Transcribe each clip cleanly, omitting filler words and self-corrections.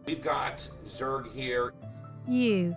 We've got Zerg here. U.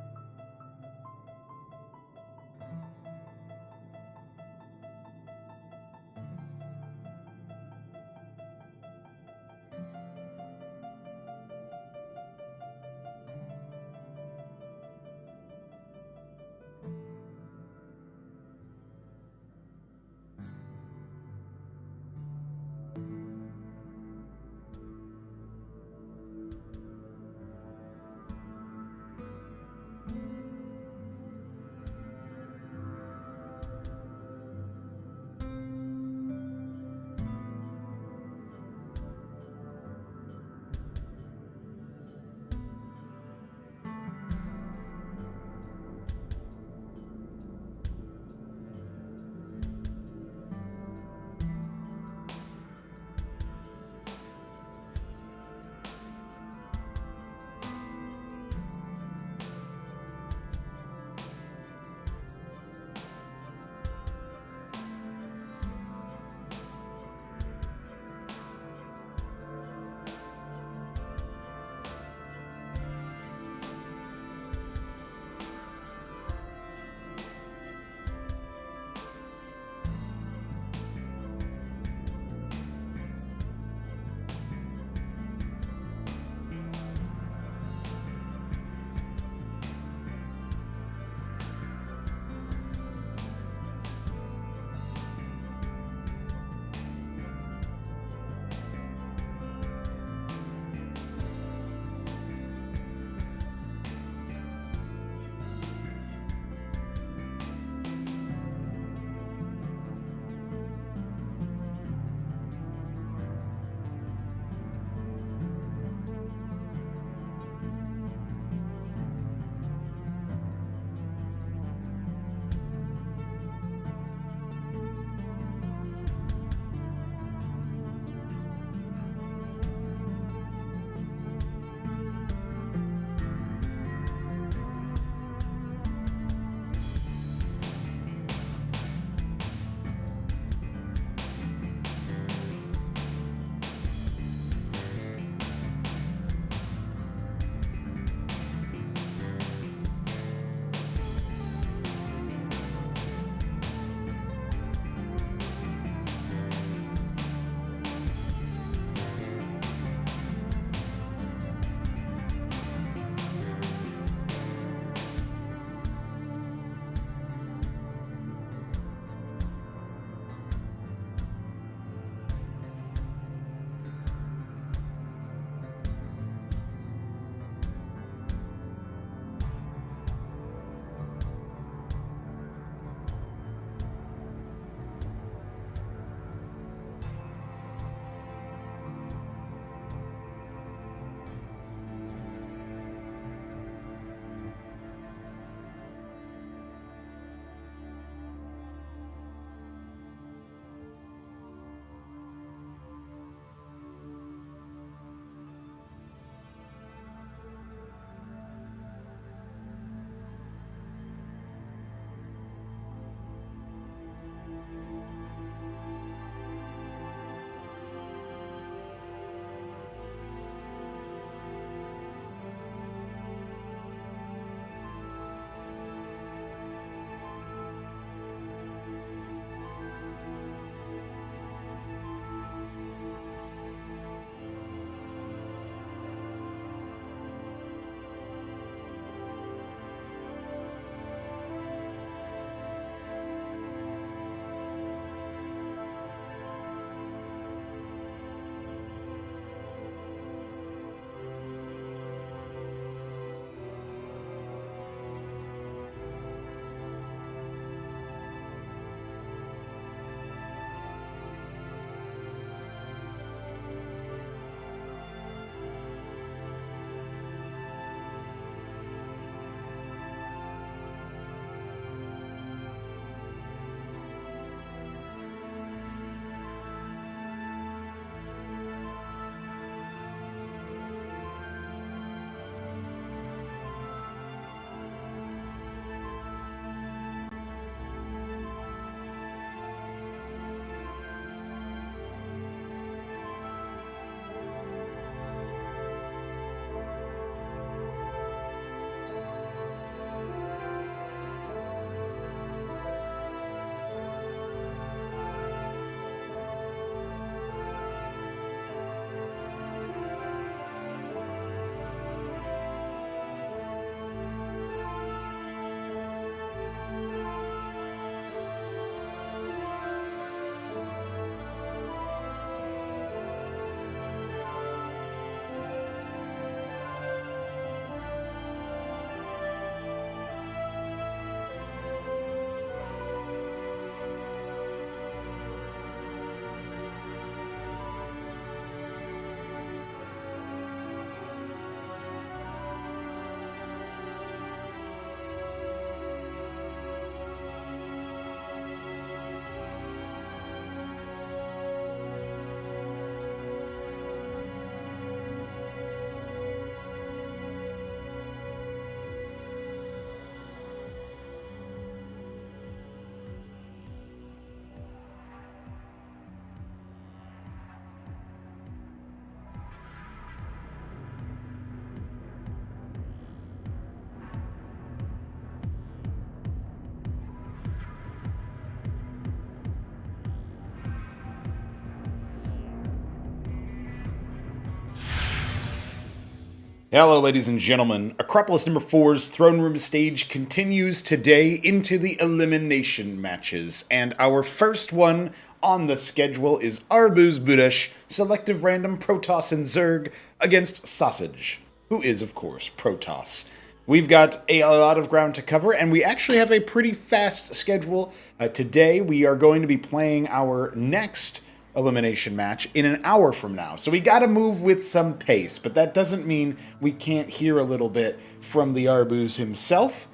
Hello, ladies and gentlemen. Acropolis number 4's Throneroom Stage continues today into the elimination matches, and our first one on the schedule is ArbuzBudesh, Selective Random Protoss and Zerg against Sosij, who is, of course, Protoss. We've got a lot of ground to cover, and we actually have a pretty fast schedule. Today, we are going to be playing our next elimination match in an hour from now. So we gotta move with some pace, but that doesn't mean we can't hear a little bit from the Arbuz himself.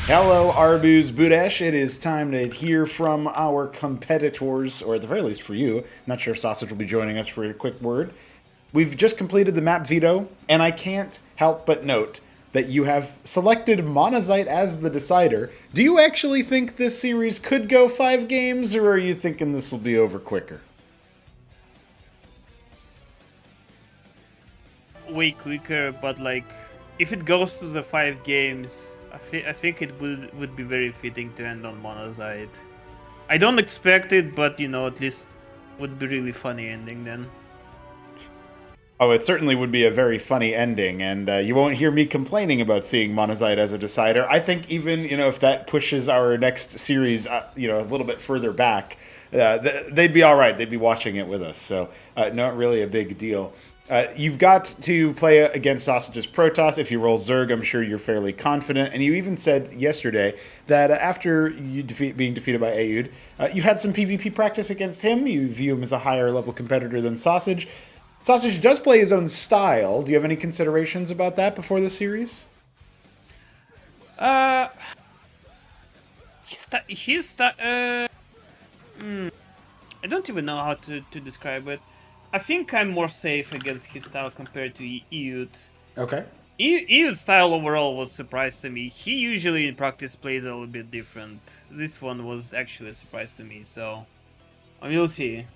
Hello, ArbuzBudesh. It is time to hear from our competitors, or at the very least for you. Not sure Sosij will be joining us for a quick word. We've just completed the map veto, and I can't help but note that you have selected Monazite as the decider. Do you actually think this series could go 5 games, or are you thinking this will be over quicker? Way quicker, but like, if it goes to the 5 games, I think it would be very fitting to end on Monazite. I don't expect it, but you know, at least would be really funny ending then. Oh, it certainly would be a very funny ending, and you won't hear me complaining about seeing Monazite as a decider. I think even, if that pushes our next series, a little bit further back, they'd be all right. They'd be watching it with us, so not really a big deal. You've got to play against Sosij's Protoss. If you roll Zerg, I'm sure you're fairly confident. And you even said yesterday that after you being defeated by Aud, you had some PvP practice against him. You view him as a higher level competitor than Sosij. Sosij does play his own style. Do you have any considerations about that before the series? I don't even know how to describe it. I think I'm more safe against his style compared to Eud. Okay. Eud's style overall was a surprise to me. He usually in practice plays a little bit different. This one was actually a surprise to me, so we'll see.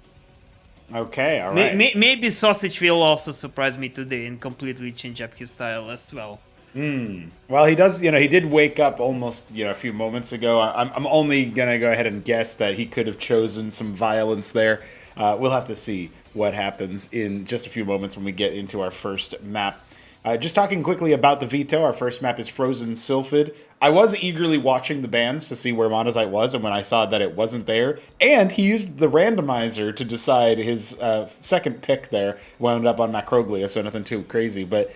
Okay, all right. Maybe Sosij will also surprise me today and completely change up his style as well. Well, he does, he did wake up almost, a few moments ago. I'm only going to go ahead and guess that he could have chosen some violence there. We'll have to see what happens in just a few moments when we get into our first map. Just talking quickly about the veto, our first map is Frozen Sylphid. I was eagerly watching the bans to see where Monazite was, and when I saw that it wasn't there, and he used the randomizer to decide his second pick there, wound up on Macroglia, so nothing too crazy, but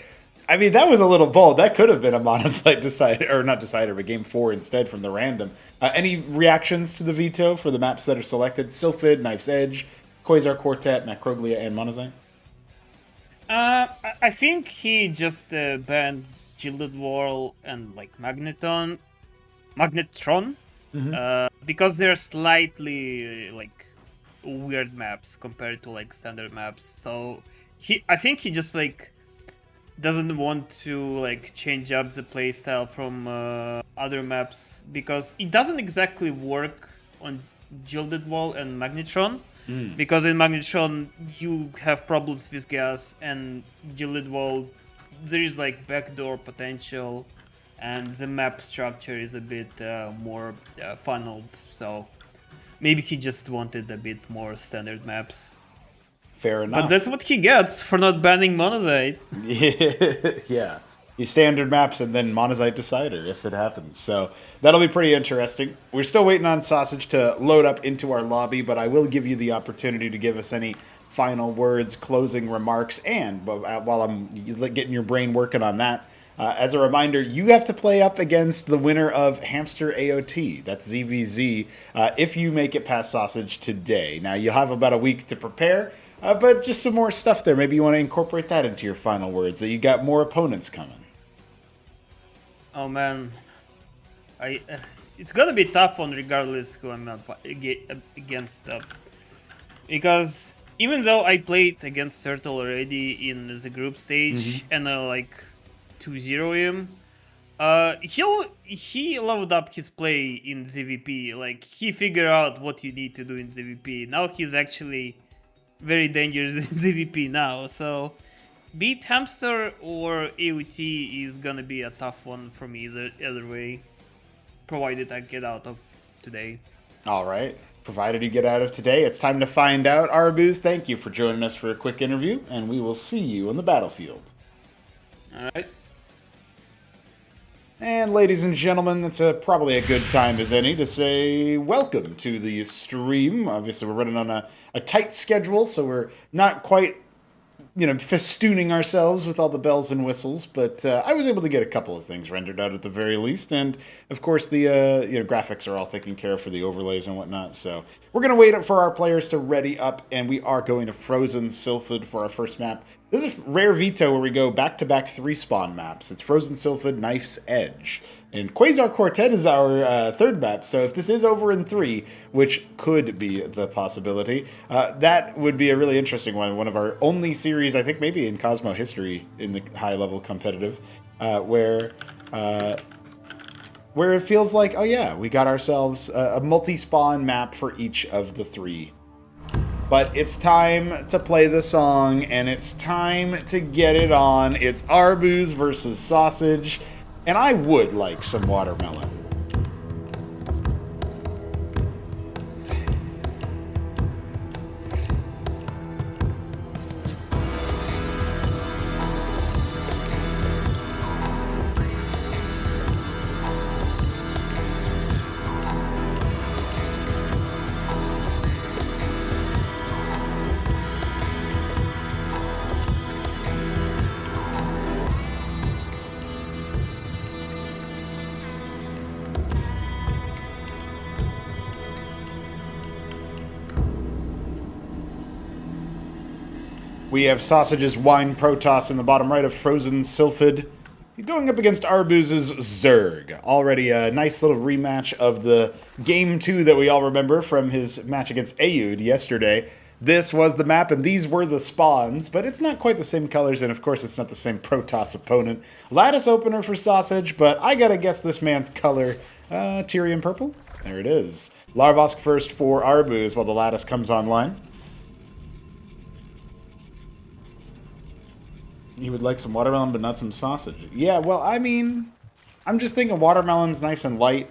I mean, that was a little bold. That could have been a Monazite decider, or not decider, but game 4 instead from the random. Any reactions to the veto for the maps that are selected? Sylphid, Knife's Edge, Quasar Quartet, Macroglia, and Monazite? I think he just banned Gilded Wall and like Magnetron, because they're slightly like weird maps compared to like standard maps. So I think he just like doesn't want to like change up the playstyle from other maps because it doesn't exactly work on Gilded Wall and Magnetron. Because in Magnetron you have problems with gas, and Gilded Wall there is like backdoor potential, and the map structure is a bit more funneled. So maybe he just wanted a bit more standard maps. Fair enough. But that's what he gets for not banning Monazite. Yeah. You standard maps and then Monazite decider if it happens. So that'll be pretty interesting. We're still waiting on Sosij to load up into our lobby, but I will give you the opportunity to give us any final words, closing remarks, and while I'm getting your brain working on that, as a reminder, you have to play up against the winner of Hamster AOT. That's ZVZ, if you make it past Sosij today. Now, you'll have about a week to prepare, but just some more stuff there. Maybe you want to incorporate that into your final words, that you got more opponents coming. Oh man, it's gonna be tough one regardless who I'm up against. Because even though I played against Turtle already in the group stage and like 2-0 him, he leveled up his play in ZVP. Like he figured out what you need to do in ZVP. Now he's actually very dangerous in ZVP now. So beat Hamster or AOT is gonna be a tough one for me either way, provided I get out of today. All right. Provided you get out of today, it's time to find out. Arbuz, thank you for joining us for a quick interview, and we will see you on the battlefield. All right. And ladies and gentlemen, that's probably a good time as any to say welcome to the stream. Obviously, we're running on a tight schedule, so we're not quite, festooning ourselves with all the bells and whistles. But I was able to get a couple of things rendered out at the very least, and of course the graphics are all taken care of for the overlays and whatnot. So we're gonna wait for our players to ready up, and we are going to Frozen Sylphid for our first map. This is Rare Veto, where we go back-to-back 3-spawn maps. It's Frozen Sylphid, Knife's Edge. And Quasar Quartet is our third map, so if this is over in 3, which could be the possibility, that would be a really interesting one. One of our only series, I think maybe in Cosmo history, in the high-level competitive, where it feels like, oh yeah, we got ourselves a multi-spawn map for each of the 3. But it's time to play the song, and it's time to get it on. It's Arbuz versus Sosij, and I would like some watermelon. We have Sosij's Wine Protoss in the bottom right of Frozen Sylphid, going up against Arbuz's Zerg. Already a nice little rematch of the Game 2 that we all remember from his match against Ayud yesterday. This was the map, and these were the spawns, but it's not quite the same colors, and of course it's not the same Protoss opponent. Lattice opener for Sosij, but I gotta guess this man's color. Tyrian purple? There it is. Larvosk first for Arbuz while the Lattice comes online. You would like some watermelon, but not some sausage. Yeah, well, I mean, I'm just thinking watermelon's nice and light,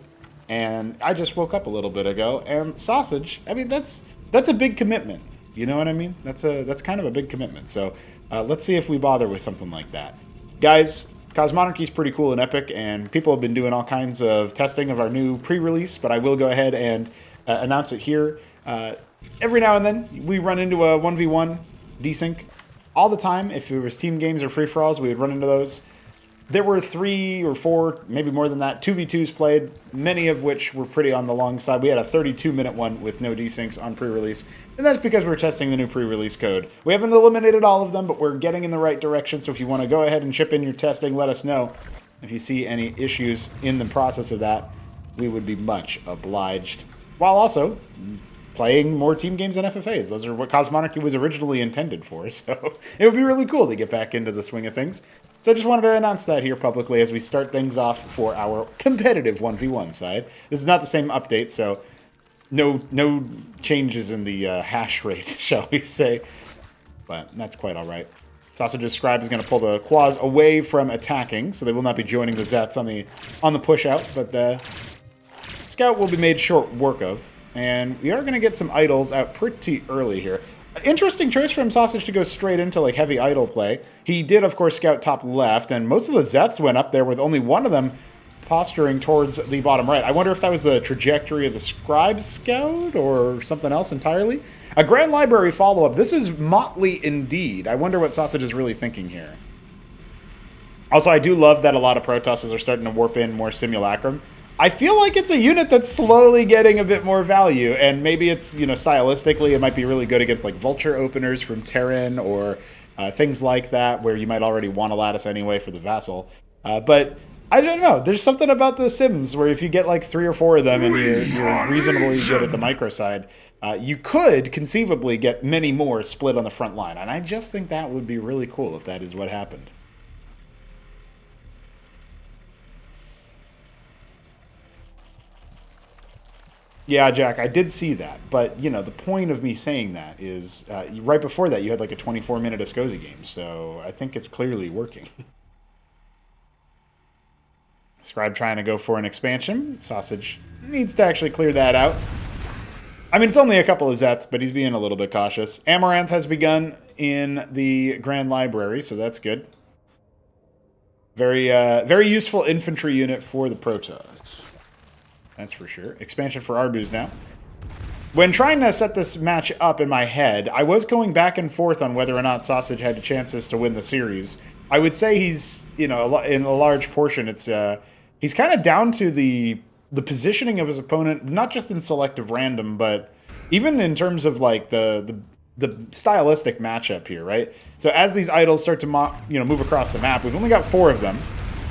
and I just woke up a little bit ago, and sausage, I mean, that's a big commitment. You know what I mean? That's kind of a big commitment. So let's see if we bother with something like that. Guys, Cosmonarchy's pretty cool and epic, and people have been doing all kinds of testing of our new pre-release, but I will go ahead and announce it here. Every now and then, we run into a 1v1 desync. All the time, if it was team games or free-for-alls, we would run into those. There were 3 or 4, maybe more than that, 2v2s played, many of which were pretty on the long side. We had a 32-minute one with no desyncs on pre-release, and that's because we're testing the new pre-release code. We haven't eliminated all of them, but we're getting in the right direction, so if you want to go ahead and chip in your testing, let us know. If you see any issues in the process of that, we would be much obliged. While also playing more team games and FFAs. Those are what Cosmonarchy was originally intended for, so it would be really cool to get back into the swing of things. So I just wanted to announce that here publicly as we start things off for our competitive 1v1 side. This is not the same update, so no changes in the hash rate, shall we say. But that's quite all right. Sosij's Scribe is going to pull the Quas away from attacking, so they will not be joining the Zets on the push-out, but the Scout will be made short work of. And we are going to get some idols out pretty early here. Interesting choice from Sosij to go straight into like heavy idol play. He did, of course, scout top left, and most of the Zets went up there with only one of them posturing towards the bottom right. I wonder if that was the trajectory of the Scribe scout or something else entirely. A Grand Library follow-up. This is motley indeed. I wonder what Sosij is really thinking here. Also, I do love that a lot of Protosses are starting to warp in more Simulacrum. I feel like it's a unit that's slowly getting a bit more value, and maybe it's, stylistically it might be really good against like Vulture openers from Terran or things like that, where you might already want a Lattice anyway for the Vassal. But I don't know, there's something about the Sims where if you get like 3 or 4 of them and you're reasonably good at the micro side, you could conceivably get many more split on the front line, and I just think that would be really cool if that is what happened. Yeah, Jack, I did see that, but, the point of me saying that is, right before that you had like a 24-minute Ascosi game, so I think it's clearly working. Scribe trying to go for an expansion. Sosij needs to actually clear that out. I mean, it's only a couple of Zets, but he's being a little bit cautious. Amaranth has begun in the Grand Library, so that's good. Very useful infantry unit for the Protoss. That's for sure. Expansion for Arbuz now. When trying to set this match up in my head, I was going back and forth on whether or not Sosij had chances to win the series. I would say he's, you know, in a large portion, it's he's kind of down to the positioning of his opponent, not just in selective random, but even in terms of like the stylistic matchup here, right? So as these idols start to move across the map, we've only got 4 of them.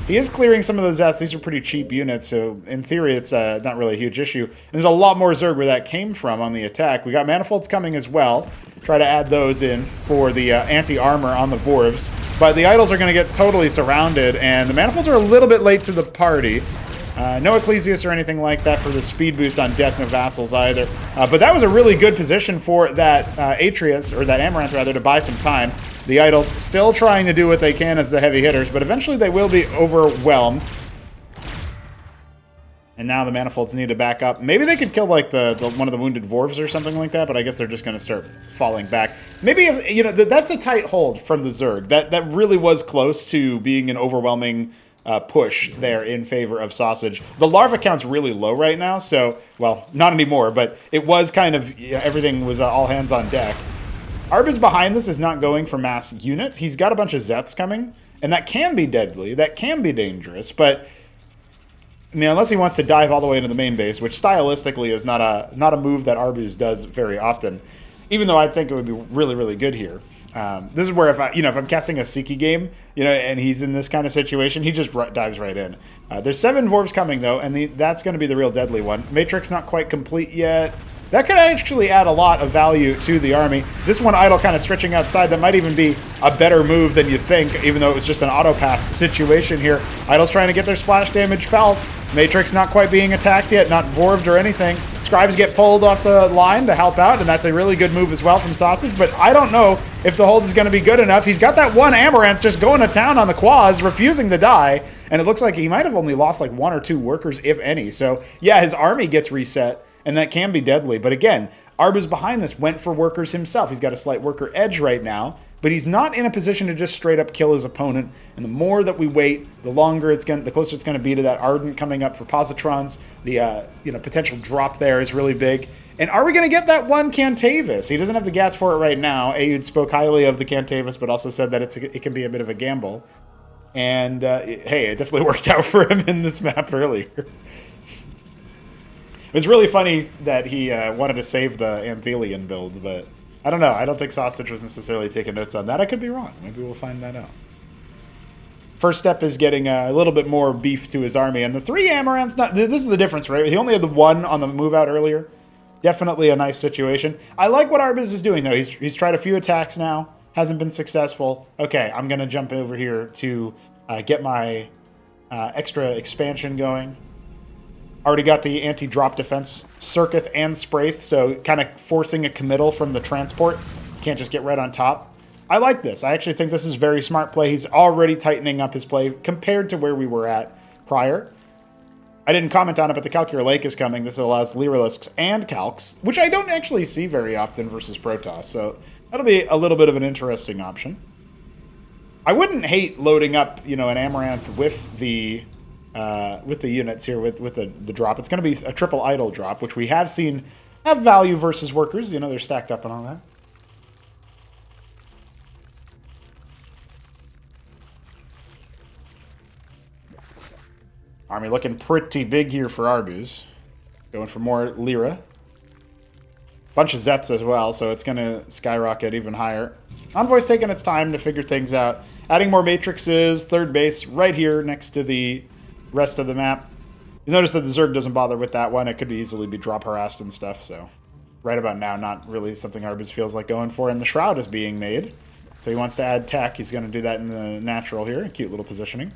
He is clearing some of those Zeths. These are pretty cheap units, so in theory it's not really a huge issue. And there's a lot more Zerg where that came from on the attack. We got Manifolds coming as well. Try to add those in for the anti-armor on the Vorvs. But the idols are going to get totally surrounded, and the Manifolds are a little bit late to the party. No Ecclesias or anything like that for the speed boost on Death, no Vassals either. But that was a really good position for that Atreus, or that Amaranth rather, to buy some time. The idols still trying to do what they can as the heavy hitters, but eventually they will be overwhelmed. And now the Manifolds need to back up. Maybe they could kill like one of the wounded Vorvs or something like that, but I guess they're just going to start falling back. Maybe, if, you know, that's a tight hold from the Zerg. That really was close to being an overwhelming push there in favor of Sosij. The larva count's really low right now, so, well, not anymore, but it was kind of, everything was all hands on deck. Arbuz behind this is not going for mass unit. He's got a bunch of Zeths coming, and that can be deadly, that can be dangerous, but I mean, unless he wants to dive all the way into the main base, which stylistically is not a move that Arbuz does very often, even though I think it would be really, really good here. This is where if I'm casting a Siki game, and he's in this kind of situation, he just dives right in. There's 7 Vorvs coming though, and that's going to be the real deadly one. Matrix not quite complete yet. That could actually add a lot of value to the army. This one idle kind of stretching outside, that might even be a better move than you think, even though it was just an autopath situation here. Idle's trying to get their splash damage felt. Matrix not quite being attacked yet, not Vorved or anything. Scribes get pulled off the line to help out, and that's a really good move as well from Sosij, but I don't know if the hold is going to be good enough. He's got that one Amaranth just going to town on the quads, refusing to die, and it looks like he might have only lost like 1 or 2 workers, if any. So yeah, his army gets reset, and that can be deadly. But again, Arbuz behind this went for workers himself. He's got a slight worker edge right now, but he's not in a position to just straight up kill his opponent. And the more that we wait, the closer it's going to be to that Ardent coming up for positrons. The potential drop there is really big. And are we going to get that one Cantavis? He doesn't have the gas for it right now. Ayud spoke highly of the Cantavis, but also said that it can be a bit of a gamble. And hey, it definitely worked out for him in this map earlier. It was really funny that he wanted to save the Anthelian build, but I don't know. I don't think Sosij was necessarily taking notes on that. I could be wrong. Maybe we'll find that out. First step is getting a little bit more beef to his army, and the 3 Amaranths, this is the difference, right? He only had the 1 on the move out earlier. Definitely a nice situation. I like what Arbuz is doing, though. He's tried a few attacks now. Hasn't been successful. Okay, I'm going to jump over here to get my extra expansion going. Already got the anti-drop defense, Circuith and Spraith, so kind of forcing a committal from the transport. Can't just get right on top. I like this. I actually think this is very smart play. He's already tightening up his play compared to where we were at prior. I didn't comment on it, but the Calcure Lake is coming. This allows Lyralisks and Calcs, which I don't actually see very often versus Protoss, so that'll be a little bit of an interesting option. I wouldn't hate loading up, an Amaranth with the units here with the drop. It's going to be a triple idol drop, which we have seen have value versus workers. They're stacked up and all that. Army looking pretty big here for Arbuz. Going for more Lyra. Bunch of Zeths as well, so it's going to skyrocket even higher. Envoy's taking its time to figure things out. Adding more matrices, third base right here next to the rest of the map. You notice that the Zerg doesn't bother with that one. It could easily be drop harassed and stuff, so right about now, not really something Arbuz feels like going for. And the Shroud is being made, so he wants to add tech. He's going to do that in the natural here. Cute little positioning.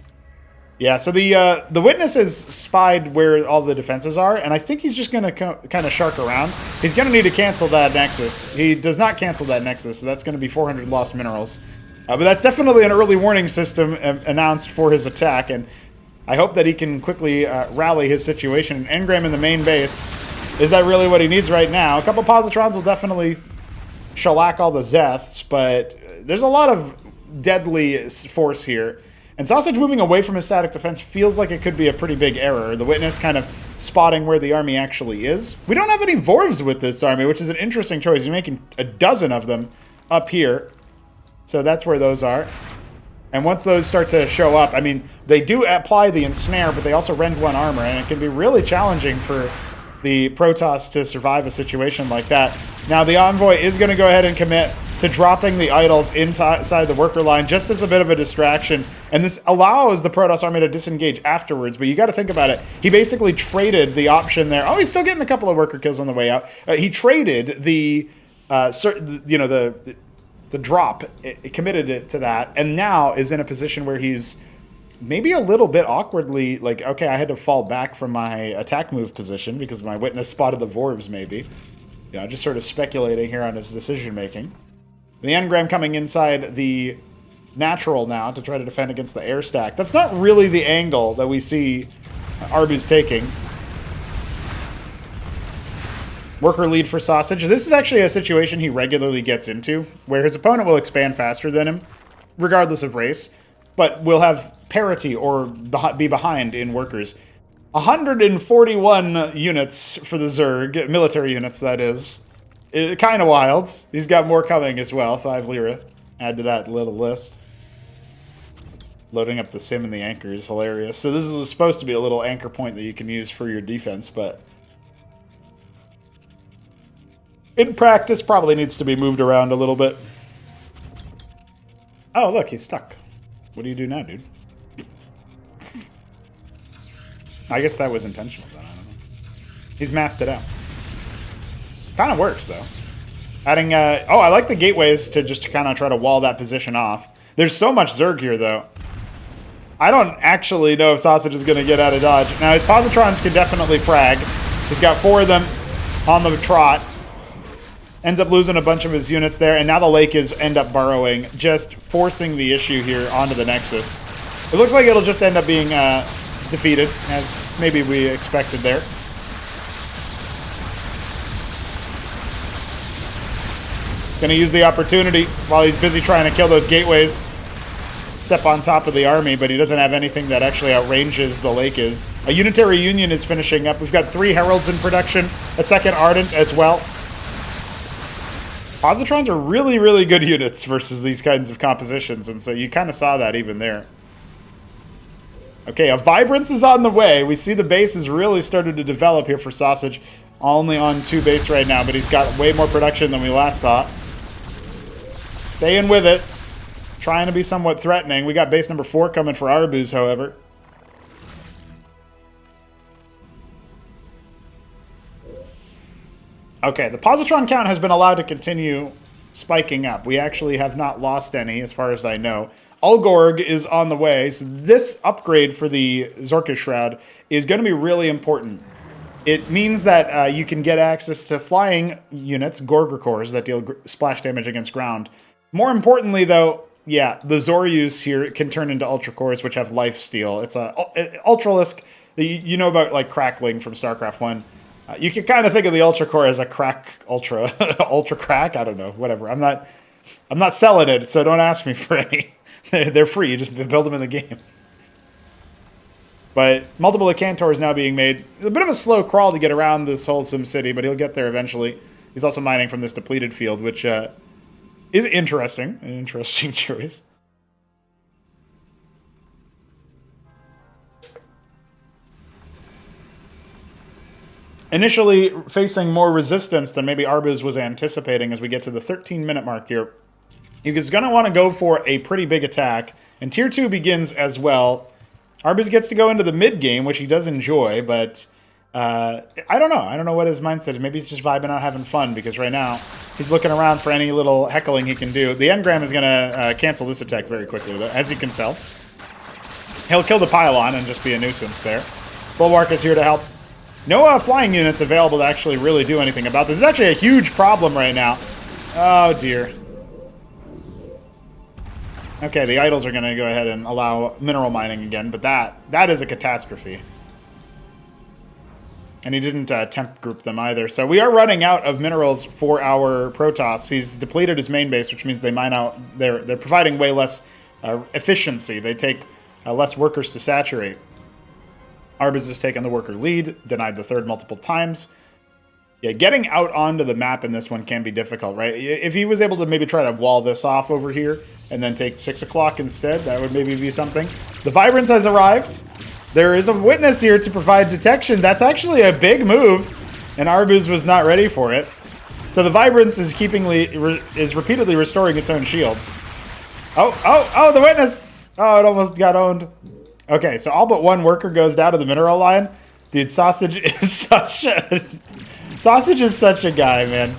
Yeah, so the Witness has spied where all the defenses are, and I think he's just going to kind of shark around. He's going to need to cancel that Nexus. He does not cancel that Nexus, so that's going to be 400 lost minerals. But that's definitely an early warning system announced for his attack, and I hope that he can quickly rally his situation. Engram in the main base, is that really what he needs right now? A couple Positrons will definitely shellac all the Zeths, but there's a lot of deadly force here. And Sosij moving away from his static defense feels like it could be a pretty big error. The Witness kind of spotting where the army actually is. We don't have any Vorvs with this army, which is an interesting choice. He's making a dozen of them up here. So that's where those are. And once those start to show up, I mean, they do apply the ensnare, but they also rend 1 armor, and it can be really challenging for the Protoss to survive a situation like that. Now, the Envoy is going to go ahead and commit to dropping the idols inside the worker line just as a bit of a distraction. And this allows the Protoss army to disengage afterwards, but you got to think about it. He basically traded the option there. Oh, he's still getting a couple of worker kills on the way out. He traded the, the drop, it committed it to that, and now is in a position where he's maybe a little bit awkwardly like, okay, I had to fall back from my attack move position because my Witness spotted the Vorvs maybe. You know, just sort of speculating here on his decision making. The Engram coming inside the natural now to try to defend against the air stack. That's not really the angle that we see Arbuz taking. Worker lead for Sosij. This is actually a situation he regularly gets into, where his opponent will expand faster than him, regardless of race, but will have parity or be behind in workers. 141 units for the Zerg, military units that is. Kind of wild. He's got more coming as well, 5 lira. Add to that little list. Loading up the sim and the anchor is hilarious. So this is supposed to be a little anchor point that you can use for your defense, but in practice, probably needs to be moved around a little bit. Oh, look, he's stuck. What do you do now, dude? I guess that was intentional, then. I don't know. He's mathed it out. Kind of works, though. Adding, oh, I like the gateways to just kind of try to wall that position off. There's so much Zerg here, though. I don't actually know if Sosij is going to get out of dodge. Now, his Positrons can definitely frag. He's got 4 of them on the trot. Ends up losing a bunch of his units there, and now the Lake is end up burrowing, just forcing the issue here onto the Nexus. It looks like it'll just end up being defeated, as maybe we expected there. Gonna use the opportunity while he's busy trying to kill those gateways. Step on top of the army, but he doesn't have anything that actually outranges the Lake is. A Unitary Union is finishing up. We've got 3 Heralds in production, a 2nd Ardent as well. Positrons are really, really good units versus these kinds of compositions, and so you kind of saw that even there. Okay, a Vibrance is on the way. We see the base has really started to develop here for Sosij. Only on 2 base right now, but he's got way more production than we last saw. Staying with it. Trying to be somewhat threatening. We got base number 4 coming for Arbuz, however. Okay, the positron count has been allowed to continue spiking up. We actually have not lost any, as far as I know. Ulgorg is on the way, so this upgrade for the Zorka Shroud is going to be really important. It means that you can get access to flying units, Gorgor cores, that deal splash damage against ground. More importantly, though, yeah, the Zoryus here can turn into Ultra cores, which have lifesteal. It's a Ultralisk. You know about like Crackling from Starcraft 1. You can kind of think of the Ultra core as a crack Ultra, Ultra crack. I don't know, whatever. I'm not selling it, so don't ask me for any. They're free. You just build them in the game. But multiple Cantors now being made. A bit of a slow crawl to get around this whole Sim City, but he'll get there eventually. He's also mining from this depleted field, which is interesting. An interesting choice. Initially facing more resistance than maybe Arbuz was anticipating as we get to the 13-minute mark here. He's going to want to go for a pretty big attack, and Tier 2 begins as well. Arbuz gets to go into the mid-game, which he does enjoy, but I don't know. I don't know what his mindset is. Maybe he's just vibing out, having fun, because right now he's looking around for any little heckling he can do. The Engram is going to cancel this attack very quickly, though, as you can tell. He'll kill the pylon and just be a nuisance there. Bulwark is here to help. No flying units available to actually really do anything about this. This is actually a huge problem right now. Oh, dear. Okay, the idols are going to go ahead and allow mineral mining again, but that is a catastrophe. And he didn't temp group them either. So we are running out of minerals for our Protoss. He's depleted his main base, which means they mine out. They're providing way less efficiency. They take less workers to saturate. Arbuz has taken the worker lead, denied the third multiple times. Yeah, getting out onto the map in this one can be difficult, right? If he was able to maybe try to wall this off over here and then take 6 o'clock instead, that would maybe be something. The Vibrance has arrived. There is a witness here to provide detection. That's actually a big move, and Arbuz was not ready for it. So the Vibrance is repeatedly restoring its own shields. Oh, the witness! Oh, it almost got owned. Okay, so all but one worker goes down to the mineral line. Dude, Sosij is such a... Sosij is such a guy, man.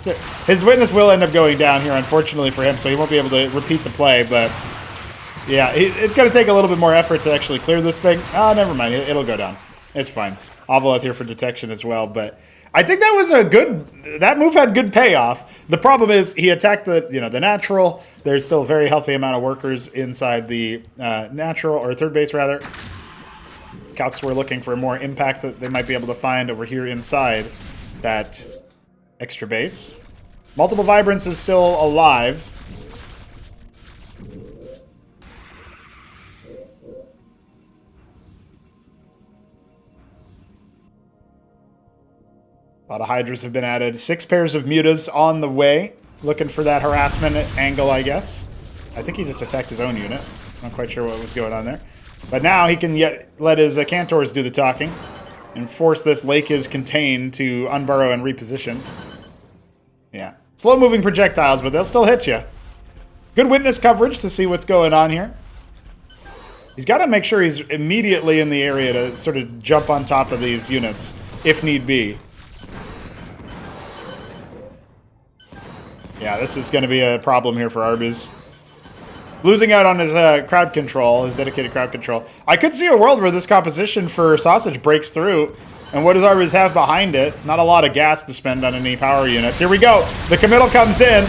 His witness will end up going down here, unfortunately for him, so he won't be able to repeat the play, but... Yeah, it's going to take a little bit more effort to actually clear this thing. Oh, never mind. It'll go down. It's fine. Avaleth here for detection as well, but... I think that was a good... That move had good payoff. The problem is he attacked the natural. There's still a very healthy amount of workers inside the natural, or third base rather. Calcs were looking for more impact that they might be able to find over here inside that extra base. Multiple Vibrance is still alive. A lot of Hydras have been added. 6 pairs of Mutas on the way. Looking for that harassment angle, I guess. I think he just attacked his own unit. Not quite sure what was going on there. But now he can let his Cantors do the talking and force this Lake is contained to unburrow and reposition. Yeah. Slow-moving projectiles, but they'll still hit you. Good witness coverage to see what's going on here. He's got to make sure he's immediately in the area to sort of jump on top of these units, if need be. Yeah, this is going to be a problem here for Arbuz. Losing out on his crowd control, his dedicated crowd control. I could see a world where this composition for Sosij breaks through. And what does Arbuz have behind it? Not a lot of gas to spend on any power units. Here we go. The committal comes in.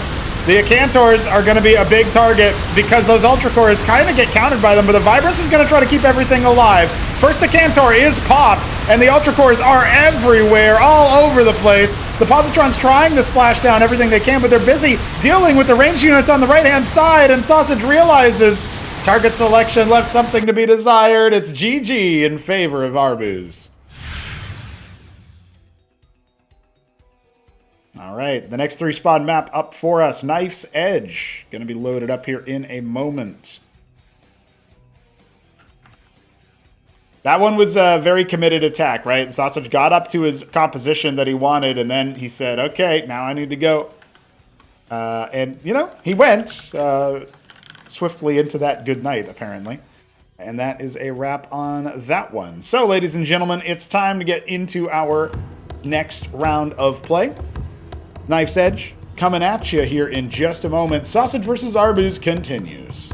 The Cantors are going to be a big target because those Ultra Cores kind of get countered by them, but the Vibrance is going to try to keep everything alive. First a Cantor is popped, and the Ultra Cores are everywhere, all over the place. The Positron's trying to splash down everything they can, but they're busy dealing with the range units on the right-hand side, and Sosij realizes target selection left something to be desired. It's GG in favor of Arbuz. All right, the next 3 spawn map up for us. Knife's Edge. Going to be loaded up here in a moment. That one was a very committed attack, right? Sosij got up to his composition that he wanted, and then he said, okay, now I need to go. And, he went swiftly into that good night, apparently. And that is a wrap on that one. So, ladies and gentlemen, it's time to get into our next round of play. Knife's Edge coming at you here in just a moment. Sosij versus Arbuz continues.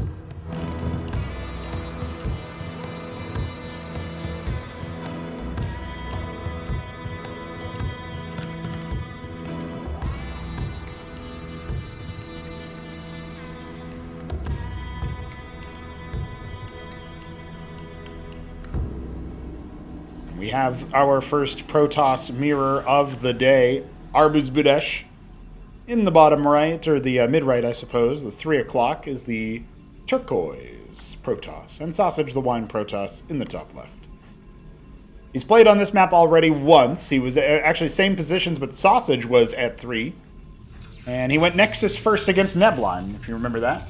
We have our first Protoss mirror of the day. ArbuzBudesh in the bottom right, or the mid-right, I suppose. The 3 o'clock is the turquoise Protoss, and Sosij, the wine Protoss, in the top left. He's played on this map already once. He was actually same positions, but Sosij was at 3. And he went Nexus first against Neblon, if you remember that.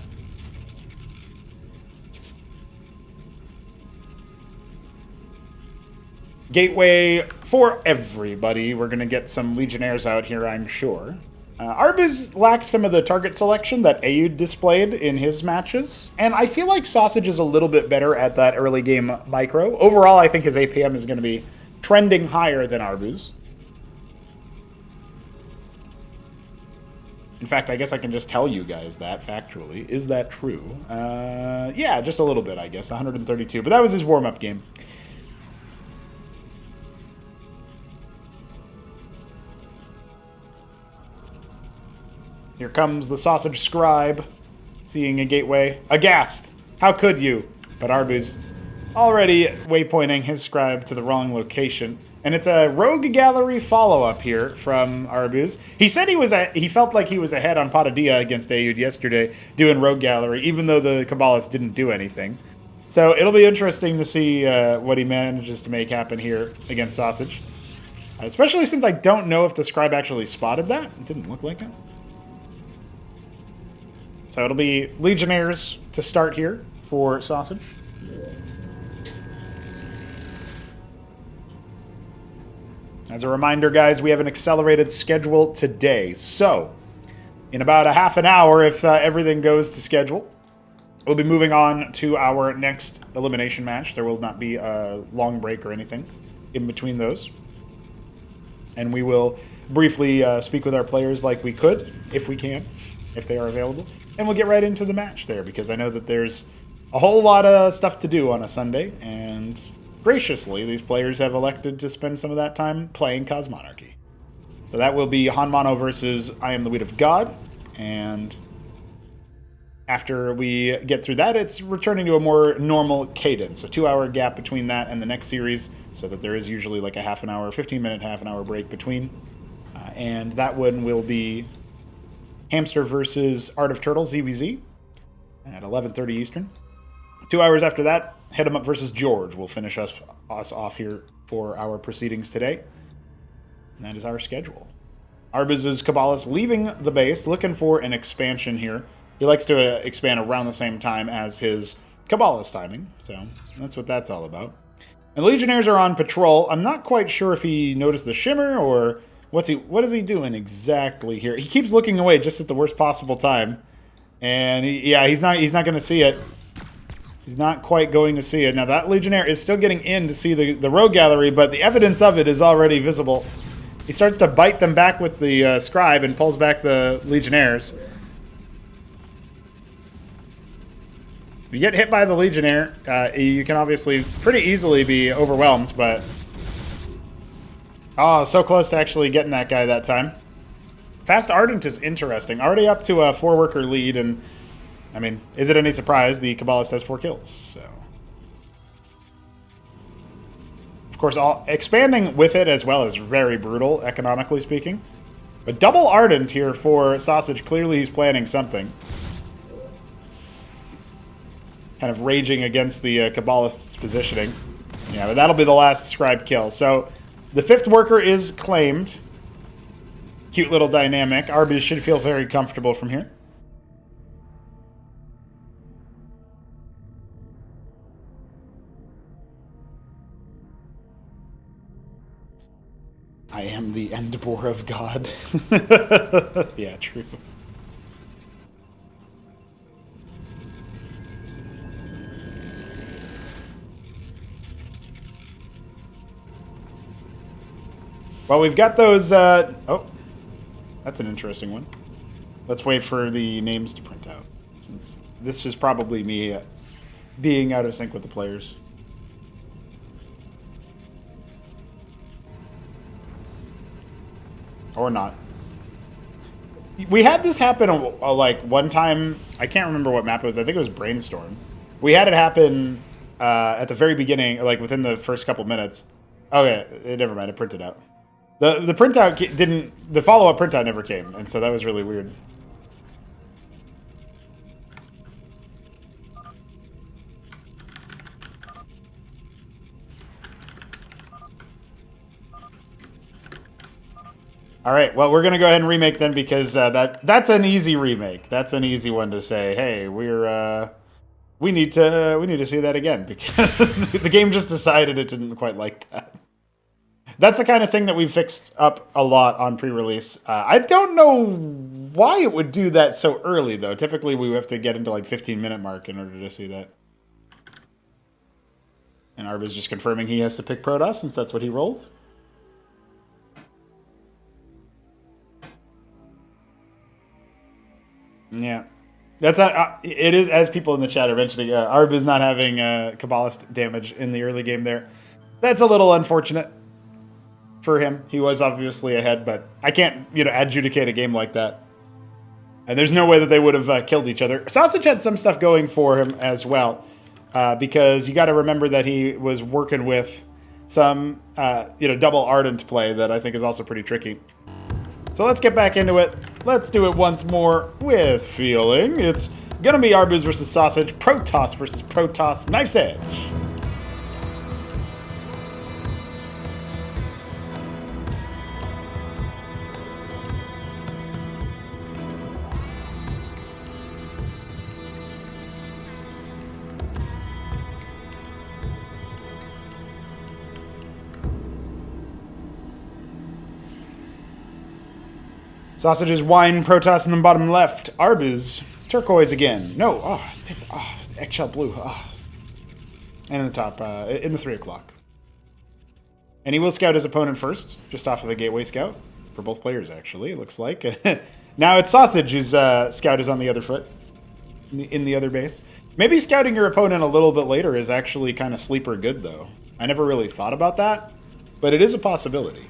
Gateway for everybody. We're going to get some Legionnaires out here, I'm sure. Arbuz lacked some of the target selection that Aud displayed in his matches. And I feel like Sosij is a little bit better at that early game micro. Overall, I think his APM is going to be trending higher than Arbuz. In fact, I guess I can just tell you guys that factually. Is that true? Yeah, just a little bit, I guess. 132. But that was his warm-up game. Here comes the Sosij Scribe, seeing a gateway. Aghast! How could you? But Arbuz already waypointing his Scribe to the wrong location. And it's a Rogue Gallery follow-up here from Arbuz. He said he felt like he was ahead on Patadia against Aud yesterday, doing Rogue Gallery, even though the Kabbalists didn't do anything. So it'll be interesting to see what he manages to make happen here against Sosij. Especially since I don't know if the scribe actually spotted that. It didn't look like it. So it'll be Legionnaires to start here for Sosij. As a reminder, guys, we have an accelerated schedule today. So, in about a half an hour, if everything goes to schedule, we'll be moving on to our next elimination match. There will not be a long break or anything in between those. And we will briefly speak with our players like we could, if we can, if they are available. And we'll get right into the match there, because I know that there's a whole lot of stuff to do on a Sunday, and graciously, these players have elected to spend some of that time playing Cosmonarchy. So that will be HonMonO versus IAMtheWHEATofGOD, and after we get through that, it's returning to a more normal cadence, a 2-hour gap between that and the next series, so that there is usually like a half an hour, 15-minute, half-an-hour break between. And that one will be Hamster versus Art of Turtle, ZVZ, at 11:30 Eastern. 2 hours after that, HitEmUp versus George will finish us off here for our proceedings today. And that is our schedule. Arbuz's Kabbalist leaving the base, looking for an expansion here. He likes to expand around the same time as his Kabbalist timing, so that's what that's all about. And Legionnaires are on patrol. I'm not quite sure if he noticed the shimmer or what is he doing exactly here. He keeps looking away just at the worst possible time, and he's not going to see it. He's not quite going to see it. Now that Legionnaire is still getting in to see the rogue gallery, but the evidence of it is already visible. He starts to bite them back with the scribe and pulls back the Legionnaires. If you get hit by the Legionnaire, you can obviously pretty easily be overwhelmed, but... Oh, so close to actually getting that guy that time. Fast Ardent is interesting. Already up to a 4-worker lead, and I mean, is it any surprise the Kabbalist has 4 kills? So, of course, expanding with it as well is very brutal, economically speaking. But double Ardent here for Sosij. Clearly he's planning something. Kind of raging against the Kabbalist's positioning. Yeah, but that'll be the last scribe kill. So, the 5th worker is claimed. Cute little dynamic. Arbuz should feel very comfortable from here. I am the Endbore of God. Yeah, true. Well, we've got those... oh, that's an interesting one. Let's wait for the names to print out, since this is probably me being out of sync with the players. Or not. We had this happen like one time. I can't remember what map it was. I think it was Brainstorm. We had it happen at the very beginning, like within the first couple minutes. Okay, never mind. It printed out. The printout didn't. The follow-up printout never came, and so that was really weird. All right, well, we're gonna go ahead and remake then, because that's an easy remake. That's an easy one to say. Hey, we need to see that again, because the game just decided it didn't quite like that. That's the kind of thing that we've fixed up a lot on pre-release. I don't know why it would do that so early, though. Typically, we have to get into like 15-minute mark in order to see that. And Arbuz just confirming he has to pick Protoss, since that's what he rolled. Yeah. That's it is, as people in the chat are mentioning, Arbuz not having Kabbalist damage in the early game there. That's a little unfortunate for him. He was obviously ahead, but I can't, adjudicate a game like that. And there's no way that they would have killed each other. Sosij had some stuff going for him as well, because you got to remember that he was working with some, double Ardent play that I think is also pretty tricky. So let's get back into it. Let's do it once more with feeling. It's Gonna be Arbuz versus Sosij, Protoss versus Protoss, Knife's Edge. Sosij is wine, Protoss in the bottom left. Arbuz, turquoise again. No, eggshell blue. Oh. And in the top, in the 3 o'clock. And he will scout his opponent first, just off of the gateway scout. For both players, actually, it looks like. Now it's Sosij whose scout is on the other foot, in the other base. Maybe scouting your opponent a little bit later is actually kind of sleeper good, though. I never really thought about that, but it is a possibility.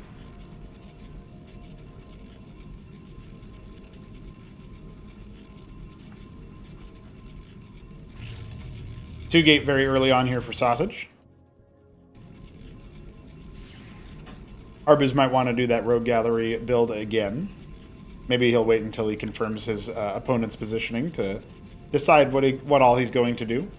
Two gate very early on here for Sosij. Arbuz might want to do that rogue gallery build again. Maybe he'll wait until he confirms his opponent's positioning to decide what all he's going to do.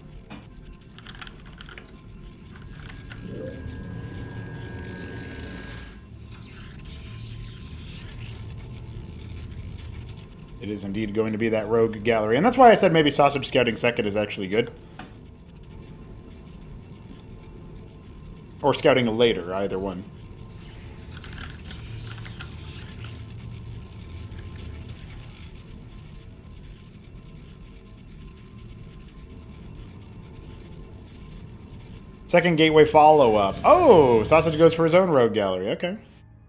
It is indeed going to be that rogue gallery, and that's why I said maybe Sosij scouting second is actually good. Or scouting later, either one. Second gateway follow-up. Oh, Sosij goes for his own rogue gallery. Okay.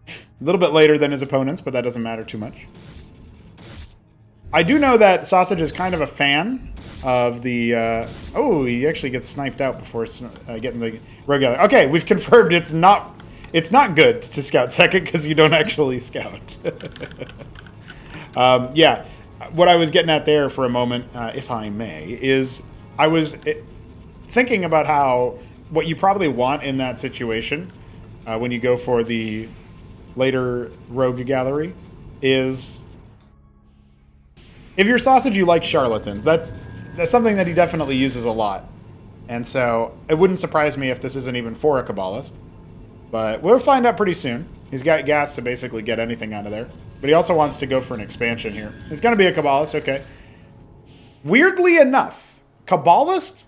A little bit later than his opponents, but that doesn't matter too much. I do know that Sosij is kind of a fan of the... oh, he actually gets sniped out before getting the rogue gallery. Okay, we've confirmed it's not good to scout second because you don't actually scout. Yeah, what I was getting at there for a moment, if I may, is I was thinking about how what you probably want in that situation when you go for the later rogue gallery is... If you're Sosij, you like charlatans. That's something that he definitely uses a lot. And so it wouldn't surprise me if this isn't even for a Kabbalist. But we'll find out pretty soon. He's got gas to basically get anything out of there. But he also wants to go for an expansion here. It's going to be a Kabbalist, okay. Weirdly enough, Kabbalist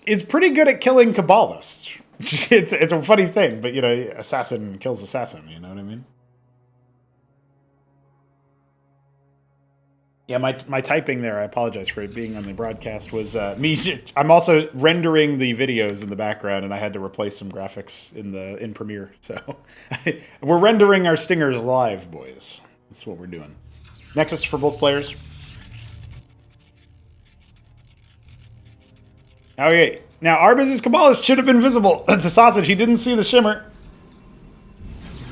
is pretty good at killing Kabbalists. It's a funny thing, but, you know, assassin kills assassin, you know what I mean? Yeah, my typing there, I apologize for it being on the broadcast, was me. I'm also rendering the videos in the background, and I had to replace some graphics in Premiere. So we're rendering our stingers live, boys. That's what we're doing. Nexus for both players. Okay, now Arbuz's Kabbalist should have been visible to Sosij. He didn't see the shimmer.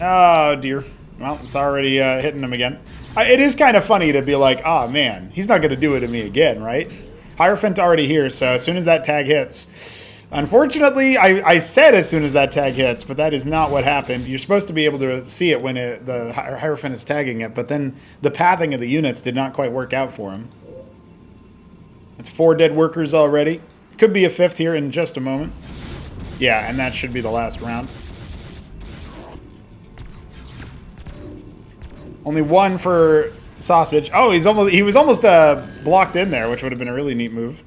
Oh, dear. Well, it's already hitting him again. It is kind of funny to be like, oh man, he's not going to do it to me again, right? Hierophant already here, so as soon as that tag hits. Unfortunately, I said as soon as that tag hits, but that is not what happened. You're supposed to be able to see it when the Hierophant is tagging it, but then the pathing of the units did not quite work out for him. That's 4 dead workers already. Could be a 5th here in just a moment. Yeah, and that should be the last round. Only 1 for Sosij. Oh, he was almost blocked in there, which would have been a really neat move.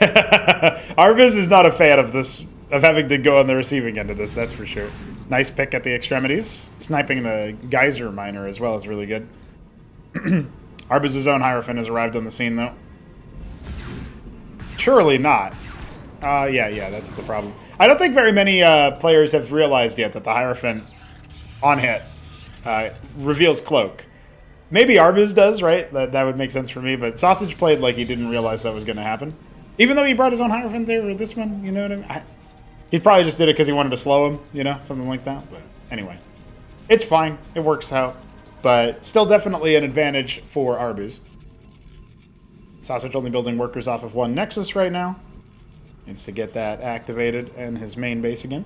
Arbuz is not a fan of this, of having to go on the receiving end of this, that's for sure. Nice pick at the extremities. Sniping the geyser miner as well is really good. Arbuz's own Hierophant has arrived on the scene, though. Surely not. Yeah, that's the problem. I don't think very many players have realized yet that the Hierophant on hit reveals cloak. Maybe Arbuz does, right? That would make sense for me, but Sosij played like he didn't realize that was going to happen. Even though he brought his own Hierophant there for this one, you know what I mean? He probably just did it because he wanted to slow him, you know, something like that. But anyway, it's fine. It works out. But still definitely an advantage for Arbuz. Sosij only building workers off of 1 Nexus right now. Needs to get that activated in his main base again.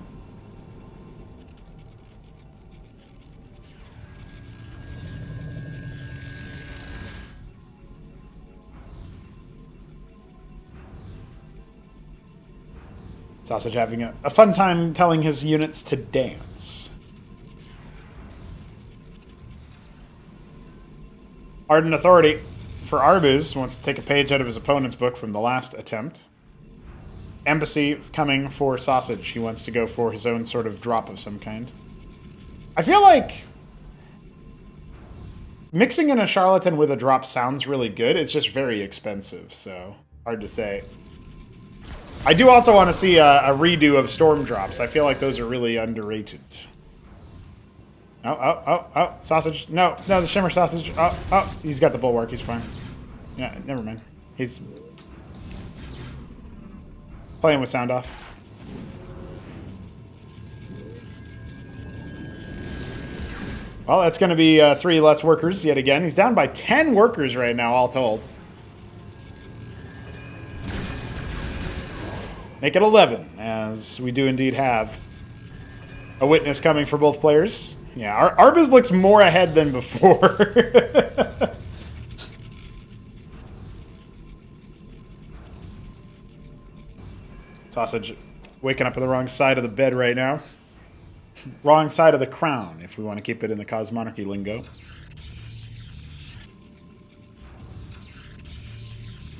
Sosij having a fun time telling his units to dance. Ardent Authority for Arbuz wants to take a page out of his opponent's book from the last attempt. Embassy coming for Sosij. He wants to go for his own sort of drop of some kind. I feel like mixing in a Charlatan with a drop sounds really good. It's just very expensive, so hard to say. I do also want to see a redo of Storm drops. I feel like those are really underrated. Oh, Sosij. No, the Shimmer Sosij. Oh, he's got the Bulwark. He's fine. Yeah, never mind. He's playing with sound off. Well, that's going to be 3 less workers yet again. He's down by 10 workers right now, all told. Make it 11, as we do indeed have a witness coming for both players. Yeah, Arbuz looks more ahead than before. Sosij waking up on the wrong side of the bed right now. Wrong side of the crown, if we want to keep it in the Cosmonarchy lingo.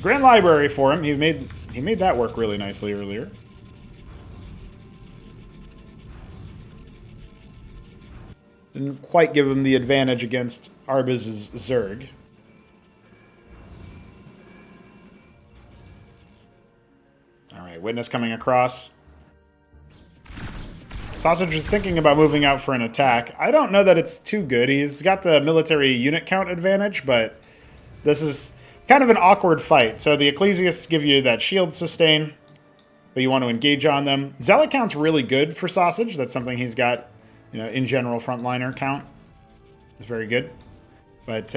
Grand Library for him. He made that work really nicely earlier. Didn't quite give him the advantage against Arbuz's Zerg. Alright, witness coming across. Sosij is thinking about moving out for an attack. I don't know that it's too good. He's got the military unit count advantage, but this is kind of an awkward fight. So the Ecclesiasts give you that shield sustain, but you want to engage on them. Zealot count's really good for Sosij. That's something he's got, you know, in general frontliner count. It's very good. But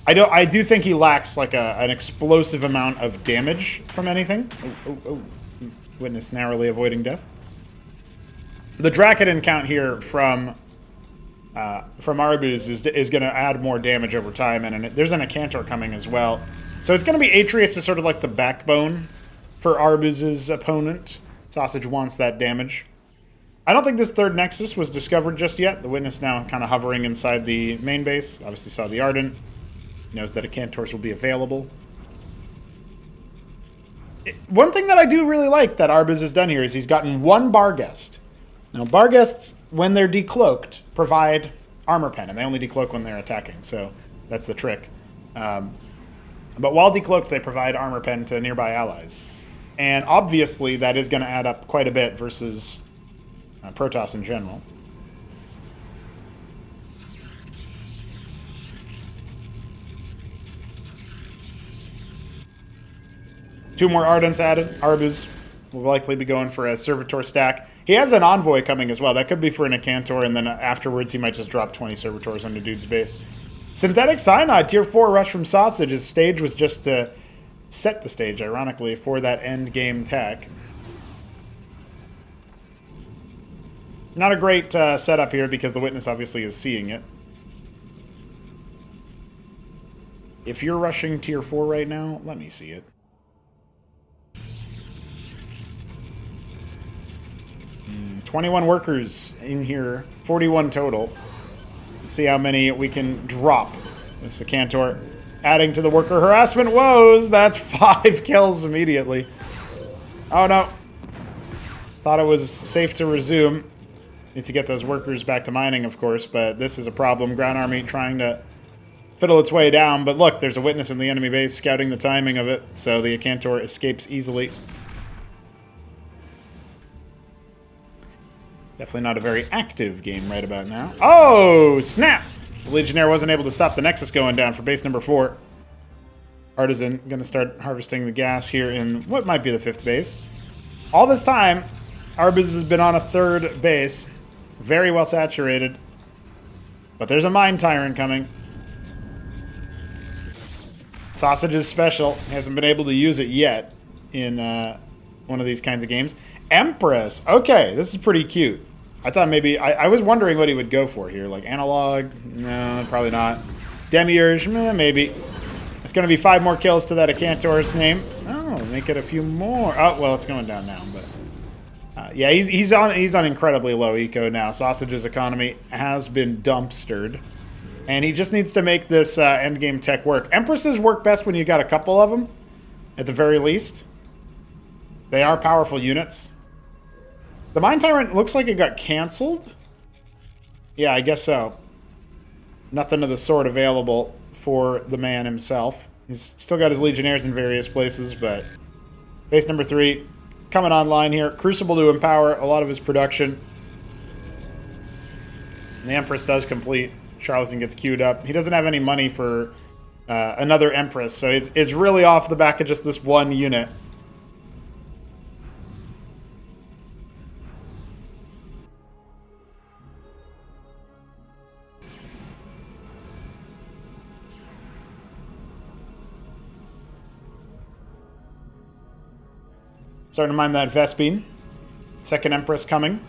I do think he lacks like an explosive amount of damage from anything. Oh. Witness narrowly avoiding death. The Dracodon count here from Arbuz is going to add more damage over time, and there's an Acantor coming as well. So it's going to be Atreus is sort of like the backbone for Arbuz's opponent. Sosij wants that damage. I don't think this third Nexus was discovered just yet. The Witness now kind of hovering inside the main base. Obviously saw the Ardent. Knows that Acantors will be available. One thing that I do really like that Arbuz has done here is he's gotten 1 Barghest. Now, Barghests, when they're decloaked, provide armor pen, and they only decloak when they're attacking, so that's the trick. But while decloaked, they provide armor pen to nearby allies. And obviously, that is going to add up quite a bit versus Protoss in general. Two more Ardents added. Arbuz will likely be going for a Servitor stack. He has an Envoy coming as well. That could be for an Acantor, and then afterwards he might just drop 20 Servitors on the dude's base. Synthetic Synod, tier 4 rush from Sosij. His stage was just to set the stage, ironically, for that end game tech. Not a great setup here because the Witness obviously is seeing it. If you're rushing tier 4 right now, let me see it. 21 workers in here, 41 total. Let's see how many we can drop. This Acantor adding to the worker harassment woes. That's 5 kills immediately. Oh no. Thought it was safe to resume. Need to get those workers back to mining, of course, but this is a problem. Ground Army trying to fiddle its way down, but look, there's a Witness in the enemy base scouting the timing of it, so the Acantor escapes easily. Definitely not a very active game right about now. Oh, snap! The Legionnaire wasn't able to stop the Nexus going down for base number 4. Artisan going to start harvesting the gas here in what might be the 5th base. All this time, Arbuz has been on a 3rd base. Very well saturated. But there's a Mine Tyrant coming. Sosij is special. He hasn't been able to use it yet in one of these kinds of games. Empress. Okay, this is pretty cute. I thought maybe... I was wondering what he would go for here. Like Analog? No, probably not. Demiurge? Maybe. It's going to be 5 more kills to that Acantor's name. Oh, make it a few more. Oh, well, it's going down now, but yeah, he's on incredibly low eco now. Sosage's economy has been dumpstered, and he just needs to make this endgame tech work. Empresses work best when you got a couple of them, at the very least. They are powerful units. The Mind Tyrant looks like it got canceled. Yeah, I guess so. Nothing of the sort available for the man himself. He's still got his Legionnaires in various places, but base number 3 coming online here. Crucible to empower a lot of his production. And the Empress does complete. Charlatan gets queued up. He doesn't have any money for another Empress, so it's really off the back of just this one unit. Starting to mine that Vespene. Second Empress coming.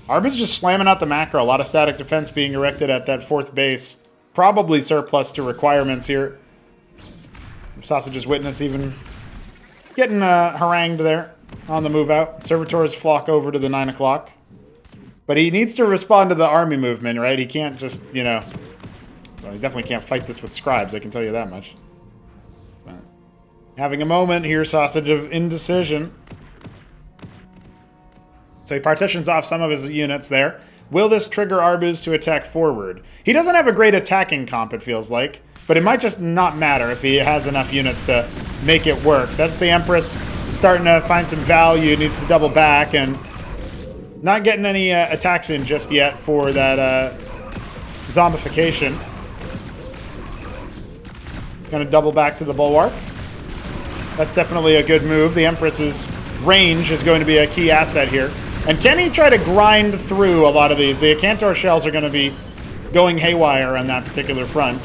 Arbuz just slamming out the macro. A lot of static defense being erected at that 4th base. Probably surplus to requirements here. Sosage's Witness even getting harangued there on the move out. Servitors flock over to the 9 o'clock. But he needs to respond to the army movement, right? He can't just, you know... Well, he definitely can't fight this with scribes, I can tell you that much. Having a moment here, Sosij, of indecision. So he partitions off some of his units there. Will this trigger Arbuz to attack forward? He doesn't have a great attacking comp, it feels like. But it might just not matter if he has enough units to make it work. That's the Empress starting to find some value. Needs to double back and not getting any attacks in just yet for that zombification. Gonna double back to the Bulwark. That's definitely a good move. The Empress's range is going to be a key asset here. And can he try to grind through a lot of these? The Acantor shells are going to be going haywire on that particular front.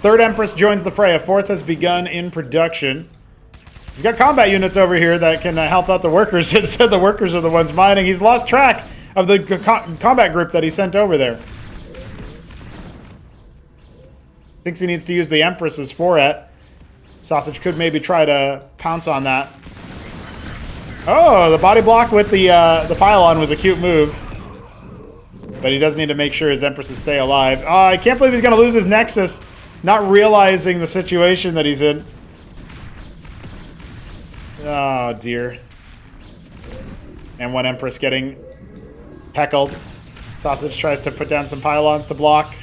3rd Empress joins the fray. A 4th has begun in production. He's got combat units over here that can help out the workers. Instead, the workers are the ones mining. He's lost track of the combat group that he sent over there. Thinks he needs to use the Empress's foret. Sosij could maybe try to pounce on that. Oh, the body block with the pylon was a cute move. But he does need to make sure his Empresses stay alive. Oh, I can't believe he's going to lose his Nexus, not realizing the situation that he's in. Oh, dear. And one Empress getting heckled. Sosij tries to put down some pylons to block.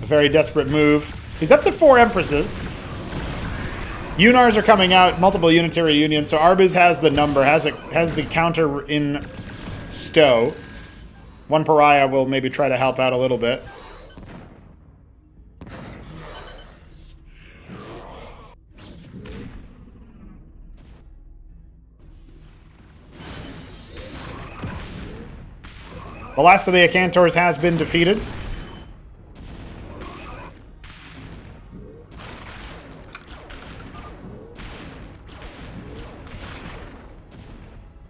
A very desperate move. He's up to 4 Empresses. Unars are coming out, multiple unitary unions, so Arbuz has the number, has the counter in stow. One Pariah will maybe try to help out a little bit. The last of the Acantors has been defeated.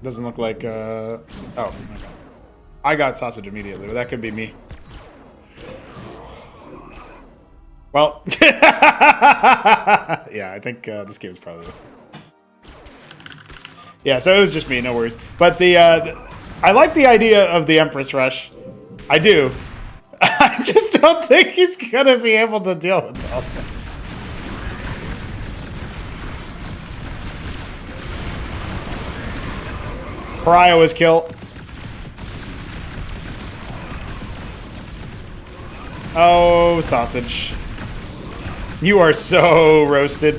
Doesn't look like, oh, okay. I got Sosij immediately, but that could be me. Well, yeah, I think this game is probably... Yeah, so it was just me, no worries. But I like the idea of the Empress Rush. I do. I just don't think he's going to be able to deal with all that. Pariah was killed. Oh, Sosij. You are so roasted.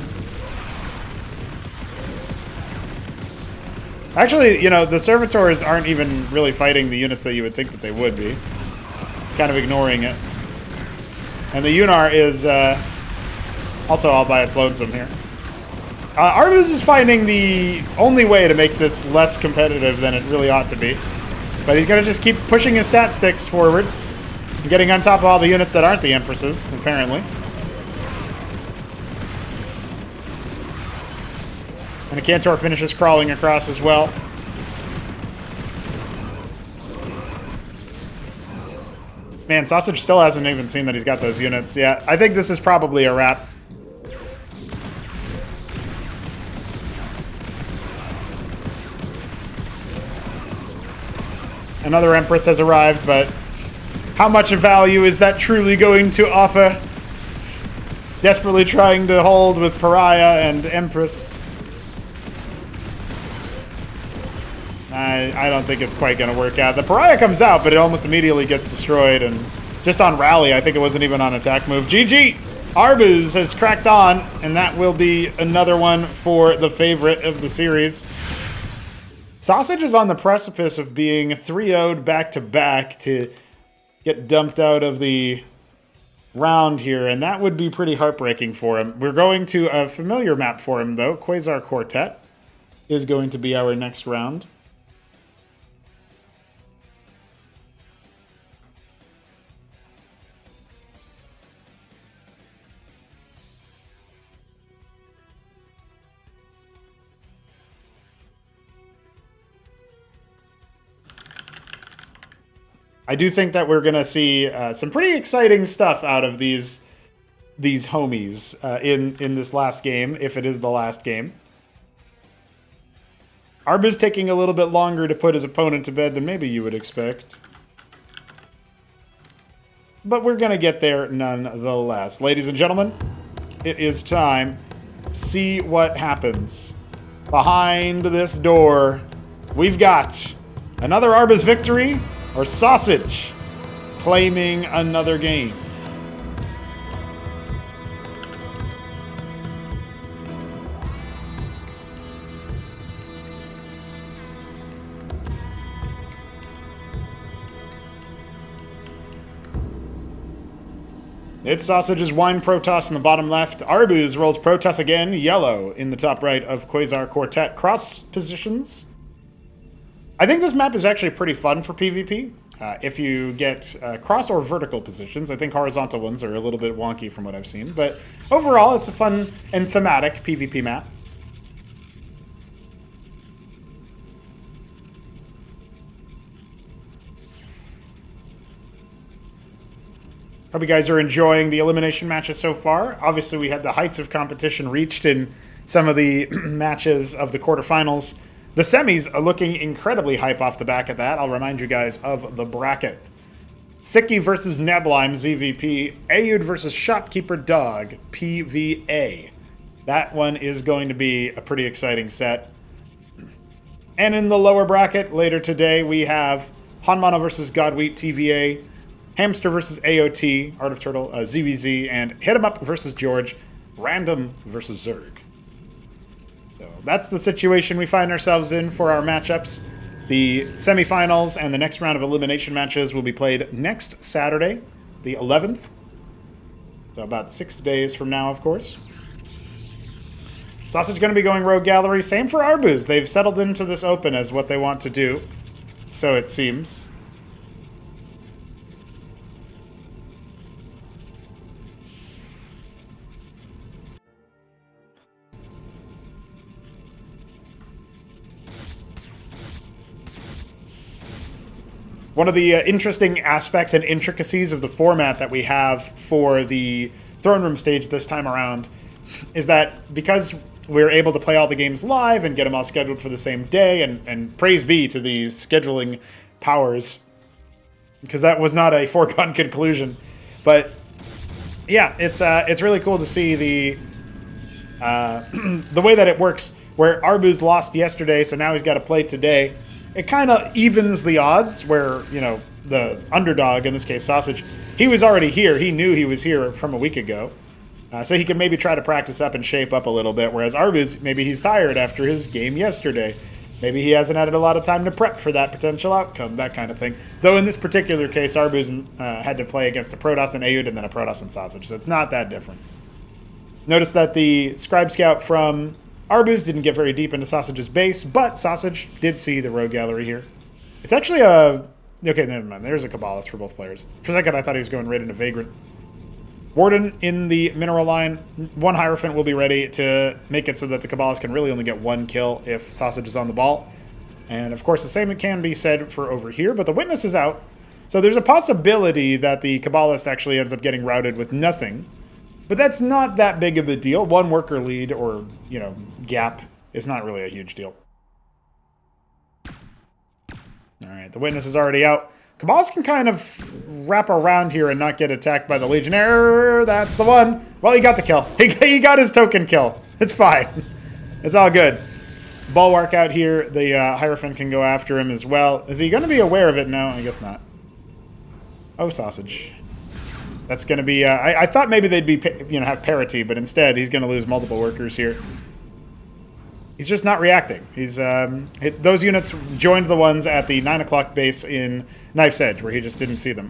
Actually, you know, the Servitors aren't even really fighting the units that you would think that they would be. Kind of ignoring it. And the Unar is also all by its lonesome here. Arbuz is finding the only way to make this less competitive than it really ought to be. But he's going to just keep pushing his stat sticks forward. And getting on top of all the units that aren't the Empresses, apparently. And Acantor finishes crawling across as well. Man, Sosij still hasn't even seen that he's got those units. Yeah, I think this is probably a wrap. Another Empress has arrived, but how much of value is that truly going to offer? Desperately trying to hold with Pariah and Empress. I don't think it's quite going to work out. The Pariah comes out, but it almost immediately gets destroyed. And just on rally, I think it wasn't even on attack move. GG! Arbuz has cracked on, and that will be another one for the favorite of the series. Sosij is on the precipice of being 3-0'd back-to-back to get dumped out of the round here, and that would be pretty heartbreaking for him. We're going to a familiar map for him, though. Quasar Quartet is going to be our next round. I do think that we're going to see some pretty exciting stuff out of these homies in this last game, if it is the last game. Arbuz taking a little bit longer to put his opponent to bed than maybe you would expect. But we're going to get there nonetheless. Ladies and gentlemen, it is time to see what happens. Behind this door, we've got another Arbuz victory, or Sosij claiming another game. It's Sosij's Wine Protoss in the bottom left. Arbuz rolls Protoss again, yellow in the top right of Quasar Quartet. Cross positions. I think this map is actually pretty fun for PvP. If you get cross or vertical positions, I think horizontal ones are a little bit wonky from what I've seen. But overall, it's a fun and thematic PvP map. Hope you guys are enjoying the elimination matches so far. Obviously, we had the heights of competition reached in some of the matches of the quarterfinals. The semis are looking incredibly hype off the back of that. I'll remind you guys of the bracket. Siki versus Neblime, ZVP. Ayud versus Shopkeeper Dog, PVA. That one is going to be a pretty exciting set. And in the lower bracket, later today, we have HonMonO versus Godwheat, TVA. Hamster versus AOT, Art of Turtle, ZVZ. And HitEmUp versus George, Random versus Zerg. So that's the situation we find ourselves in for our matchups. The semifinals and the next round of elimination matches will be played next Saturday, the 11th. So about 6 days from now, of course. Sosij going to be going Rogue Gallery. Same for Arbuz. They've settled into this open as what they want to do. So it seems. One of the interesting aspects and intricacies of the format that we have for the Throneroom Stage this time around is that because we're able to play all the games live and get them all scheduled for the same day, and praise be to the scheduling powers, because that was not a foregone conclusion. But yeah, it's really cool to see the way that it works, where Arbuz lost yesterday, so now he's got to play today. It kind of evens the odds where, you know, the underdog, in this case Sosij, he was already here. He knew he was here from a week ago. So he could maybe try to practice up and shape up a little bit, whereas Arbuz, maybe he's tired after his game yesterday. Maybe he hasn't had a lot of time to prep for that potential outcome, that kind of thing. Though in this particular case, Arbuz had to play against a Protoss and Ayud and then a Protoss and Sosij, so it's not that different. Notice that the Scribe Scout from Arbuz didn't get very deep into Sosij's base, but Sosij did see the Rogue Gallery here. It's actually a... Okay, never mind. There's a Kabbalist for both players. For a second, I thought he was going right into Vagrant. Warden in the mineral line. One Hierophant will be ready to make it so that the Kabbalist can really only get one kill if Sosij is on the ball. And, of course, the same can be said for over here, but the Witness is out. So there's a possibility that the Kabbalist actually ends up getting routed with nothing. But that's not that big of a deal. One worker lead or, you know, gap is not really a huge deal. All right, the witness is already out. Kabbalist can kind of wrap around here and not get attacked by the Legionnaire. That's the one. Well, he got the kill. He got his token kill. It's fine. It's all good. Bulwark out here. The Hierophant can go after him as well. Is he going to be aware of it? No, I guess not. Oh, Sosij. That's going to be... I thought maybe they'd be, you know, have parity, but instead he's going to lose multiple workers here. He's just not reacting. He's those units joined the ones at the 9 o'clock base in Knife's Edge, where he just didn't see them.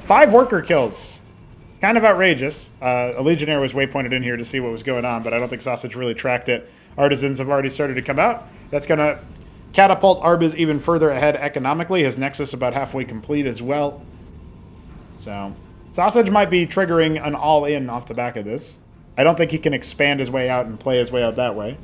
5 worker kills. Kind of outrageous. A Legionnaire was waypointed in here to see what was going on, but I don't think Sosij really tracked it. Artisans have already started to come out. That's going to catapult Arbuz even further ahead economically. His Nexus about halfway complete as well. So, Sosij might be triggering an all-in off the back of this. I don't think he can expand his way out and play his way out that way.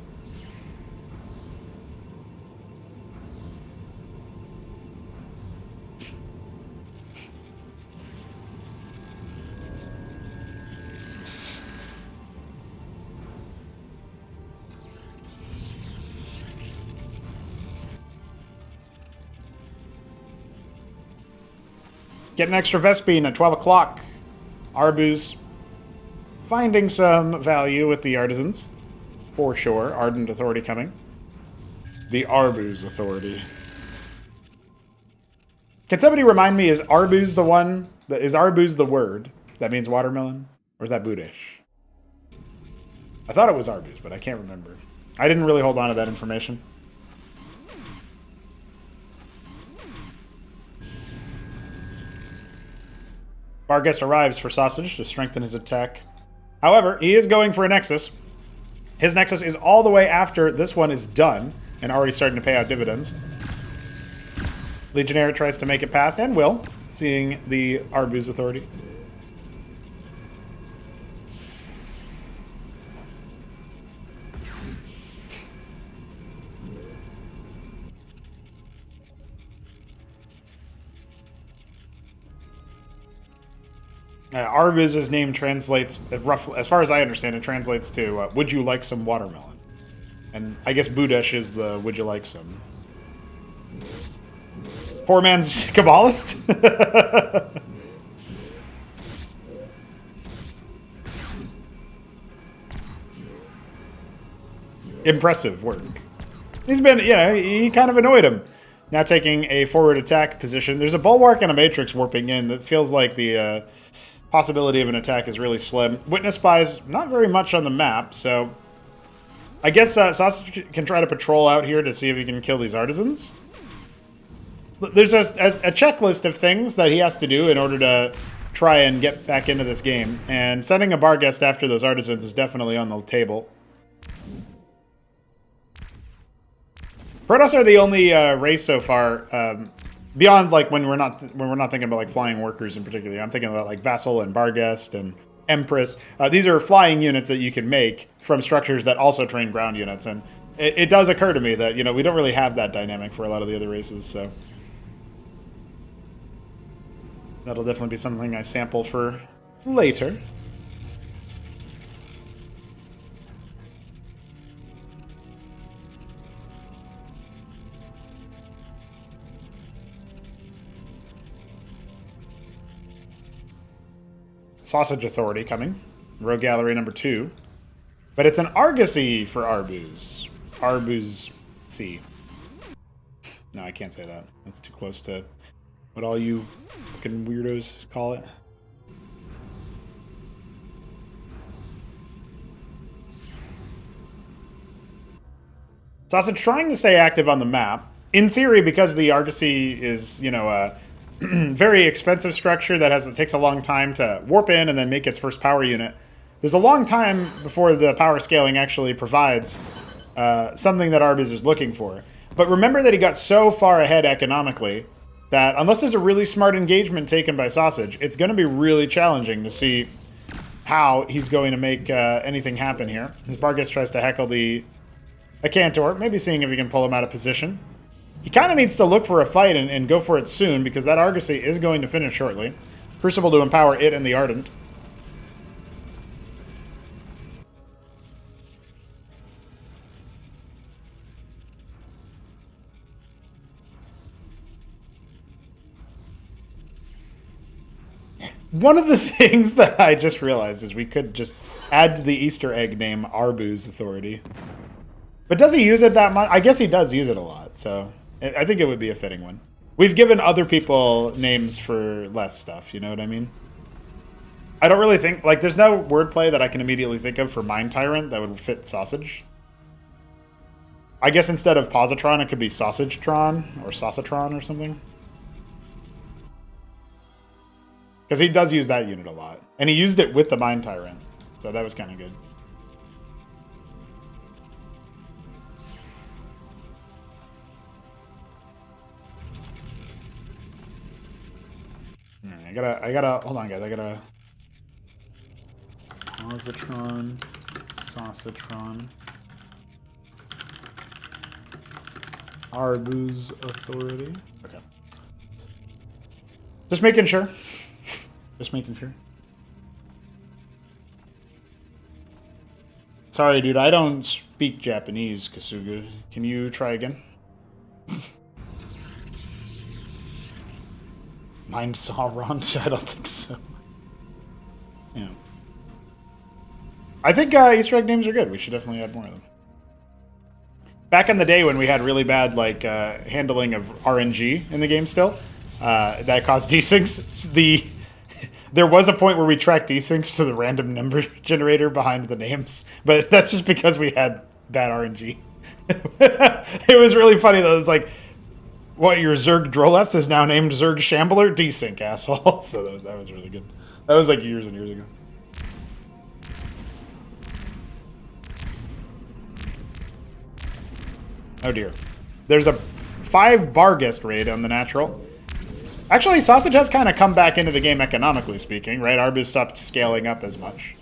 Get an extra Vespine at 12 o'clock. Arbuz finding some value with the Artisans. For sure. Ardent Authority coming. The Arbuz Authority. Can somebody remind me, is Arbuz the one? Is Arbuz the word that means watermelon? Or is that Budesh? I thought it was Arbuz, but I can't remember. I didn't really hold on to that information. Barghest arrives for Sosij to strengthen his attack. However, he is going for a Nexus. His Nexus is all the way after this one is done and already starting to pay out dividends. Legionnaire tries to make it past and will, seeing the Arbuz Authority. Arbuz's name translates, roughly, as far as I understand, it translates to, would you like some watermelon? And I guess Budesh is the, would you like some? Poor man's Kabbalist? Impressive work. He's been, you know, he kind of annoyed him. Now taking a forward attack position. There's a Bulwark and a Matrix warping in that feels like the possibility of an attack is really slim. Witness spies, not very much on the map, so I guess Sosij can try to patrol out here to see if he can kill these Artisans. There's a checklist of things that he has to do in order to try and get back into this game, and sending a Barghest after those Artisans is definitely on the table. Protoss are the only race so far, beyond like when we're not thinking about like flying workers in particular. I'm thinking about like Vassal and Barghest and Empress. These are flying units that you can make from structures that also train ground units, and it does occur to me that, you know, we don't really have that dynamic for a lot of the other races, so that'll definitely be something I sample for later. Sosij Authority coming. Rogue Gallery number 2. But it's an Argosy for Arbuz. Arbuz C. No, I can't say that. That's too close to what all you fucking weirdos call it. Sosij trying to stay active on the map. In theory, because the Argosy is, you know, very expensive structure that takes a long time to warp in and then make its first power unit. There's a long time before the power scaling actually provides something that Arbuz is looking for. But remember that he got so far ahead economically that unless there's a really smart engagement taken by Sosij, it's going to be really challenging to see how he's going to make anything happen here. His Barghest tries to heckle the Cantor, maybe seeing if he can pull him out of position. He kind of needs to look for a fight and go for it soon, because that Argosy is going to finish shortly. Crucible to empower it and the Ardent. One of the things that I just realized is we could just add to the Easter egg name Arbuz Authority. But does he use it that much? I guess he does use it a lot, so I think it would be a fitting one. We've given other people names for less stuff, you know what I mean? I don't really think, like, there's no wordplay that I can immediately think of for Mind Tyrant that would fit Sosij. I guess instead of Positron, it could be Sosijtron or Sositron or something. Because he does use that unit a lot. And he used it with the Mind Tyrant. So that was kind of good. I gotta, hold on guys, I gotta... Positron, Sositron, Arbuz Authority. Okay. Just making sure. Just making sure. Sorry, dude, I don't speak Japanese, Kasuga. Can you try again? Mind Sauron? I don't think so. Yeah. I think Easter egg names are good. We should definitely add more of them. Back in the day when we had really bad like handling of RNG in the game still, that caused desyncs, there was a point where we tracked desyncs to the random number generator behind the names, but that's just because we had bad RNG. It was really funny though. It was like, what, your Zerg Droleth is now named Zerg Shambler? Desync, asshole. So that was really good. That was like years and years ago. Oh dear. There's a 5 Barghest raid on the natural. Actually, Sosij has kind of come back into the game economically speaking, right? Arbuz stopped scaling up as much.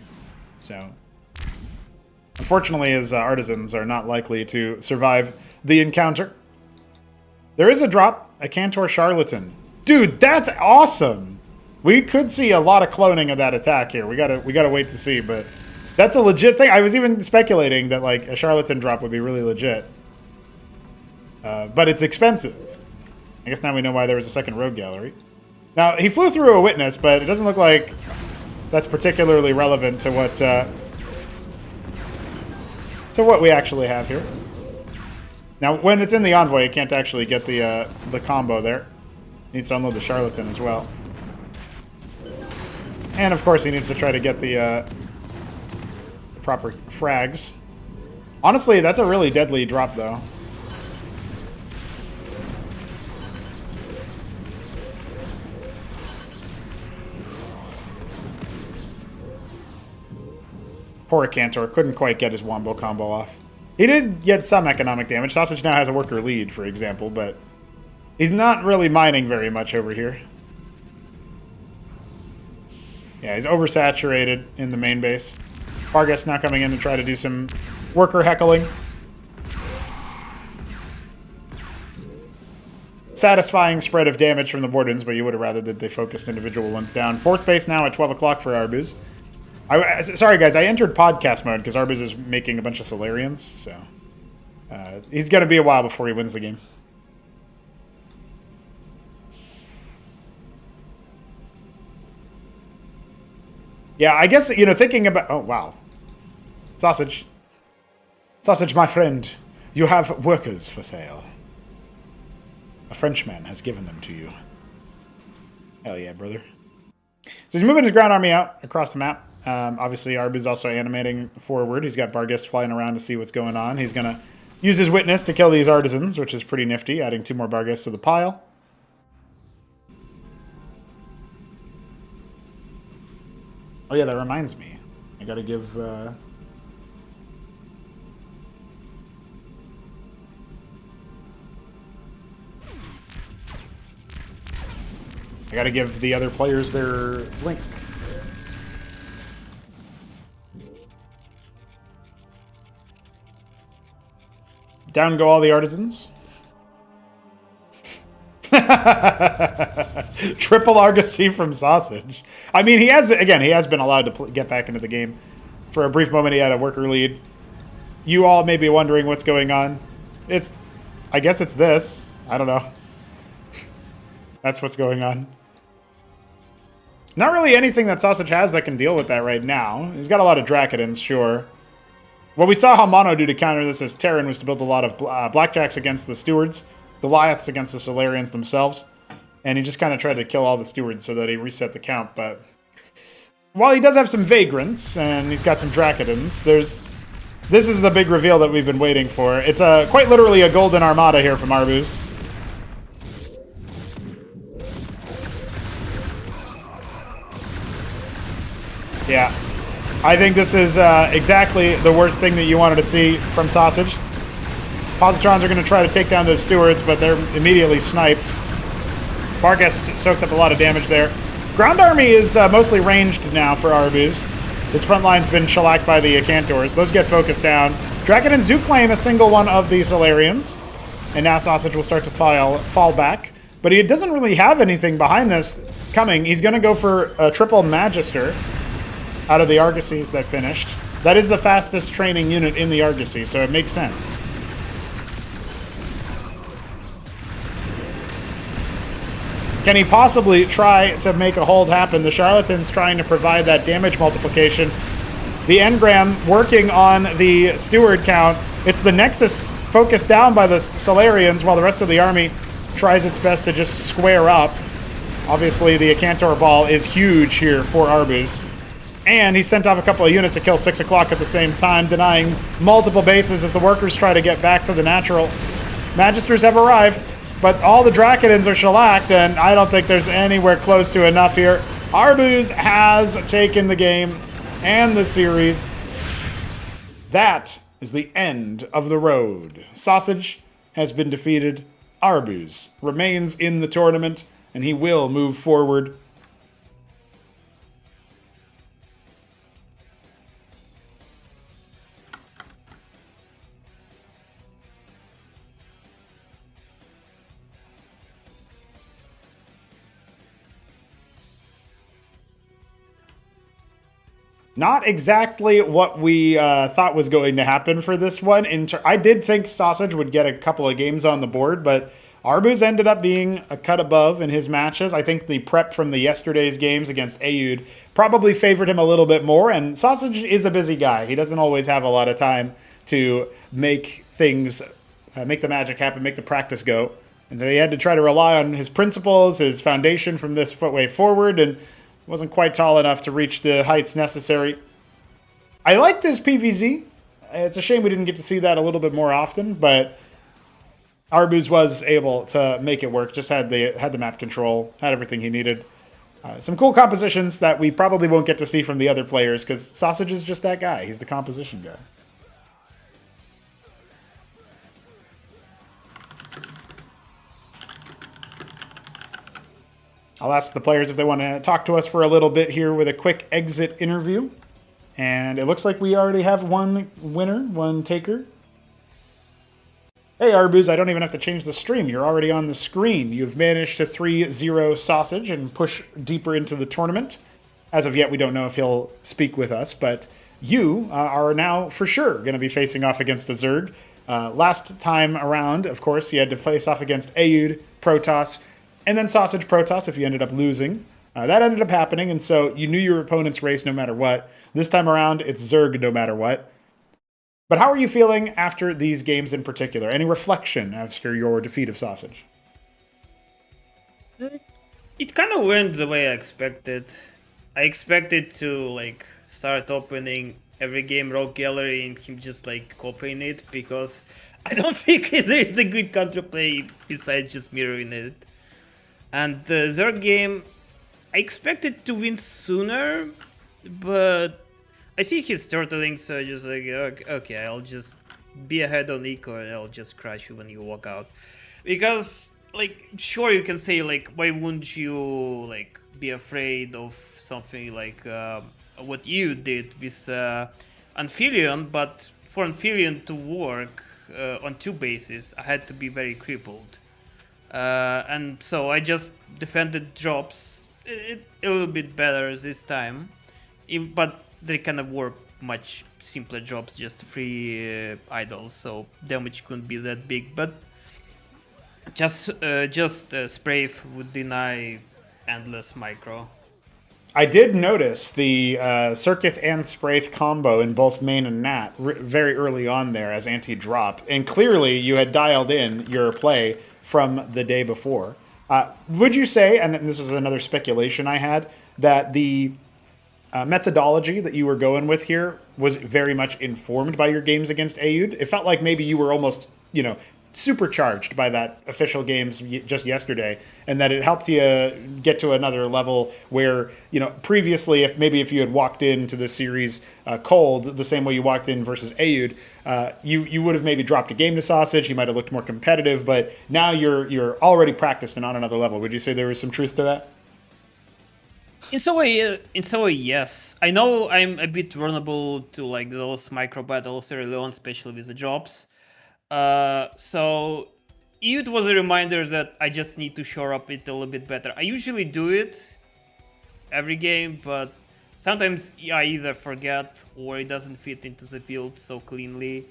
So, unfortunately, his artisans are not likely to survive the encounter. There is a drop, a Cantor Charlatan. Dude, that's awesome! We could see a lot of cloning of that attack here. We gotta wait to see, but that's a legit thing. I was even speculating that like a Charlatan drop would be really legit. But it's expensive. I guess now we know why there was a second rogue gallery. Now, he flew through a witness, but it doesn't look like that's particularly relevant to what we actually have here. Now, when it's in the envoy, it can't actually get the combo there. Needs to unload the Charlatan as well. And, of course, he needs to try to get the proper frags. Honestly, that's a really deadly drop, though. Poor Cantor couldn't quite get his Wombo combo off. He did get some economic damage. Sosij now has a worker lead, for example, but he's not really mining very much over here. Yeah, he's oversaturated in the main base. Barghest now coming in to try to do some worker heckling. Satisfying spread of damage from the Wardens, but you would have rather that they focused individual ones down. 4th base now at 12 o'clock for Arbuz. Sorry, guys, I entered podcast mode because Arbuz is making a bunch of Solarians, so he's going to be a while before he wins the game. Yeah, I guess, you know, thinking about... Oh, wow. Sosij. Sosij, my friend, you have workers for sale. A Frenchman has given them to you. Hell yeah, brother. So he's moving his ground army out across the map. Obviously, Arbuz also animating forward. He's got Barghest flying around to see what's going on. He's going to use his witness to kill these artisans, which is pretty nifty, adding 2 more Barghests to the pile. Oh yeah, that reminds me. I gotta give... I gotta give the other players their link. Down go all the artisans. Triple Argosy from Sosij. I mean, he has been allowed to get back into the game. For a brief moment, he had a worker lead. You all may be wondering what's going on. I guess it's this. I don't know. That's what's going on. Not really anything that Sosij has that can deal with that right now. He's got a lot of Dracodons, sure. What we saw HonMonO do to counter this as Terran was to build a lot of Blackjacks against the Stewards, Goliaths against the Solarians themselves, and he just kind of tried to kill all the Stewards so that he reset the count, but while he does have some Vagrants, and he's got some Dracodons, this is the big reveal that we've been waiting for. It's quite literally a golden armada here from Arbuz. Yeah. I think this is exactly the worst thing that you wanted to see from Sosij. Positrons are going to try to take down those Stewards, but they're immediately sniped. Vargas soaked up a lot of damage there. Ground Army is mostly ranged now for Arbuz. His front line's been shellacked by the Cantors. Those get focused down. Dracodons do claim a single one of the Solarians, and now Sosij will start to fall back. But he doesn't really have anything behind this coming. He's going to go for a triple Magister out of the Argosies that finished. That is the fastest training unit in the Argosy, so it makes sense. Can he possibly try to make a hold happen? The Charlatan's trying to provide that damage multiplication. The Engram working on the Steward count. It's the Nexus focused down by the Solarians while the rest of the army tries its best to just square up. Obviously, the Cantor Ball is huge here for Arbuz. And he sent off a couple of units to kill 6 o'clock at the same time, denying multiple bases as the workers try to get back to the natural. Magisters have arrived, but all the Dracodons are shellacked, and I don't think there's anywhere close to enough here. Arbuz has taken the game and the series. That is the end of the road. Sosij has been defeated. Arbuz remains in the tournament, and he will move forward. Not exactly what we thought was going to happen for this one. I did think Sosij would get a couple of games on the board, but Arbuz ended up being a cut above in his matches. I think the prep from the yesterday's games against Ayud probably favored him a little bit more, and Sosij is a busy guy. He doesn't always have a lot of time to make things, make the magic happen, make the practice go. And so he had to try to rely on his principles, his foundation from this way forward, and wasn't quite tall enough to reach the heights necessary. I liked his PVZ. It's a shame we didn't get to see that a little bit more often, but Arbuz was able to make it work. Just had the map control, had everything he needed. Some cool compositions that we probably won't get to see from the other players because Sosij is just that guy. He's the composition guy. I'll ask the players if they want to talk to us for a little bit here with a quick exit interview. And it looks like we already have one winner, one taker. Hey Arbuz, I don't even have to change the stream. You're already on the screen. You've managed to 3-0 Sosij and push deeper into the tournament. As of yet, we don't know if he'll speak with us, but you are now for sure going to be facing off against a Zerg. Last time around, of course, you had to face off against Ayud, Protoss, and then Sosij Protoss if you ended up losing. That ended up happening, and so you knew your opponent's race no matter what. This time around, it's Zerg no matter what. But how are you feeling after these games in particular? Any reflection after your defeat of Sosij? It kind of went the way I expected. I expected to start opening every game Rogue Gallery and him just copying it, because I don't think there is a good counterplay besides just mirroring it. And the third game, I expected to win sooner, but I see his turtling, so I just okay, I'll just be ahead on eco and I'll just crush you when you walk out. Because, sure, you can say, why wouldn't you, be afraid of something like what you did with Amphibian, but for Amphibian to work on two bases, I had to be very crippled. And so I just defended drops a little bit better this time, but they kind of were much simpler drops, just free idols, so damage couldn't be that big. But just Sprafe would deny endless micro. I did notice the Circuit and Spraith combo in both main and Nat very early on there as anti-drop, and clearly you had dialed in your play from the day before. Would you say, and this is another speculation I had, that the methodology that you were going with here was very much informed by your games against Aoud? It felt like maybe you were almost, supercharged by that official games just yesterday, and that it helped you get to another level where, previously, if you had walked into the series cold, the same way you walked in versus Aoud, you would have maybe dropped a game to Sosij, you might have looked more competitive, but now you're already practiced and on another level. Would you say there was some truth to that? In some way, yes. I know I'm a bit vulnerable to like those micro battles early on, especially with the drops. So it was a reminder that I just need to shore up it a little bit better. I usually do it every game, but sometimes I either forget or it doesn't fit into the build so cleanly,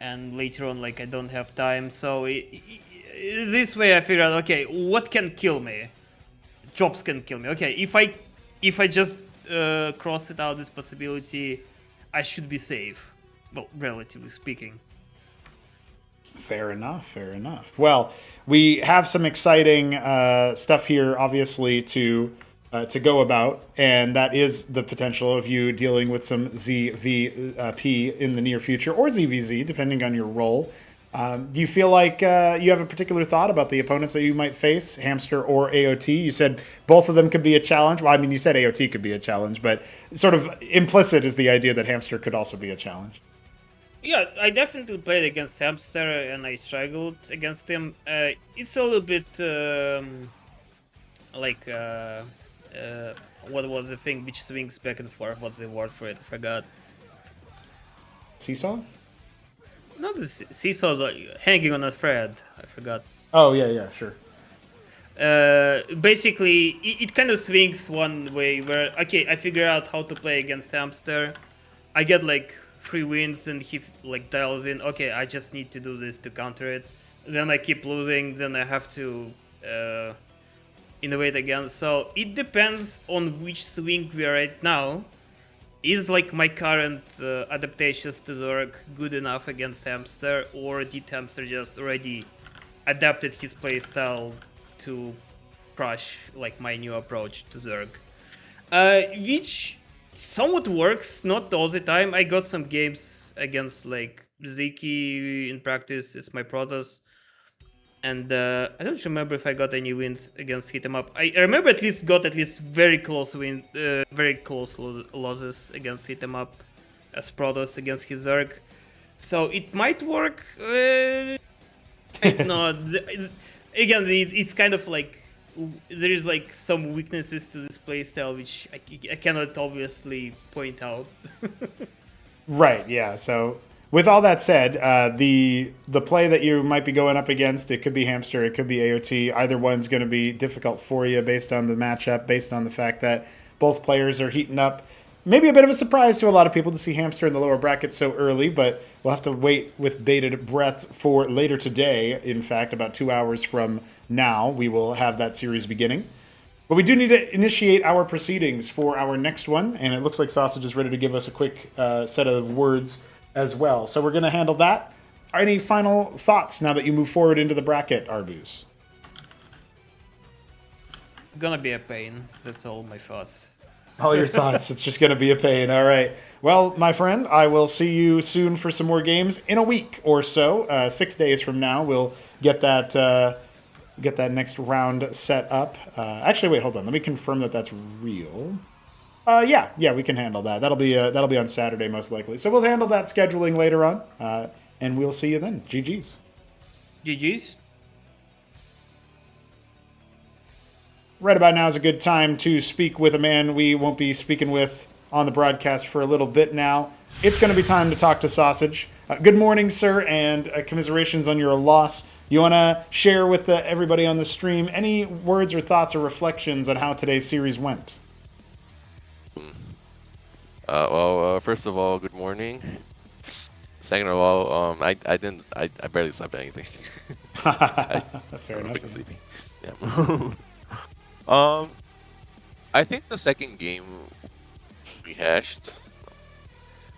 and later on, like, I don't have time. So this way I figured out, okay, what can kill me? Drops can kill me. Okay, if I just cross it out this possibility, I should be safe. Well, relatively speaking. Fair enough. Well, we have some exciting stuff here, obviously, to go about, and that is the potential of you dealing with some ZVP in the near future, or ZVZ, depending on your role. Do you feel like you have a particular thought about the opponents that you might face, Hamster or AOT? You said both of them could be a challenge. Well, I mean, you said AOT could be a challenge, but sort of implicit is the idea that Hamster could also be a challenge. Yeah, I definitely played against Hamster and I struggled against him. It's a little bit what was the thing which swings back and forth? What's the word for it? I forgot. Seesaw? Not the seesaws, hanging on a thread. I forgot. Oh, yeah, sure. Basically, it kind of swings one way where, okay, I figure out how to play against Hamster. I get like 3 wins and he like dials in, okay, I just need to do this to counter it. Then I keep losing, then I have to innovate again. So it depends on which swing we are right now. Is like my current adaptations to Zerg good enough against Hamster, or did Hamster just already adapted his playstyle to crush like my new approach to Zerg? Which somewhat works, not all the time. I got some games against like Ziki in practice, it's my Protoss. And I don't remember if I got any wins against HitEmUp. I remember at least got very close losses against HitEmUp as Protoss against his Zerg. So it might work. No, again, it's kind of like there is like some weaknesses to this playstyle which I cannot obviously point out. Right. Yeah. So, with all that said, the play that you might be going up against, it could be Hamster, it could be AOT. Either one's going to be difficult for you based on the matchup, based on the fact that both players are heating up. Maybe a bit of a surprise to a lot of people to see Hamster in the lower bracket so early, but we'll have to wait with bated breath for later today. In fact, about 2 hours from now, we will have that series beginning. But we do need to initiate our proceedings for our next one, and it looks like Sosij is ready to give us a quick set of words as well. So we're going to handle that. Any final thoughts now that you move forward into the bracket, Arbuz? It's gonna be a pain. That's all my thoughts. All your thoughts. It's just going to be a pain. All right. Well, my friend, I will see you soon for some more games in a week or so. 6 days from now, we'll get that next round set up. Actually, wait, hold on. Let me confirm that that's real. Yeah, we can handle that. That'll be on Saturday most likely. So we'll handle that scheduling later on, and we'll see you then. GG's. GG's. Right about now is a good time to speak with a man we won't be speaking with on the broadcast for a little bit now. it's going to be time to talk to Sosij. Good morning, sir, and commiserations on your loss. You want to share with everybody on the stream any words or thoughts or reflections on how today's series went? First of all, good morning. Second of all, I barely slept anything. Fair enough. Sleeping. Yeah. I think the second game rehashed.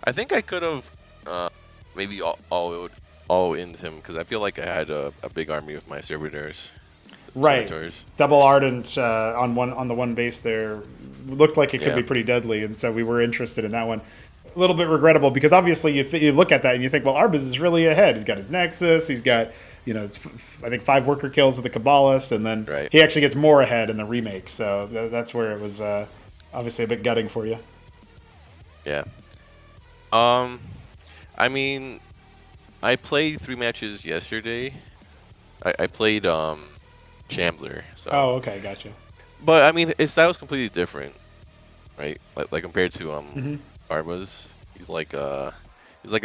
I think I could have maybe all in him because I feel like I had a big army of my servitors. Right. Double Ardent on the one base there looked like it could be pretty deadly, and so we were interested in that one. A little bit regrettable because obviously you look at that and you think, well, Arbuz is really ahead. He's got his Nexus. He's got, I think 5 worker kills with the Kabbalist, and then he actually gets more ahead in the remake. So that's where it was obviously a bit gutting for you. Yeah. I mean, I played 3 matches yesterday. I played Shambler. So. Oh, okay, gotcha. But I mean, his style is completely different, right? Like compared to Arbuz. He's like a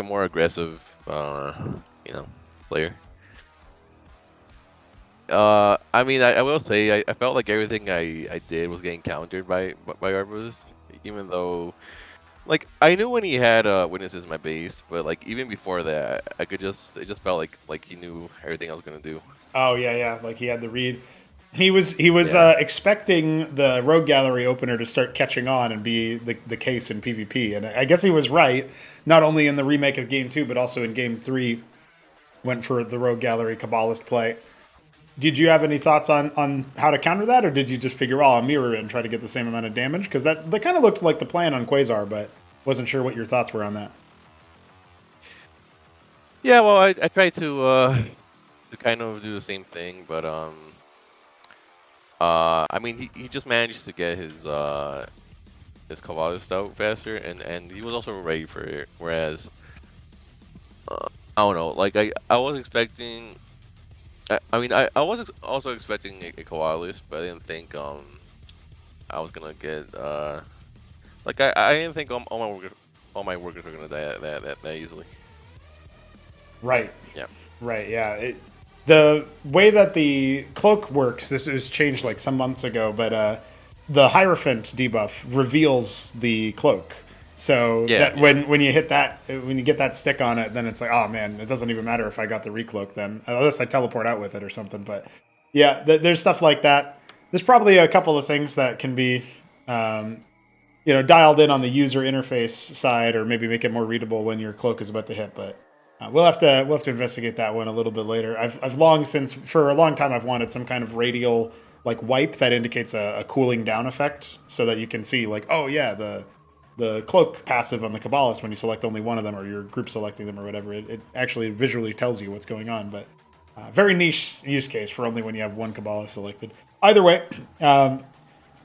more aggressive, player. I mean, I will say I felt like everything I did was getting countered by Arbuz, even though, like, I knew when he had witnesses in my base, but like even before that, it just felt like he knew everything I was gonna do. Oh yeah, like he had the read. He was expecting the Rogue Gallery opener to start catching on and be the case in PvP, and I guess he was right. Not only in the remake of Game 2, but also in Game 3, went for the Rogue Gallery Kabbalist play. Did you have any thoughts on how to counter that, or did you just figure, I'll mirror it and try to get the same amount of damage? Because that kind of looked like the plan on Quasar, but wasn't sure what your thoughts were on that. Yeah, well, I tried to kind of do the same thing, but I mean, he just managed to get his Kabbalist out faster, and he was also ready for it. Whereas, I don't know, like I was expecting. I mean, I was also expecting a Kabbalist, but I didn't think I was gonna get like I didn't think all my workers were gonna die that easily. Right. Yeah. Right. Yeah. The way that the cloak works, this was changed like some months ago, but the Hierophant debuff reveals the cloak. So when you hit that, when you get that stick on it, then it's like, oh man, it doesn't even matter if I got the recloak then, unless I teleport out with it or something. But yeah, there's stuff like that. There's probably a couple of things that can be, dialed in on the user interface side, or maybe make it more readable when your cloak is about to hit. But we'll have to investigate that one a little bit later. I've long since, for a long time, I've wanted some kind of radial like wipe that indicates a cooling down effect, so that you can see like, oh yeah, the cloak passive on the Kabbalist, when you select only one of them, or you're group selecting them or whatever, it actually visually tells you what's going on. But very niche use case for only when you have one Kabbalist selected. Either way,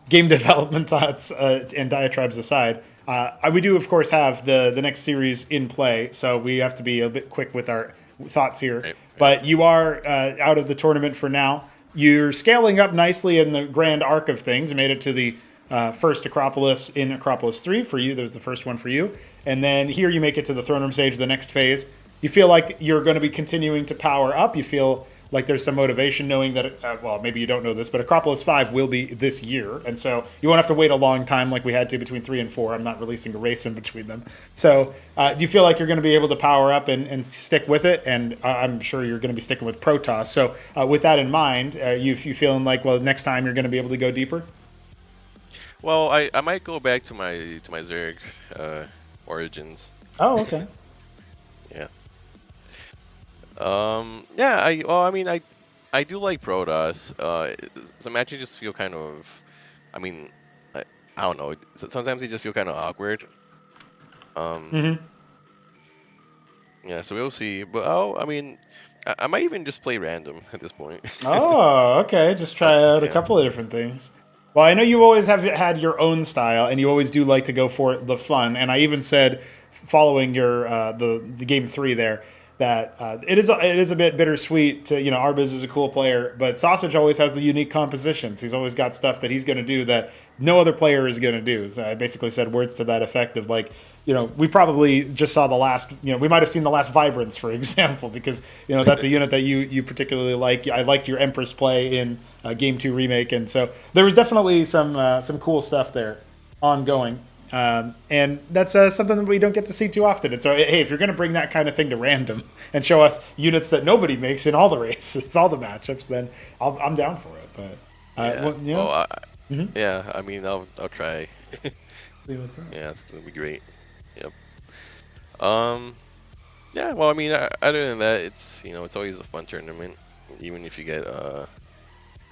game development thoughts and diatribes aside, we do of course have the next series in play, so we have to be a bit quick with our thoughts here. Right. But you are out of the tournament for now. You're scaling up nicely in the grand arc of things. Made it to the first Acropolis in Acropolis 3 for you. That was the first one for you. And then here you make it to the Throneroom Stage, the next phase. You feel like you're going to be continuing to power up. You feel like there's some motivation knowing that, well, maybe you don't know this, but Acropolis 5 will be this year. And so you won't have to wait a long time like we had to between 3 and 4. I'm not releasing a race in between them. So do you feel like you're going to be able to power up and stick with it? And I'm sure you're going to be sticking with Protoss. So with that in mind, you feeling like, well, next time you're going to be able to go deeper? Well, I might go back to my Zerg origins. Oh, okay. Yeah. I do like Protoss. Some matches just feel kind of, I don't know. Sometimes they just feel kind of awkward. Yeah, so we'll see. But I might even just play random at this point. Oh, okay. Just try out a couple of different things. Well, I know you always have had your own style, and you always do like to go for the fun. And I even said, following your the game 3 there, that it is a bit bittersweet to, Arbuz is a cool player, but Sosij always has the unique compositions. He's always got stuff that he's going to do that no other player is going to do. So I basically said words to that effect of like, we probably just saw the last, we might have seen the last Vibrance, for example, because, that's a unit that you particularly like. I liked your Empress play in Game 2 Remake, and so there was definitely some cool stuff there ongoing. And that's something that we don't get to see too often. And so, hey, if you're going to bring that kind of thing to random and show us units that nobody makes in all the races, all the matchups, then I'm down for it. But yeah, I mean, I'll try. See what's up. Yeah, it's gonna be great. Yep. Yeah. Well, I mean, other than that, it's it's always a fun tournament, even if you get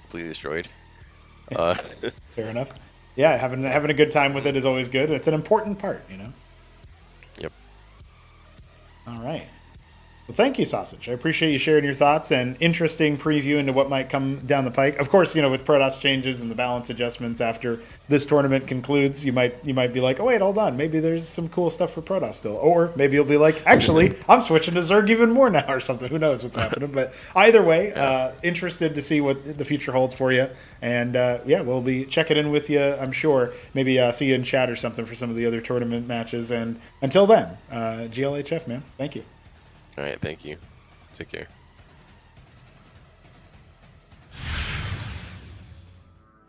completely destroyed. Fair enough. Yeah, having a good time with it is always good. It's an important part, Yep. All right. Well, thank you, Sosij. I appreciate you sharing your thoughts and interesting preview into what might come down the pike. Of course, with Protoss changes and the balance adjustments after this tournament concludes, you might be like, oh wait, hold on, maybe there's some cool stuff for Protoss still, or maybe you'll be like, actually, I'm switching to Zerg even more now, or something. Who knows what's happening? But either way, interested to see what the future holds for you, and we'll be checking in with you. I'm sure. Maybe see you in chat or something for some of the other tournament matches. And until then, GLHF, man, thank you. All right, thank you. Take care.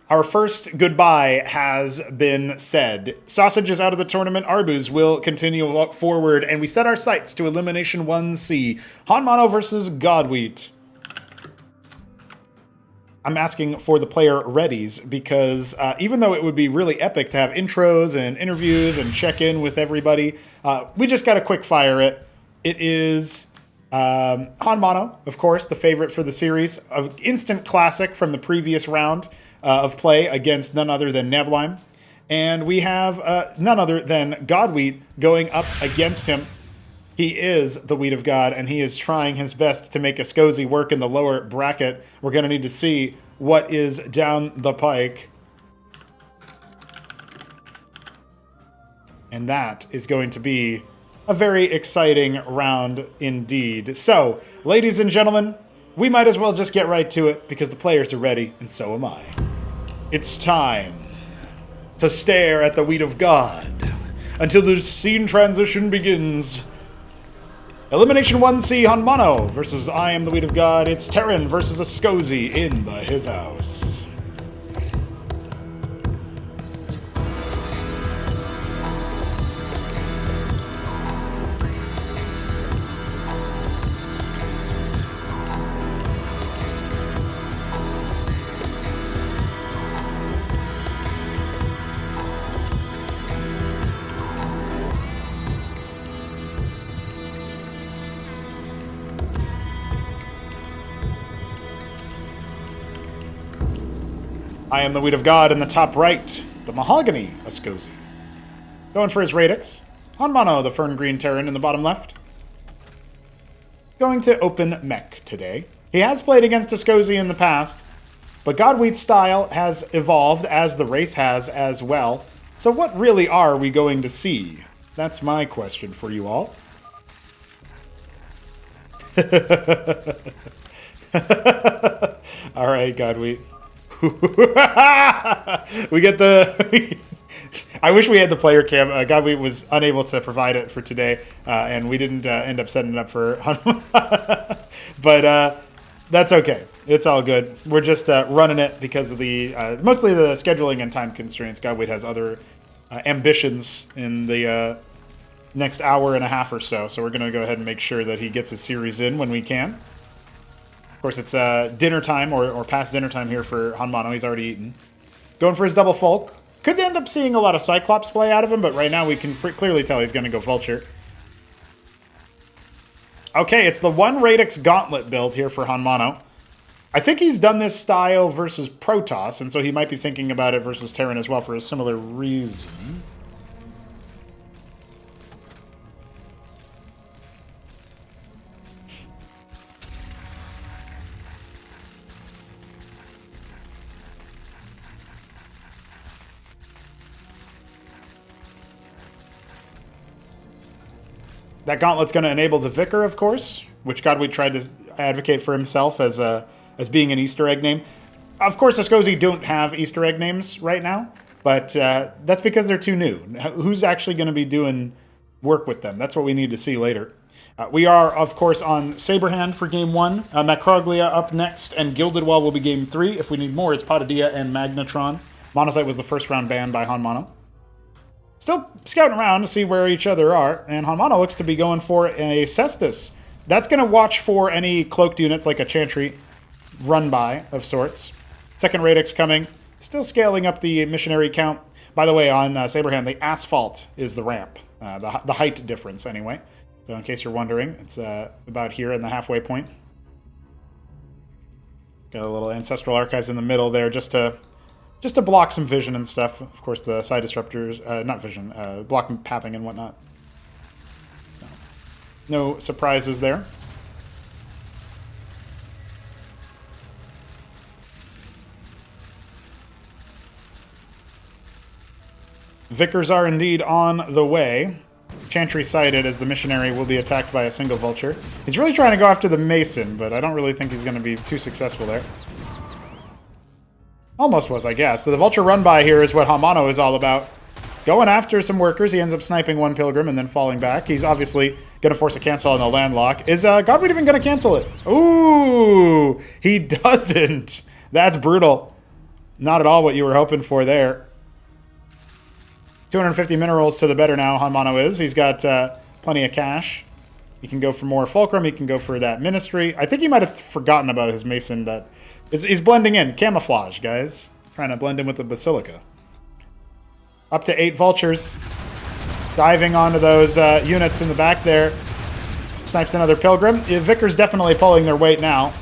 Our first goodbye has been said. Sosij is out of the tournament. Arbuz will continue to walk forward, and we set our sights to Elimination 1C. HonMonO versus Godwheat. I'm asking for the player readies because even though it would be really epic to have intros and interviews and check in with everybody, we just got to quick fire it. It is HonMonO, of course, the favorite for the series, an instant classic from the previous round of play against none other than Nebelheim. And we have none other than Godwheat going up against him. He is the Wheat of God, and he is trying his best to make a Sosij work in the lower bracket. We're going to need to see what is down the pike. And that is going to be a very exciting round indeed. So, ladies and gentlemen, we might as well just get right to it because the players are ready, and so am I. It's time to stare at the Wheat of God until the scene transition begins. Elimination 1C HonMonO versus I Am the Wheat of God. It's Terran versus a Sosij in his house. I Am the Wheat of God in the top right. The Mahogany, a Sosij. Going for his Radix. HonMonO, the Fern Green Terran in the bottom left. Going to open mech today. He has played against a Sosij in the past, but Godwheat's style has evolved as the race has as well. So what really are we going to see? That's my question for you all. All right, Godwheat. We get the... I wish we had the player cam. Godwheat was unable to provide it for today, and we didn't end up setting it up for... But that's okay. It's all good. We're just running it because of the... mostly the scheduling and time constraints. Godwheat has other ambitions in the next hour and a half or so, so we're going to go ahead and make sure that he gets his series in when we can. Of course, it's dinner time, or past dinner time here for HonMonO. He's already eaten. Going for his double Folk. Could end up seeing a lot of Cyclops play out of him, but right now we can clearly tell he's going to go Vulture. Okay, it's the one Radix Gauntlet build here for HonMonO. I think he's done this style versus Protoss, and so he might be thinking about it versus Terran as well for a similar reason. That Gauntlet's going to enable the Vicar, of course. which Godwit tried to advocate for himself as being an Easter egg name. Of course, Sosij don't have Easter egg names right now, but that's because they're too new. Who's actually going to be doing work with them? That's what we need to see later. We are, of course, on Saberhand for Game 1. Macroglia up next, and Gilded Wall will be Game 3. If we need more, it's Patadia and Magnetron. Monocyte was the first round ban by HonMonO. Still scouting around to see where each other are, and HonMonO looks to be going for a Cestus. That's going to watch for any cloaked units like a Chantry run-by of sorts. Second Radix coming. Still scaling up the missionary count. By the way, on Saberhand, the asphalt is the ramp. The height difference, anyway. So in case you're wondering, it's about here in the halfway point. Got a little Ancestral Archives in the middle there just to block some vision and stuff. Of course, the side disruptors, not vision, block pathing and whatnot. So, no surprises there. Vicars are indeed on the way. Chantry sighted as the missionary will be attacked by a single vulture. He's really trying to go after the Mason, but I don't really think he's going to be too successful there. Almost was, I guess. So the vulture run by here is what HonMonO is all about. Going after some workers. He ends up sniping one pilgrim and then falling back. He's obviously going to force a cancel on the landlock. Is Godwit even going to cancel it? Ooh, he doesn't. That's brutal. Not at all what you were hoping for there. 250 minerals to the better now, HonMonO is. He's got plenty of cash. He can go for more Fulcrum. He can go for that Ministry. I think he might have forgotten about his Mason. He's blending in. Camouflage, guys. Trying to blend in with the Basilica. Up to 8 vultures. Diving onto those units in the back there. Snipes another Pilgrim. Vicar's definitely pulling their weight now.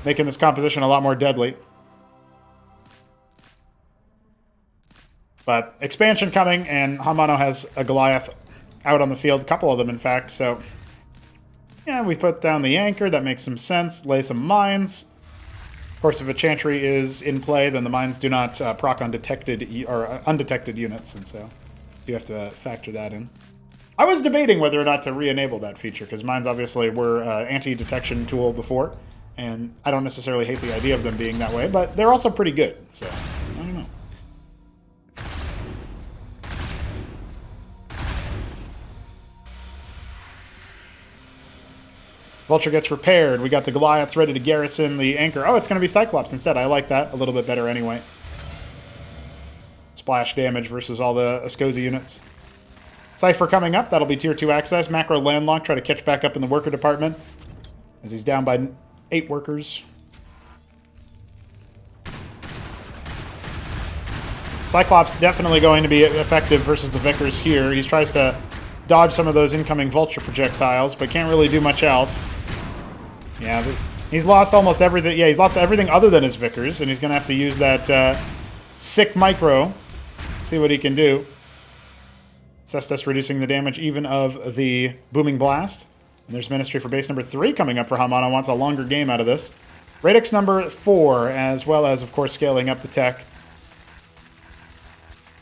Making this composition a lot more deadly. But expansion coming, and HonMonO has a Goliath out on the field. A couple of them, in fact. So, yeah, we put down the anchor. That makes some sense. Lay some mines. Of course, if a Chantry is in play, then the mines do not proc on detected or undetected units, and so you have to factor that in. I was debating whether or not to re-enable that feature, because mines obviously were anti-detection tool before, and I don't necessarily hate the idea of them being that way, but they're also pretty good, so I don't know. Vulture gets repaired. We got the Goliaths ready to garrison the anchor. Oh, it's going to be Cyclops instead. I like that a little bit better anyway. Splash damage versus all the Sosij units. Cypher coming up. That'll be tier 2 access. Macro landlock. Try to catch back up in the worker department as he's down by 8 workers. Cyclops definitely going to be effective versus the Vicars here. He tries to dodge some of those incoming Vulture projectiles, but can't really do much else. Yeah, he's lost almost everything. Yeah, he's lost everything other than his Vicars, and he's going to have to use that sick micro. See what he can do. Cestus reducing the damage even of the Booming Blast. And there's Ministry for base number 3 coming up for HonMonO. Wants a longer game out of this. Radix number 4, as well as, of course, scaling up the tech.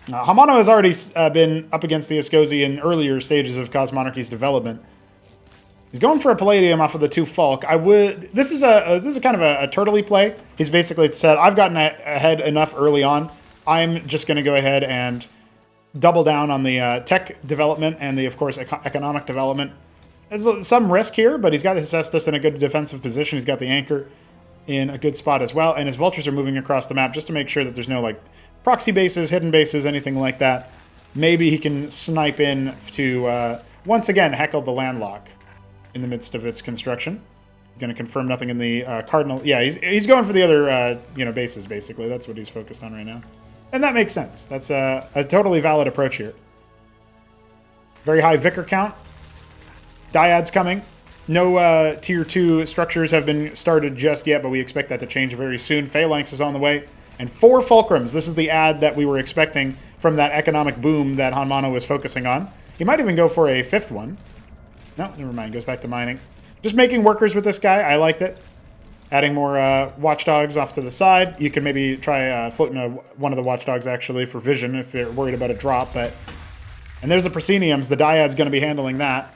HonMonO has already been up against the Sosij in earlier stages of Cosmonarchy's development. He's going for a Palladium off of the 2 Falk. This is kind of a turtley play. He's basically said, I've gotten ahead enough early on. I'm just going to go ahead and double down on the tech development and the, of course, economic development. There's some risk here, but he's got his Cestus in a good defensive position. He's got the anchor in a good spot as well, and his Vultures are moving across the map just to make sure that there's no like proxy bases, hidden bases, anything like that. Maybe he can snipe in to, once again, heckle the landlock in the midst of its construction. He's going to confirm nothing in the Cardinal. Yeah, he's going for the other, bases, basically. That's what he's focused on right now. And that makes sense. That's a totally valid approach here. Very high Vicar count. Dyads coming. No tier 2 structures have been started just yet, but we expect that to change very soon. Phalanx is on the way. And 4 Fulcrums. This is the ad that we were expecting from that economic boom that HonMonO was focusing on. He might even go for a 5th one. No, never mind. Goes back to mining. Just making workers with this guy. I liked it. Adding more watchdogs off to the side. You can maybe try floating one of the watchdogs, actually, for vision if you're worried about a drop. And there's the prosceniums. The Dyad's going to be handling that.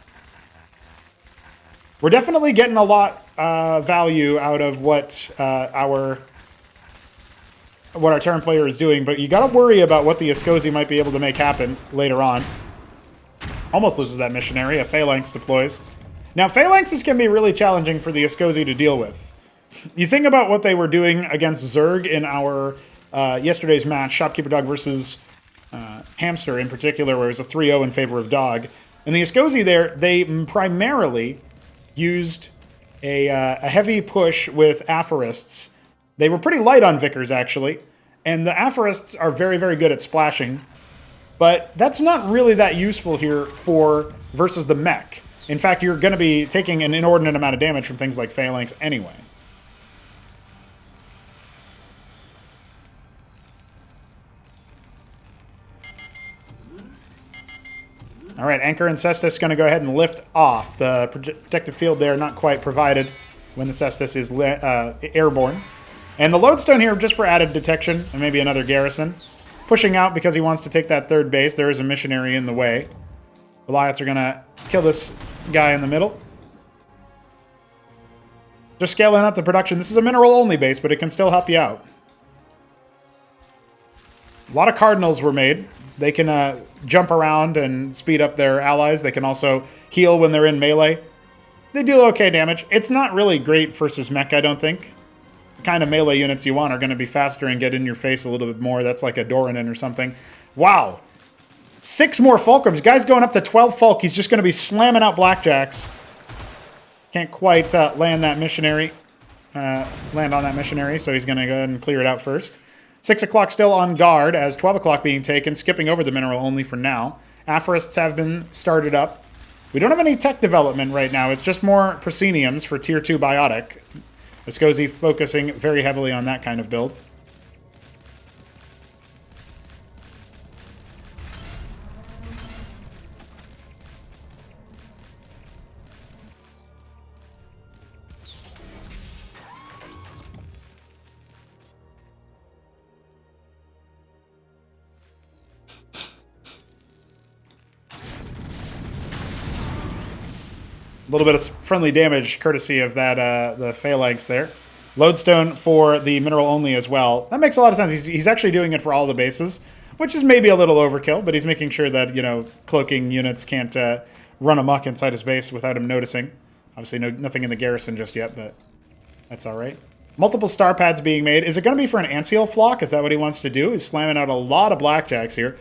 We're definitely getting a lot value out of what our Terran player is doing, but you got to worry about what the Escosi might be able to make happen later on. Almost loses that missionary. A Phalanx deploys. Now, Phalanxes can be really challenging for the Escosi to deal with. You think about what they were doing against Zerg in our yesterday's match, Shopkeeper Dog versus Hamster in particular, where it was a 3-0 in favor of Dog. And the Escosi there, they primarily used a heavy push with Aphorists. They were pretty light on Vicars, actually. And the Aphorists are very, very good at splashing. But that's not really that useful here versus the mech. In fact, you're going to be taking an inordinate amount of damage from things like Phalanx anyway. All right, Anchor and Cestus going to go ahead and lift off. The protective field there not quite provided when the Cestus is airborne. And the Lodestone here just for added detection, and maybe another garrison. Pushing out because he wants to take that third base. There is a missionary in the way. Goliaths are going to kill this guy in the middle. Just scaling up the production. This is a mineral-only base, but it can still help you out. A lot of Cardinals were made. They can jump around and speed up their allies. They can also heal when they're in melee. They deal okay damage. It's not really great versus mech, I don't think. The kind of melee units you want are going to be faster and get in your face a little bit more. That's like a Doranin or something. Wow. 6 more Fulcrums. Guy's going up to 12 Fulk. He's just going to be slamming out Blackjacks. Can't quite land that missionary. Land on that missionary, so he's going to go ahead and clear it out first. 6 o'clock still on guard as 12 o'clock being taken, skipping over the mineral only for now. Aphorists have been started up. We don't have any tech development right now. It's just more prosceniums for tier 2 biotic. Escosi focusing very heavily on that kind of build. A little bit of friendly damage courtesy of that the Phalanx there. Lodestone for the mineral only as well. That makes a lot of sense. He's actually doing it for all the bases, which is maybe a little overkill, but he's making sure that, you know, cloaking units can't run amok inside his base without him noticing. Obviously nothing in the garrison just yet, but that's all right. Multiple star pads being made. Is it going to be for an Anseal flock? Is that what he wants to do? He's slamming out a lot of Blackjacks here.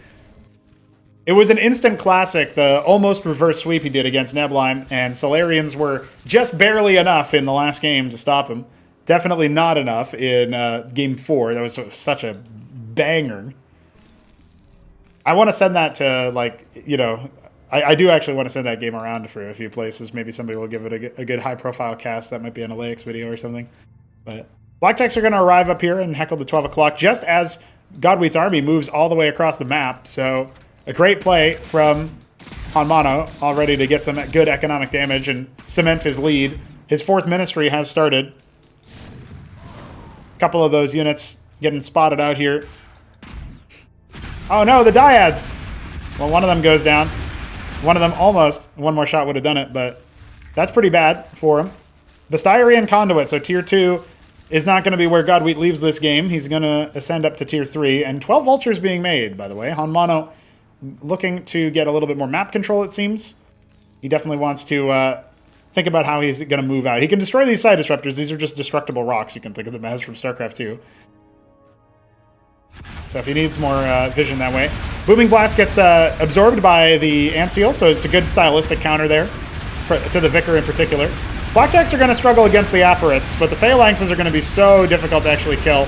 It was an instant classic, the almost reverse sweep he did against Nebelheim, and Solarians were just barely enough in the last game to stop him. Definitely not enough in Game 4. That was such a banger. I want to send that to, like, you know, I do actually want to send that game around for a few places. Maybe somebody will give it a good high-profile cast. That might be an LAX video or something. But Blackjacks are going to arrive up here and heckle the 12 o'clock just as Godwheat's army moves all the way across the map, so... A great play from HonMonO, all ready to get some good economic damage and cement his lead. His 4th ministry has started. A couple of those units getting spotted out here. Oh no, the Dyads! Well, one of them goes down. One of them almost. One more shot would have done it, but that's pretty bad for him. The Styrian Conduit, so tier 2 is not going to be where Godwheat leaves this game. He's going to ascend up to tier 3. And 12 vultures being made, by the way. HonMonO looking to get a little bit more map control, it seems. He definitely wants to think about how he's going to move out. He can destroy these side disruptors. These are just destructible rocks. You can think of them as from StarCraft 2. So if he needs more vision that way. Booming Blast gets absorbed by the Anseal, so it's a good stylistic counter there to the Vicar in particular. Blackjacks are going to struggle against the Aphorists, but the Phalanxes are going to be so difficult to actually kill.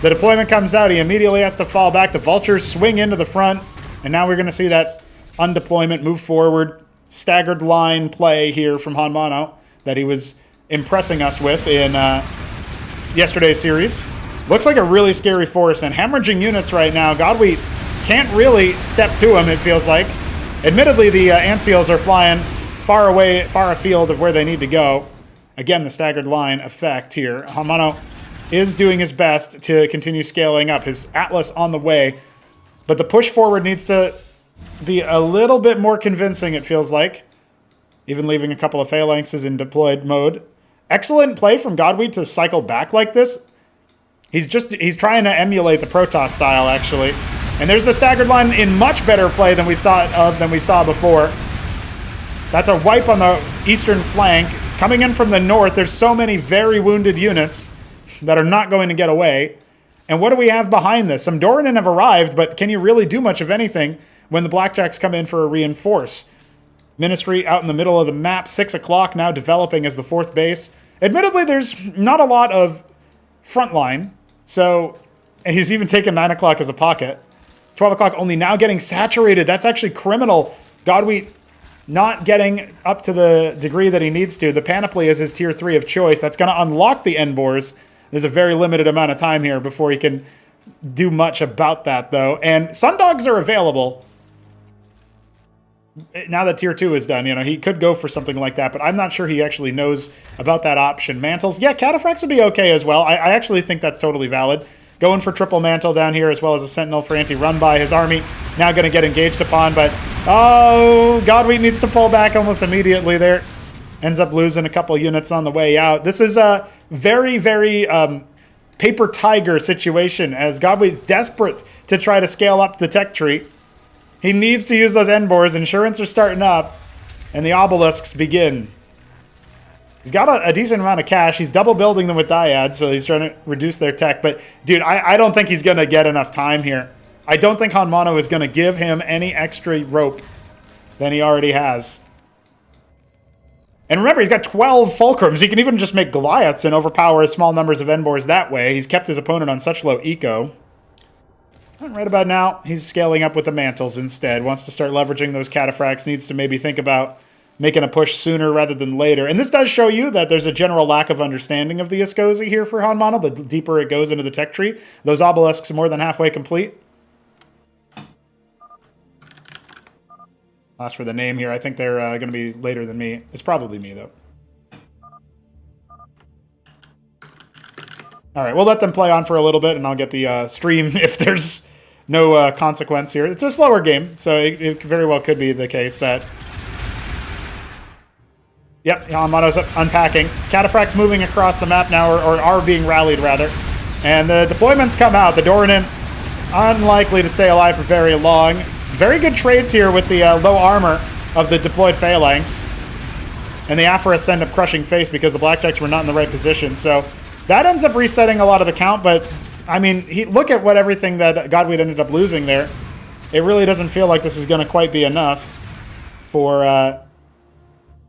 The deployment comes out. He immediately has to fall back. The Vultures swing into the front. And now we're going to see that undeployment move forward. Staggered line play here from HonMonO that he was impressing us with in yesterday's series. Looks like a really scary force. And hemorrhaging units right now. Godwheat can't really step to him, it feels like. Admittedly, the Anseals are flying far away, far afield of where they need to go. Again, the staggered line effect here. HonMonO is doing his best to continue scaling up. His Atlas on the way, but the push forward needs to be a little bit more convincing, it feels like. even leaving a couple of phalanxes in deployed mode. Excellent play from Godweed to cycle back like this. He's trying to emulate the Protoss style, actually. And there's the staggered line in much better play than we saw before. That's a wipe on the eastern flank. Coming in from the north, there's so many very wounded units that are not going to get away. And what do we have behind this? Some Doranin have arrived, but can you really do much of anything when the Blackjacks come in for a reinforce? Ministry out in the middle of the map, 6 o'clock now developing as the 4th base. Admittedly, there's not a lot of front line, so he's even taken 9 o'clock as a pocket. 12 o'clock only now getting saturated. That's actually criminal. Godweed not getting up to the degree that he needs to. The Panoply is his tier 3 of choice. That's going to unlock the Endbores. There's a very limited amount of time here before he can do much about that, though. And Sundogs are available. Now that tier 2 is done, you know, he could go for something like that, but I'm not sure he actually knows about that option. Mantles, yeah, Cataphracts would be okay as well. I actually think that's totally valid. Going for triple mantle down here, as well as a sentinel for anti-run by. His army now going to get engaged upon, but oh, Godweed needs to pull back almost immediately there. Ends up losing a couple units on the way out. This is a very, very paper tiger situation, as Godweed's desperate to try to scale up the tech tree. He needs to use those Endbores. Insurance are starting up, and the obelisks begin. He's got a decent amount of cash. He's double building them with Dyads, so he's trying to reduce their tech. But, dude, I don't think he's going to get enough time here. I don't think HonMonO is going to give him any extra rope than he already has. And remember, he's got 12 Fulcrums. He can even just make Goliaths and overpower small numbers of Endbores that way. He's kept his opponent on such low eco. And right about now, he's scaling up with the Mantles instead. Wants to start leveraging those Cataphracts. Needs to maybe think about making a push sooner rather than later. And this does show you that there's a general lack of understanding of the Escozi here for HonMonO, the deeper it goes into the tech tree. Those obelisks are more than halfway complete. Lost for the name here. I think they're going to be later than me. It's probably me, though. All right, we'll let them play on for a little bit, and I'll get the stream if there's no consequence here. It's a slower game, so it very well could be the case that... Yep, HonMonO's unpacking. Cataphracts moving across the map now, or are being rallied, rather. And the deployments come out. The Doranin, unlikely to stay alive for very long. Very good trades here with the low armor of the deployed Phalanx. And the Aphorists end up crushing face because the Blackjacks were not in the right position. So that ends up resetting a lot of the count, but, I mean, look at what everything that Godweed ended up losing there. It really doesn't feel like this is going to quite be enough for...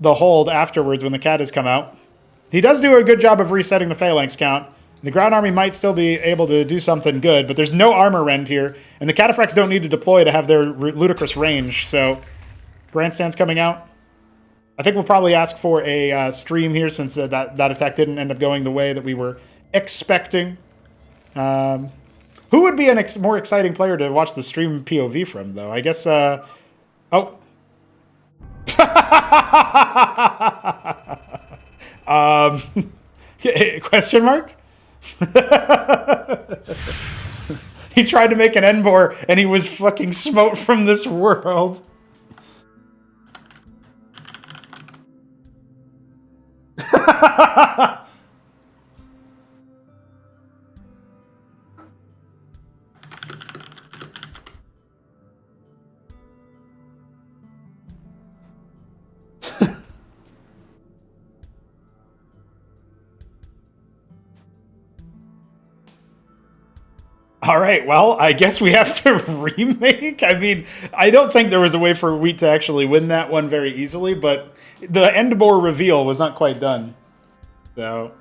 the hold afterwards when the cat has come out. He does do a good job of resetting the phalanx count. The ground army might still be able to do something good, but there's no armor rend here, and the Cataphracts don't need to deploy to have their ludicrous range, so Grandstand's coming out. I think we'll probably ask for a stream here since that attack didn't end up going the way that we were expecting. Who would be a more exciting player to watch the stream POV from, though? I guess, oh. Question mark? He tried to make an Endbore and he was fucking smote from this world. All right, well, I guess we have to remake. I mean, I don't think there was a way for Wheat to actually win that one very easily, but the Endbore reveal was not quite done. So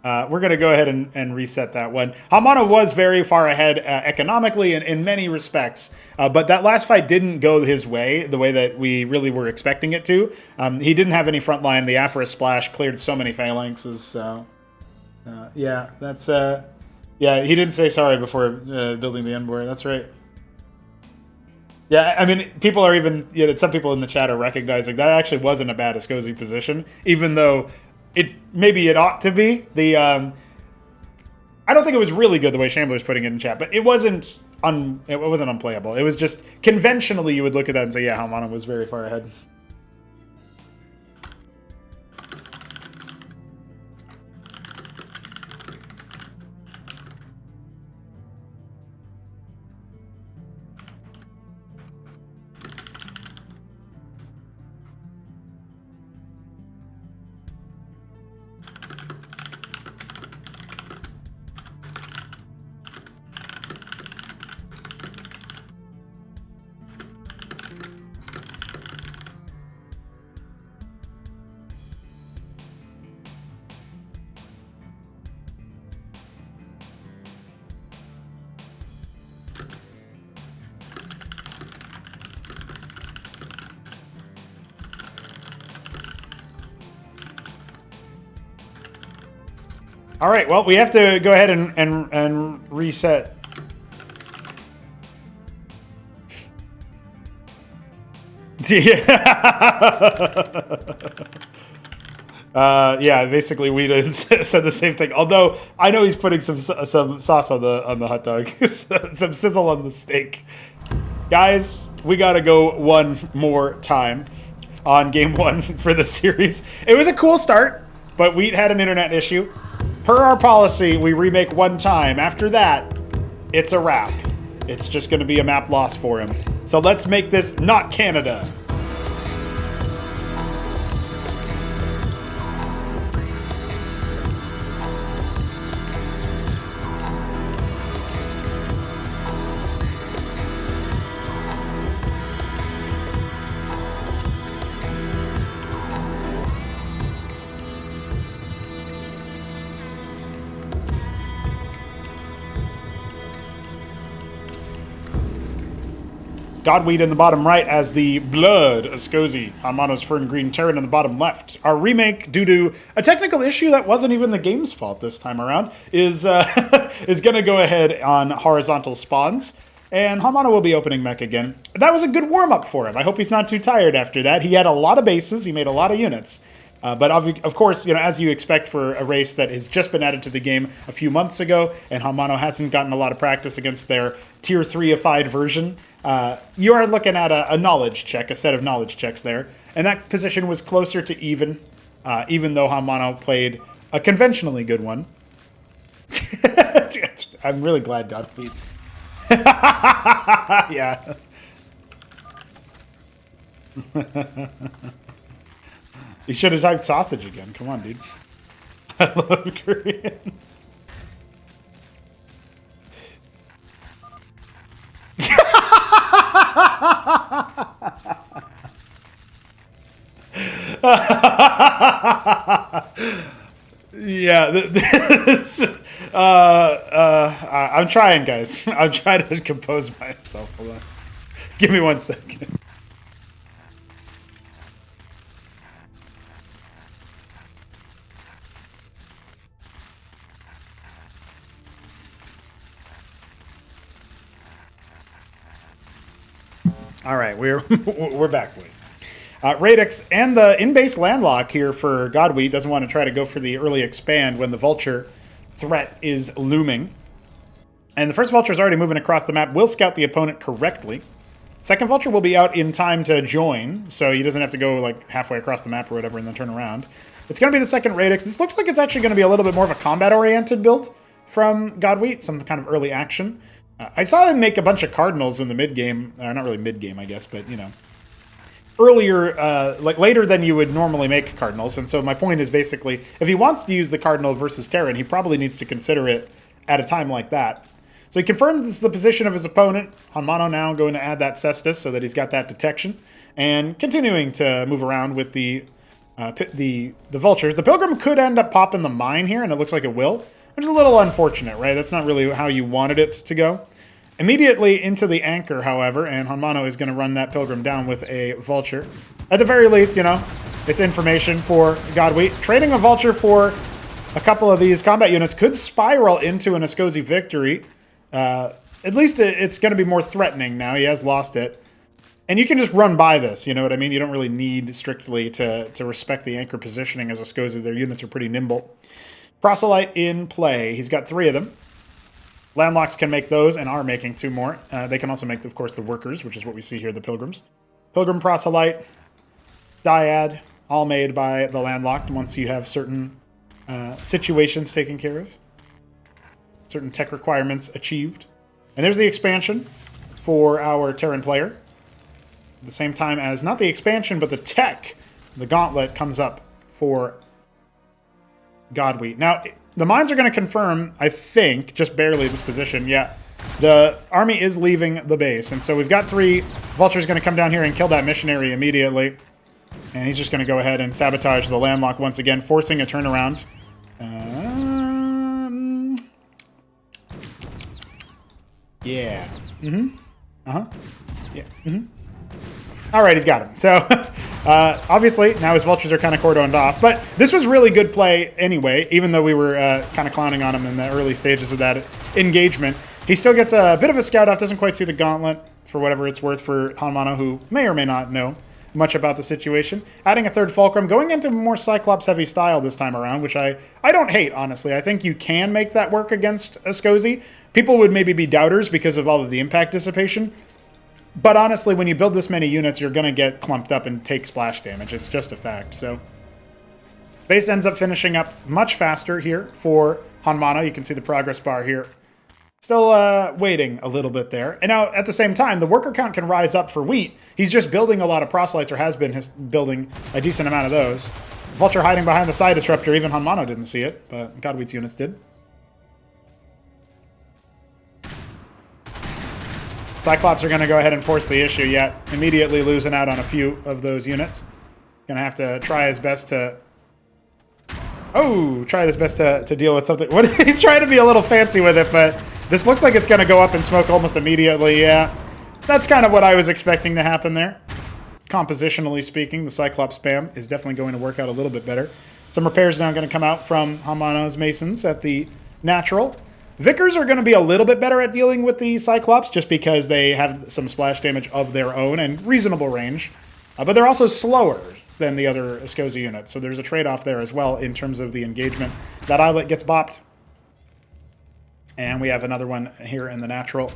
we're going to go ahead and reset that one. HonMonO was very far ahead economically in many respects, but that last fight didn't go his way, the way that we really were expecting it to. He didn't have any front line. The Aphorist Splash cleared so many phalanxes, so yeah, that's... Yeah, he didn't say sorry before building the Endbore. That's right. Yeah, I mean, people are even... Yeah, some people in the chat are recognizing that actually wasn't a bad Escozi position, even though maybe it ought to be. I don't think it was really good the way Shambler was putting it in chat, but it wasn't unplayable. It was just... Conventionally, you would look at that and say, yeah, HonMonO was very far ahead. All right, well, we have to go ahead and reset. Yeah, basically we said the same thing. Although I know he's putting some sauce on the hot dog, some sizzle on the steak. Guys, we gotta go one more time on game 1 for the series. It was a cool start, but we had an internet issue. Per our policy, we remake one time. After that, it's a wrap. It's just gonna be a map loss for him. So let's make this not Canada. Godweed in the bottom right as the Blood Sosij. HonMonO's Fern Green Terran in the bottom left. Our remake, due to a technical issue that wasn't even the game's fault this time around, is going to go ahead on horizontal spawns. And HonMonO will be opening mech again. That was a good warm-up for him. I hope he's not too tired after that. He had a lot of bases. He made a lot of units. But of course, you know, as you expect for a race that has just been added to the game a few months ago, and HonMonO hasn't gotten a lot of practice against their Tier 3-ified version, you are looking at a knowledge check, a set of knowledge checks there. And that position was closer to even though HonMonO played a conventionally good one. I'm really glad Godfleet. Yeah. You should have typed Sosij again. Come on, dude. I love Korean. Yeah, I'm trying, guys. I'm trying to compose myself. Hold on. Give me 1 second. All right, we're back, boys. Radix and the in-base landlock here for Godweed doesn't want to try to go for the early expand when the Vulture threat is looming. And the first Vulture is already moving across the map, will scout the opponent correctly. Second Vulture will be out in time to join, so he doesn't have to go like halfway across the map or whatever and then turn around. It's going to be the second Radix. This looks like it's actually going to be a little bit more of a combat-oriented build from Godweed, some kind of early action. I saw them make a bunch of Cardinals in the mid-game, not really mid-game, I guess, but, you know, earlier, like later than you would normally make Cardinals. And so my point is basically, if he wants to use the Cardinal versus Terran, he probably needs to consider it at a time like that. So he confirms the position of his opponent. HonMonO now going to add that Cestus so that he's got that detection. And continuing to move around with the Vultures. The Pilgrim could end up popping the Mine here, and it looks like it will. Which is a little unfortunate, right? That's not really how you wanted it to go. Immediately into the Anchor, however, and HonMonO is going to run that Pilgrim down with a Vulture. At the very least, you know, it's information for Godweed. Trading a Vulture for a couple of these combat units could spiral into an Sosij victory. At least it's going to be more threatening now. He has lost it. And you can just run by this, you know what I mean? You don't really need strictly to respect the Anchor positioning as a Sosij. Their units are pretty nimble. Proselyte in play. He's got 3 of them. Landlocks can make those and are making 2 more. They can also make, of course, the Workers, which is what we see here, the Pilgrims. Pilgrim, Proselyte, Dyad, all made by the Landlocked once you have certain situations taken care of. Certain tech requirements achieved. And there's the expansion for our Terran player. At the same time as, not the expansion, but the tech, the Gauntlet, comes up for Godweed. Now, the mines are going to confirm, I think, just barely this position. Yeah, the army is leaving the base. And so we've got 3 Vultures going to come down here and kill that missionary immediately. And he's just going to go ahead and sabotage the landlock once again, forcing a turnaround. Yeah. Mm-hmm. Uh-huh. Yeah. Mm-hmm. All right, he's got him. So Obviously, now his vultures are kind of cordoned off. But this was really good play anyway, even though we were kind of clowning on him in the early stages of that engagement. He still gets a bit of a scout off, doesn't quite see the gauntlet for whatever it's worth for HonMonO, who may or may not know much about the situation. Adding a third Fulcrum, going into a more Cyclops-heavy style this time around, which I don't hate, honestly. I think you can make that work against a Sosij. People would maybe be doubters because of all of the impact dissipation. But honestly, when you build this many units, you're going to get clumped up and take splash damage. It's just a fact. So base ends up finishing up much faster here for HonMonO. You can see the progress bar here. Still waiting a little bit there. And now, at the same time, the worker count can rise up for Wheat. He's just building a lot of proselytes, or has been building a decent amount of those. Vulture hiding behind the side disruptor. Even HonMonO didn't see it, but Godwheat's units did. Cyclops are going to go ahead and force the issue, yet immediately losing out on a few of those units. Going to have to try his best to... try his best to deal with something. He's trying to be a little fancy with it, but this looks like it's going to go up in smoke almost immediately. Yeah, that's kind of what I was expecting to happen there. Compositionally speaking, the Cyclops spam is definitely going to work out a little bit better. Some repairs now going to come out from HonMonO's Masons at the natural. Vicars are going to be a little bit better at dealing with the Cyclops just because they have some splash damage of their own and reasonable range. But they're also slower than the other Sosij units, so there's a trade-off there as well in terms of the engagement. That eyelet gets bopped. And we have another one here in the natural.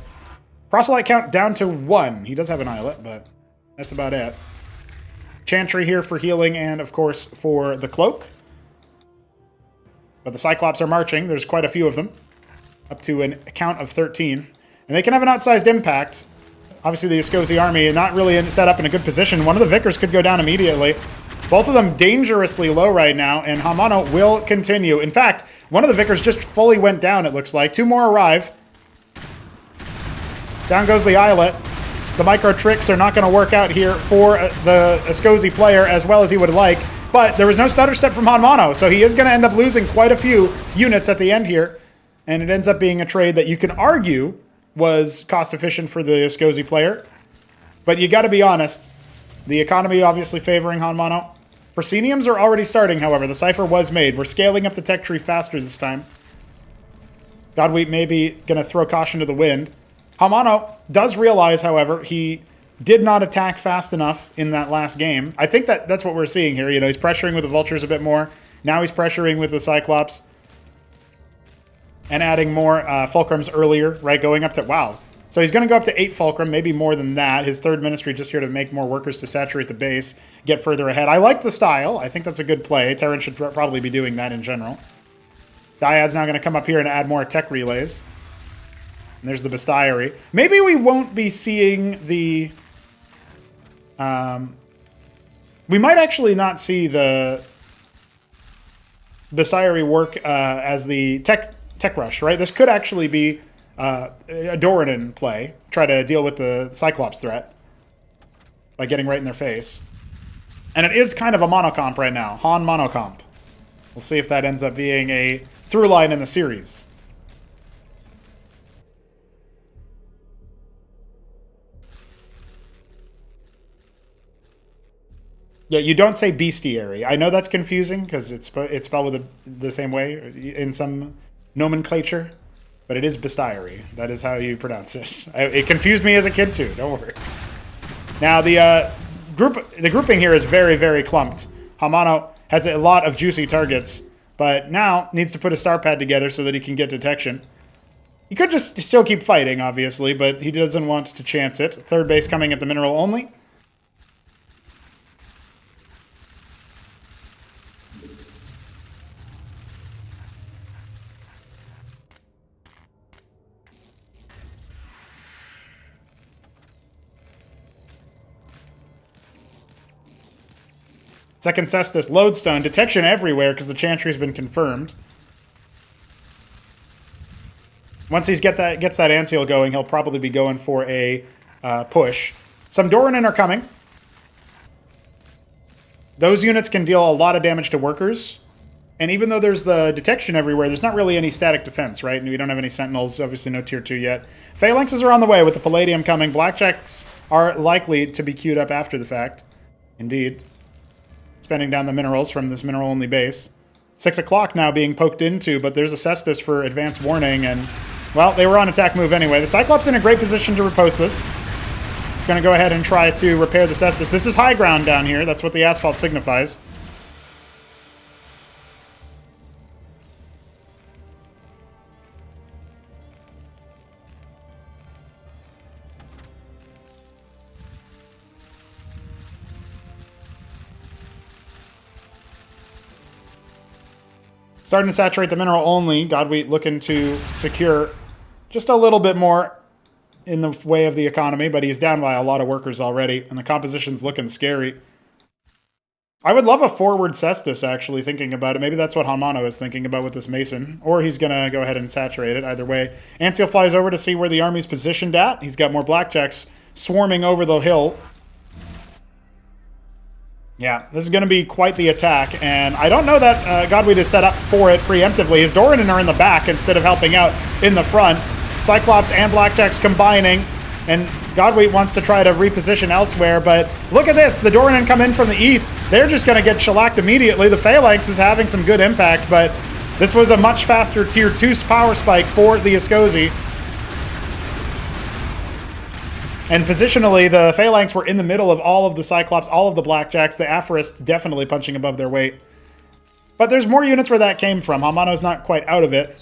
Proselyte count down to 1. He does have an eyelet, but that's about it. Chantry here for healing and, of course, for the cloak. But the Cyclops are marching. There's quite a few of them. Up to a count of 13. And they can have an outsized impact. Obviously, the Sosij army not really set up in a good position. One of the Vicars could go down immediately. Both of them dangerously low right now, and HonMonO will continue. In fact, one of the Vicars just fully went down, it looks like. 2 more arrive. Down goes the eyelet. The micro tricks are not going to work out here for the Sosij player as well as he would like. But there was no stutter step from HonMonO, so he is going to end up losing quite a few units at the end here. And it ends up being a trade that you can argue was cost-efficient for the Sosij player. But you got to be honest. The economy obviously favoring HonMonO. Prosceniums are already starting, however. The cipher was made. We're scaling up the tech tree faster this time. Godwheat may be going to throw caution to the wind. HonMonO does realize, however, he did not attack fast enough in that last game. I think that's what we're seeing here. You know, he's pressuring with the Vultures a bit more. Now he's pressuring with the Cyclops. And adding more Fulcrums earlier, right? Going up to... Wow. So he's going to go up to 8 Fulcrum, maybe more than that. His third Ministry just here to make more workers to saturate the base, get further ahead. I like the style. I think that's a good play. Terran should probably be doing that in general. Dyad's now going to come up here and add more tech relays. And there's the Bestiary. Maybe we won't be seeing the... we might actually not see the Bestiary work as the tech rush, right? This could actually be a Doradin play. Try to deal with the Cyclops threat by getting right in their face. And it is kind of a monocomp right now. HonMonO comp. We'll see if that ends up being a through line in the series. Yeah, you don't say bestiary. I know that's confusing because it's spelled with the same way in some nomenclature, but it is bestiary. That is how you pronounce it. It confused me as a kid too. Don't worry. Now the grouping here is very, very clumped. HonMonO has a lot of juicy targets, but now needs to put a star pad together so that he can get detection. He could just still keep fighting, obviously, but he doesn't want to chance it. Third base coming at the mineral only. Second Cestus, Lodestone, detection everywhere because the Chantry has been confirmed. Once he gets that Anseal going, he'll probably be going for a push. Some Doranin are coming. Those units can deal a lot of damage to workers. And even though there's the detection everywhere, there's not really any static defense, right? And we don't have any Sentinels, obviously no Tier 2 yet. Phalanxes are on the way with the Palladium coming. Blackjacks are likely to be queued up after the fact. Indeed. spending down the minerals from this mineral-only base. 6 o'clock now being poked into, but there's a Cestus for advance warning, and, well, they were on attack move anyway. The Cyclops in a great position to repost this. It's going to go ahead and try to repair the Cestus. This is high ground down here. That's what the asphalt signifies. Starting to saturate the mineral only. Godwheat looking to secure just a little bit more in the way of the economy, but he's down by a lot of workers already, and the composition's looking scary. I would love a forward Cestus, actually, thinking about it. Maybe that's what HonMonO is thinking about with this Mason, or he's going to go ahead and saturate it. Either way, Antseal flies over to see where the army's positioned at. He's got more Blackjacks swarming over the hill. Yeah, this is going to be quite the attack, and I don't know that Godwheat is set up for it preemptively. His Doranin are in the back instead of helping out in the front. Cyclops and Blackjacks combining, and Godwheat wants to try to reposition elsewhere, but look at this. The Doranin come in from the east. They're just going to get shellacked immediately. The Phalanx is having some good impact, but this was a much faster Tier 2 power spike for the Escosi. And positionally, the Phalanx were in the middle of all of the Cyclops, all of the Blackjacks. The Aphorists definitely punching above their weight. But there's more units where that came from. HonMonO's not quite out of it.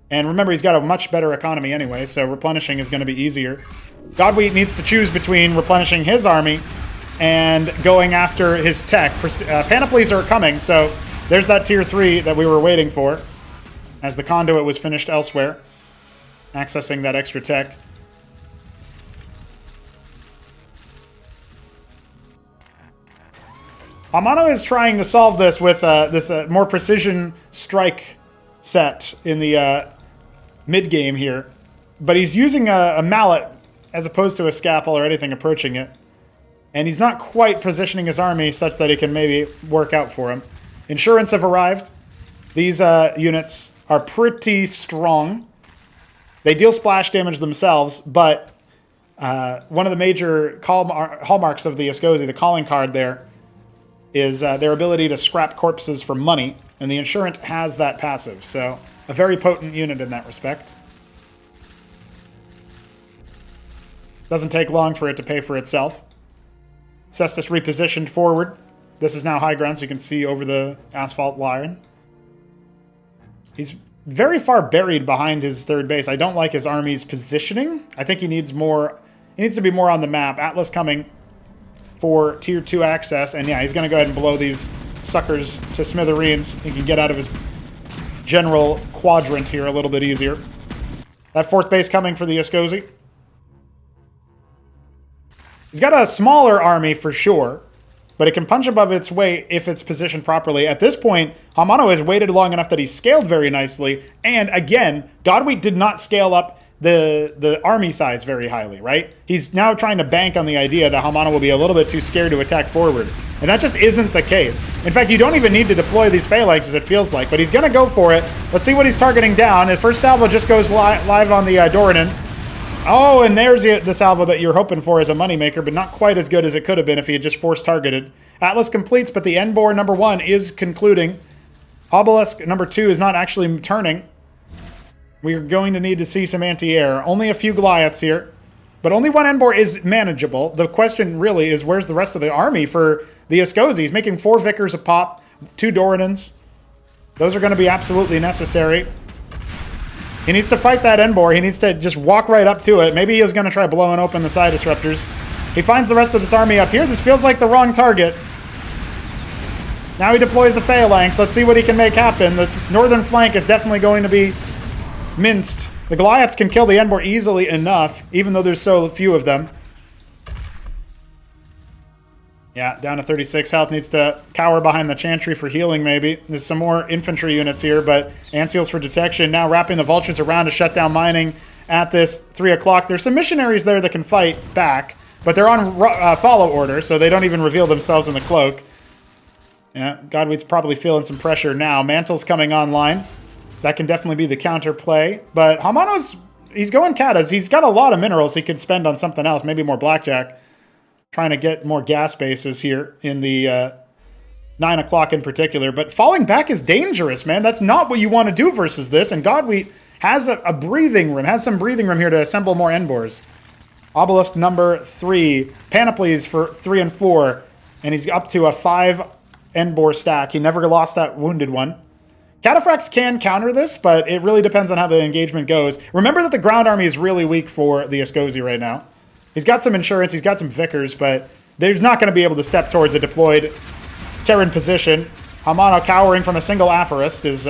And remember, he's got a much better economy anyway, so replenishing is going to be easier. Godwheat needs to choose between replenishing his army and going after his tech. Panoplies are coming, so there's that Tier 3 that we were waiting for, as the conduit was finished elsewhere, accessing that extra tech. HonMonO is trying to solve this with this more precision strike set in the mid-game here. But he's using a mallet as opposed to a scalpel or anything approaching it. And he's not quite positioning his army such that it can maybe work out for him. Insurance have arrived. These units are pretty strong. They deal splash damage themselves, but one of the major hallmarks of the Escosi, the calling card there, is their ability to scrap corpses for money, and the Insurant has that passive, so a very potent unit in that respect. Doesn't take long for it to pay for itself. Cestus repositioned forward. This is now high ground, so you can see over the asphalt line. He's very far buried behind his third base. I don't like his army's positioning. I think he needs more. He needs to be more on the map. Atlas coming for Tier 2 access, and yeah, he's going to go ahead and blow these suckers to smithereens. He can get out of his general quadrant here a little bit easier. That fourth base coming for the Escosi. He's got a smaller army for sure, but it can punch above its weight if it's positioned properly. At this point, HonMonO has waited long enough that he's scaled very nicely, and again, Godwheat did not scale up the army size very highly, right? He's now trying to bank on the idea that HonMonO will be a little bit too scared to attack forward. And that just isn't the case. In fact, you don't even need to deploy these phalanxes, it feels like, but he's going to go for it. Let's see what he's targeting down. The first salvo just goes live on the Doranin. Oh, and there's the salvo that you're hoping for as a moneymaker, but not quite as good as it could have been if he had just force targeted. Atlas completes, but the Endbore number 1 is concluding. Obelisk number 2 is not actually turning. We're going to need to see some anti-air. Only a few Goliaths here, but only one Endbore is manageable. The question really is, where's the rest of the army for the Escosi? He's making 4 Vicars a pop, 2 Doranins. Those are going to be absolutely necessary. He needs to fight that Endbore. He needs to just walk right up to it. Maybe he is going to try blowing open the side disruptors. He finds the rest of this army up here. This feels like the wrong target. Now he deploys the Phalanx. Let's see what he can make happen. The northern flank is definitely going to be minced. The Goliaths can kill the Endbore easily enough, even though there's so few of them. Yeah, down to 36 health. Needs to cower behind the Chantry for healing, maybe. There's some more infantry units here, but Antseals for detection. Now wrapping the Vultures around to shut down mining at this 3 o'clock. There's some missionaries there that can fight back, but they're on follow order, so they don't even reveal themselves in the cloak. Yeah, Godwheat's probably feeling some pressure now. Mantle's coming online. That can definitely be the counterplay. But HonMonO's, he's going Katas. He's got a lot of minerals he could spend on something else, maybe more Blackjack. Trying to get more gas bases here in the 9 o'clock in particular. But falling back is dangerous, man. That's not what you want to do versus this. And Godwheat has a breathing room, has some breathing room here to assemble more Endbors. Obelisk number 3. Panoplies for 3 and 4. And he's up to a 5 Endbor stack. He never lost that wounded one. Cataphracts can counter this, but it really depends on how the engagement goes. Remember that the ground army is really weak for the Sosij right now. He's got some insurance, he's got some Vicars, but they're not going to be able to step towards a deployed Terran position. HonMonO cowering from a single Aphorist is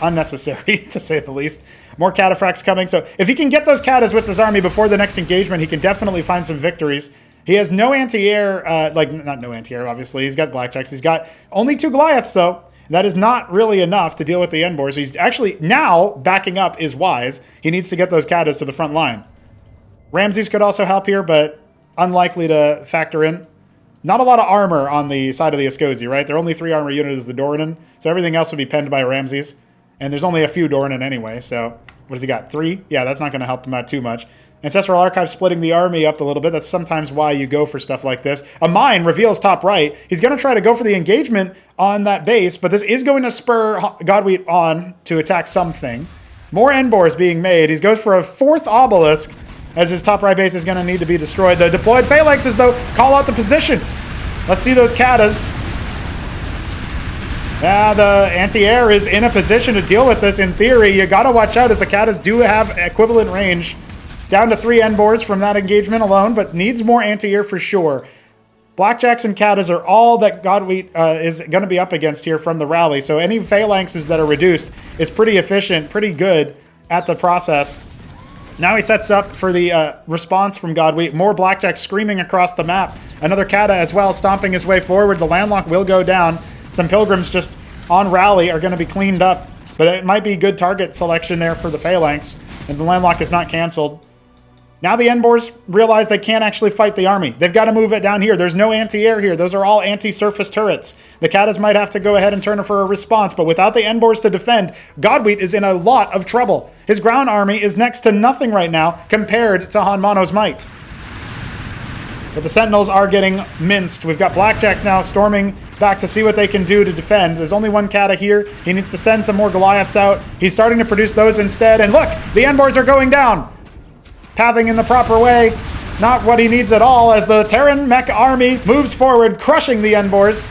unnecessary, to say the least. More Cataphracts coming, so if he can get those Catas with his army before the next engagement, he can definitely find some victories. He has no anti-air, not no anti-air, obviously. He's got Blackjacks. He's got only 2 Goliaths, though. That is not really enough to deal with the Endbors. He's actually now backing up is wise. He needs to get those Catas to the front line. Ramses could also help here, but unlikely to factor in. Not a lot of armor on the side of the Sosij, right? Their only 3 armor unit is the Dorinan, so everything else would be penned by Ramses. And there's only a few Dorinan anyway, so what has he got? 3? Yeah, that's not going to help him out too much. Ancestral Archive splitting the army up a little bit. That's sometimes why you go for stuff like this. A mine reveals top right. He's going to try to go for the engagement on that base, but this is going to spur Godwheat on to attack something. More Endbors being made. He goes for a 4th obelisk as his top right base is going to need to be destroyed. The deployed phalanxes, though, call out the position. Let's see those Catas. Yeah, the anti-air is in a position to deal with this in theory. You got to watch out as the Catas do have equivalent range. Down to 3 Endbors from that engagement alone, but needs more anti-air for sure. Blackjacks and Catas are all that Godwheat is going to be up against here from the rally, so any phalanxes that are reduced is pretty efficient, pretty good at the process. Now he sets up for the response from Godwheat. More Blackjacks screaming across the map. Another Cata as well, stomping his way forward. The landlock will go down. Some Pilgrims just on rally are going to be cleaned up, but it might be good target selection there for the phalanx, and the landlock is not canceled. Now the Endbors realize they can't actually fight the army. They've got to move it down here. There's no anti-air here. Those are all anti-surface turrets. The Catas might have to go ahead and turn for a response, but without the Endbors to defend, Godwheat is in a lot of trouble. His ground army is next to nothing right now compared to HonMonO's might. But the Sentinels are getting minced. We've got Blackjacks now storming back to see what they can do to defend. There's only 1 Cata here. He needs to send some more Goliaths out. He's starting to produce those instead. And look, the Endbors are going down. Pathing in the proper way. Not what he needs at all as the Terran mech army moves forward, crushing the Endbors.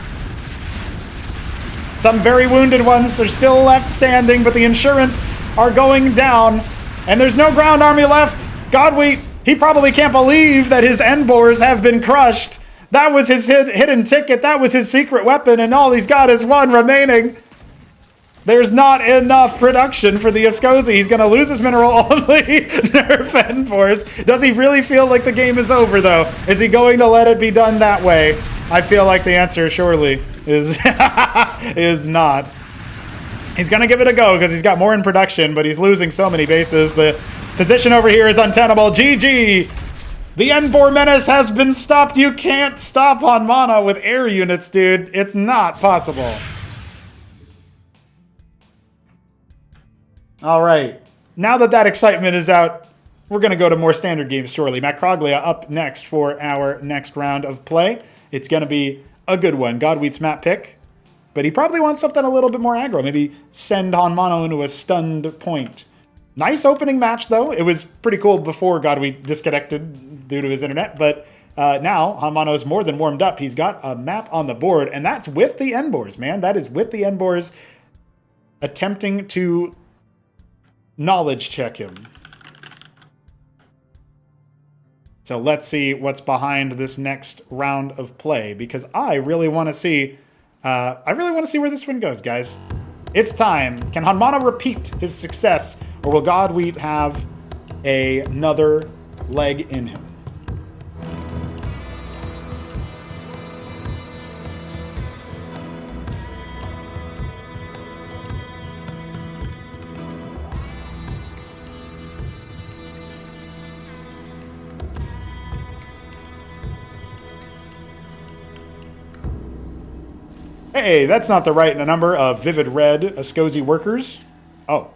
Some very wounded ones are still left standing, but the insurance are going down. And there's no ground army left. Godwheat, he probably can't believe that his Endbors have been crushed. That was his hidden ticket. That was his secret weapon, and all he's got is 1 remaining. There's not enough production for the Sosij. He's going to lose his mineral only. Nerf Endbors. Does he really feel like the game is over, though? Is he going to let it be done that way? I feel like the answer surely is, is not. He's going to give it a go because he's got more in production, but he's losing so many bases. The position over here is untenable. GG! The Endbor menace has been stopped. You can't stop HonMonO with air units, dude. It's not possible. All right, now that that excitement is out, we're going to go to more standard games shortly. Macroglia up next for our next round of play. It's going to be a good one. Godwheat's map pick, but he probably wants something a little bit more aggro. Maybe send HonMonO into a stunned point. Nice opening match, though. It was pretty cool before Godwheat disconnected due to his internet, but now HonMonO is more than warmed up. He's got a map on the board, and that's with the Endbors, man. That is with the Endbors attempting to knowledge check him. So let's see what's behind this next round of play, because I really want to see where this one goes, guys. It's time. Can HonMonO repeat his success, or will Godwheat have another leg in him? Hey, that's not the right number of Vivid Red Sosij workers. Oh.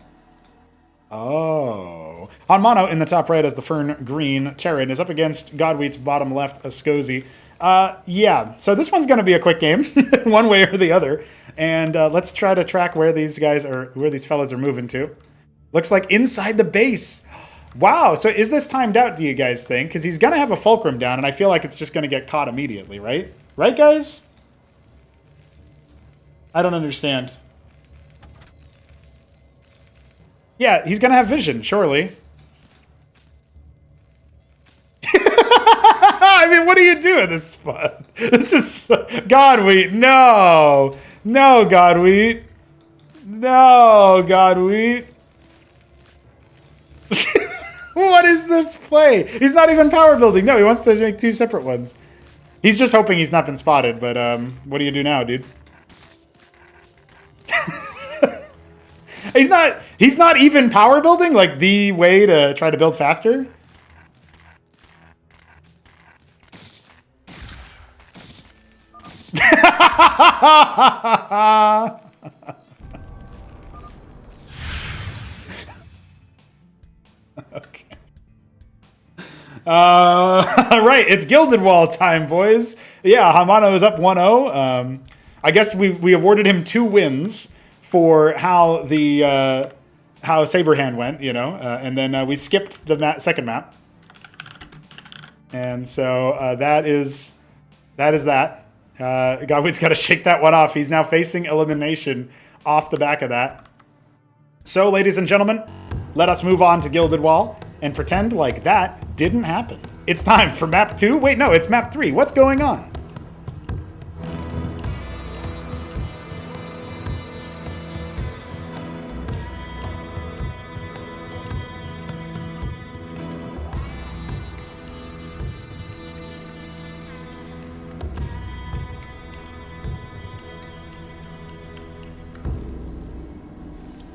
HonMonO in the top right as the Fern Green Terran is up against Godwheat's bottom left Sosij. Yeah, so this one's going to be a quick game, one way or the other. And let's try to track where these fellas are moving to. Looks like inside the base. Wow, so is this timed out, do you guys think? Because he's going to have a fulcrum down, and I feel like it's just going to get caught immediately, right? Right, guys? I don't understand. Yeah, he's going to have vision, surely. I mean, what do you do in this spot? This is... Godwheat, no! No, Godwheat. No, Godwheat. What is this play? He's not even power building. No, he wants to make two separate ones. He's just hoping he's not been spotted, but what do you do now, dude? He's not even power building, like the way to try to build faster. Okay. Right, it's Gilded Wall time, boys. Yeah, HonMonO is up 1-0. I guess we awarded him 2 wins for how the how Saberhand went, you know, and then we skipped the second map, and so that is that. Godwin's got to shake that one off. He's now facing elimination off the back of that. So, ladies and gentlemen, let us move on to Gilded Wall and pretend like that didn't happen. It's time for map 2. Wait, no, it's map 3. What's going on?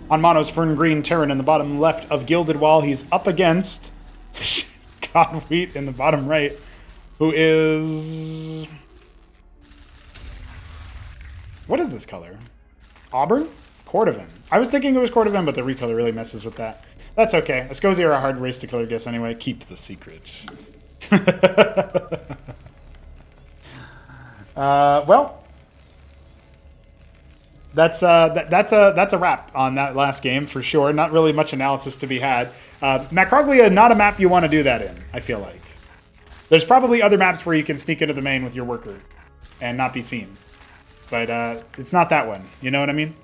HonMonO's Fern Green Terran in the bottom left of Gilded Wall. He's up against Godwheat in the bottom right, who is... What is this color? Auburn? Cordovan. I was thinking it was Cordovan, but the recolor really messes with that. That's okay. Sosij are a hard race to color guess anyway. Keep the secret. Well... That's a wrap on that last game for sure. Not really much analysis to be had. Macroglia, not a map you want to do that in, I feel like. There's probably other maps where you can sneak into the main with your worker and not be seen. But it's not that one. You know what I mean?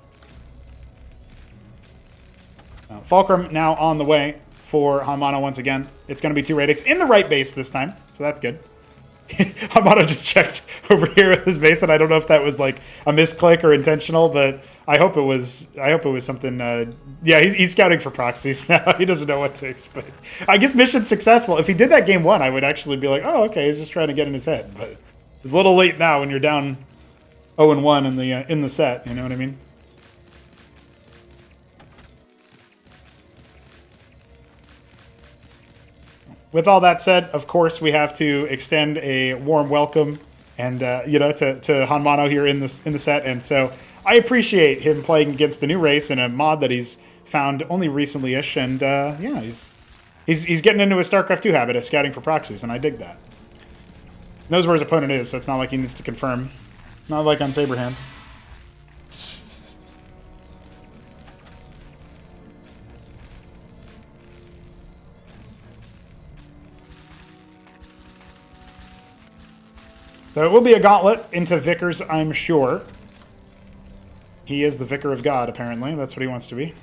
Fulcrum now on the way for HonMonO once again. It's going to be 2 Radix in the right base this time, so that's good. HonMonO just checked over here at his base, and I don't know if that was like a misclick or intentional, but I hope it was something. Yeah, he's scouting for proxies now. He doesn't know what to expect. I guess mission successful. If he did that game 1, I would actually be like, oh, okay, he's just trying to get in his head. But it's a little late now when you're down 0-1 in the set. You know what I mean? With all that said, of course, we have to extend a warm welcome and to HonMonO here in the set. And so I appreciate him playing against a new race in a mod that he's found only recently-ish. And yeah, he's getting into a Starcraft 2 habit of scouting for proxies, and I dig that. Knows where his opponent is, so it's not like he needs to confirm. Not like on Saberhand. So it will be a gauntlet into Vicars, I'm sure. He is the Vicar of God, apparently. That's what he wants to be.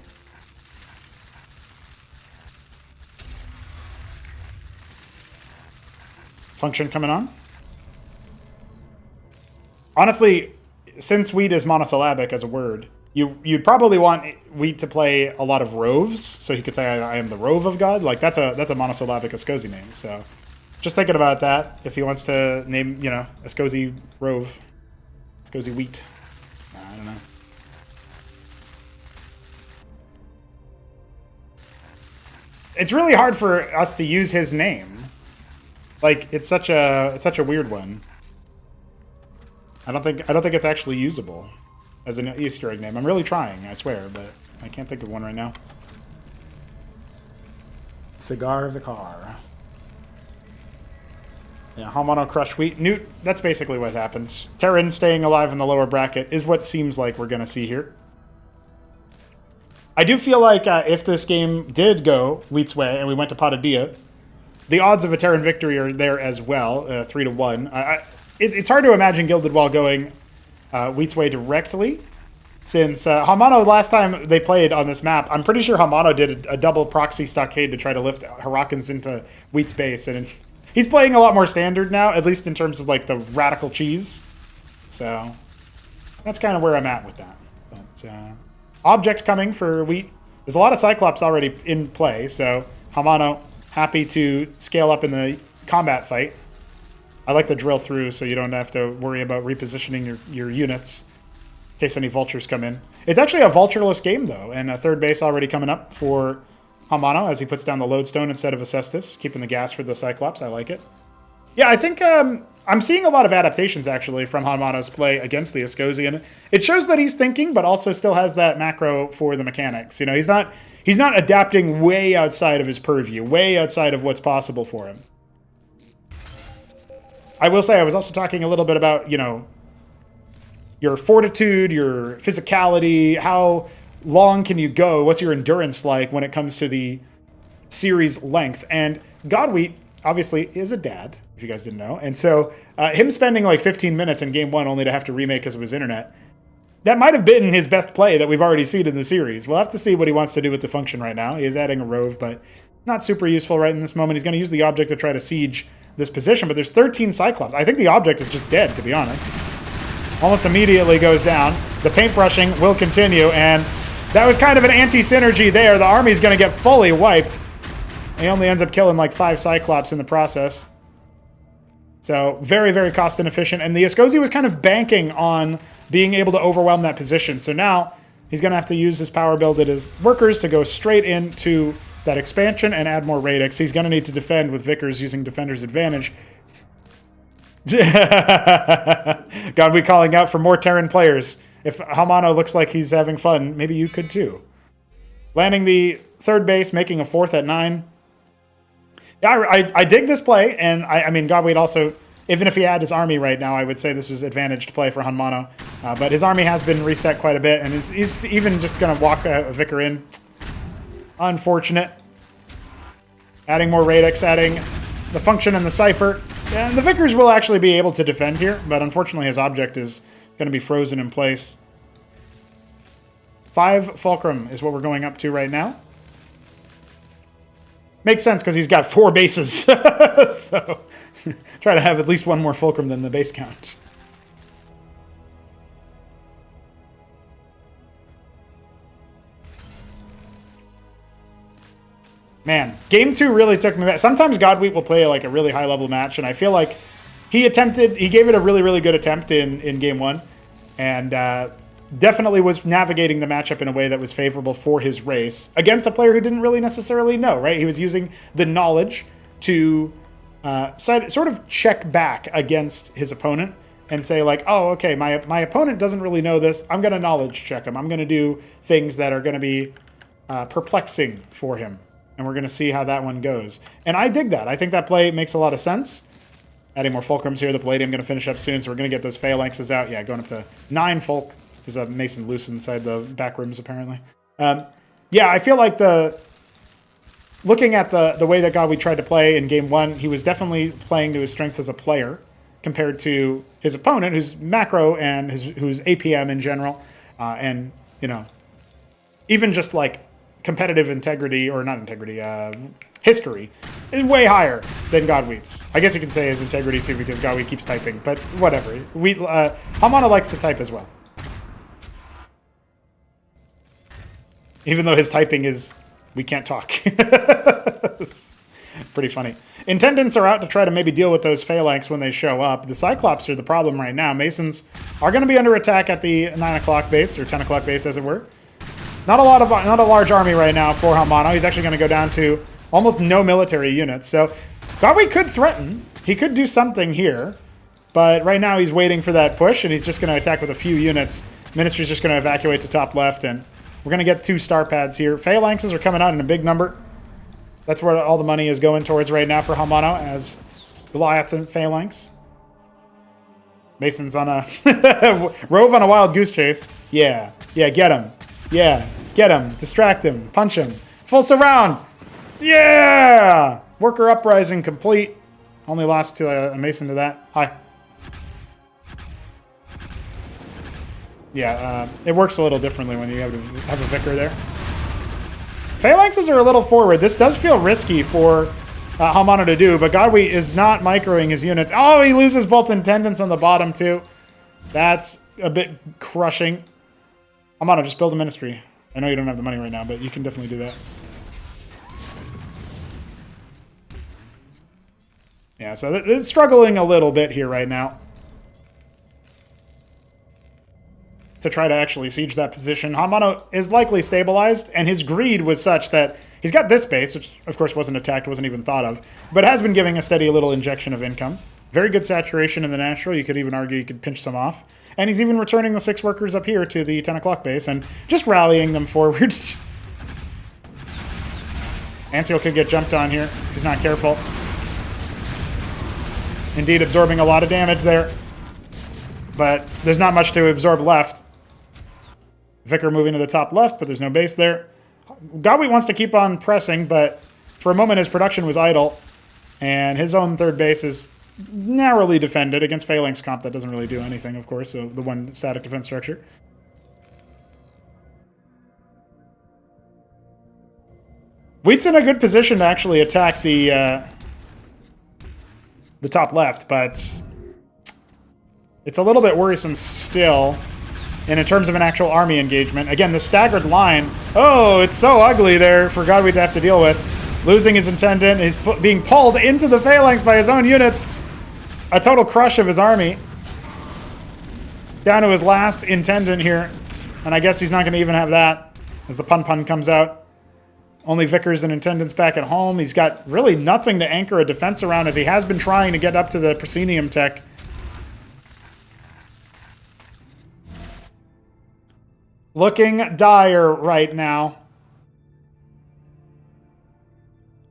Function coming on. Honestly, since wheat is monosyllabic as a word, you'd probably want wheat to play a lot of roves, so he could say, I am the rove of God. Like, that's a monosyllabic Sosij name, so... Just thinking about that, if he wants to name, a Sosij Rove. Sosij Wheat. I don't know. It's really hard for us to use his name. Like, it's such a weird one. I don't think it's actually usable as an Easter egg name. I'm really trying, I swear, but I can't think of one right now. Cigar Vicar. Yeah, HonMonO crush wheat. Newt, that's basically what happens. Terran staying alive in the lower bracket is what seems like we're going to see here. I do feel like if this game did go Wheat's way and we went to Patadia, the odds of a Terran victory are there as well, 3-1. It's hard to imagine Gilded Wall going Wheat's way directly, since HonMonO, last time they played on this map, I'm pretty sure HonMonO did a double proxy stockade to try to lift Harakans into Wheat's base, and he's playing a lot more standard now, at least in terms of like the radical cheese. So that's kind of where I'm at with that. But object coming for Wheat. There's a lot of Cyclops already in play, so HonMonO happy to scale up in the combat fight. I like the drill through so you don't have to worry about repositioning your units in case any vultures come in. It's actually a vultureless game, though, and a third base already coming up for HonMonO as he puts down the lodestone instead of a Cestus, keeping the gas for the Cyclops. I like it. Yeah, I think I'm seeing a lot of adaptations, actually, from HonMonO's play against the Ascosian. It shows that he's thinking, but also still has that macro for the mechanics. You know, he's not adapting way outside of his purview, way outside of what's possible for him. I will say, I was also talking a little bit about, you know, your fortitude, your physicality, how long can you go, what's your endurance like when it comes to the series length. And Godwheat, obviously, is a dad, if you guys didn't know. And so him spending like 15 minutes in game one only to have to remake because of his internet, that might have been his best play that we've already seen in the series. We'll have to see what he wants to do with the function right now. He is adding a rove, but not super useful right in this moment. He's going to use the object to try to siege this position, but there's 13 Cyclops. I think the object is just dead, to be honest. Almost immediately goes down. The paintbrushing will continue, and that was kind of an anti-synergy there. The army's going to get fully wiped. He only ends up killing like 5 Cyclops in the process. So very, very cost inefficient. And the Ascosi was kind of banking on being able to overwhelm that position. So now he's going to have to use his power build at his workers to go straight into that expansion and add more radix. He's going to need to defend with Vickers using Defender's Advantage. God, we calling out for more Terran players. If HonMonO looks like he's having fun, maybe you could too. Landing the third base, making a fourth at 9. Yeah, I dig this play, and I mean, Godwait also, even if he had his army right now, I would say this is advantaged play for HonMonO. But his army has been reset quite a bit, and he's even just going to walk a Vicar in. Unfortunate. Adding more radix, adding the function and the cipher. And the Vickers will actually be able to defend here, but unfortunately his object is going to be frozen in place. 5 Fulcrum is what we're going up to right now. Makes sense because he's got 4 bases. So try to have at least one more Fulcrum than the base count. Man, game 2 really took me back. Sometimes Godwheat will play like a really high-level match, and I feel like he gave it a really, really good attempt in game 1, and definitely was navigating the matchup in a way that was favorable for his race against a player who didn't really necessarily know, right? He was using the knowledge to sort of check back against his opponent and say like, oh, okay, my opponent doesn't really know this. I'm going to knowledge check him. I'm going to do things that are going to be perplexing for him. And we're going to see how that one goes. And I dig that. I think that play makes a lot of sense. Adding more Fulcrums here. The Palladium going to finish up soon, so we're going to get those Phalanxes out. Yeah, going up to 9 Fulc. There's a Mason loose inside the back rooms, apparently. Yeah, I feel like looking at the way that Godwheat tried to play in game 1, he was definitely playing to his strength as a player compared to his opponent, who's macro and who's APM in general. And, you know, even just like competitive integrity, or not integrity, history is way higher than Godwheat's. I guess you can say his integrity too, because Godwheat keeps typing, but whatever. HonMonO likes to type as well. Even though his typing is, we can't talk. Pretty funny. Intendants are out to try to maybe deal with those Phalanx when they show up. The Cyclops are the problem right now. Masons are going to be under attack at the 9 o'clock base, or 10 o'clock base as it were. Not a large army right now for HonMonO. He's actually going to go down to almost no military units. So Godwheat could threaten. He could do something here. But right now he's waiting for that push, and he's just going to attack with a few units. Ministry's just going to evacuate to top left, and we're going to get 2 star pads here. Phalanxes are coming out in a big number. That's where all the money is going towards right now for HonMonO, as Goliath and Phalanx. Mason's on a... Rove on a wild goose chase. Yeah. Yeah, get him. Yeah. Get him. Distract him. Punch him. Full surround. Yeah! Worker Uprising complete. Only lost to a Mason to that. Hi. Yeah, it works a little differently when you have a Vicar there. Phalanxes are a little forward. This does feel risky for HonMonO to do, but Godwe is not microing his units. Oh, he loses both Intendants on the bottom, too. That's a bit crushing. HonMonO, just build a Ministry. I know you don't have the money right now, but you can definitely do that. Yeah, so it's struggling a little bit here right now to try to actually siege that position. HonMonO is likely stabilized, and his greed was such that he's got this base, which of course wasn't attacked, wasn't even thought of, but has been giving a steady little injection of income. Very good saturation in the natural. You could even argue you could pinch some off. And he's even returning the 6 workers up here to the 10 o'clock base and just rallying them forward. Anseal could get jumped on here if he's not careful. Indeed, absorbing a lot of damage there. But there's not much to absorb left. Vicar moving to the top left, but there's no base there. Godwe wants to keep on pressing, but for a moment his production was idle. And his own third base is narrowly defended against Phalanx comp. That doesn't really do anything, of course, so the one static defense structure. Wheat's in a good position to actually attack the top left, but it's a little bit worrisome still. And in terms of an actual army engagement, again, the staggered line, oh, it's so ugly there for Godwe to have to deal with. Losing his Intendant, he's being pulled into the Phalanx by his own units. A total crush of his army. Down to his last Intendant here. And I guess he's not going to even have that as the pun comes out. Only Vicars and Intendants back at home. He's got really nothing to anchor a defense around as he has been trying to get up to the Proscenium tech. Looking dire right now.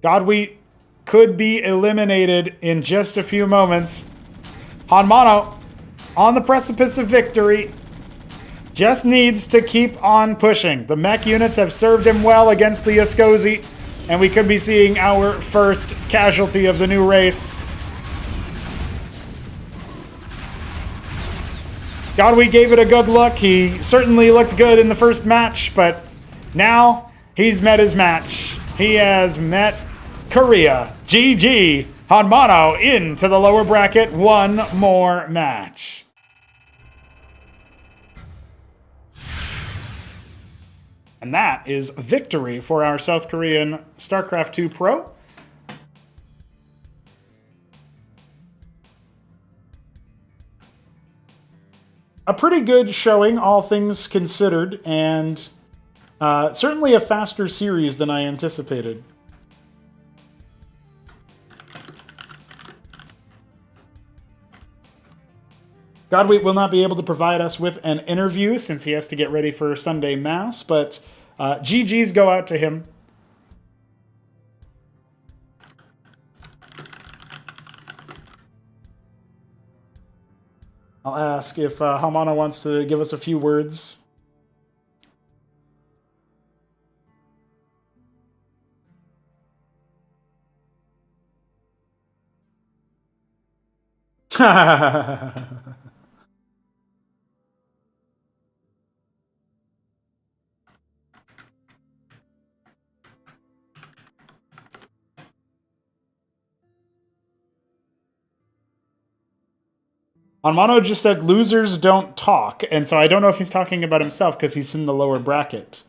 Godwe could be eliminated in just a few moments. HonMonO on the precipice of victory. Just needs to keep on pushing. The mech units have served him well against the Ascozi, and we could be seeing our first casualty of the new race. Godwe gave it a good look. He certainly looked good in the first match, but now he's met his match. He has met Korea. GG. HonMonO into the lower bracket. One more match. And that is victory for our South Korean StarCraft 2 Pro. A pretty good showing, all things considered, and certainly a faster series than I anticipated. Godwe will not be able to provide us with an interview since he has to get ready for Sunday Mass, but GG's go out to him. I'll ask if HonMonO wants to give us a few words. HonMonO just said losers don't talk, and so I don't know if he's talking about himself because he's in the lower bracket.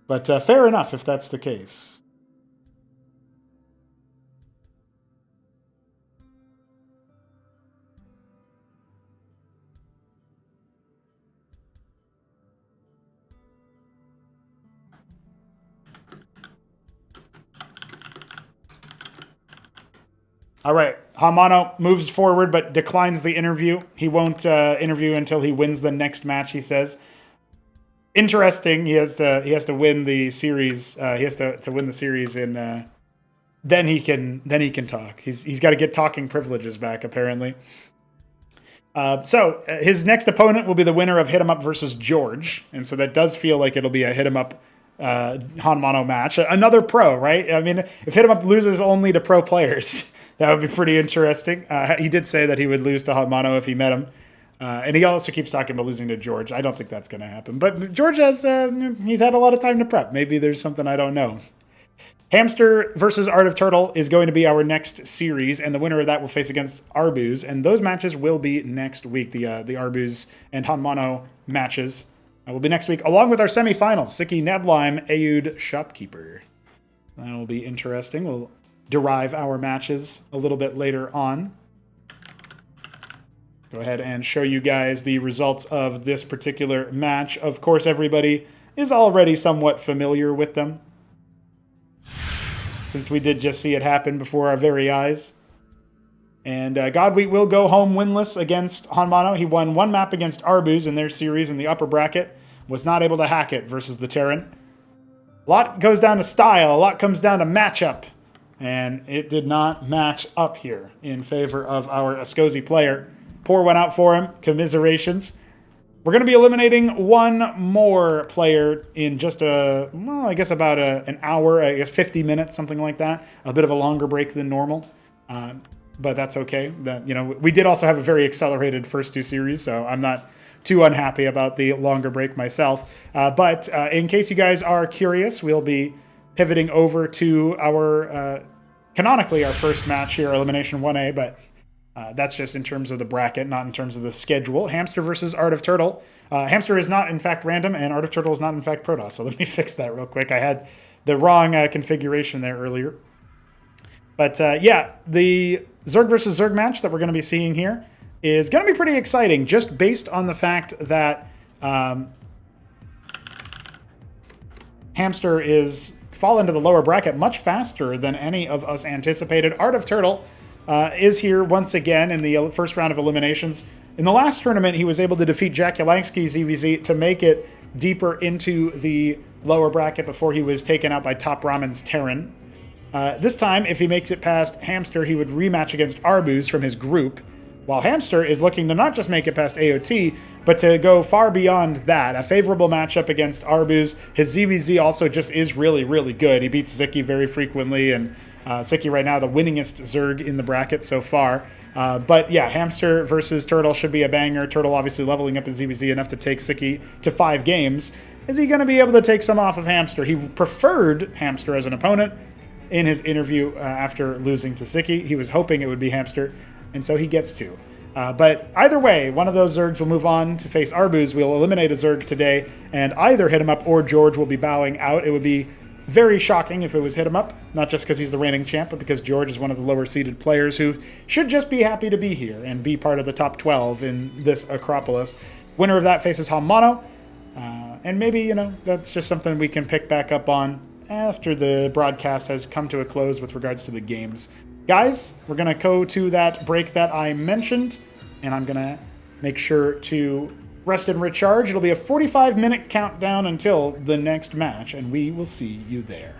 But fair enough if that's the case. All right, HonMonO moves forward but declines the interview. He won't interview until he wins the next match, he says. Interesting, he has to win the series. He has to win the series in then he can talk. He's got to get talking privileges back, apparently. So his next opponent will be the winner of HitEmUp versus George, and so that does feel like it'll be a HitEmUp HonMonO match. Another pro, right? I mean, if HitEmUp loses only to pro players, that would be pretty interesting. He did say that he would lose to HonMonO if he met him. And he also keeps talking about losing to George. I don't think that's going to happen. But George he's had a lot of time to prep. Maybe there's something I don't know. Hamster versus Art of Turtle is going to be our next series, and the winner of that will face against Arbuz, and those matches will be next week. The Arbuz and HonMonO matches will be next week, along with our semifinals, Siki Neblime, Aoud Shopkeeper. That will be interesting. We'll derive our matches a little bit later on. Go ahead and show you guys the results of this particular match. Of course, everybody is already somewhat familiar with them, since we did just see it happen before our very eyes. And Godwheat will go home winless against HonMonO. He won one map against Arbuz in their series in the upper bracket. Was not able to hack it versus the Terran. A lot goes down to style. A lot comes down to matchup. And it did not match up here in favor of our Ascozi player. Poor went out for him. Commiserations. We're going to be eliminating one more player in just I guess about an hour, I guess 50 minutes, something like that. A bit of a longer break than normal, but that's okay. We did also have a very accelerated first two series, so I'm not too unhappy about the longer break myself. But in case you guys are curious, we'll be pivoting over to our, canonically, our first match here, Elimination 1A, but that's just in terms of the bracket, not in terms of the schedule. Hamster versus Art of Turtle. Hamster is not, in fact, random, and Art of Turtle is not, in fact, Protoss. So let me fix that real quick. I had the wrong configuration there earlier. But yeah, the Zerg versus Zerg match that we're going to be seeing here is going to be pretty exciting, just based on the fact that Hamster is fall into the lower bracket much faster than any of us anticipated. Art of Turtle is here once again in the first round of eliminations. In the last tournament, he was able to defeat Jack Yalangsky's EVZ to make it deeper into the lower bracket before he was taken out by Top Ramen's Terran. This time, if he makes it past Hamster, he would rematch against Arbuz from his group, while Hamster is looking to not just make it past AOT, but to go far beyond that. A favorable matchup against Arbuz. His ZVZ also just is really, really good. He beats Ziki very frequently, and Siki right now the winningest Zerg in the bracket so far. But yeah, Hamster versus Turtle should be a banger. Turtle obviously leveling up his ZVZ enough to take Siki to 5 games. Is he going to be able to take some off of Hamster? He preferred Hamster as an opponent in his interview after losing to Siki. He was hoping it would be Hamster, and so he gets to. But either way, one of those Zergs will move on to face Arbuz. We'll eliminate a Zerg today, and either HitEmUp or George will be bowing out. It would be very shocking if it was HitEmUp, not just because he's the reigning champ, but because George is one of the lower-seeded players who should just be happy to be here and be part of the top 12 in this Acropolis. Winner of that faces HonMonO, and maybe, that's just something we can pick back up on after the broadcast has come to a close with regards to the games. Guys, we're going to go to that break that I mentioned, and I'm going to make sure to rest and recharge. It'll be a 45-minute countdown until the next match, and we will see you there.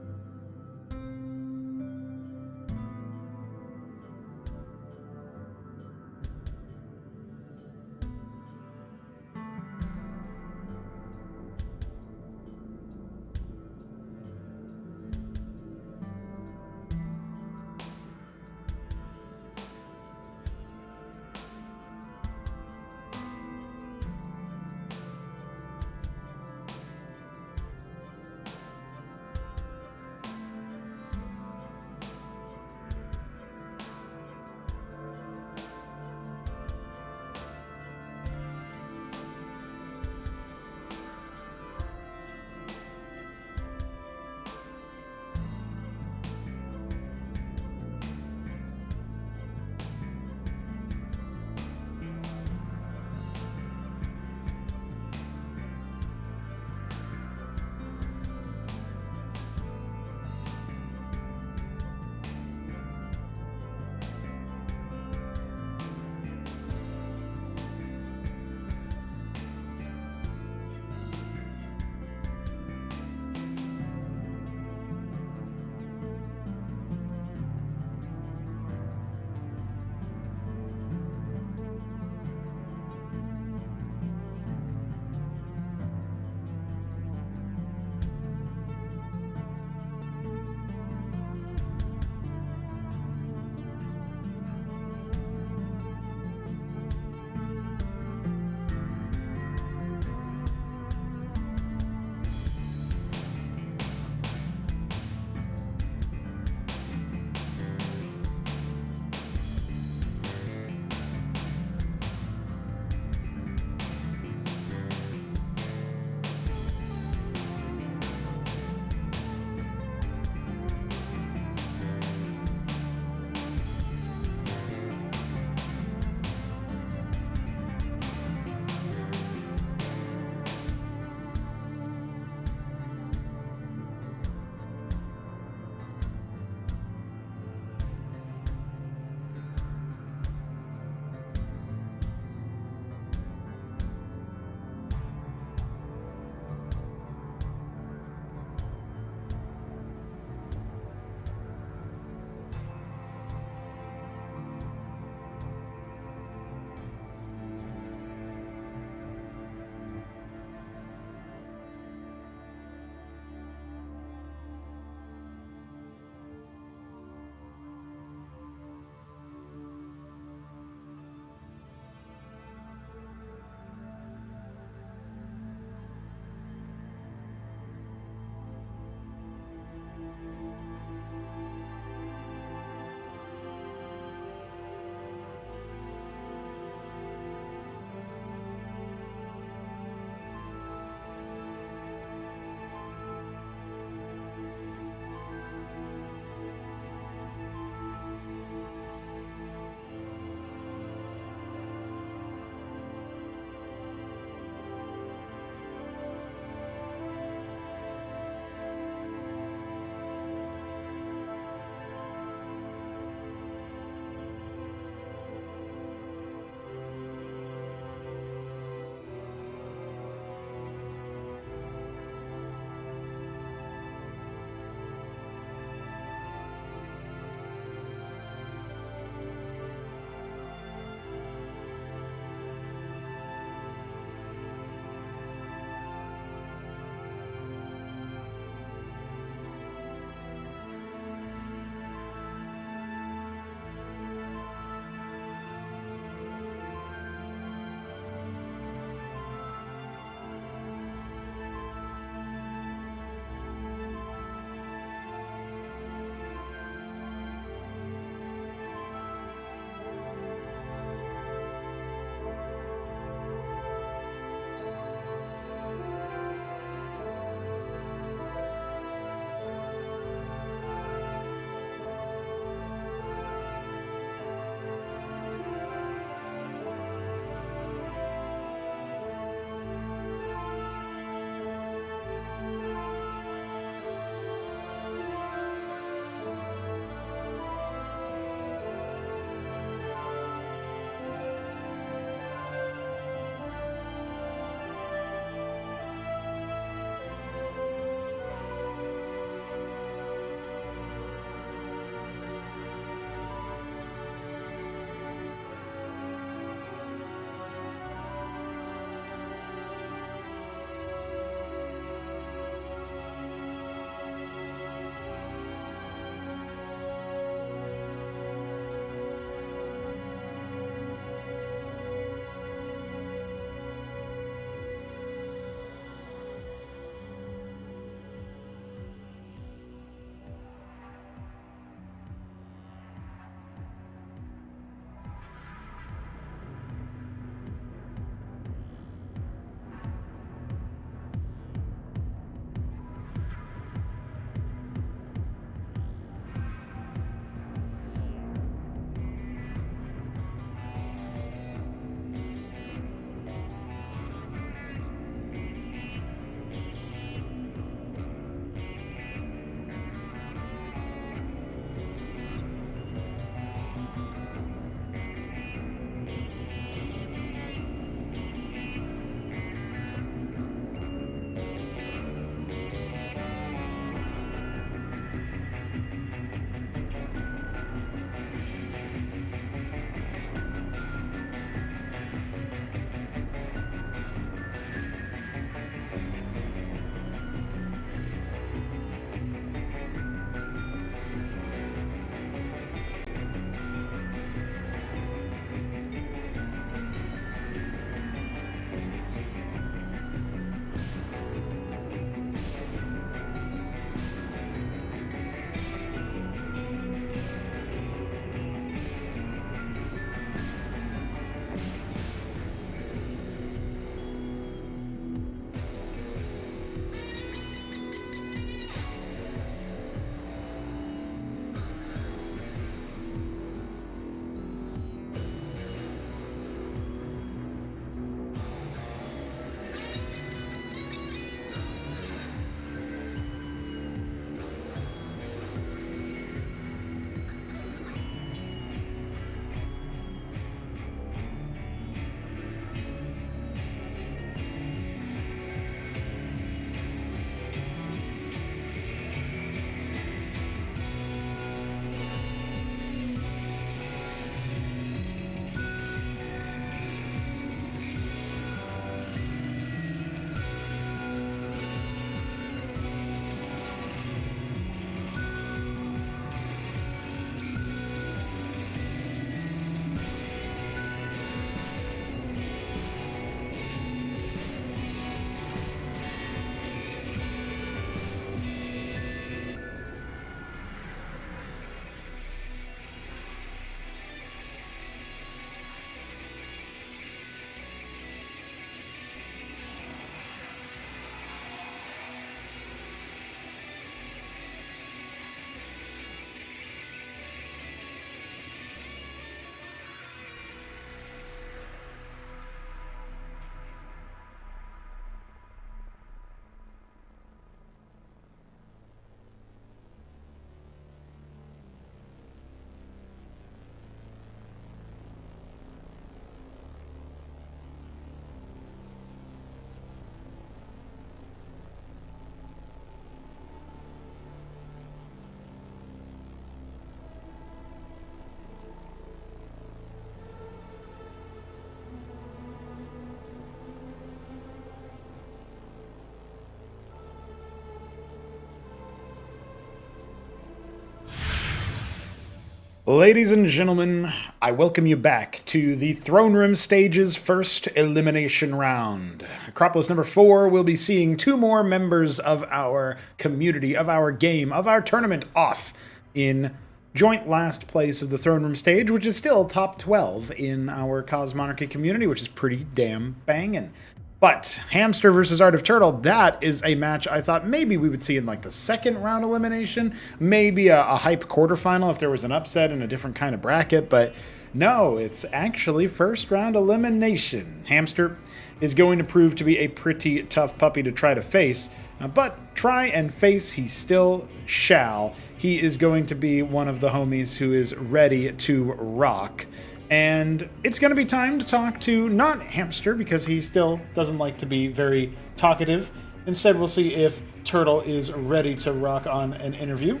Ladies and gentlemen, I welcome you back to the Throneroom Stage's first elimination round. Acropolis number 4 will be seeing 2 more members of our community, of our game, of our tournament off in joint last place of the Throneroom Stage, which is still top 12 in our Cosmonarchy community, which is pretty damn banging. But Hamster versus Art of Turtle, that is a match I thought maybe we would see in like the second round elimination, maybe a hype quarterfinal if there was an upset in a different kind of bracket, but no, it's actually first round elimination. Hamster is going to prove to be a pretty tough puppy to try to face, but try and face he still shall. He is going to be one of the homies who is ready to rock. And it's going to be time to talk to not Hamster, because he still doesn't like to be very talkative. Instead, we'll see if Turtle is ready to rock on an interview.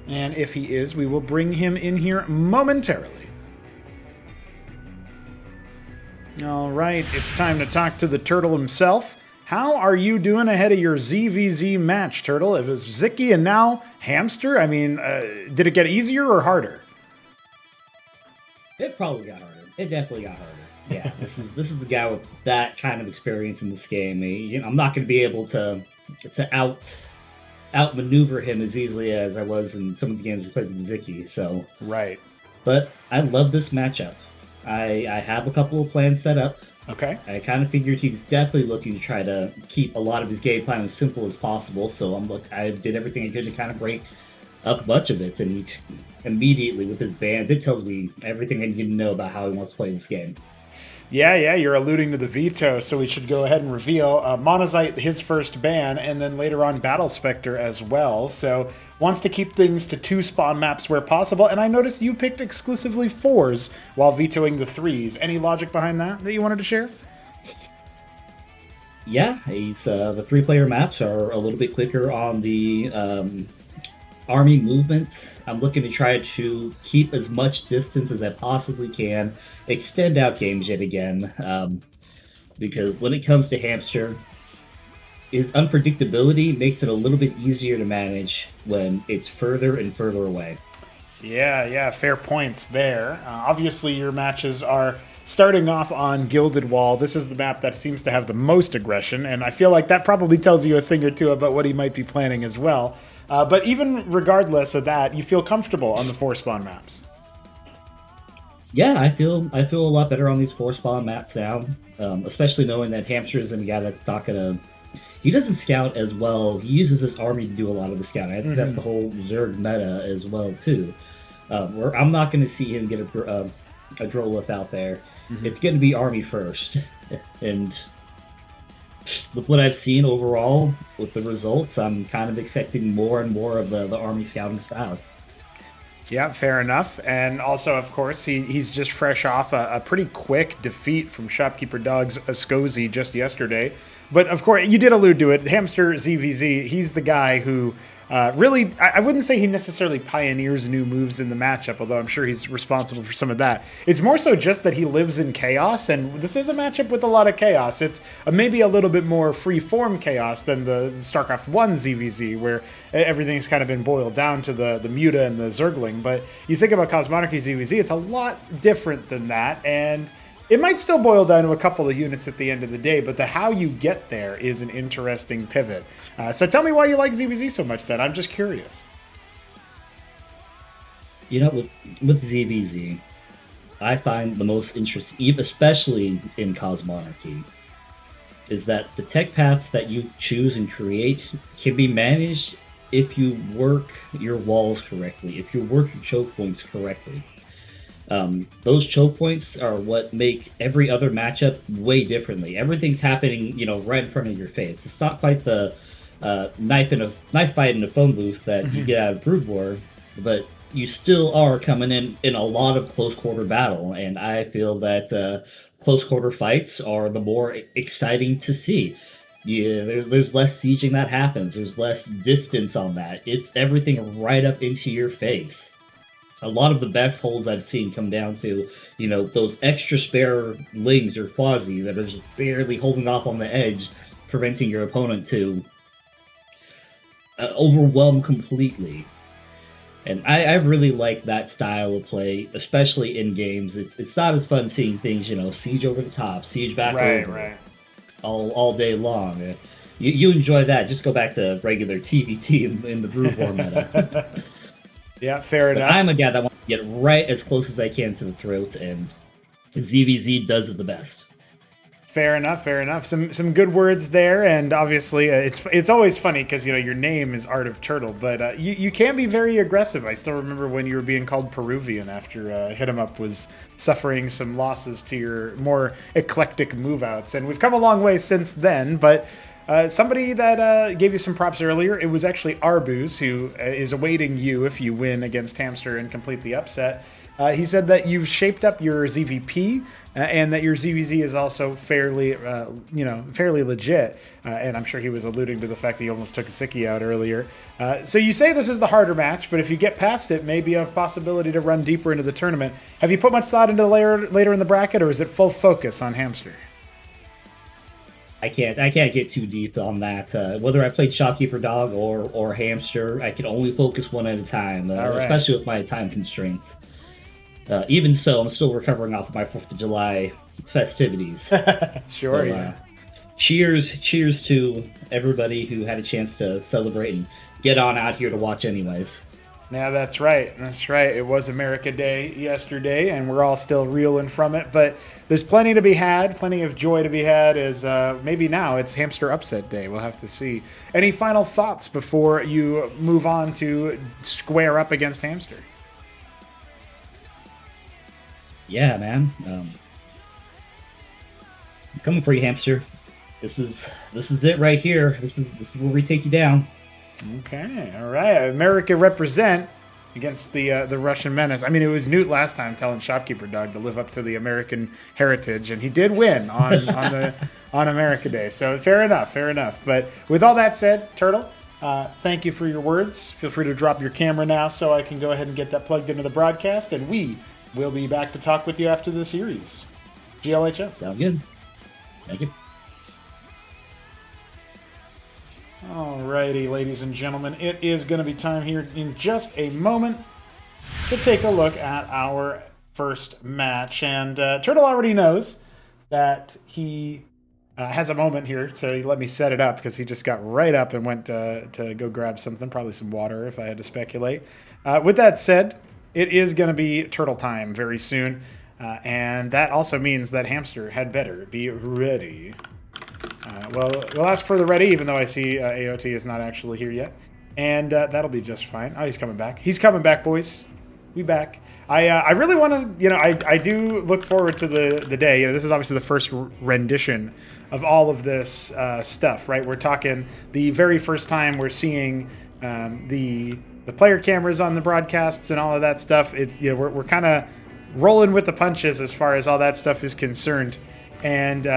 And if he is, we will bring him in here momentarily. All right, it's time to talk to the Turtle himself. How are you doing ahead of your ZVZ match, Turtle? It was Zicky and now Hamster. I mean, did it get easier or harder? It probably got harder. It definitely got harder. Yeah, this is the guy with that kind of experience in this game. I'm not going to be able to outmaneuver him as easily as I was in some of the games we played with Zicky. So right. But I love this matchup. I have a couple of plans set up. Okay. I kind of figured he's definitely looking to try to keep a lot of his game plan as simple as possible. So I did everything I could to kind of break up much of it. And he immediately with his bans, it tells me everything I need to know about how he wants to play this game. Yeah, you're alluding to the veto, so we should go ahead and reveal Monocyte, his first ban, and then later on Battle Spectre as well. So wants to keep things to 2 spawn maps where possible, and I noticed you picked exclusively 4s while vetoing the 3s. Any logic behind that you wanted to share? Yeah, the 3-player maps are a little bit quicker on the army movements. I'm looking to try to keep as much distance as I possibly can, extend out games yet again, because when it comes to Hamster, his unpredictability makes it a little bit easier to manage when it's further and further away. Yeah, fair points there. Obviously, your matches are starting off on Gilded Wall. This is the map that seems to have the most aggression, and I feel like that probably tells you a thing or two about what he might be planning as well. But even regardless of that, you feel comfortable on the 4 spawn maps. Yeah, I feel a lot better on these 4 spawn maps now, especially knowing that Hamster is a guy that's not gonna. He doesn't scout as well. He uses his army to do a lot of the scouting. I think that's the whole Zerg meta as well too. Where I'm not going to see him get a Drolith out there. It's going to be army first, and with what I've seen overall with the results, I'm kind of expecting more and more of the army scouting style. Yeah, fair enough. And also, of course, he's just fresh off a pretty quick defeat from Shopkeeper Dog's Sosij just yesterday. But of course, you did allude to it. Hamster ZVZ, he's the guy who really, I wouldn't say he necessarily pioneers new moves in the matchup, although I'm sure he's responsible for some of that. It's more so just that he lives in chaos, and this is a matchup with a lot of chaos. It's maybe a little bit more free-form chaos than the Starcraft 1 ZVZ, where everything's kind of been boiled down to the Muta and the Zergling. But you think about Cosmonarchy ZVZ, it's a lot different than that, and it might still boil down to a couple of units at the end of the day, but the how you get there is an interesting pivot. So tell me why you like ZVZ so much then. I'm just curious. You know, with ZVZ, I find the most interesting, especially in Cosmonarchy, is that the tech paths that you choose and create can be managed if you work your walls correctly, if you work your choke points correctly. Those choke points are what make every other matchup way differently. Everything's happening, right in front of your face. It's not quite the knife fight in a phone booth that you get out of Brood War, but you still are coming in a lot of close quarter battle, and I feel that close quarter fights are the more exciting to see. Yeah, there's less sieging that happens. There's less distance on that. It's everything right up into your face. A lot of the best holds I've seen come down to, those extra spare lings or quasi that are just barely holding off on the edge, preventing your opponent to overwhelmed completely. And I really like that style of play, especially in games. It's not as fun seeing things, siege over the top, siege back over, Right. all day long. You enjoy that. Just go back to regular TVT in the Brood War meta. Yeah, fair But enough. I'm a guy that wants to get right as close as I can to the throat, and ZVZ does it the best. Fair enough. Some good words there, and obviously it's always funny because your name is Art of Turtle, but you can be very aggressive. I still remember when you were being called Peruvian after HitEmUp was suffering some losses to your more eclectic move outs, and we've come a long way since then. But somebody that gave you some props earlier, it was actually Arbuz, who is awaiting you if you win against Hamster and complete the upset. He said that you've shaped up your ZVP and that your ZVZ is also fairly legit. And I'm sure he was alluding to the fact that you almost took Siki out earlier. So you say this is the harder match, but if you get past it, maybe a possibility to run deeper into the tournament. Have you put much thought into later in the bracket, or is it full focus on Hamster? I can't get too deep on that. Whether I played Shopkeeper Dog or Hamster, I can only focus one at a time, especially with my time constraints. Even so, I'm still recovering off of my 4th of July festivities. Sure, So, yeah. Cheers to everybody who had a chance to celebrate and get on out here to watch anyways. Yeah, that's right. It was America Day yesterday, and we're all still reeling from it. But there's plenty to be had, plenty of joy to be had. As maybe now it's Hamster Upset Day. We'll have to see. Any final thoughts before you move on to square up against Hamster? Yeah, man. I'm coming for you, Hamster. This is it right here. This is where we take you down. Okay, all right. America represent against the Russian menace. I mean, it was Newt last time telling Shopkeeper Dog to live up to the American heritage, and he did win on America Day. So fair enough. But with all that said, Turtle, thank you for your words. Feel free to drop your camera now so I can go ahead and get that plugged into the broadcast, and we will be back to talk with you after the series. GLHO. Sound good. Thank you. Alrighty, ladies and gentlemen, it is going to be time here in just a moment to take a look at our first match. And Turtle already knows that he has a moment here to let me set it up because he just got right up and went to go grab something, probably some water if I had to speculate. With that said, it is going to be Turtle time very soon. And that also means that Hamster had better be ready. Well, we'll ask for the ready, even though I see AOT is not actually here yet. And that'll be just fine. Oh, he's coming back. He's coming back, boys. We back. I really want to, I do look forward to the day. This is obviously the first rendition of all of this stuff, right? We're talking the very first time we're seeing the player cameras on the broadcasts and all of that stuff. It's we're kind of rolling with the punches as far as all that stuff is concerned, and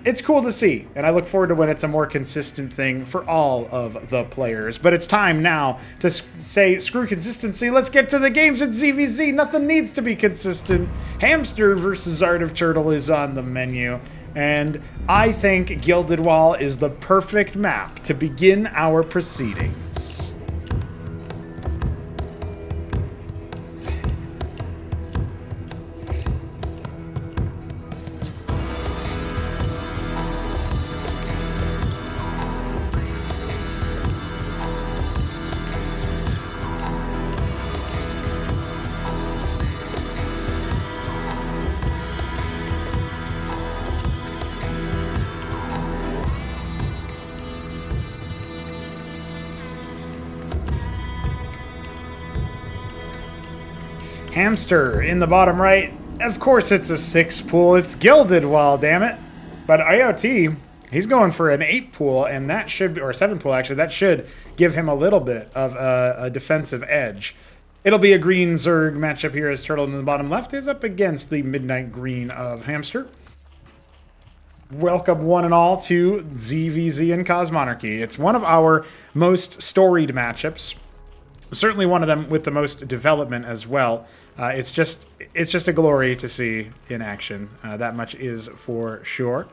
it's cool to see, and I look forward to when it's a more consistent thing for all of the players. But it's time now to say, screw consistency, let's get to the games at ZVZ. Nothing needs to be consistent. Hamster versus Art of Turtle is on the menu, and I think Gilded Wall is the perfect map to begin our proceedings. Hamster in the bottom right. Of course it's a 6 pool. It's Gilded Wall, damn it. But IoT, he's going for an 8 pool, and that should, or 7 pool actually, that should give him a little bit of a defensive edge. It'll be a green Zerg matchup here as Turtle in the bottom left is up against the midnight green of Hamster. Welcome one and all to ZVZ and Cosmonarchy. It's one of our most storied matchups. Certainly one of them with the most development as well. It's just a glory to see in action. That much is for sure.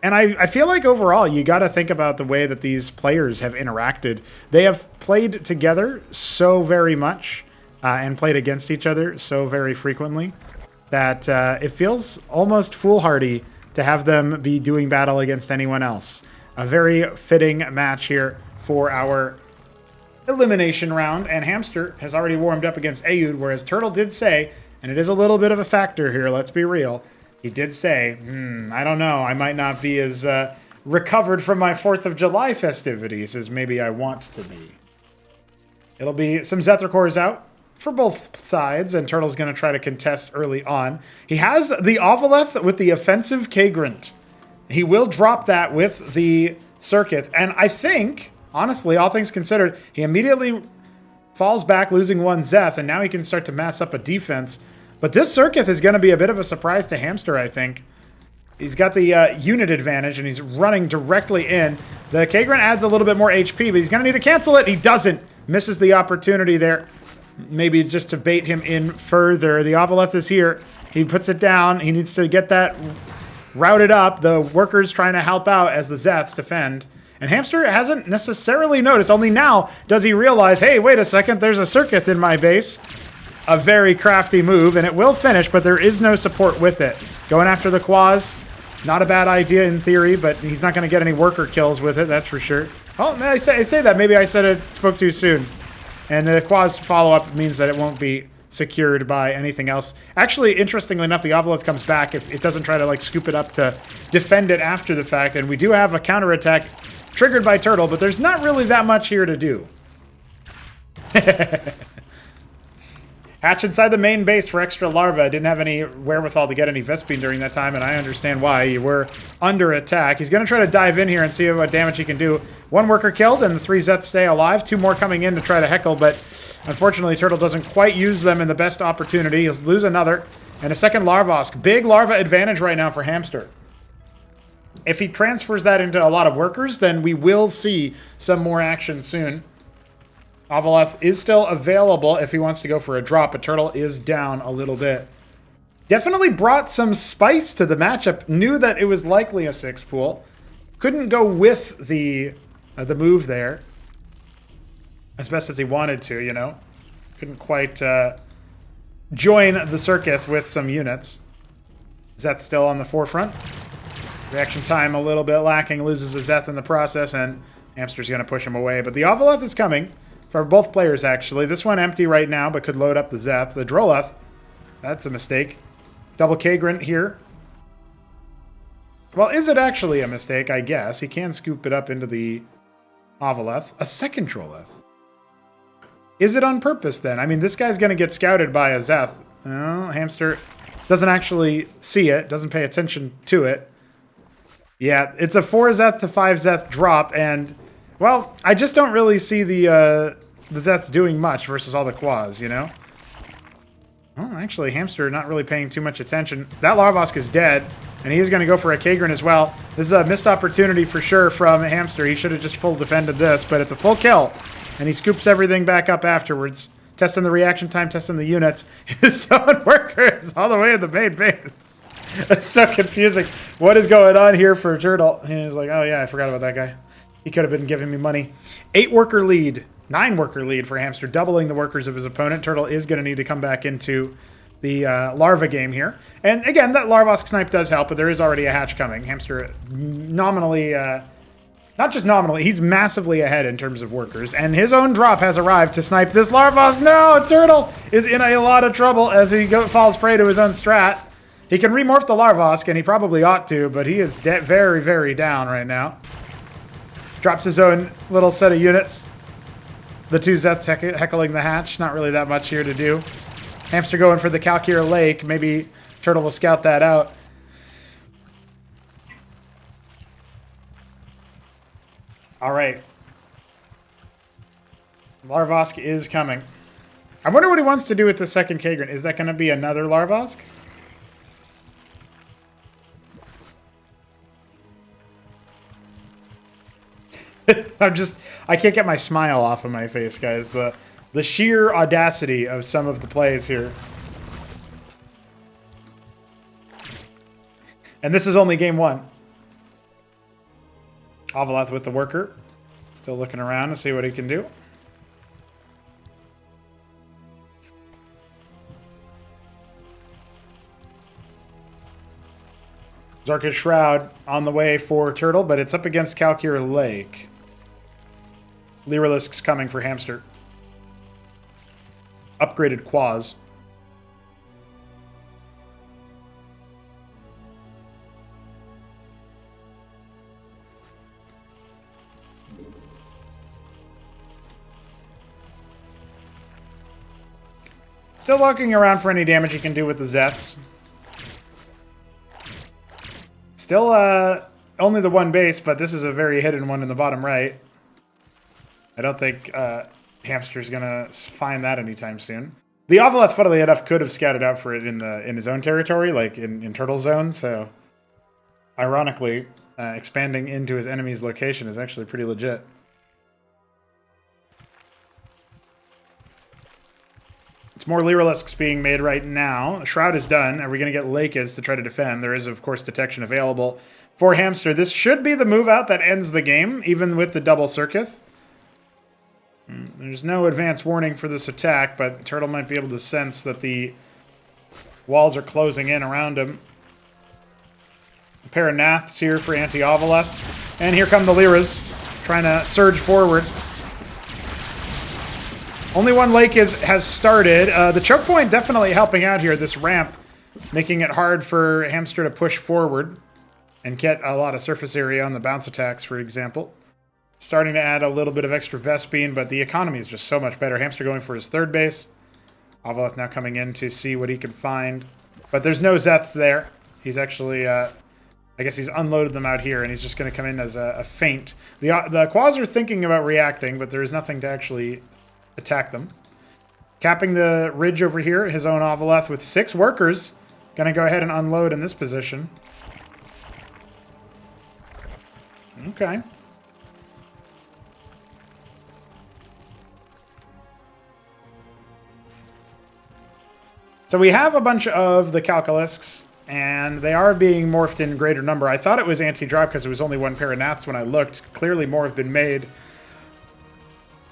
And I feel like overall, you got to think about the way that these players have interacted. They have played together so very much and played against each other so very frequently that it feels almost foolhardy to have them be doing battle against anyone else. A very fitting match here for our elimination round. And Hamster has already warmed up against Ayud, whereas Turtle did say, and it is a little bit of a factor here, let's be real, he did say, I don't know, I might not be as recovered from my 4th of July festivities as maybe I want to be. It'll be some Zethra cores out for both sides, and Turtle's going to try to contest early on. He has the Ovaleth with the offensive Kagrant. He will drop that with the Circuit, and I think, honestly, all things considered, he immediately falls back, losing one Zeth, and now he can start to mass up a defense. But this Circuit is going to be a bit of a surprise to Hamster, I think. He's got the unit advantage, and he's running directly in. The Kagrant adds a little bit more HP, but he's going to need to cancel it. He doesn't. Misses the opportunity there. Maybe just to bait him in further. The Ovaleth is here. He puts it down. He needs to get that routed up. The workers trying to help out as the Zeths defend. And Hamster hasn't necessarily noticed. Only now does he realize, hey, wait a second, there's a Circuit in my base. A very crafty move, and it will finish, but there is no support with it. Going after the Quaz, not a bad idea in theory, but he's not going to get any worker kills with it, that's for sure. Oh, I say that. Maybe I spoke too soon. And the Quaz follow-up means that it won't be secured by anything else. Actually, interestingly enough, the Ovaleth comes back if it doesn't try to like scoop it up to defend it after the fact, and we do have a counterattack triggered by Turtle, but there's not really that much here to do. Hatch inside the main base for extra larva. Didn't have any wherewithal to get any Vespene during that time, and I understand why. You were under attack. He's going to try to dive in here and see what damage he can do. One worker killed, and the 3 Zets stay alive. 2 more coming in to try to heckle, but unfortunately, Turtle doesn't quite use them in the best opportunity. He'll lose another, and a second Larvosk. Big larva advantage right now for Hamster. If he transfers that into a lot of workers, then we will see some more action soon. Ovaleth is still available if he wants to go for a drop, but Turtle is down a little bit. Definitely brought some spice to the matchup. Knew that it was likely a 6 pool. Couldn't go with the move there as best as he wanted to, you know. Couldn't quite join the Circuit with some units. Zeth still on the forefront. Reaction time a little bit lacking. Loses a Zeth in the process, and Hamster's going to push him away. But the Ovaleth is coming. For both players, actually. This one empty right now, but could load up the Zeth. The Droleth, that's a mistake. Double Kagrant here. Well, is it actually a mistake? I guess. He can scoop it up into the Ovaleth. A second Droleth. Is it on purpose, then? I mean, this guy's going to get scouted by a Zeth. Well, Hamster doesn't actually see it. Doesn't pay attention to it. Yeah, it's a 4 Zeth to 5 Zeth drop, and... well, I just don't really see the Zeths doing much versus all the Quaz, you know? Well, actually, Hamster not really paying too much attention. That Larvosk is dead, and he is going to go for a Kagrant as well. This is a missed opportunity for sure from Hamster. He should have just full defended this, but it's a full kill, and he scoops everything back up afterwards. Testing the reaction time, testing the units. His own workers all the way in the main base. It's so confusing. What is going on here for Turtle? He's like, oh yeah, I forgot about that guy. He could have been giving me money. 8 worker lead. 9 worker lead for Hamster, doubling the workers of his opponent. Turtle is going to need to come back into the larva game here. And again, that Larvosk snipe does help, but there is already a hatch coming. Hamster nominally, not just nominally, he's massively ahead in terms of workers. And his own drop has arrived to snipe this Larvosk. No, Turtle is in a lot of trouble as he falls prey to his own strat. He can remorph the Larvosk, and he probably ought to, but he is very, very down right now. Drops his own little set of units. The 2 Zeths heckling the hatch. Not really that much here to do. Hamster going for the Calcure Lake. Maybe Turtle will scout that out. All right. Larvosk is coming. I wonder what he wants to do with the second Kagrant. Is that going to be another Larvosk? I can't get my smile off of my face, guys. The sheer audacity of some of the plays here. And this is only game 1. Avaleth with the worker. Still looking around to see what he can do. Zarka's Shroud on the way for Turtle, but it's up against Calcure Lake. Lyralisk's coming for Hamster. Upgraded Quaz. Still looking around for any damage he can do with the Zets. Still only the one base, but this is a very hidden one in the bottom right. I don't think Hamster's gonna find that anytime soon. The Avaleth, funnily enough, could have scouted out for it in his own territory, like in Turtle Zone. So, ironically, expanding into his enemy's location is actually pretty legit. It's more Lyralisks being made right now. Shroud is done. Are we going to get Lakes to try to defend? There is, of course, detection available for Hamster. This should be the move out that ends the game, even with the double Circuit. There's no advance warning for this attack, but Turtle might be able to sense that the walls are closing in around him. A pair of Naths here for anti-Avaleth. And here come the Lyras, trying to surge forward. Only one lake has started. The choke point definitely helping out here, this ramp, making it hard for Hamster to push forward and get a lot of surface area on the bounce attacks, for example. Starting to add a little bit of extra Vespene, but the economy is just so much better. Hamster going for his third base. Avaleth now coming in to see what he can find. But there's no Zets there. He's actually, I guess he's unloaded them out here, and he's just going to come in as a feint. The Quaz are thinking about reacting, but there is nothing to actually attack them. Capping the ridge over here, his own Avaleth with 6 workers. Going to go ahead and unload in this position. Okay. So we have a bunch of the Calculisks, and they are being morphed in greater number. I thought it was anti-drop because it was only one pair of Naths when I looked. Clearly more have been made.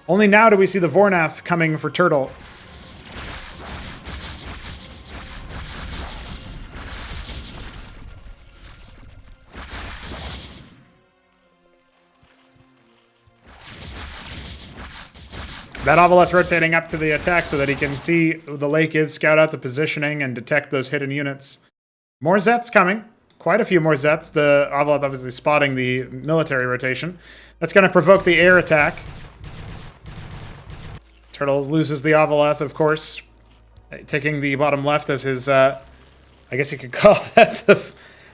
Only now do we see the Vornaths coming for Turtle. That Avaleth rotating up to the attack so that he can see the lake is, scout out the positioning, and detect those hidden units. More Zets coming. Quite a few more Zets. The Avaleth obviously spotting the military rotation. That's going to provoke the air attack. Turtle loses the Avaleth, of course. Taking the bottom left as his, I guess you could call that the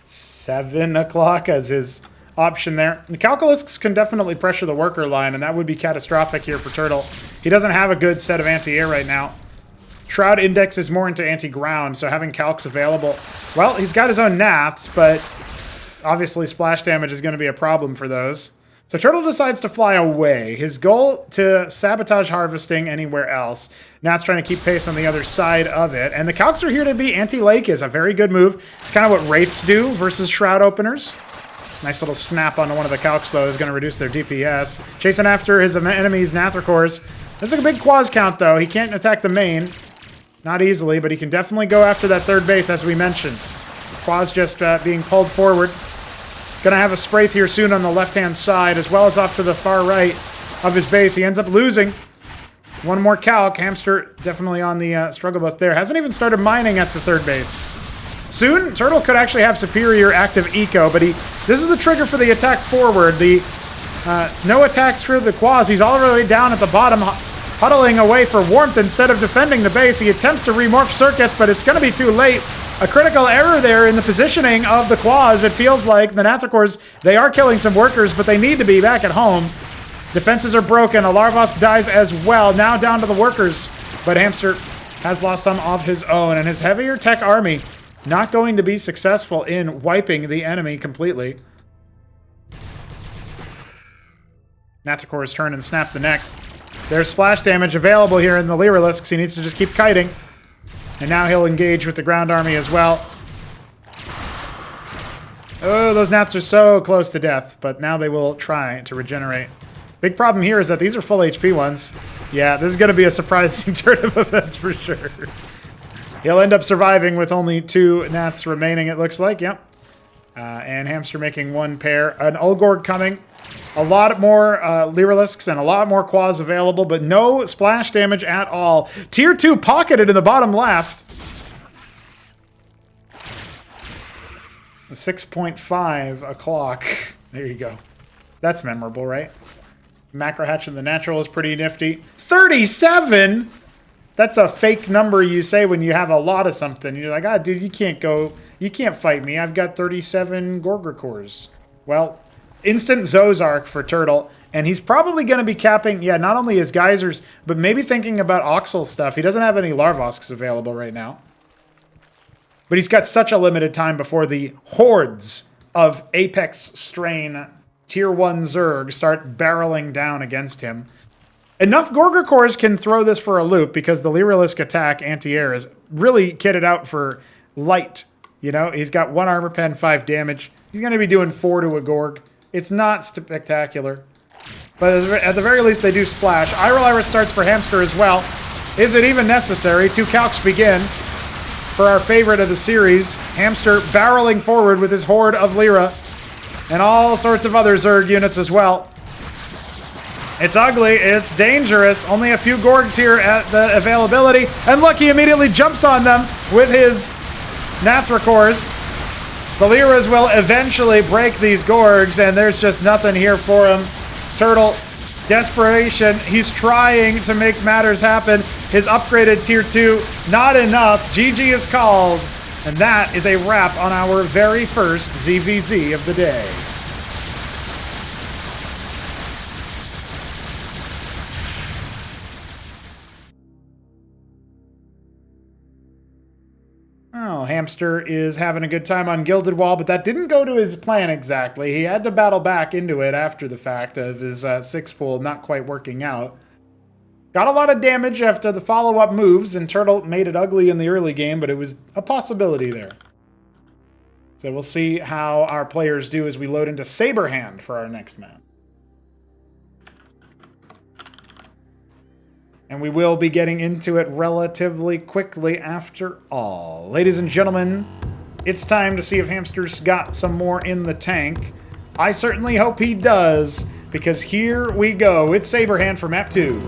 7 o'clock as his option there. The Calculisks can definitely pressure the worker line, and that would be catastrophic here for Turtle. He doesn't have a good set of anti-air right now. Shroud Index is more into anti-ground, so having Calcs available... Well, he's got his own Naths, but obviously splash damage is going to be a problem for those. So Turtle decides to fly away. His goal to sabotage harvesting anywhere else. Nath's trying to keep pace on the other side of it. And the Calcs are here to be anti-lake is a very good move. It's kind of what Wraiths do versus Shroud Openers. Nice little snap onto one of the Calcs, though, is going to reduce their DPS. Chasing after his enemy's Nathracores. This is a big Quaz count, though. He can't attack the main. Not easily, but he can definitely go after that third base, as we mentioned. Quaz just being pulled forward. Going to have a Spraith here soon on the left-hand side, as well as off to the far right of his base. He ends up losing. One more Calc. Hamster definitely on the struggle bus there. Hasn't even started mining at the third base. Soon, Turtle could actually have superior active eco, but this is the trigger for the attack forward. The no attacks for the Quaz. He's all the way down at the bottom, huddling away for warmth instead of defending the base. He attempts to remorph circuits, but it's going to be too late. A critical error there in the positioning of the Quaz. It feels like the Nathracores, they are killing some workers, but they need to be back at home. Defenses are broken. Alarvosk dies as well. Now down to the workers, but Hamster has lost some of his own, and his heavier tech army not going to be successful in wiping the enemy completely. Nathracores turn and snap the neck. There's splash damage available here in the Lyralisks. He needs to just keep kiting. And now he'll engage with the ground army as well. Oh, those gnats are so close to death, but now they will try to regenerate. Big problem here is that these are full HP ones. Yeah, this is going to be a surprising turn of events for sure. He'll end up surviving with only 2 gnats remaining, it looks like. Yep. And Hamster making 1 pair. An Ulgorg coming. A lot more Lyralisks and a lot more Quas available, but no splash damage at all. Tier 2 pocketed in the bottom left. 6.5 o'clock. There you go. That's memorable, right? Macro Hatch in the natural is pretty nifty. 37? That's a fake number you say when you have a lot of something. You're like, ah, dude, you can't fight me. I've got 37 Gorger cores. Well, instant Zozark for Turtle. And he's probably going to be capping, yeah, not only his geysers, but maybe thinking about Oxel stuff. He doesn't have any Larvosks available right now. But he's got such a limited time before the hordes of Apex Strain Tier 1 Zerg start barreling down against him. Enough Gorger cores can throw this for a loop because the Lyralisk attack anti-air is really kitted out for light. You know, he's got 1 armor pen, 5 damage. He's going to be doing 4 to a Gorg. It's not spectacular. But at the very least, they do splash. Iral Iris starts for Hamster as well. Is it even necessary? 2 calcs begin. For our favorite of the series, Hamster barreling forward with his horde of Lyra and all sorts of other Zerg units as well. It's ugly, it's dangerous. Only a few Gorgs here at the availability. And look, he immediately jumps on them with his Nathracores. The Lyras will eventually break these Gorgs, and there's just nothing here for him. Turtle, desperation. He's trying to make matters happen. His upgraded tier 2, not enough. GG is called. And that is a wrap on our very first ZVZ of the day. Oh, Hamster is having a good time on Gilded Wall, but that didn't go to his plan exactly. He had to battle back into it after the fact of his 6-pool not quite working out. Got a lot of damage after the follow-up moves, and Turtle made it ugly in the early game, but it was a possibility there. So we'll see how our players do as we load into Saberhand for our next map. And we will be getting into it relatively quickly after all. Ladies and gentlemen, it's time to see if Hamster's got some more in the tank. I certainly hope he does, because here we go. It's Saberhand for map 2.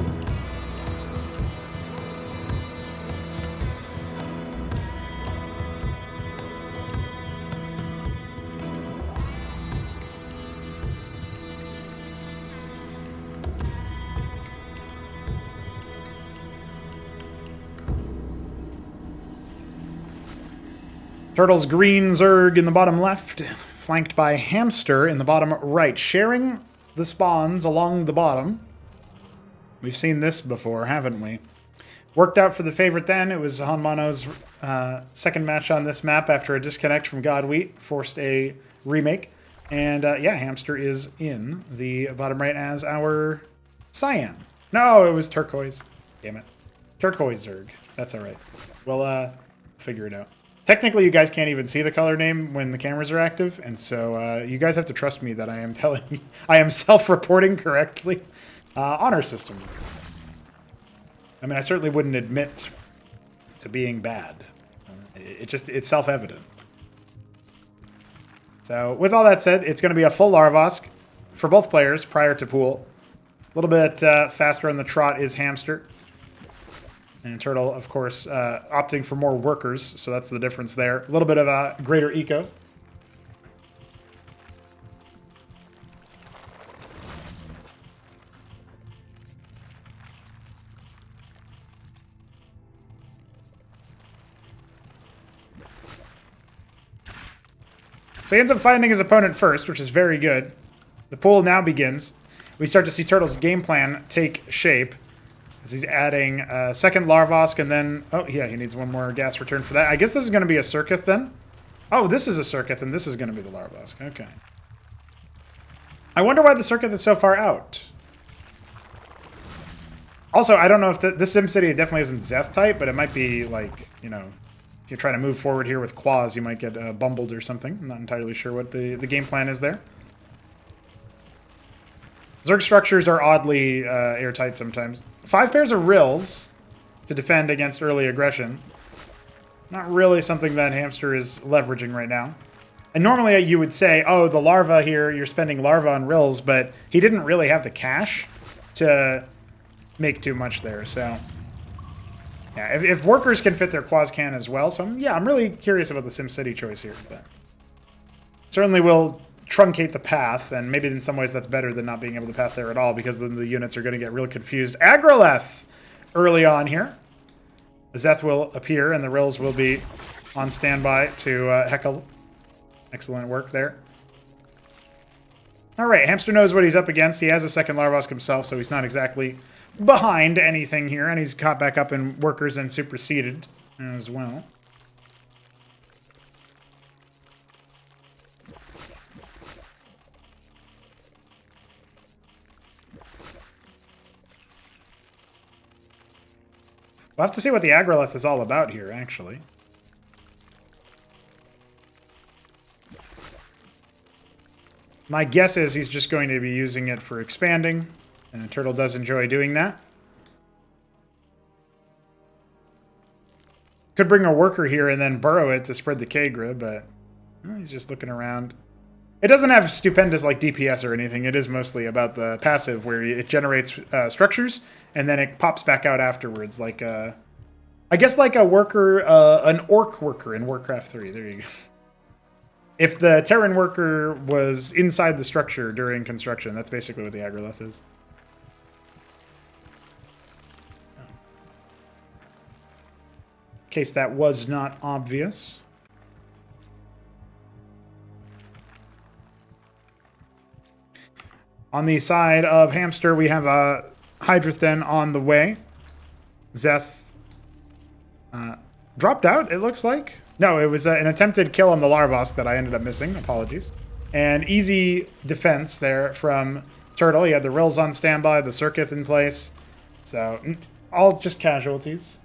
Turtle's green Zerg in the bottom left, flanked by Hamster in the bottom right, sharing the spawns along the bottom. We've seen this before, haven't we? Worked out for the favorite then. It was HonMonO's second match on this map after a disconnect from Godwheat, forced a remake. And yeah, Hamster is in the bottom right as our Cyan. No, it was Turquoise. Damn it. Turquoise Zerg. That's all right. We'll figure it out. Technically, you guys can't even see the color name when the cameras are active, and so you guys have to trust me that I am telling you, I am self-reporting correctly on our system. I mean, I certainly wouldn't admit to being bad. It's self-evident. So, with all that said, it's going to be a full Larvosk for both players prior to pool. A little bit faster on the trot is Hamster. And Turtle, of course, opting for more workers, so that's the difference there. A little bit of a greater eco. So he ends up finding his opponent first, which is very good. The pool now begins. We start to see Turtle's game plan take shape. As he's adding a second Larvosk, and then... Oh, yeah, he needs one more gas return for that. I guess this is going to be a Circuit, then? Oh, this is a Circuit, and this is going to be the Larvosk. Okay. I wonder why the Circuit is so far out. Also, I don't know if... this SimCity definitely isn't Zeth type, but it might be, like, you know, you're trying to move forward here with Quas, you might get bumbled or something. I'm not entirely sure what the game plan is there. Zerg structures are oddly airtight sometimes. 5 pairs of Rills to defend against early aggression. Not really something that Hamster is leveraging right now. And normally you would say, oh, the larva here, you're spending larva on Rills, but he didn't really have the cash to make too much there, so... Yeah, if workers can fit their Quas can as well, so yeah, I'm really curious about the SimCity choice here. But certainly will truncate the path, and maybe in some ways that's better than not being able to path there at all, because then the units are going to get real confused. Agroleth early on here. The Zeth will appear, and the Rills will be on standby to heckle. Excellent work there. All right, Hamster knows what he's up against. He has a second Larvosk himself, so he's not exactly behind anything here, and he's caught back up in workers and superseded as well. We'll have to see what the Agrolith is all about here, actually. My guess is he's just going to be using it for expanding, and the turtle does enjoy doing that. Could bring a worker here and then burrow it to spread the Kagra, but he's just looking around. It doesn't have stupendous like DPS or anything. It is mostly about the passive where it generates structures and then it pops back out afterwards, like I guess like a worker, an orc worker in Warcraft 3. There you go. If the Terran worker was inside the structure during construction, that's basically what the Agrolith is. In case that was not obvious. On the side of Hamster, we have a Hydrathen on the way. Zeth dropped out, it looks like. No, it was an attempted kill on the Larvosk that I ended up missing. Apologies. And easy defense there from Turtle. He had the Rills on standby, the Circuith in place. So, all just casualties.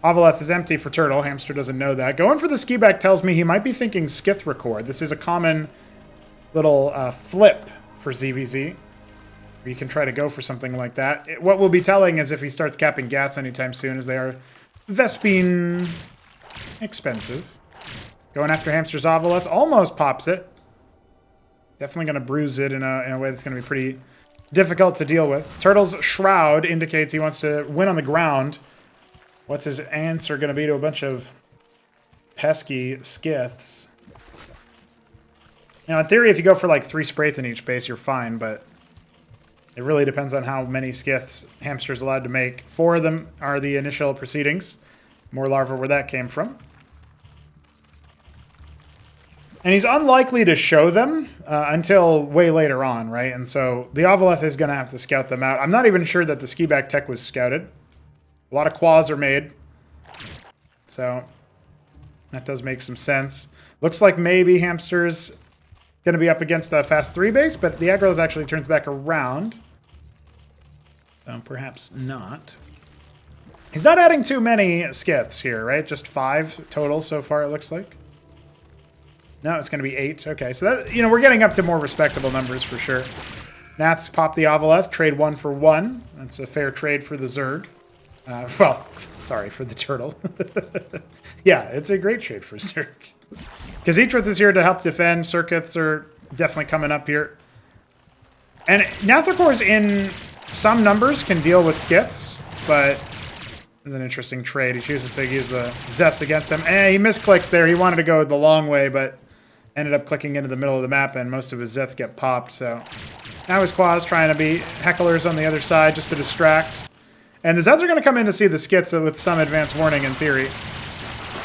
Avaleth is empty for Turtle. Hamster doesn't know that. Going for the ski-back tells me he might be thinking Skith Record. This is a common little flip for ZVZ. You can try to go for something like that. What we'll be telling is if he starts capping gas anytime soon, as they are Vespine expensive. Going after Hamster's Avaleth. Almost pops it. Definitely going to bruise it in a way that's going to be pretty difficult to deal with. Turtle's Shroud indicates he wants to win on the ground. What's his answer going to be to a bunch of pesky Skiths? You know, in theory, if you go for like 3 Spraith in each base, you're fine, but it really depends on how many Skiths Hamster's allowed to make. 4 of them are the initial proceedings. More larvae where that came from. And he's unlikely to show them until way later on, right? And so the Avaleth is going to have to scout them out. I'm not even sure that the ski-back tech was scouted. A lot of Quas are made. So that does make some sense. Looks like maybe Hamster's going to be up against a fast 3 base, but the aggro actually turns back around. So perhaps not. He's not adding too many Skiths here, right? Just 5 total so far, it looks like. No, it's going to be 8. Okay, so that, you know, we're getting up to more respectable numbers for sure. Nats pop the Avaleth, trade 1 for 1. That's a fair trade for the Zerg. Well, sorry, for the Turtle. Yeah, it's a great trade for Zerg. Khaz'Trith is here to help defend. Circuits are definitely coming up here. And Nathrakors in some numbers can deal with Skiths, but it's an interesting trade. He chooses to use the Zeths against him. And he misclicks there. He wanted to go the long way, but ended up clicking into the middle of the map, and most of his Zeths get popped. So now his Quas trying to be hecklers on the other side just to distract. And the Zeds are going to come in to see the Skiths with some advance warning in theory.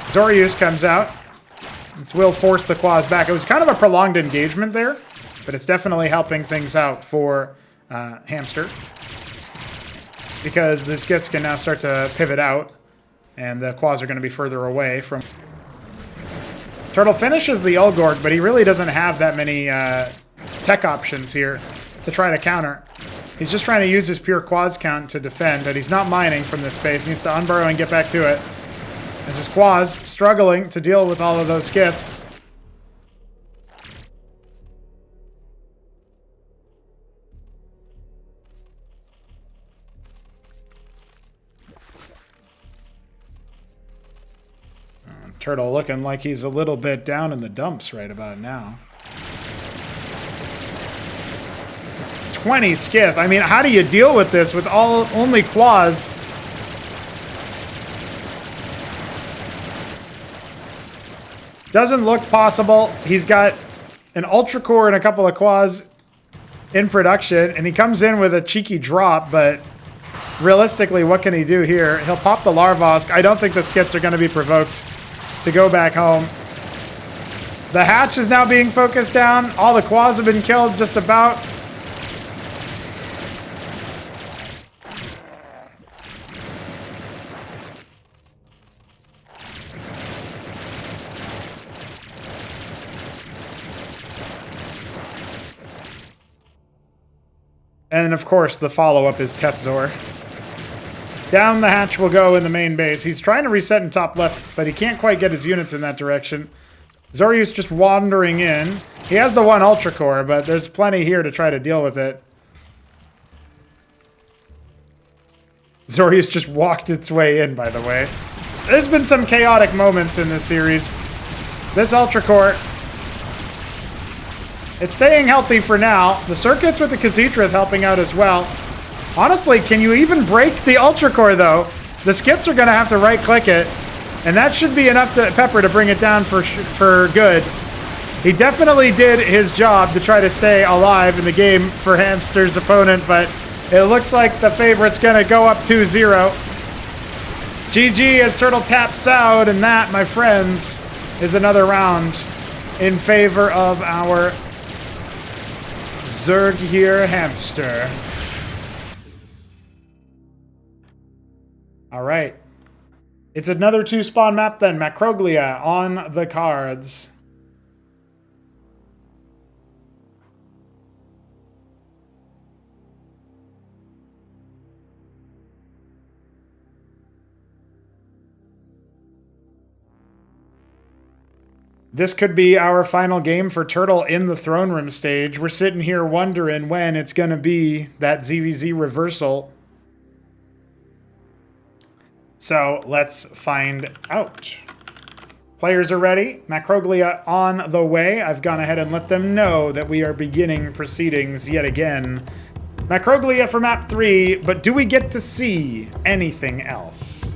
Zorius comes out. This will force the Quas back. It was kind of a prolonged engagement there, but it's definitely helping things out for Hamster. Because the Skiths can now start to pivot out, and the Quas are going to be further away from... Turtle finishes the Ulgorg, but he really doesn't have that many tech options here to try to counter. He's just trying to use his pure quads count to defend, but he's not mining from this space. He needs to unburrow and get back to it. As his quads struggling to deal with all of those skits. Turtle looking like he's a little bit down in the dumps right about now. 20 skiff. I mean, how do you deal with this with only quads? Doesn't look possible. He's got an Ultra Core and a couple of quads in production, and he comes in with a cheeky drop, but realistically, what can he do here? He'll pop the Larvosk. I don't think the skits are going to be provoked to go back home. The hatch is now being focused down. All the quads have been killed just about. And of course, the follow-up is Tetzor. Down the hatch will go in the main base. He's trying to reset in top left, but he can't quite get his units in that direction. Zorius just wandering in. He has the one Ultra Core, but there's plenty here to try to deal with it. Zorius just walked its way in, by the way. There's been some chaotic moments in this series. This Ultra Core, it's staying healthy for now. The circuits with the Khazitra helping out as well. Honestly, can you even break the Ultra Core, though? The skits are going to have to right-click it, and that should be enough to Pepper to bring it down for good. He definitely did his job to try to stay alive in the game for Hamster's opponent, but it looks like the favorite's going to go up 2-0. GG as Turtle taps out, and that, my friends, is another round in favor of our Zerg here, Hamster. All right. It's another 2-spawn map then. Macroglia on the cards. This could be our final game for Turtle in the Throneroom Stage. We're sitting here wondering when it's going to be that ZVZ reversal. So let's find out. Players are ready. Macroglia on the way. I've gone ahead and let them know that we are beginning proceedings yet again. Macroglia for map 3, but do we get to see anything else?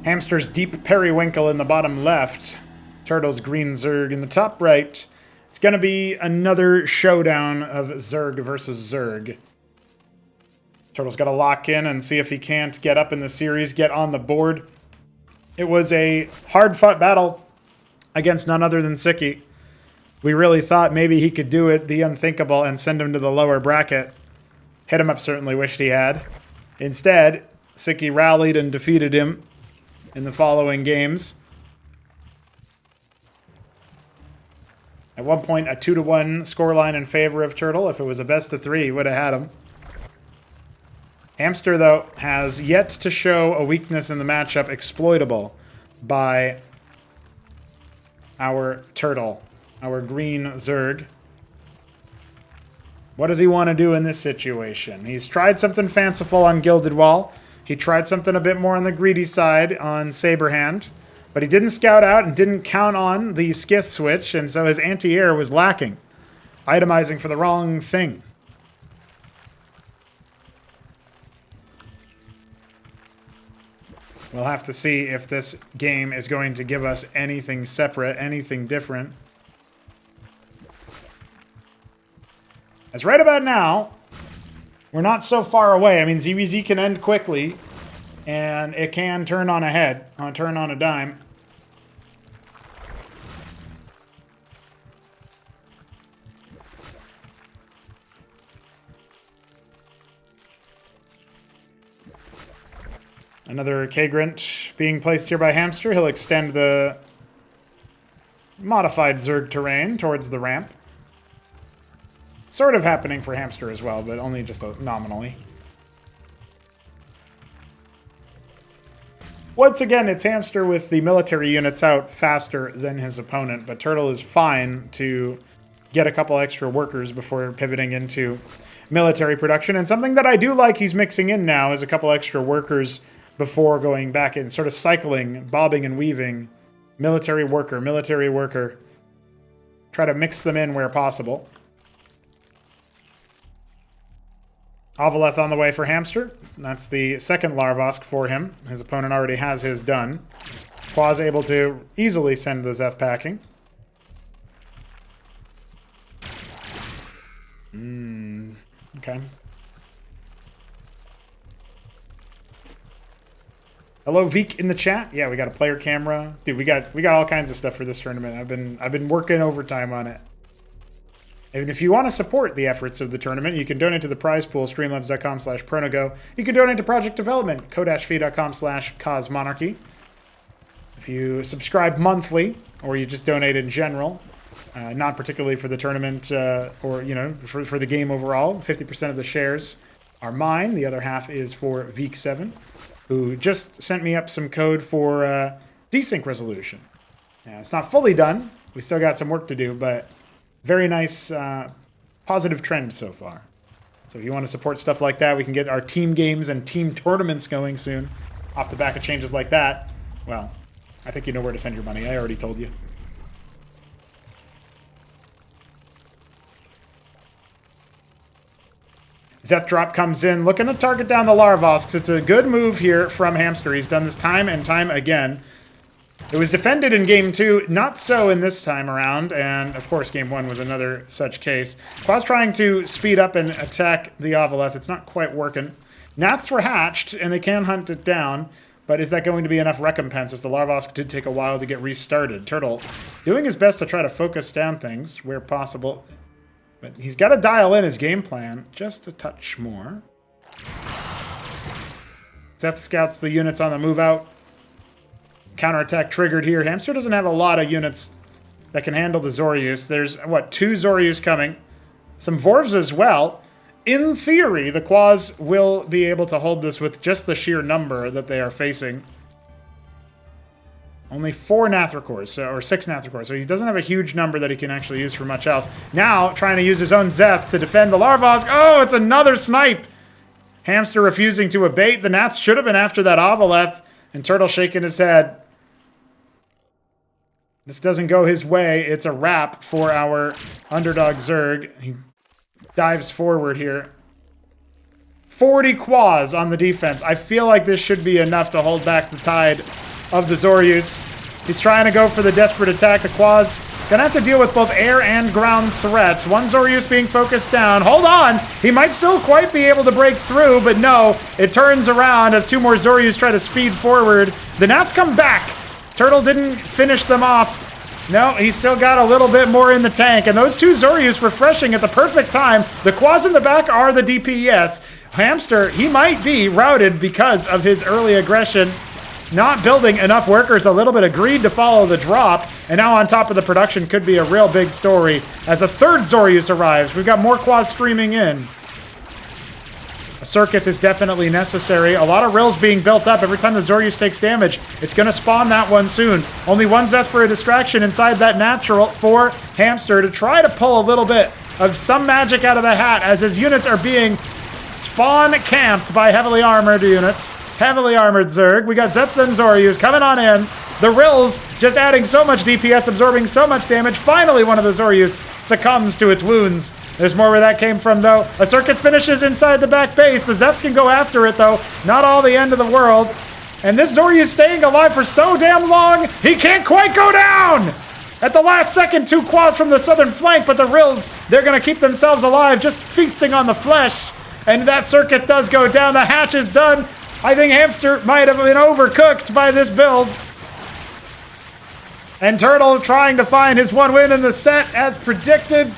Hamster's deep periwinkle in the bottom left. Turtle's green Zerg in the top right. It's going to be another showdown of Zerg versus Zerg. Turtle's got to lock in and see if he can't get up in the series, get on the board. It was a hard-fought battle against none other than Siki. We really thought maybe he could do it, the unthinkable, and send him to the lower bracket. HitEmUp certainly wished he had. Instead, Siki rallied and defeated him in the following games. At one point, a 2-1 scoreline in favor of Turtle. If it was a best of 3, he would have had him. Hamster, though, has yet to show a weakness in the matchup exploitable by our Turtle, our green Zerg. What does he want to do in this situation? He's tried something fanciful on Gilded Wall. He tried something a bit more on the greedy side on Saberhand, but he didn't scout out and didn't count on the Skith switch, and so his anti-air was lacking, itemizing for the wrong thing. We'll have to see if this game is going to give us anything separate, anything different. As right about now, we're not so far away. I mean, ZVZ can end quickly. And it can turn on a head, turn on a dime. Another Kagrant being placed here by Hamster. He'll extend the modified Zerg terrain towards the ramp. Sort of happening for Hamster as well, but only just nominally. Once again, it's Hamster with the military units out faster than his opponent, but Turtle is fine to get a couple extra workers before pivoting into military production. And something that I do like he's mixing in now is a couple extra workers before going back and sort of cycling, bobbing and weaving. Military worker, military worker. Try to mix them in where possible. Avaleth on the way for Hamster. That's the second Larvosk for him. His opponent already has his done. Quaz able to easily send the Zeth packing. Okay. Hello, Veek in the chat. Yeah, we got a player camera. Dude, we got all kinds of stuff for this tournament. I've been working overtime on it. And if you want to support the efforts of the tournament, you can donate to the prize pool, streamlabs.com/pronogo. You can donate to project development, ko-fi.com/Cosmonarchy. If you subscribe monthly, or you just donate in general, not particularly for the tournament, or, you know, for the game overall, 50% of the shares are mine. The other half is for Veek7, who just sent me up some code for desync resolution. Yeah, it's not fully done. We still got some work to do, but very nice, positive trend so far. So if you want to support stuff like that, we can get our team games and team tournaments going soon. Off the back of changes like that, well, I think you know where to send your money. I already told you. Zeth drop comes in, looking to target down the Larvosks. It's a good move here from Hamster. He's done this time and time again. It was defended in Game 2, not so in this time around, and of course Game 1 was another such case. Quaz trying to speed up and attack the Avaleth. It's not quite working. Gnats were hatched, and they can hunt it down, but is that going to be enough recompense, as the Larvosk did take a while to get restarted? Turtle doing his best to try to focus down things where possible, but he's got to dial in his game plan just a touch more. Zeth scouts the units on the move out. Counterattack triggered here. Hamster doesn't have a lot of units that can handle the Zorius. There's, what, 2 Zorius coming. Some Vorvs as well. In theory, the Quaz will be able to hold this with just the sheer number that they are facing. Only 4 Nathracors, or 6 Nathracors, so he doesn't have a huge number that he can actually use for much else. Now, trying to use his own Zeth to defend the Larvosk. Oh, it's another snipe! Hamster refusing to abate. The Nats should have been after that Avaleth, and Turtle shaking his head. This doesn't go his way. It's a wrap for our underdog Zerg. He dives forward here. 40 Quaz on the defense. I feel like this should be enough to hold back the tide of the Zorius. He's trying to go for the desperate attack. The Quaz gonna have to deal with both air and ground threats. One Zorius being focused down. Hold on! He might still quite be able to break through, but no. It turns around as 2 more Zorius try to speed forward. The Nats come back. Turtle didn't finish them off. No, he's still got a little bit more in the tank. And those 2 Zorius refreshing at the perfect time. The Quaz in the back are the DPS. Hamster, he might be routed because of his early aggression. Not building enough workers, a little bit agreed to follow the drop. And now on top of the production could be a real big story as a 3rd Zorius arrives. We've got more Quaz streaming in. A circuit is definitely necessary. A lot of rills being built up every time the Zorius takes damage. It's going to spawn that one soon. Only 1 Zeth for a distraction inside that natural for Hamster to try to pull a little bit of some magic out of the hat as his units are being spawn camped by heavily armored units. Heavily armored Zerg. We got Zeths and Zorius coming on in. The rills just adding so much DPS, absorbing so much damage. Finally, one of the Zorius succumbs to its wounds. There's more where that came from, though. A circuit finishes inside the back base. The Zeths can go after it, though. Not all the end of the world. And this Zorius staying alive for so damn long, he can't quite go down! At the last second, 2 Quaz from the southern flank, but the rills, they're going to keep themselves alive, just feasting on the flesh. And that circuit does go down. The hatch is done. I think Hamster might have been overcooked by this build. And Turtle trying to find his one win in the set as predicted.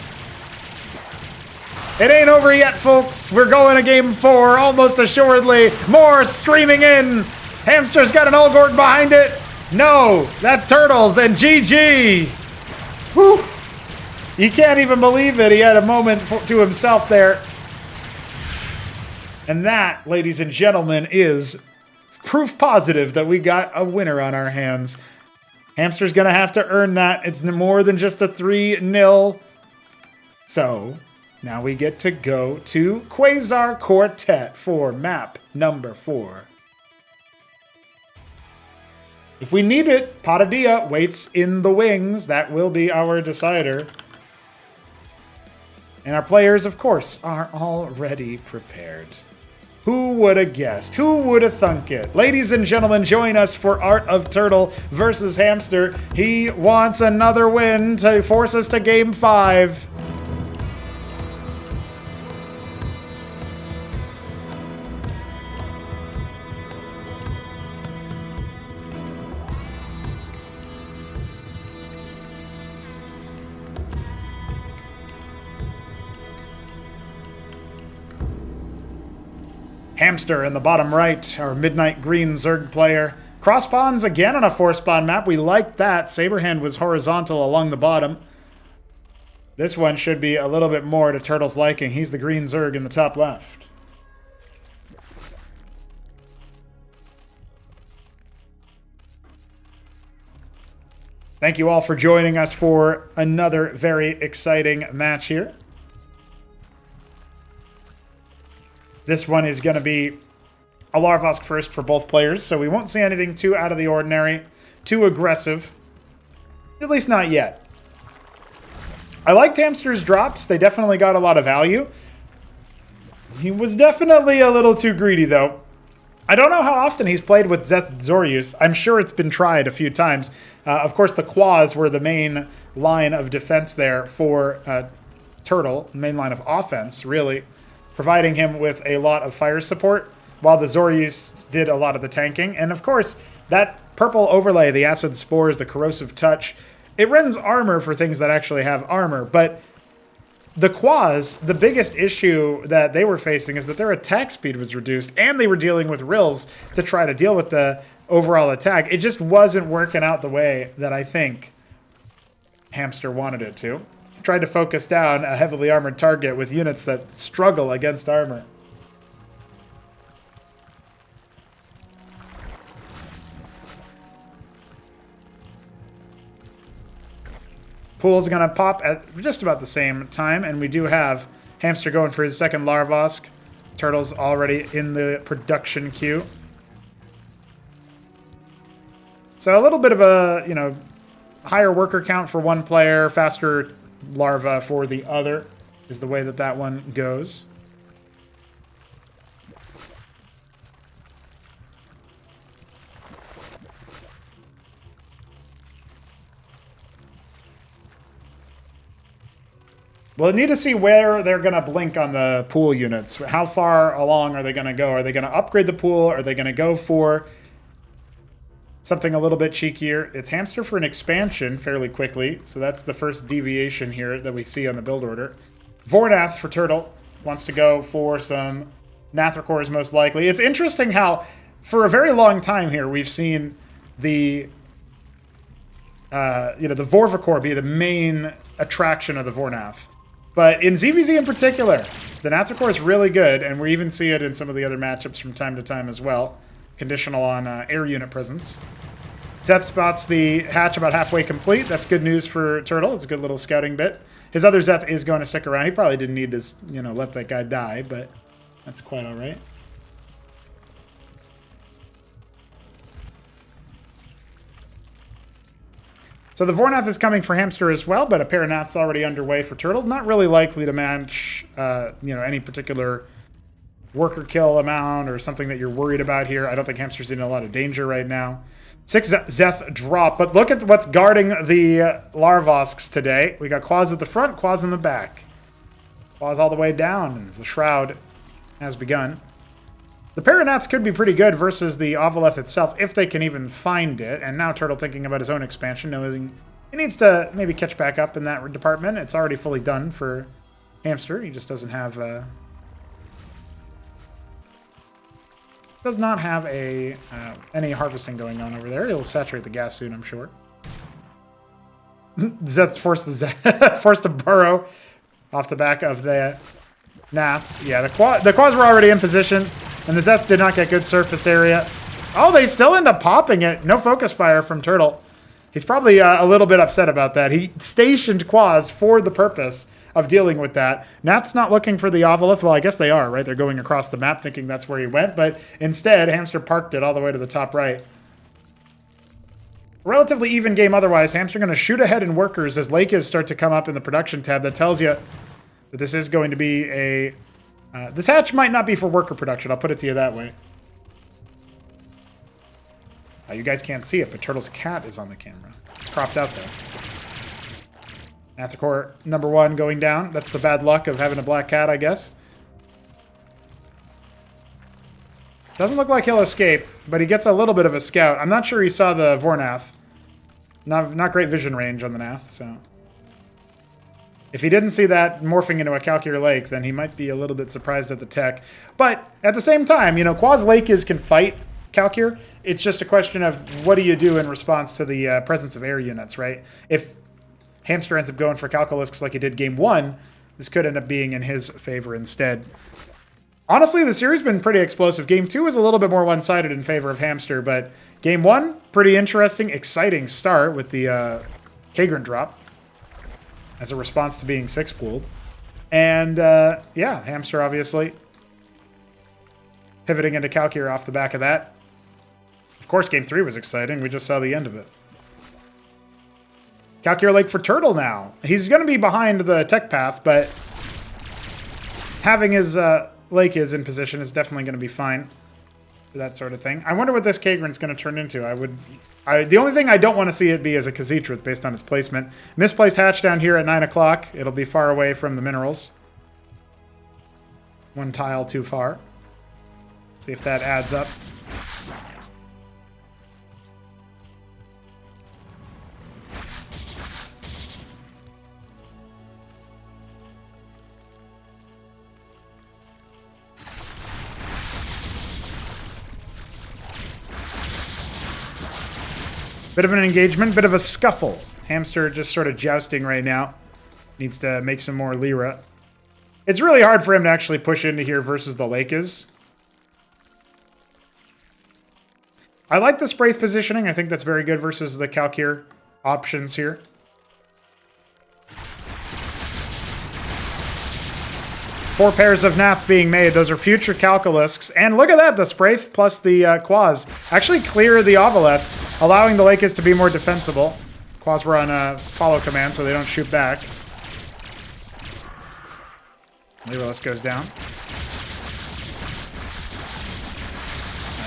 It ain't over yet, folks. We're going to game 4, almost assuredly. More streaming in. Hamster's got an Olgorg behind it. No, that's Turtles and GG. Whew. You can't even believe it. He had a moment to himself there. And that, ladies and gentlemen, is proof positive that we got a winner on our hands. Hamster's going to have to earn that. It's more than just a 3-0. So, now we get to go to Quasar Quartet for map number 4. If we need it, Patadia waits in the wings. That will be our decider. And our players, of course, are already prepared. Who would have guessed? Who would have thunk it? Ladies and gentlemen, join us for Art of Turtle versus Hamster. He wants another win to force us to game 5. Hamster in the bottom right, our midnight green Zerg player. Cross spawns again on a 4-spawn map. We like that. Saberhand was horizontal along the bottom. This one should be a little bit more to Turtle's liking. He's the green Zerg in the top left. Thank you all for joining us for another very exciting match here. This one is going to be a Larvosk first for both players, so we won't see anything too out of the ordinary, too aggressive. At least not yet. I liked Hamster's drops. They definitely got a lot of value. He was definitely a little too greedy, though. I don't know how often he's played with Zeth Zorius. I'm sure it's been tried a few times. Of course, the Quas were the main line of defense there for Turtle, main line of offense, really, providing him with a lot of fire support, while the Zorius did a lot of the tanking. And of course, that purple overlay, the Acid Spores, the Corrosive Touch, it rends armor for things that actually have armor, but the Quas, the biggest issue that they were facing is that their attack speed was reduced, and they were dealing with Rills to try to deal with the overall attack. It just wasn't working out the way that I think Hamster wanted it to. Tried to focus down a heavily armored target with units that struggle against armor. Pool's going to pop at just about the same time, and we do have Hamster going for his second Larvosk. Turtle's already in the production queue. So a little bit of a, higher worker count for one player, faster larva for the other is the way that that one goes. Well, I need to see where they're going to blink on the pool units. How far along are they going to go? Are they going to upgrade the pool? Are they going to go for something a little bit cheekier? It's Hamster for an expansion fairly quickly, so that's the first deviation here that we see on the build order. Vornath for Turtle wants to go for some Nathracores most likely. It's interesting how, for a very long time here, we've seen the the Vorvacor be the main attraction of the Vornath. But in ZVZ in particular, the Nathracor is really good, and we even see it in some of the other matchups from time to time as well. Conditional on air unit presence. Zeth spots the hatch about halfway complete. That's good news for Turtle. It's a good little scouting bit. His other Zeth is going to stick around. He probably didn't need to, let that guy die, but that's quite all right. So the Vornath is coming for Hamster as well, but a Paranath's already underway for Turtle. Not really likely to match, any particular worker kill amount or something that you're worried about here. I don't think Hamster's in a lot of danger right now. 6 Zeth drop, but look at what's guarding the Larvosks today. We got Quas at the front, Quas in the back. Quas all the way down, and the Shroud has begun. The Paranats could be pretty good versus the Ovaleth itself, if they can even find it. And now Turtle thinking about his own expansion, knowing he needs to maybe catch back up in that department. It's already fully done for Hamster. He just doesn't have... does not have any harvesting going on over there. He'll saturate the gas soon, I'm sure. Zet's forced to burrow off the back of the Nats. Yeah, the Quads were already in position, and the Zets did not get good surface area. Oh, they still end up popping it. No focus fire from Turtle. He's probably a little bit upset about that. He stationed Quaz for the purpose of dealing with that. Nat's not looking for the Ovalith. Well, I guess they are, right? They're going across the map thinking that's where he went, but instead, Hamster parked it all the way to the top right. Relatively even game otherwise. Hamster going to shoot ahead in workers as Lakes start to come up in the production tab. That tells you that this is going to be a... this hatch might not be for worker production. I'll put it to you that way. You guys can't see it, but Turtle's cat is on the camera. It's cropped out there. Athacor number 1 going down. That's the bad luck of having a black cat, I guess. Doesn't look like he'll escape, but he gets a little bit of a scout. I'm not sure he saw the Vornath. Not great vision range on the Nath, so... If he didn't see that morphing into a Calcure Lake, then he might be a little bit surprised at the tech. But at the same time, you know, Quaz Lake can fight Calcure. It's just a question of what do you do in response to the presence of air units, right? If Hamster ends up going for Calculisks like he did game 1, this could end up being in his favor instead. Honestly, the series has been pretty explosive. Game 2 is a little bit more one-sided in favor of Hamster, but game 1, pretty interesting, exciting start with the Kagran drop as a response to being 6-pooled. And, yeah, Hamster obviously pivoting into Calcure off the back of that. Of course, game 3 was exciting. We just saw the end of it. Calcure Lake for Turtle now. He's going to be behind the tech path, but having his Lake is in position is definitely going to be fine for that sort of thing. I wonder what this Kagran's going to turn into. The only thing I don't want to see it be is a Khazitruth based on its placement. Misplaced hatch down here at 9 o'clock. It'll be far away from the minerals. 1 tile too far. See if that adds up. Bit of an engagement, bit of a scuffle. Hamster just sort of jousting right now. Needs to make some more Lyra. It's really hard for him to actually push into here versus the Lakes. I like the Spraith positioning. I think that's very good versus the Calcure options here. Four pairs of Nats being made. Those are future Calculisks. And look at that, the Spraith plus the Quaz actually clear the Ovaleth, allowing the Lakes to be more defensible. Quaz were on a follow command, so they don't shoot back. Lyrillus goes down.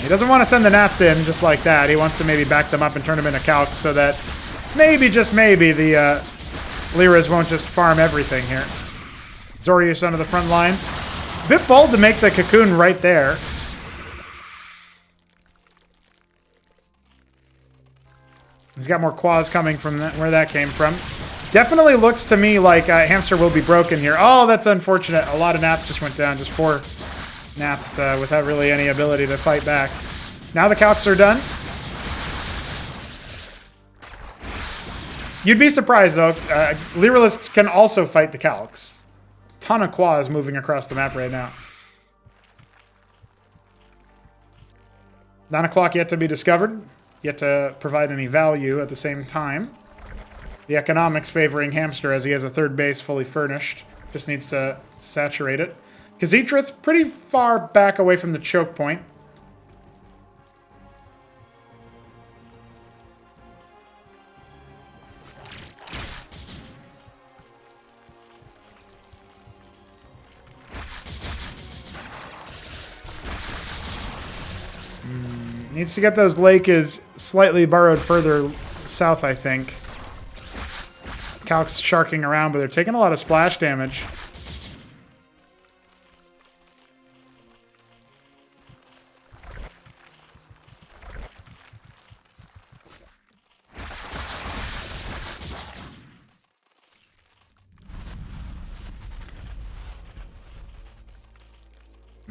He doesn't want to send the Nats in just like that. He wants to maybe back them up and turn them into Calcs so that maybe, just maybe, the Lyras won't just farm everything here. Zorius onto the front lines. Bit bold to make the cocoon right there. He's got more Quaz coming from where that came from. Definitely looks to me like Hamster will be broken here. Oh, that's unfortunate. A lot of Nats just went down. Just 4 Nats without really any ability to fight back. Now the Calcs are done. You'd be surprised, though. Lyrilisks can also fight the Calcs. Ton of Quaz moving across the map right now. 9 o'clock yet to be discovered. Yet to provide any value at the same time. The economics favoring Hamster as he has a third base fully furnished. Just needs to saturate it. Khazitruth pretty far back away from the choke point. Needs to get those Lakes slightly burrowed further south, I think. Calcs sharking around, but they're taking a lot of splash damage.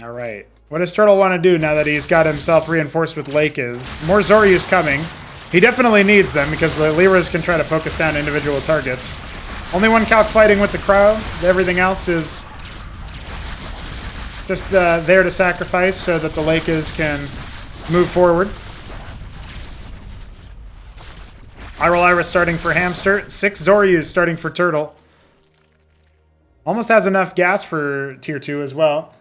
All right. What does Turtle want to do now that he's got himself reinforced with Lake is? More Zoryus coming. He definitely needs them because the Lyras can try to focus down individual targets. Only one Calc fighting with the crowd. Everything else is just there to sacrifice so that the Lakers can move forward. Irolyra starting for Hamster. 6 Zoryus starting for Turtle. Almost has enough gas for tier 2 as well.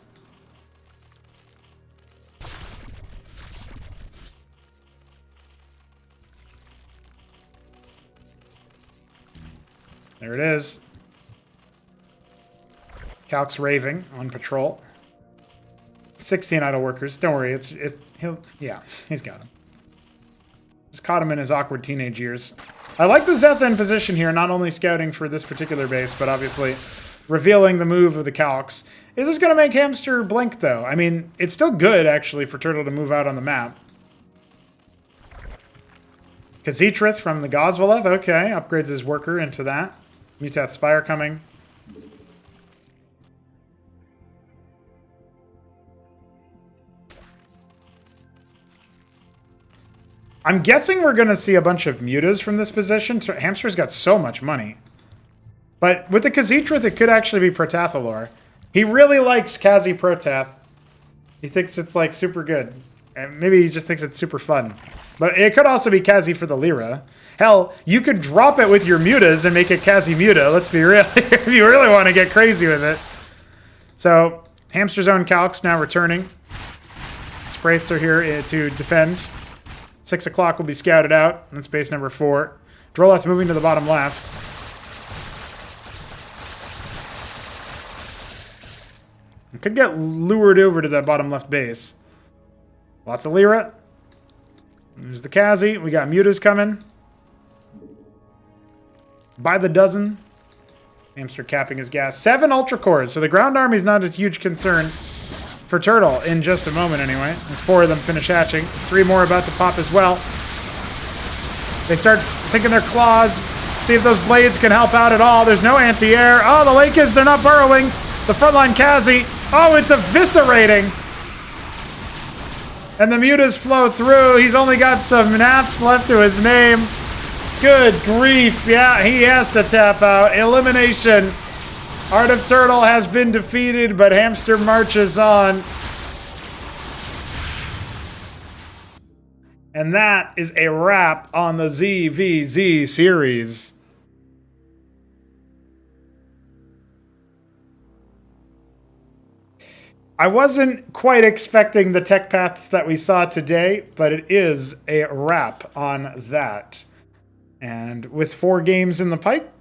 There it is. Calc's raving on patrol. 16 idle workers. Don't worry, he's got him. Just caught him in his awkward teenage years. I like the Zetha in position here, not only scouting for this particular base, but obviously revealing the move of the Calcs. Is this going to make Hamster blink, though? I mean, it's still good, actually, for Turtle to move out on the map. Khazitrith from the Gosvaleth. Okay, upgrades his worker into that. Mutath Spire coming. I'm guessing we're going to see a bunch of mutas from this position. Hamster's got so much money. But with the Khazitrith, it could actually be Protathalor. He really likes Kazi Protath. He thinks it's, like, super good. And maybe he just thinks it's super fun. But it could also be Kazi for the Lyra. Hell, you could drop it with your mutas and make it Kazi Muta. Let's be real if you really want to get crazy with it. So, Hamster's own Calcs now returning. Spraiths are here to defend. 6 o'clock will be scouted out. That's base number 4. Droleth's moving to the bottom left. It could get lured over to that bottom left base. Lots of Lyra. There's the Kazi. We got mutas coming. By the dozen. Hamster capping his gas. 7 Ultra Cores, so the ground army's not a huge concern for Turtle in just a moment anyway. As 4 of them finish hatching. 3 more about to pop as well. They start sinking their claws. See if those blades can help out at all. There's no anti-air. Oh, the Lakers, they're not burrowing. The frontline Kazi. Oh, it's eviscerating. And the mutas flow through. He's only got some naps left to his name. Good grief. Yeah, he has to tap out. Elimination. Art of Turtle has been defeated, but Hamster marches on. And that is a wrap on the ZVZ series. I wasn't quite expecting the tech paths that we saw today, but it is a wrap on that. And with 4 games in the pipe,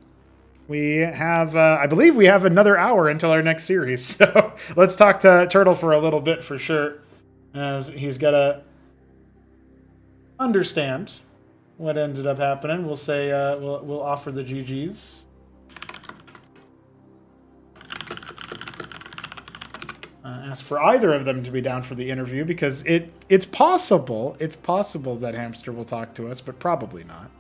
we have, I believe we have another hour until our next series. So let's talk to Turtle for a little bit for sure, as he's got to understand what ended up happening. We'll say, we'll offer the GGs. Ask for either of them to be down for the interview because it's possible that Hamster will talk to us, but probably not.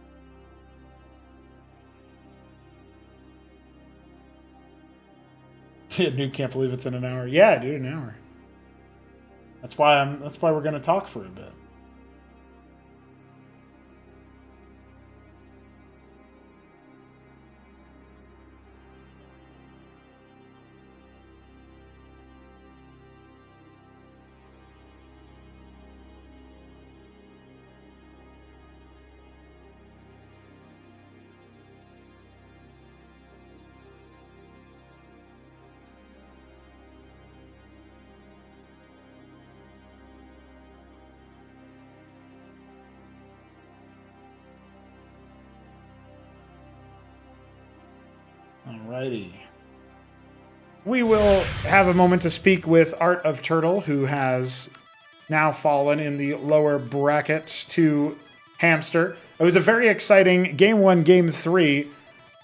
Dude, can't believe it's in an hour. Yeah, dude, an hour. That's why we're gonna talk for a bit. Alrighty. We will have a moment to speak with Art of Turtle, who has now fallen in the lower bracket to Hamster. It was a very exciting Game 1, Game 3,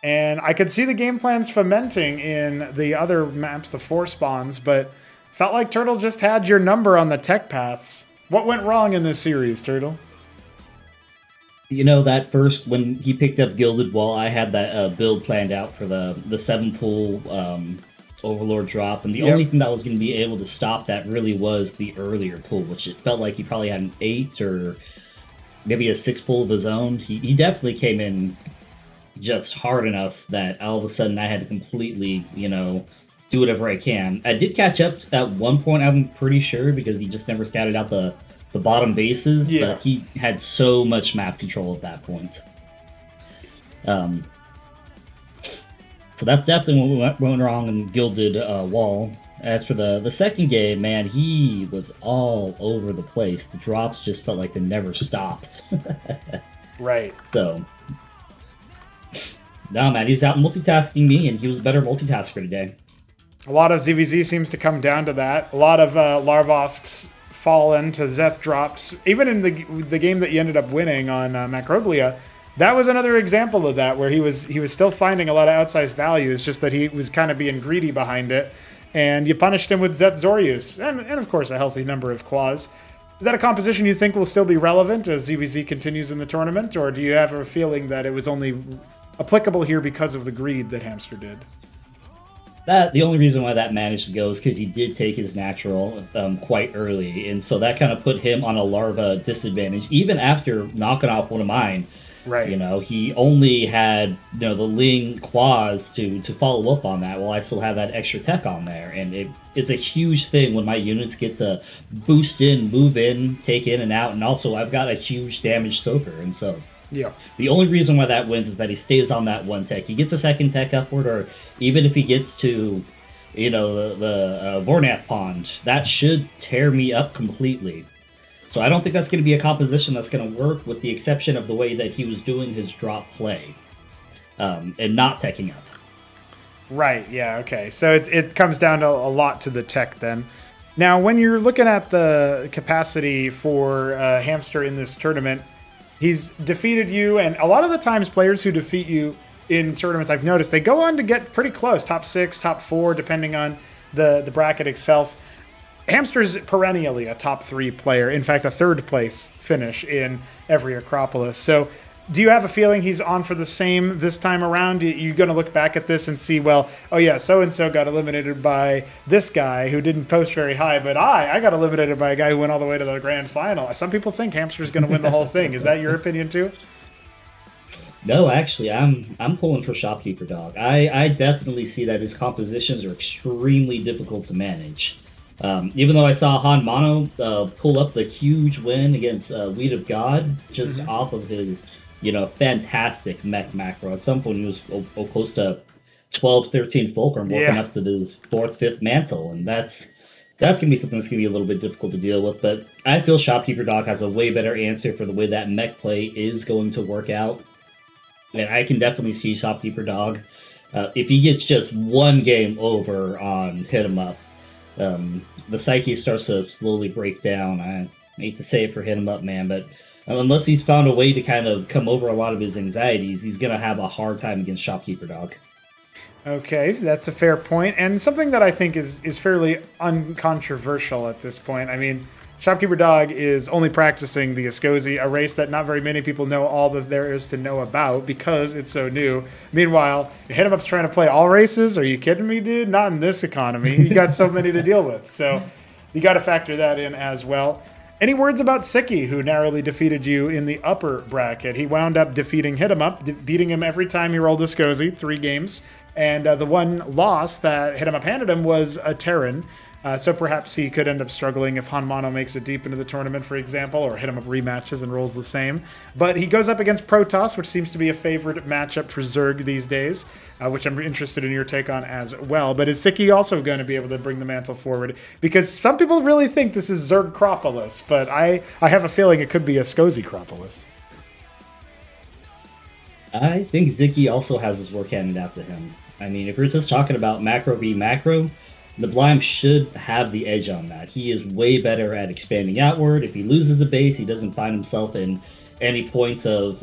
and I could see the game plans fomenting in the other maps, the 4 spawns, but felt like Turtle just had your number on the tech paths. What went wrong in this series, Turtle? You know, that first, when he picked up Gilded Wall, I had that build planned out for the 7 pool Overlord drop, and the Yep. only thing that was going to be able to stop that really was the earlier pull, which it felt like he probably had an 8 or maybe a 6 pull of his own. He definitely came in just hard enough that all of a sudden I had to completely, do whatever I can. I did catch up at one point, I'm pretty sure, because he just never scouted out the bottom bases, Yeah. but he had so much map control at that point. So that's definitely what went wrong in Gilded Wall. As for the second game, man, he was all over the place. The drops just felt like they never stopped. Right. So, no, man, he's out multitasking me, and he was a better multitasker today. A lot of ZVZ seems to come down to that. A lot of Larvosks fall into Zeth drops. Even in the game that you ended up winning on Macroglia, that was another example of that, where he was still finding a lot of outsized value. It's just that he was kind of being greedy behind it, and you punished him with Zeth Zorius, and of course a healthy number of Quas. Is that a composition you think will still be relevant as ZVZ continues in the tournament, or do you have a feeling that it was only applicable here because of the greed that Hamster did? The only reason why that managed to go is because he did take his natural quite early, and so that kind of put him on a larva disadvantage. Even after knocking off one of mine, Right. He only had the Ling Quas to follow up on that, while I still had that extra tech on there, and it's a huge thing when my units get to boost in, move in, take in and out, and also I've got a huge damage soaker, and so. Yeah. The only reason why that wins is that he stays on that one tech. He gets a second tech upward, or even if he gets to, the Vornath Pond, that should tear me up completely. So I don't think that's going to be a composition that's going to work, with the exception of the way that he was doing his drop play, and not teching up. Right, yeah, okay. So it comes down to a lot to the tech then. Now, when you're looking at the capacity for Hamster in this tournament, he's defeated you, and a lot of the times players who defeat you in tournaments, I've noticed, they go on to get pretty close, top 6, top 4, depending on the bracket itself. Hamster's perennially a top 3 player, in fact, a 3rd place finish in every Acropolis. So do you have a feeling he's on for the same this time around? You're going to look back at this and see, well, oh yeah, so-and-so got eliminated by this guy who didn't post very high, but I got eliminated by a guy who went all the way to the grand final. Some people think Hamster's going to win the whole thing. Is that your opinion too? No, actually, I'm pulling for Shopkeeper Dog. I definitely see that his compositions are extremely difficult to manage. Even though I saw HonMonO pull up the huge win against Wheat of God just off of his, fantastic mech macro. At some point, he was close to 12, 13 Fulcrum, working up to his 4th, 5th mantle, and that's going to be something that's going to be a little bit difficult to deal with. But I feel Shopkeeper Dog has a way better answer for the way that mech play is going to work out. And I can definitely see Shopkeeper Dog. If he gets just one game over on HitEmUp, the psyche starts to slowly break down. I hate to say it for HitEmUp, man, but unless he's found a way to kind of come over a lot of his anxieties, he's going to have a hard time against Shopkeeper Dog. Okay, that's a fair point, and something that I think is fairly uncontroversial at this point. I mean, Shopkeeper Dog is only practicing the Escozi, a race that not very many people know all that there is to know about because it's so new. Meanwhile, HitEmUp's trying to play all races? Are you kidding me, dude? Not in this economy. You got so many to deal with, so you got to factor that in as well. Any words about Siki, who narrowly defeated you in the upper bracket? He wound up defeating HitEmUp, beating him every time he rolled Escozi, 3 games. And the one loss that HitEmUp handed him was a Terran. So perhaps he could end up struggling if HonMonO makes it deep into the tournament, for example, or HitEmUp rematches and rolls the same. But he goes up against Protoss, which seems to be a favorite matchup for Zerg these days, which I'm interested in your take on as well. But is Siki also going to be able to bring the mantle forward? Because some people really think this is Zerg-Cropolis, but I have a feeling it could be a Scozy-Cropolis. I think Ziki also has his work handed out to him. I mean, if we're just talking about macro v macro, the Blime should have the edge on that. He is way better at expanding outward. If he loses a base, he doesn't find himself in any points of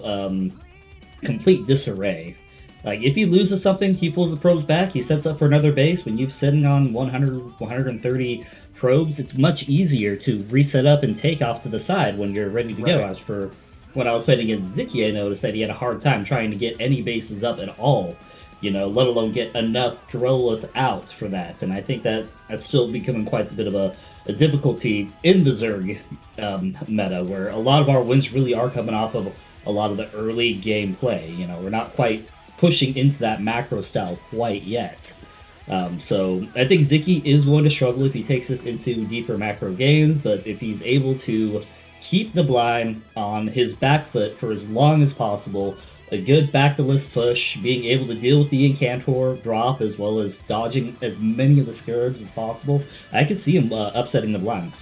complete disarray. Like, if he loses something, he pulls the probes back, he sets up for another base. When you're sitting on 100, 130 probes, it's much easier to reset up and take off to the side when you're ready to go. As for when I was playing against Ziki, I noticed that he had a hard time trying to get any bases up at all. let alone get enough Drolith out for that. And I think that's still becoming quite a bit of a difficulty in the Zerg meta, where a lot of our wins really are coming off of a lot of the early gameplay. We're not quite pushing into that macro style quite yet. So I think Ziki is going to struggle if he takes us into deeper macro games, but if he's able to keep the blind on his back foot for as long as possible, a good back to list push, being able to deal with the Incantor drop as well as dodging as many of the scarabs as possible, I could see him upsetting the blind.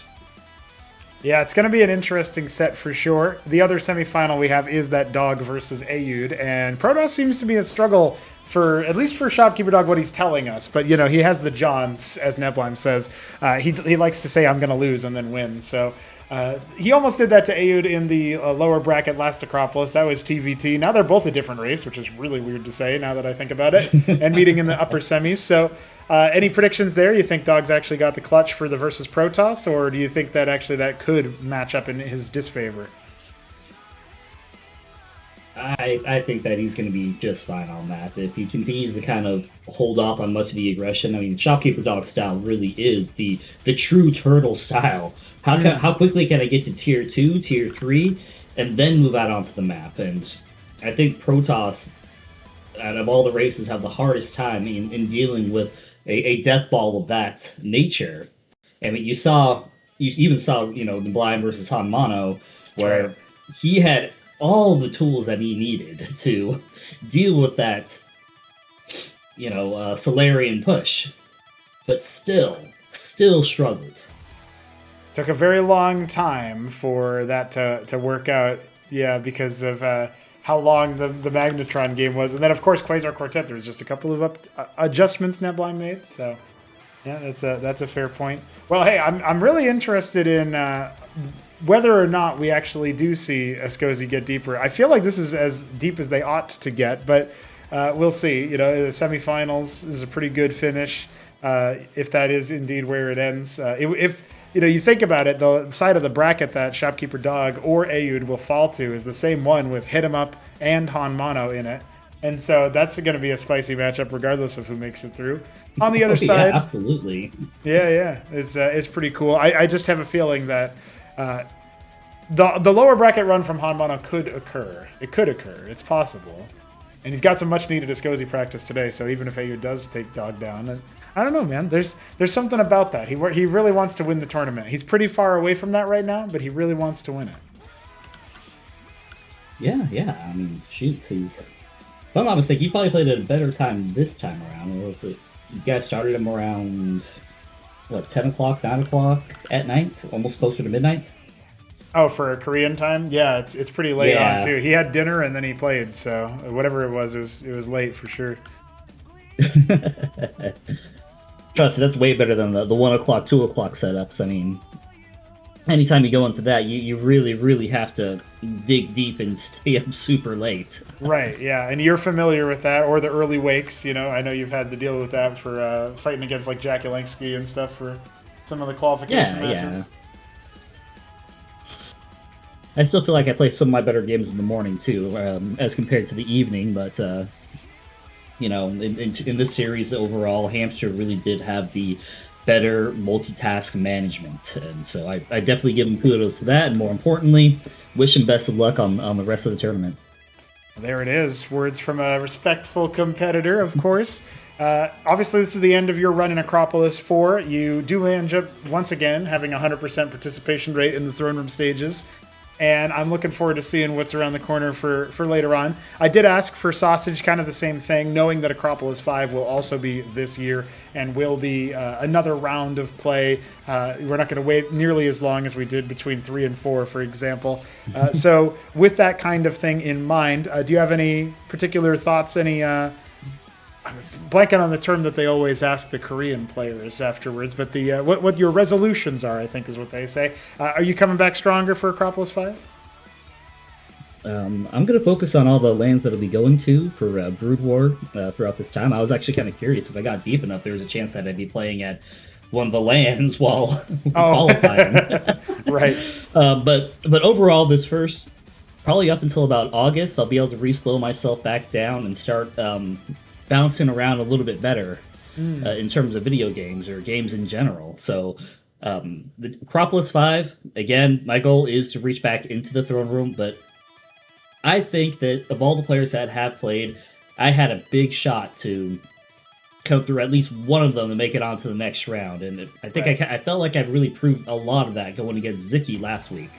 Yeah, it's going to be an interesting set for sure. The other semifinal we have is that Dog versus Ayud, and Protoss seems to be a struggle for, at least for Shopkeeper Dog, what he's telling us. But, he has the Johns, as Nebleim says. He likes to say, I'm going to lose and then win. So he almost did that to Ayud in the lower bracket last Acropolis. That was TVT. Now they're both a different race, which is really weird to say now that I think about it, and meeting in the upper semis. So any predictions there? You think Dog's actually got the clutch for the versus Protoss, or do you think that actually that could match up in his disfavor? I think that he's going to be just fine on that. If he continues to kind of hold off on much of the aggression, I mean, Shopkeeper Dog style really is the true turtle style. How quickly can I get to tier 2, tier 3, and then move out onto the map? And I think Protoss, out of all the races, have the hardest time in dealing with a death ball of that nature. I mean, you even saw, the blind versus HonMonO, where he had all the tools that he needed to deal with that, Solarian push, but still struggled. Took a very long time for that to work out, because of how long the Magnetron game was. And then, of course, Quasar Quartet, there was just a couple of adjustments Nebleim made, so yeah, that's a fair point. Well, hey, I'm really interested in whether or not we actually do see Escozy get deeper. I feel like this is as deep as they ought to get, but we'll see. The semifinals is a pretty good finish, if that is indeed where it ends. If you think about it, the side of the bracket that Shopkeeper Dog or Ayud will fall to is the same one with HitEmUp and HonMonO in it. And so that's going to be a spicy matchup regardless of who makes it through. On the other side... Yeah, absolutely. Yeah. It's pretty cool. I just have a feeling that the lower bracket run from HonMonO could occur. It could occur. It's possible. And he's got some much-needed Escozy practice today, so even if Ayud does take Dog down... I don't know, man. There's something about that. He really wants to win the tournament. He's pretty far away from that right now, but he really wants to win it. Yeah. I mean, shoot, if I'm not mistaken, he probably played at a better time this time around. You guys started him around, 10 o'clock, 9 o'clock at night? Almost closer to midnight? Oh, for a Korean time? Yeah, it's pretty late on, too. He had dinner and then he played, so whatever it was late for sure. Trust me, that's way better than the 1 o'clock, 2 o'clock setups. I mean, anytime you go into that, you really, really have to dig deep and stay up super late. Right, yeah, and you're familiar with that, or the early wakes, I know you've had to deal with that for fighting against like Jack Yelengsky and stuff for some of the qualification matches. Yeah. I still feel like I play some of my better games in the morning too, as compared to the evening, but in this series overall, Hamster really did have the better multitask management, and so I definitely give him kudos to that, and more importantly, wish him best of luck on the rest of the tournament. There it is. Words from a respectful competitor, of course. Obviously, this is the end of your run in Acropolis 4. You do end up, once again, having 100% participation rate in the Throneroom stages. And I'm looking forward to seeing what's around the corner for later on. I did ask for Sosij, kind of the same thing, knowing that Acropolis 5 will also be this year and will be another round of play. We're not going to wait nearly as long as we did between 3 and 4, for example. So with that kind of thing in mind, do you have any particular thoughts, I'm blanking on the term that they always ask the Korean players afterwards, but the what your resolutions are, I think is what they say. Are you coming back stronger for Acropolis 5? I'm going to focus on all the lands that I'll be going to for Brood War throughout this time. I was actually kind of curious if I got deep enough, there was a chance that I'd be playing at one of the lands while qualifying. Right. But overall, this first, probably up until about August, I'll be able to re-slow myself back down and start bouncing around a little bit better in terms of video games or games in general. So the Acropolis 5, again, my goal is to reach back into the throne room, but I think that of all the players that have played, I had a big shot to come through at least one of them to make it onto the next round. And I think I felt like I really proved a lot of that going against Zicky last week.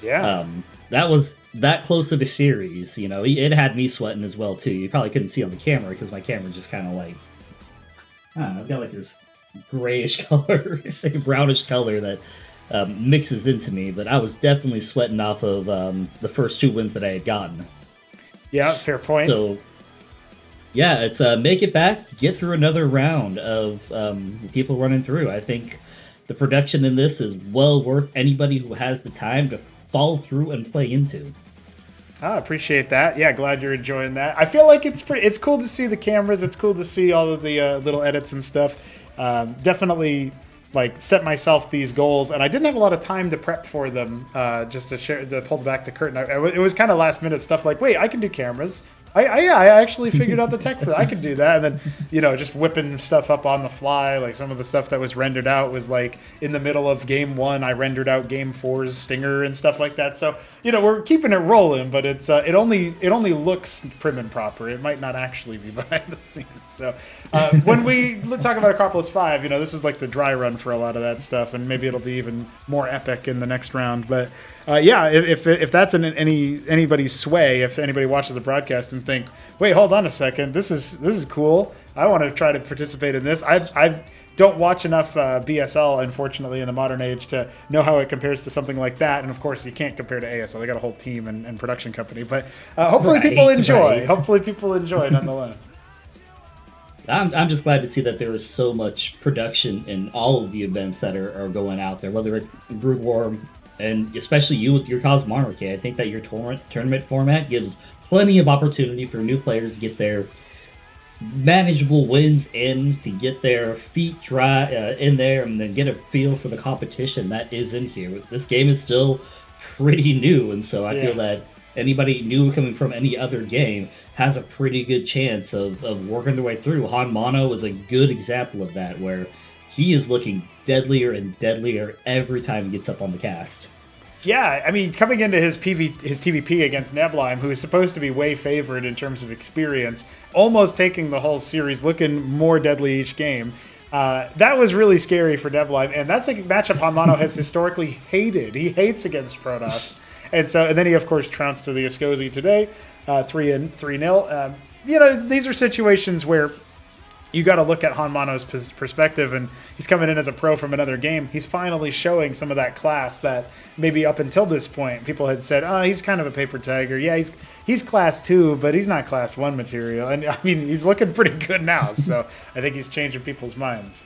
Yeah. That was that close of a series. You know, it had me sweating as well, too. You probably couldn't see on the camera because my camera just kind of like, I don't know, I've got like this grayish color, like a brownish color that mixes into me. But I was definitely sweating off of the first 2 wins that I had gotten. Yeah, fair point. So, yeah, it's make it back, get through another round of people running through. I think the production in this is well worth anybody who has the time to follow through and play into. I appreciate that. Yeah, glad you're enjoying that. I feel like it's cool to see the cameras. It's cool to see all of the little edits and stuff. Definitely like set myself these goals, and I didn't have a lot of time to prep for them. Just to pull back the curtain. It was kind of last minute stuff. Like, wait, I can do cameras. I actually figured out the tech for that. I could do that. And then, just whipping stuff up on the fly. Like some of the stuff that was rendered out was like in the middle of game 1, I rendered out game 4's stinger and stuff like that. So, we're keeping it rolling, but it only looks prim and proper. It might not actually be behind the scenes. So when we talk about Acropolis 5, this is like the dry run for a lot of that stuff. And maybe it'll be even more epic in the next round. But if that's in anybody's sway, if anybody watches the broadcast and think, wait, hold on a second, this is cool. I want to try to participate in this. I don't watch enough BSL, unfortunately, in the modern age to know how it compares to something like that. And of course, you can't compare to ASL. They got a whole team and production company. But hopefully people enjoy. Right. Hopefully people enjoy nonetheless. I'm just glad to see that there is so much production in all of the events that are going out there, whether it's Brood War, and especially you with your Cosmonarchy. I think that your tournament format gives plenty of opportunity for new players to get their manageable wins in, to get their feet dry in there, and then get a feel for the competition that is in here. This game is still pretty new, and so I feel that anybody new coming from any other game has a pretty good chance of working their way through. HonMonO is a good example of that, where he is looking deadlier and deadlier every time he gets up on the cast. Yeah, I mean, coming into his TVP against Neblime, who is supposed to be way favored in terms of experience, almost taking the whole series, looking more deadly each game. That was really scary for Neblime, and that's a matchup HonMonO has historically hated. He hates against Protoss. And then he, of course, trounced to the Escozy today, 3-0. These are situations where you got to look at HonMonO's perspective, and he's coming in as a pro from another game. He's finally showing some of that class that maybe up until this point people had said, oh, he's kind of a paper tiger. Yeah, he's class 2, but he's not class 1 material. And I mean, he's looking pretty good now, so I think he's changing people's minds.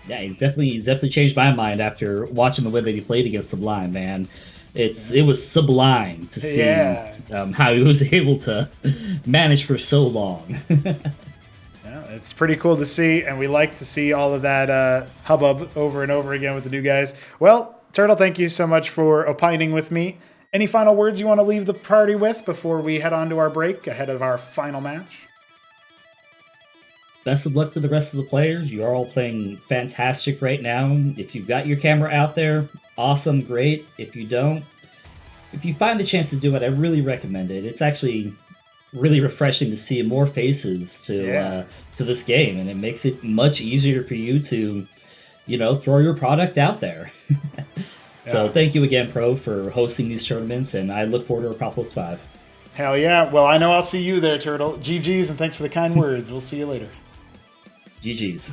Yeah, he's definitely changed my mind after watching the way that he played against Sublime, man. It was sublime to see how he was able to manage for so long. It's pretty cool to see, and we like to see all of that hubbub over and over again with the new guys. Well, Turtle, thank you so much for opining with me. Any final words you want to leave the party with before we head on to our break ahead of our final match? Best of luck to the rest of the players. You are all playing fantastic right now. If you've got your camera out there, awesome, great. If you don't, if you find the chance to do it, I really recommend it. It's actually really refreshing to see more faces to this game, and it makes it much easier for you to, throw your product out there. So thank you again, Pro, for hosting these tournaments, and I look forward to Acropolis 5. Hell yeah. Well, I know I'll see you there, Turtle. GG's, and thanks for the kind words. We'll see you later. GG's.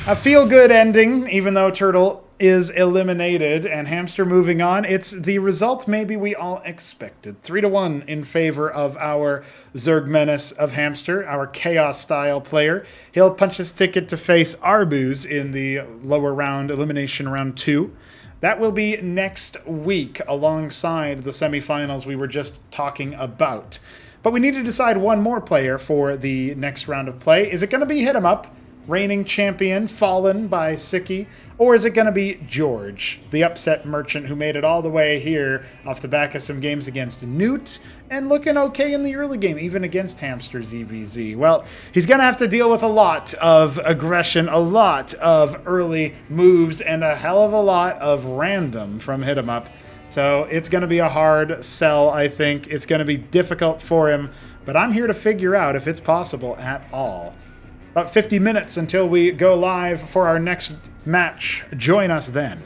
A feel-good ending, even though Turtle is eliminated and Hamster moving on. It's the result maybe we all expected. 3-1 in favor of our Zerg Menace of Hamster, our Chaos-style player. He'll punch his ticket to face Arbuz in the lower round, Elimination Round 2. That will be next week alongside the semifinals we were just talking about. But we need to decide one more player for the next round of play. Is it going to be HitEmUp? reigning champion, Fallen by Siki? Or is it going to be George, the upset merchant who made it all the way here off the back of some games against Newt and looking okay in the early game, even against Hamster ZVZ? Well, he's going to have to deal with a lot of aggression, a lot of early moves, and a hell of a lot of random from HitEmUp. So it's going to be a hard sell, I think. It's going to be difficult for him, but I'm here to figure out if it's possible at all. About 50 minutes until we go live for our next match. Join us then.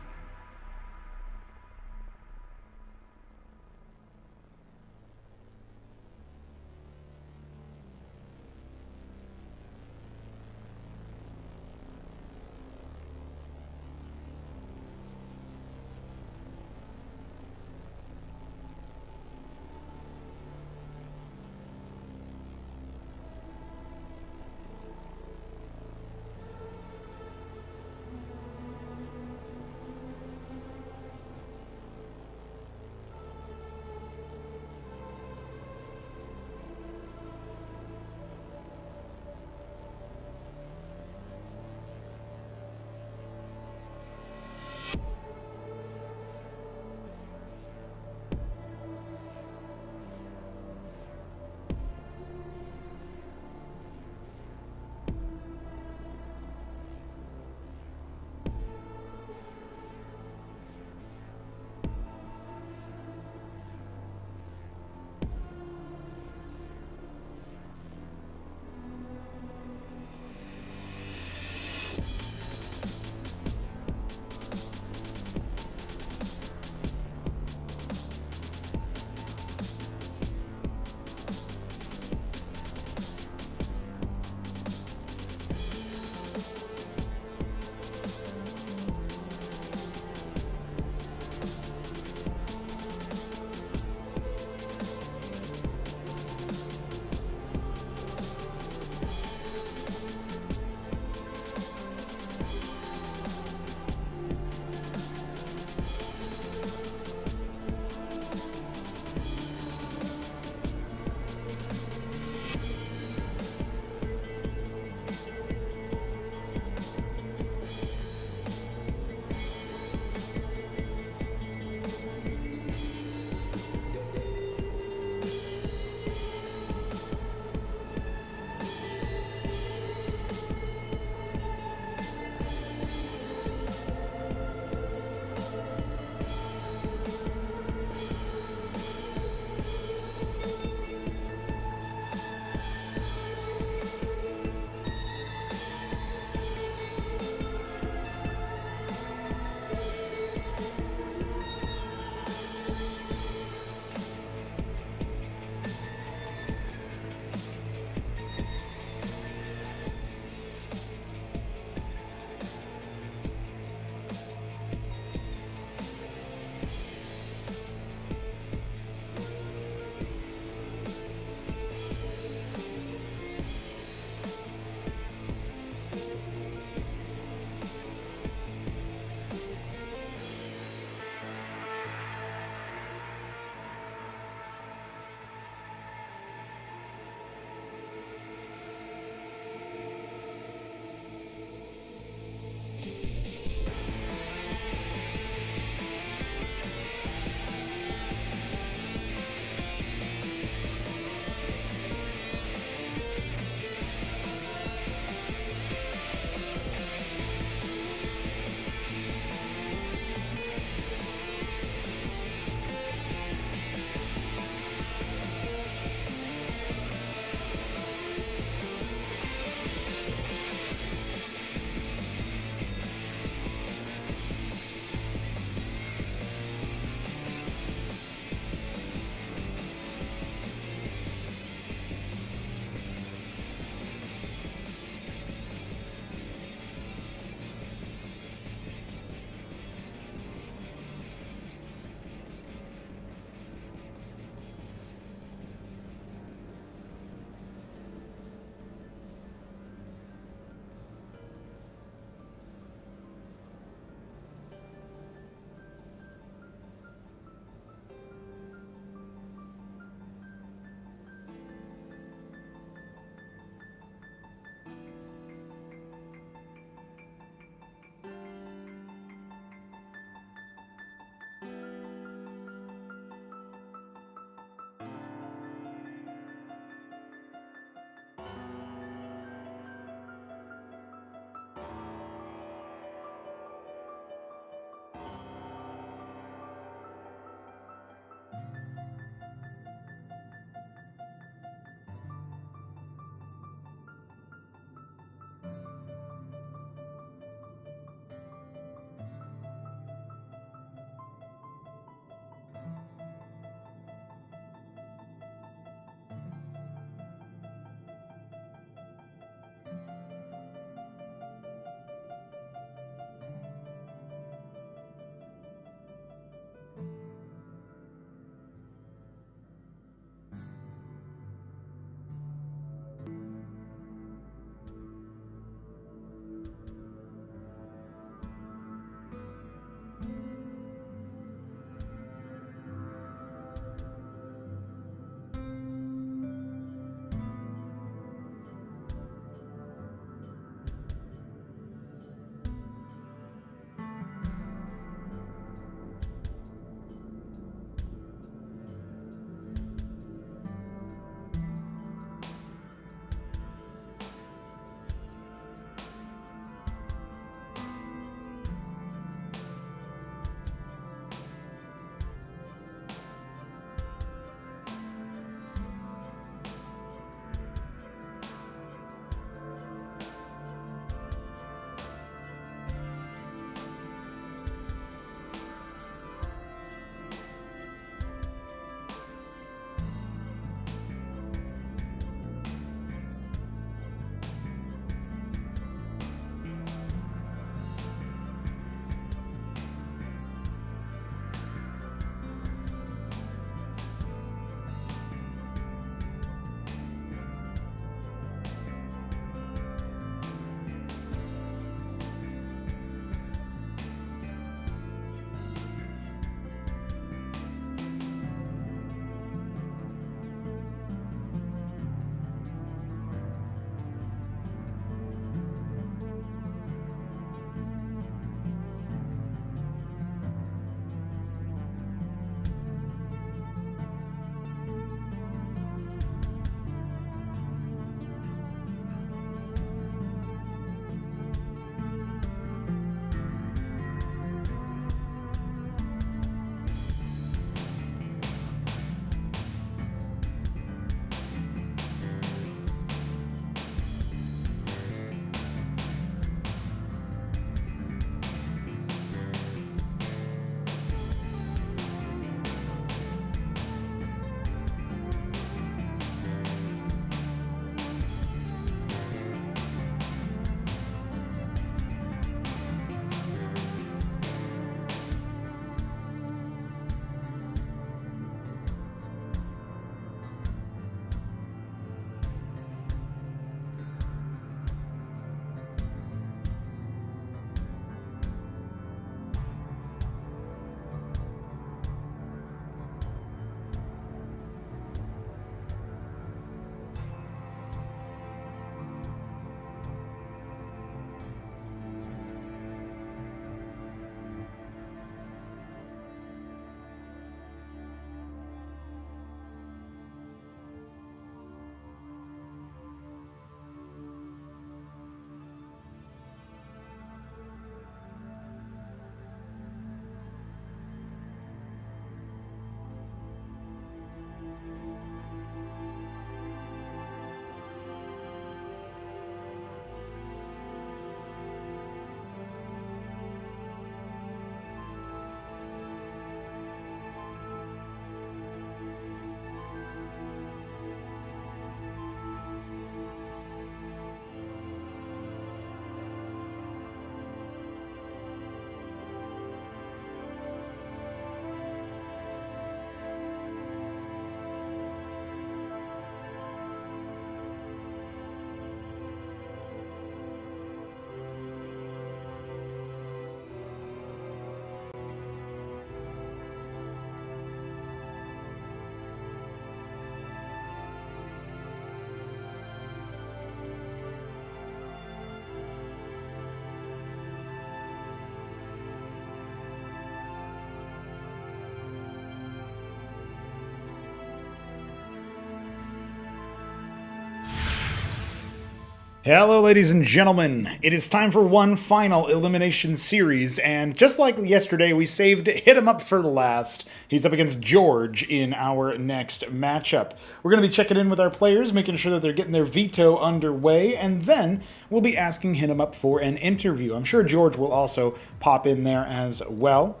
Hello, ladies and gentlemen. It is time for one final elimination series, and just like yesterday, we saved HitEmUp for last. He's up against George in our next matchup. We're going to be checking in with our players, making sure that they're getting their veto underway, and then we'll be asking HitEmUp for an interview. I'm sure George will also pop in there as well.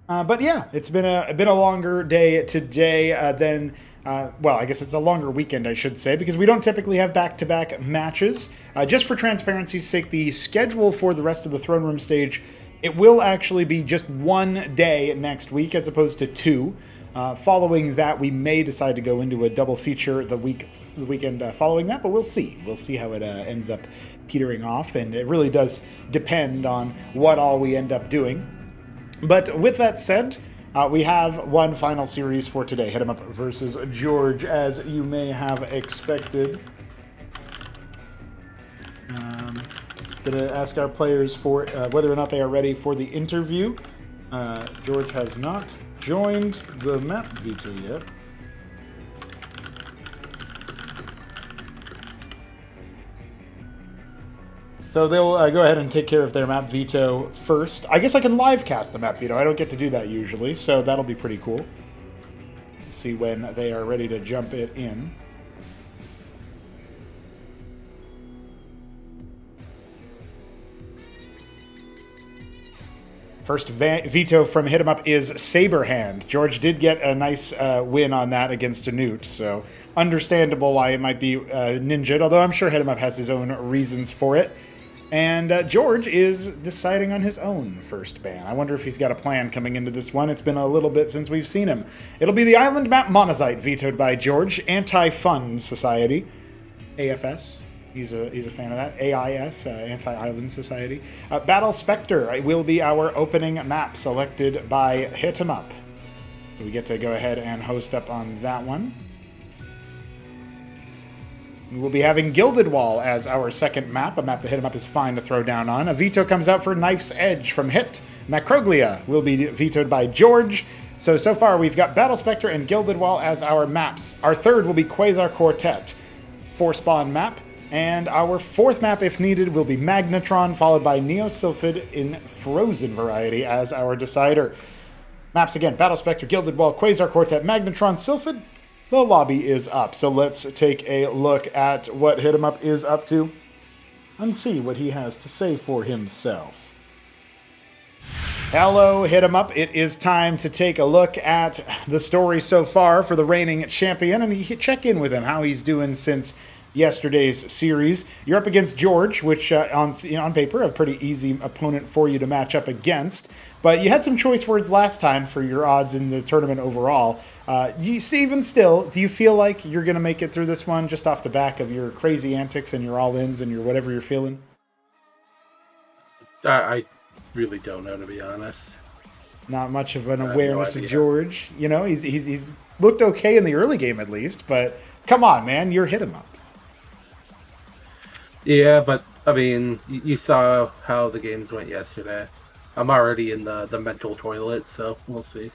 But yeah, it's been a longer day today than. Well, I guess it's a longer weekend, I should say, because we don't typically have back-to-back matches. Just for transparency's sake, the schedule for the rest of the Throneroom Stage, it will actually be just one day next week as opposed to two. Following that, we may decide to go into a double feature the weekend following that, but we'll see. We'll see how it ends up petering off, and it really does depend on what all we end up doing. But with that said, we have one final series for today. HitEmUp versus George, as you may have expected. Gonna ask our players for whether or not they are ready for the interview. George has not joined the map veto yet. So they'll go ahead and take care of their map veto first. I guess I can live cast the map veto. I don't get to do that usually, so that'll be pretty cool. Let's see when they are ready to jump it in. First veto from HitEmUp is Saberhand. George did get a nice win on that against a Newt, so understandable why it might be ninja'd, although I'm sure HitEmUp has his own reasons for it. And George is deciding on his own first ban. I wonder if he's got a plan coming into this one. It's been a little bit since we've seen him. It'll be the island map Monazite, vetoed by George. Anti-Fun Society. AFS. He's a fan of that. AIS, Anti-Island Society. Battle Spectre will be our opening map, selected by HitEmUp. So we get to go ahead and host up on that one. We'll be having Gilded Wall as our second map, a map that HitEmUp is fine to throw down on. A veto comes out for Knife's Edge from Hit. Macroglia will be vetoed by George. So far we've got Battle Spectre and Gilded Wall as our maps. Our third will be Quasar Quartet, 4-spawn map. And our fourth map, if needed, will be Magnetron, followed by Neo-Sylphid in Frozen variety as our decider. Maps again, Battle Spectre, Gilded Wall, Quasar Quartet, Magnetron, Sylphid. The lobby is up, so let's take a look at what HitEmUp is up to and see what he has to say for himself. Hello, HitEmUp. It is time to take a look at the story so far for the reigning champion and check in with him, how he's doing since yesterday's series. You're up against George, which on paper, a pretty easy opponent for you to match up against. But you had some choice words last time for your odds in the tournament overall. Even still, do you feel like you're going to make it through this one just off the back of your crazy antics and your all-ins and your whatever you're feeling? I really don't know, to be honest. Not much of an awareness of George. You know, he's looked okay in the early game at least, but come on, man, you're HitEmUp. Yeah, but, I mean, you saw how the games went yesterday. I'm already in the mental toilet, so we'll see.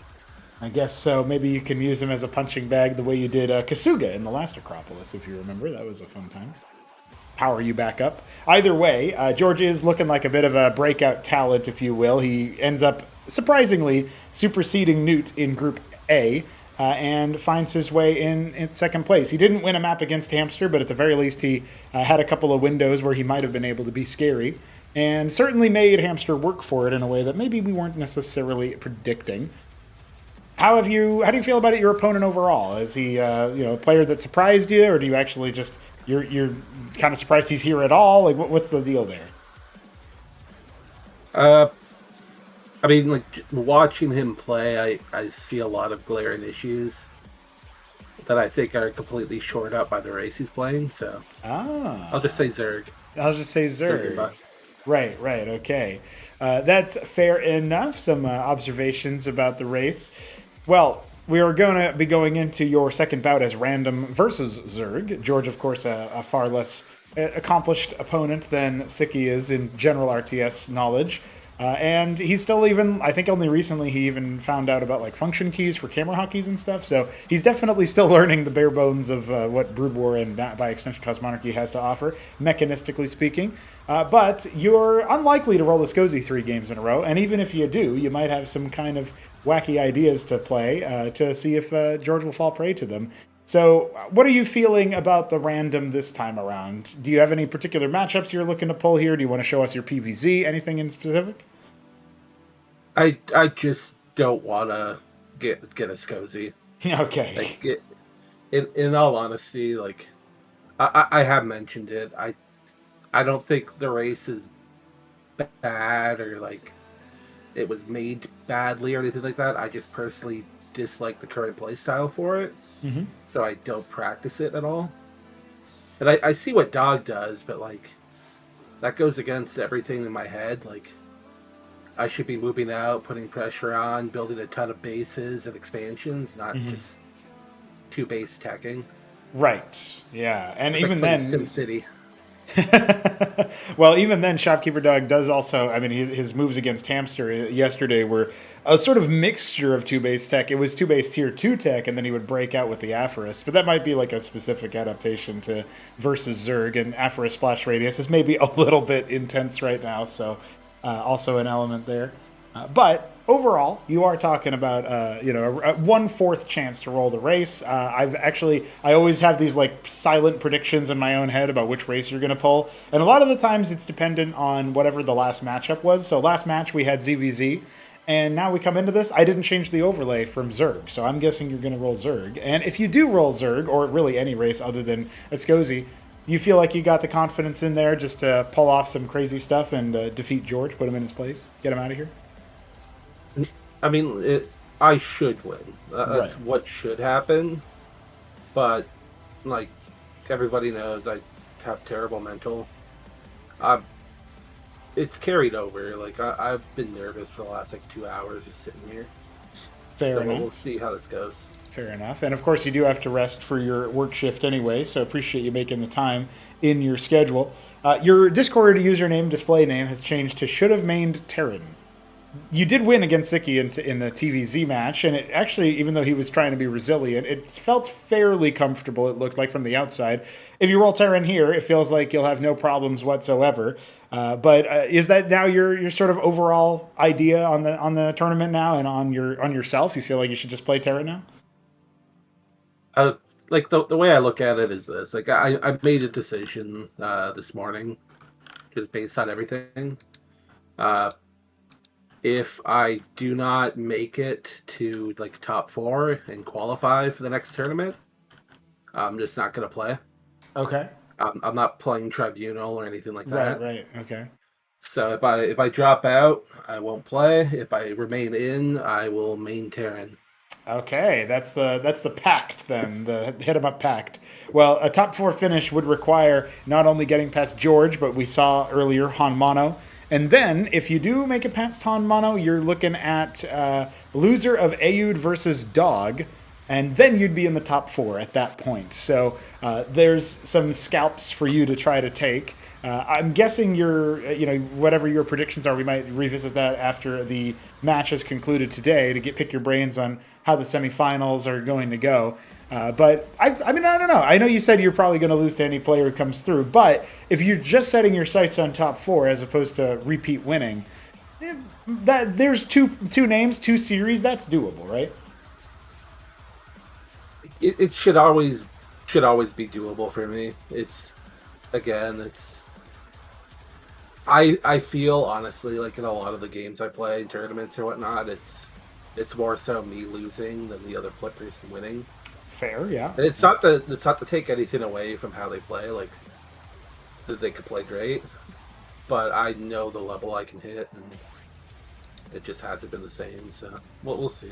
I guess so. Maybe you can use him as a punching bag the way you did Kasuga in the last Acropolis, if you remember. That was a fun time. Power you back up. Either way, George is looking like a bit of a breakout talent, if you will. He ends up, surprisingly, superseding Newt in Group A, and finds his way in second place. He didn't win a map against Hamster, but at the very least he had a couple of windows where he might have been able to be scary, and certainly made Hamster work for it in a way that maybe we weren't necessarily predicting. How do you feel about it, your opponent overall? Is he a player that surprised you, or do you actually just you're kind of surprised he's here at all? Like, what's the deal there? I mean, like, watching him play, I see a lot of glaring issues that I think are completely shored up by the race he's playing, so I'll just say Zerg. I'll just say Zerg. Right, okay. That's fair enough. Some observations about the race. Well, we are going to be going into your second bout as Random versus Zerg. George, of course, a far less accomplished opponent than Siki is in general RTS knowledge. And he's still even, I think only recently he even found out about like function keys for camera hotkeys and stuff. So he's definitely still learning the bare bones of what Brood War and by extension Cosmonarchy has to offer, mechanistically speaking. But you're unlikely to roll the Sosij 3 games in a row. And even if you do, you might have some kind of wacky ideas to play to see if George will fall prey to them. So what are you feeling about the random this time around? Do you have any particular matchups you're looking to pull here? Do you want to show us your PVZ? Anything in specific? I just don't want to get a Sosij. Okay. Like, in all honesty, like, I have mentioned it. I don't think the race is bad or, like, it was made badly or anything like that. I just personally dislike the current playstyle for it. Mm-hmm. So I don't practice it at all. And I see what Dog does, but, like, that goes against everything in my head. Like, I should be moving out, putting pressure on, building a ton of bases and expansions, not just 2 base teching. Right. Yeah. And even then, SimCity. Well, even then, Shopkeeper Dog does also, I mean, his moves against Hamster yesterday were a sort of mixture of 2 base tech. It was 2 base tier 2 tech, and then he would break out with the Aphoris. But that might be like a specific adaptation to versus Zerg, and Aphoris Splash Radius is maybe a little bit intense right now, so also an element there. But overall, you are talking about a 1/4 chance to roll the race. I always have these like silent predictions in my own head about which race you're going to pull, and a lot of the times it's dependent on whatever the last matchup was. So last match we had ZVZ, and now we come into this. I didn't change the overlay from Zerg, so I'm guessing you're going to roll Zerg. And if you do roll Zerg, or really any race other than a Sosij, you feel like you got the confidence in there just to pull off some crazy stuff and defeat George, put him in his place, get him out of here? I mean, I should win. That's what should happen. But, like, everybody knows I have terrible mental. It's carried over. Like, I've been nervous for the last, like, 2 hours just sitting here. Fair enough. We'll see how this goes. Fair enough. And, of course, you do have to rest for your work shift anyway, so appreciate you making the time in your schedule. Your Discord username, display name, has changed to should have mained Terran. You did win against Siki in the TVZ match, and it actually, even though he was trying to be resilient, it felt fairly comfortable, it looked like, from the outside. If you roll Terran here, it feels like you'll have no problems whatsoever. But is that now your sort of overall idea on the tournament now and on yourself? You feel like you should just play Terran now? Like the way I look at it is this: like I made a decision this morning, just based on everything. If I do not make it to like top 4 and qualify for the next tournament, I'm just not going to play. Okay. I'm not playing Tribunal or anything like that. Right. Okay. So if I drop out, I won't play. If I remain in, I will main Terran. Okay, that's the pact then, the HitEmUp pact. Well, a top 4 finish would require not only getting past George, but we saw earlier HonMonO. And then, if you do make it past HonMonO, you're looking at loser of Ayud versus Dog, and then you'd be in the top 4 at that point. So there's some scalps for you to try to take. I'm guessing whatever your predictions are, we might revisit that after the match has concluded today to pick your brains on how the semifinals are going to go. But I mean, I don't know. I know you said you're probably going to lose to any player who comes through, but if you're just setting your sights on top 4 as opposed to repeat winning, that there's two names, 2 series, that's doable, right? It should always be doable for me. I feel honestly like in a lot of the games I play, in tournaments or whatnot, it's more so me losing than the other person winning. Fair, yeah. And it's not to take anything away from how they play, like that they could play great, but I know the level I can hit, and it just hasn't been the same. So we'll see.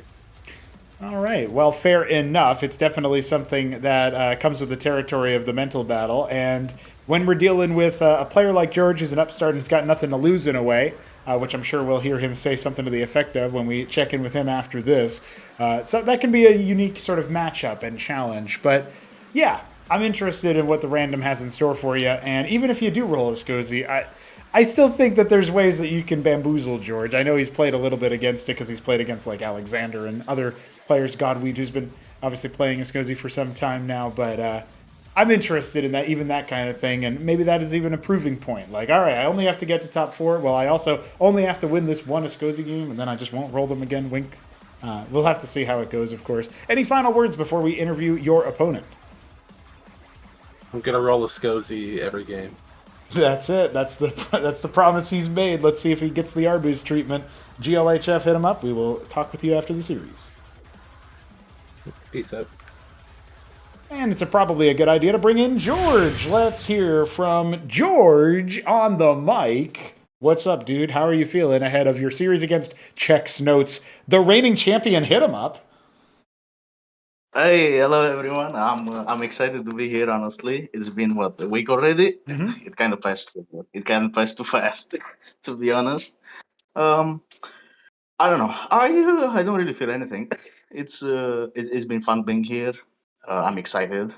All right. Well, fair enough. It's definitely something that comes with the territory of the mental battle, and when we're dealing with a player like George, who's an upstart and has got nothing to lose in a way, which I'm sure we'll hear him say something to the effect of when we check in with him after this. So that can be a unique sort of matchup and challenge. But yeah, I'm interested in what the random has in store for you. And even if you do roll a Sosij, I still think that there's ways that you can bamboozle George. I know he's played a little bit against it because he's played against like Alexander and other players. Godweed, who's been obviously playing Scozy for some time now, but I'm interested in that, even that kind of thing, and maybe that is even a proving point. Like, all right, I only have to get to top 4. Well, I also only have to win this one Scozy game, and then I just won't roll them again. Wink. We'll have to see how it goes, of course. Any final words before we interview your opponent? I'm gonna roll a Scozy every game. That's it. That's the promise he's made. Let's see if he gets the Arbuz treatment. GLHF, hit him up. We will talk with you after the series. Peace out. And it's probably a good idea to bring in George. Let's hear from George on the mic. What's up, dude? How are you feeling ahead of your series against Chex Notes, the reigning champion HitEmUp? Hey, hello everyone. I'm excited to be here. Honestly, it's been a week already. Mm-hmm. It kind of passed. It kind of passed too fast, to be honest. Um, I don't know. I don't really feel anything. It's been fun being here. I'm excited.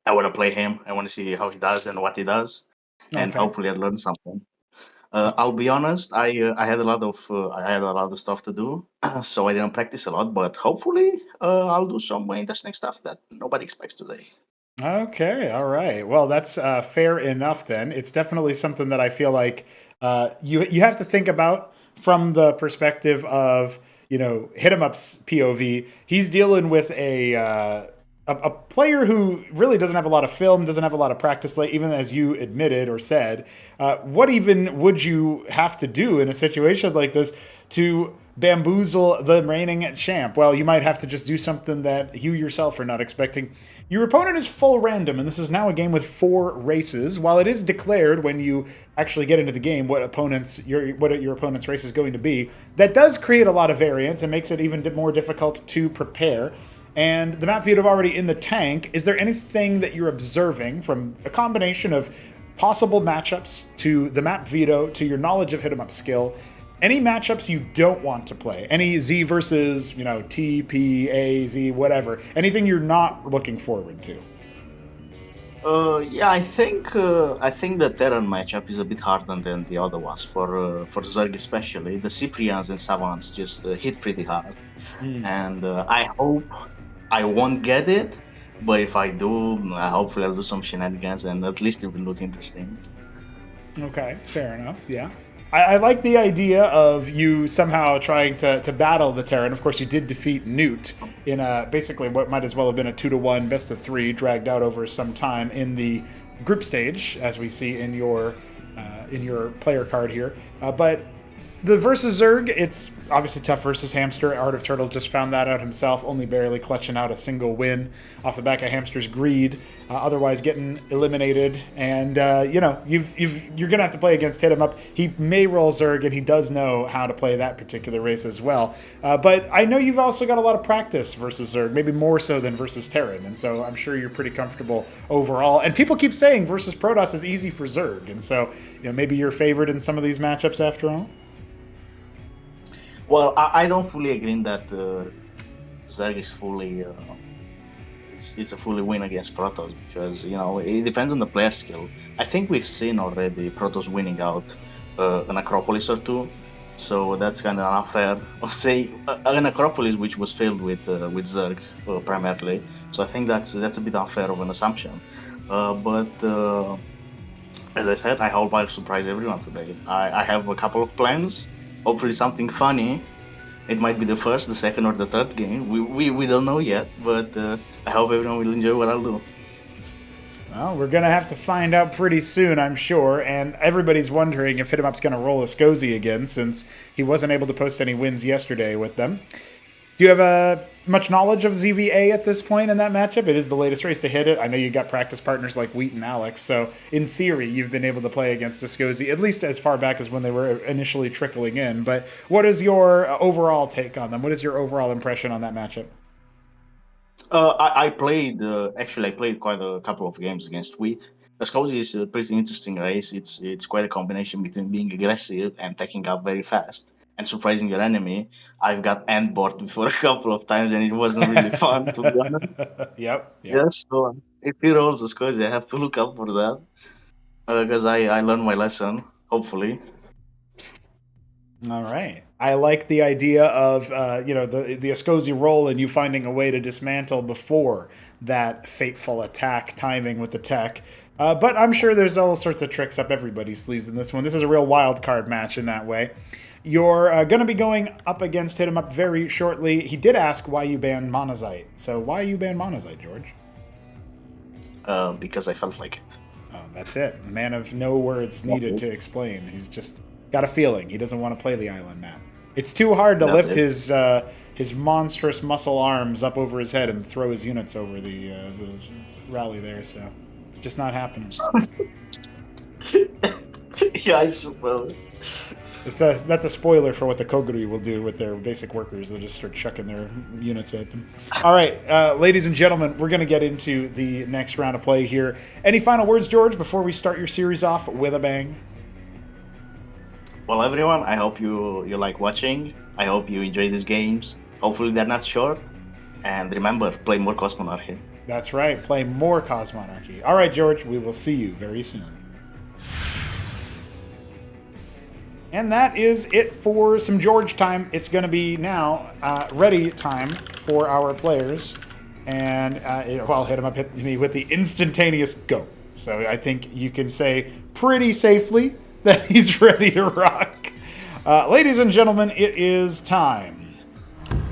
I want to play him. I want to see how he does and what he does, and Okay. hopefully I learn something. I'll be honest. I had a lot of stuff to do, so I didn't practice a lot. But hopefully, I'll do some interesting stuff that nobody expects today. Okay, all right. Well, that's fair enough then. It's definitely something that I feel like you have to think about from the perspective of, HitEmUp's POV. He's dealing with a player who really doesn't have a lot of film, doesn't have a lot of practice, like even as you admitted or said. What even would you have to do in a situation like this to bamboozle the reigning champ? Well, you might have to just do something that you yourself are not expecting. Your opponent is full random, and this is now a game with 4 races. While it is declared when you actually get into the game what your opponent's race is going to be, that does create a lot of variance and makes it even more difficult to prepare. And the map veto already in the tank. Is there anything that you're observing from a combination of possible matchups to the map veto to your knowledge of HitEmUp skill? Any matchups you don't want to play? Any Z versus, T, P, A, Z, whatever. Anything you're not looking forward to? Yeah, I think the Terran matchup is a bit harder than the other ones for Zerg especially. The Cyprians and Savants just hit pretty hard, and I hope I won't get it. But if I do, hopefully I'll do some shenanigans, and at least it will look interesting. Okay, fair enough. Yeah. I like the idea of you somehow trying to battle the Terran. Of course, you did defeat Newt in basically what might as well have been a 2-1 best of 3, dragged out over some time in the group stage, as we see in your player card here. But the versus Zerg, it's obviously tough versus Hamster. Art of Turtle just found that out himself, only barely clutching out a single win off the back of Hamster's greed, otherwise getting eliminated. And you're gonna have to play against HitEmUp. He may roll Zerg, and he does know how to play that particular race as well. But I know you've also got a lot of practice versus Zerg, maybe more so than versus Terran, and so I'm sure you're pretty comfortable overall. And people keep saying versus Protoss is easy for Zerg, and so maybe you're favored in some of these matchups after all. Well, I don't fully agree in that Zerg is fully it's a fully win against Protoss, because it depends on the player skill. I think we've seen already Protoss winning out an Acropolis or 2, so that's kind of unfair. Say an Acropolis which was filled with Zerg primarily, so I think that's a bit unfair of an assumption. But as I said, I hope I'll surprise everyone today. I have a couple of plans. Hopefully something funny. It might be the first, the second, or the third game. We don't know yet, but I hope everyone will enjoy what I'll do. Well, we're going to have to find out pretty soon, I'm sure, and everybody's wondering if HitEmUp's going to roll a Scozy again, since he wasn't able to post any wins yesterday with them. Do you have much knowledge of ZVA at this point in that matchup? It is the latest race to hit it. I know you got practice partners like Wheat and Alex, so in theory, you've been able to play against a Scozy, at least as far back as when they were initially trickling in. But what is your overall take on them? What is your overall impression on that matchup? I played quite a couple of games against Wheat. Scozy is a pretty interesting race. It's quite a combination between being aggressive and taking up very fast and surprising your enemy. I've got endboard before a couple of times, and it wasn't really fun, to be honest. Yep. Yes, so if he rolls a Scozy, I have to look up for that, because I learned my lesson. Hopefully. All right. I like the idea of the Ascosi roll and you finding a way to dismantle before that fateful attack timing with the tech. But I'm sure there's all sorts of tricks up everybody's sleeves in this one. This is a real wild card match in that way. You're going to be going up against HitEmUp very shortly. He did ask why you banned Monazite. So why you banned Monazite, George? Because I felt like it. Oh, that's it. A man of no words needed to explain. He's just got a feeling he doesn't want to play the island map. It's too hard to lift his monstrous muscle arms up over his head and throw his units over the rally there. So, just not happening. Yeah, I suppose. That's a spoiler for what the Koguri will do with their basic workers. They'll just start chucking their units at them. All right, ladies and gentlemen, we're going to get into the next round of play here. Any final words, George, before we start your series off with a bang? Well, everyone, I hope you like watching. I hope you enjoy these games. Hopefully they're not short. And remember, play more Cosmonarchy. That's right, play more Cosmonarchy. All right, George, we will see you very soon. And that is it for some George time. It's going to be now ready time for our players. And HitEmUp hit me with the instantaneous go. So I think you can say pretty safely that he's ready to rock. Ladies and gentlemen, it is time.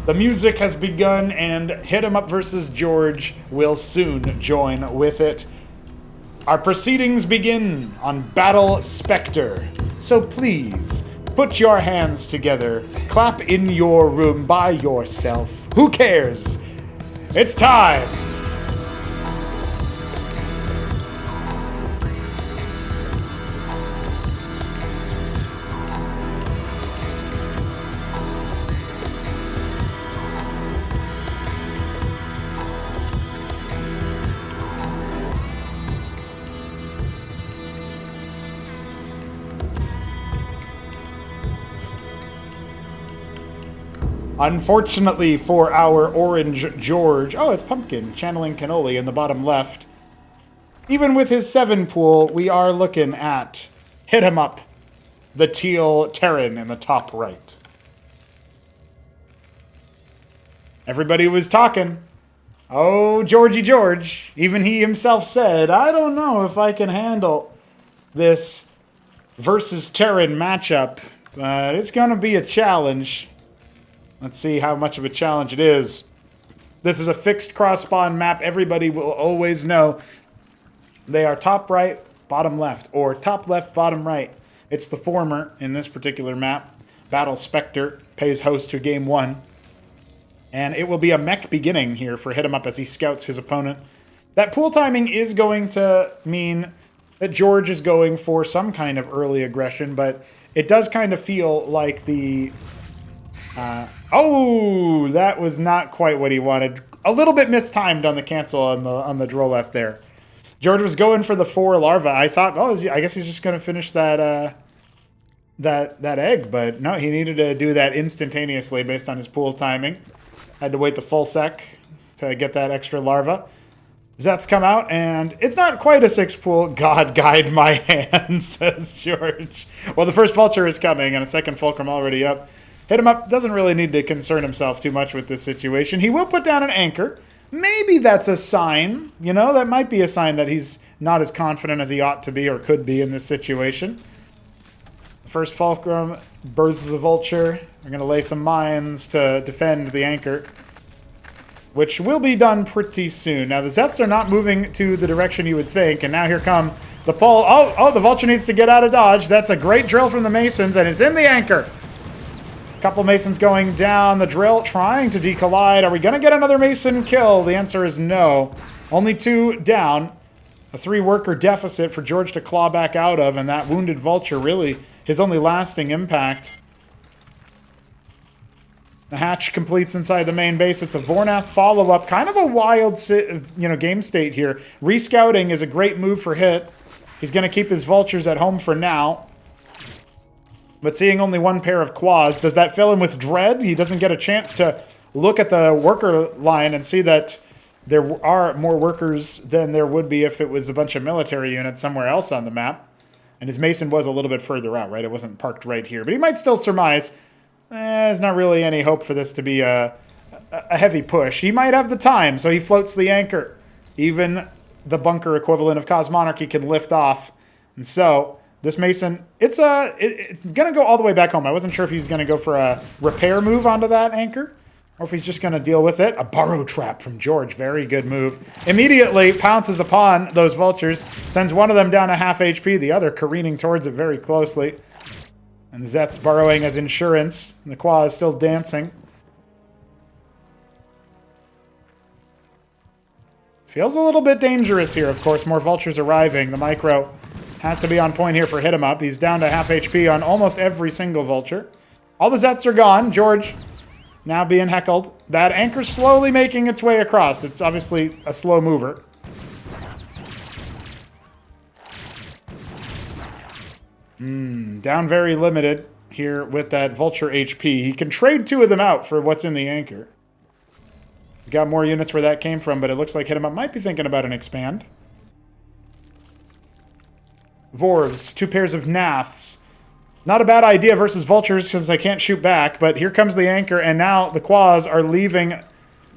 The music has begun, and HitEmUp versus George will soon join with it. Our proceedings begin on Battle Spectre. So please, put your hands together. Clap in your room by yourself. Who cares? It's time! Unfortunately for our orange George, it's Pumpkin, channeling Cannoli in the bottom left. Even with his 7 pool, we are looking at HitEmUp, the teal Terran in the top right. Everybody was talking. Oh, Georgie George, even he himself said, I don't know if I can handle this versus Terran matchup, but it's going to be a challenge. Let's see how much of a challenge it is. This is a fixed cross-spawn map. Everybody will always know they are top right, bottom left, or top left, bottom right. It's the former in this particular map. Battle Spectre pays host to Game 1. And it will be a mech beginning here for HitEmUp as he scouts his opponent. That pool timing is going to mean that George is going for some kind of early aggression, but it does kind of feel like the... that was not quite what he wanted. A little bit mistimed on the cancel on the draw left there. George was going for the 4 larva. I thought, I guess he's just going to finish that egg, but no, he needed to do that instantaneously based on his pool timing. Had to wait the full sec to get that extra larva. Zets come out, and it's not quite a 6 pool. God guide my hand, says George. Well, the first vulture is coming, and a second fulcrum already up. HitEmUp doesn't really need to concern himself too much with this situation. He will put down an anchor. Maybe that's a sign. That might be a sign that he's not as confident as he ought to be or could be in this situation. The first fulcrum births a vulture. We're going to lay some mines to defend the anchor, which will be done pretty soon. Now, the Zets are not moving to the direction you would think, and now here come the pull. The vulture needs to get out of dodge. That's a great drill from the Masons, and it's in the anchor. Couple Masons going down the drill, trying to decollide. Are we going to get another Mason kill? The answer is no. Only 2 down. A 3-worker deficit for George to claw back out of, and that wounded vulture really his only lasting impact. The hatch completes inside the main base. It's a Vornath follow-up. Kind of a wild game state here. Rescouting is a great move for Hit. He's going to keep his vultures at home for now. But seeing only 1 pair of quads, does that fill him with dread? He doesn't get a chance to look at the worker line and see that there are more workers than there would be if it was a bunch of military units somewhere else on the map. And his Mason was a little bit further out, right? It wasn't parked right here. But he might still surmise, there's not really any hope for this to be a heavy push. He might have the time, so he floats the anchor. Even the bunker equivalent of Cosmonarchy can lift off. And so, this Mason, it's going to go all the way back home. I wasn't sure if he's going to go for a repair move onto that anchor, or if he's just going to deal with it. A burrow trap from George. Very good move. Immediately pounces upon those vultures, sends one of them down to half HP, the other careening towards it very closely. And Zet's burrowing as insurance. And the Qua is still dancing. Feels a little bit dangerous here, of course. More vultures arriving. The micro has to be on point here for HitEmUp. He's down to half HP on almost every single vulture. All the Zets are gone. George now being heckled. That anchor's slowly making its way across. It's obviously a slow mover. Down very limited here with that vulture HP. He can trade two of them out for what's in the anchor. He's got more units where that came from, but it looks like HitEmUp might be thinking about an expand. Vorvs, two pairs of Naths. Not a bad idea versus vultures since they can't shoot back, but here comes the anchor, and now the Quas are leaving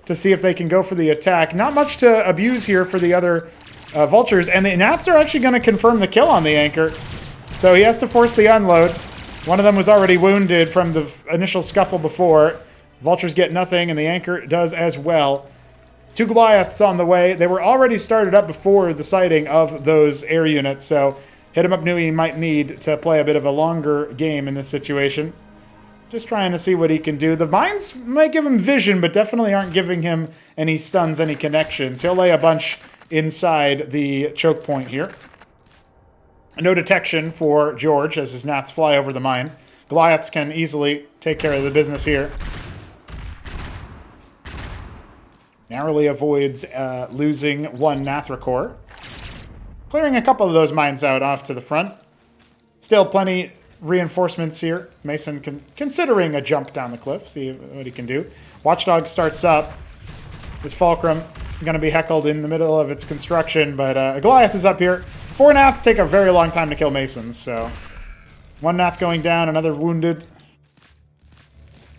to see if they can go for the attack. Not much to abuse here for the other vultures, and the Naths are actually going to confirm the kill on the anchor, so he has to force the unload. One of them was already wounded from the initial scuffle before. Vultures get nothing, and the anchor does as well. Two Goliaths on the way. They were already started up before the sighting of those air units, so HitEmUp knew he might need to play a bit of a longer game in this situation. Just trying to see what he can do. The mines might give him vision, but definitely aren't giving him any stuns, any connections. He'll lay a bunch inside the choke point here. No detection for George as his Nats fly over the mine. Goliaths can easily take care of the business here. Narrowly avoids losing one Nathracore. Clearing a couple of those mines out off to the front. Still plenty reinforcements here. Mason considering a jump down the cliff. See what he can do. Watchdog starts up. This Fulcrum going to be heckled in the middle of its construction, but Goliath is up here. 4 Naths take a very long time to kill Masons, so... One Nath going down, another wounded.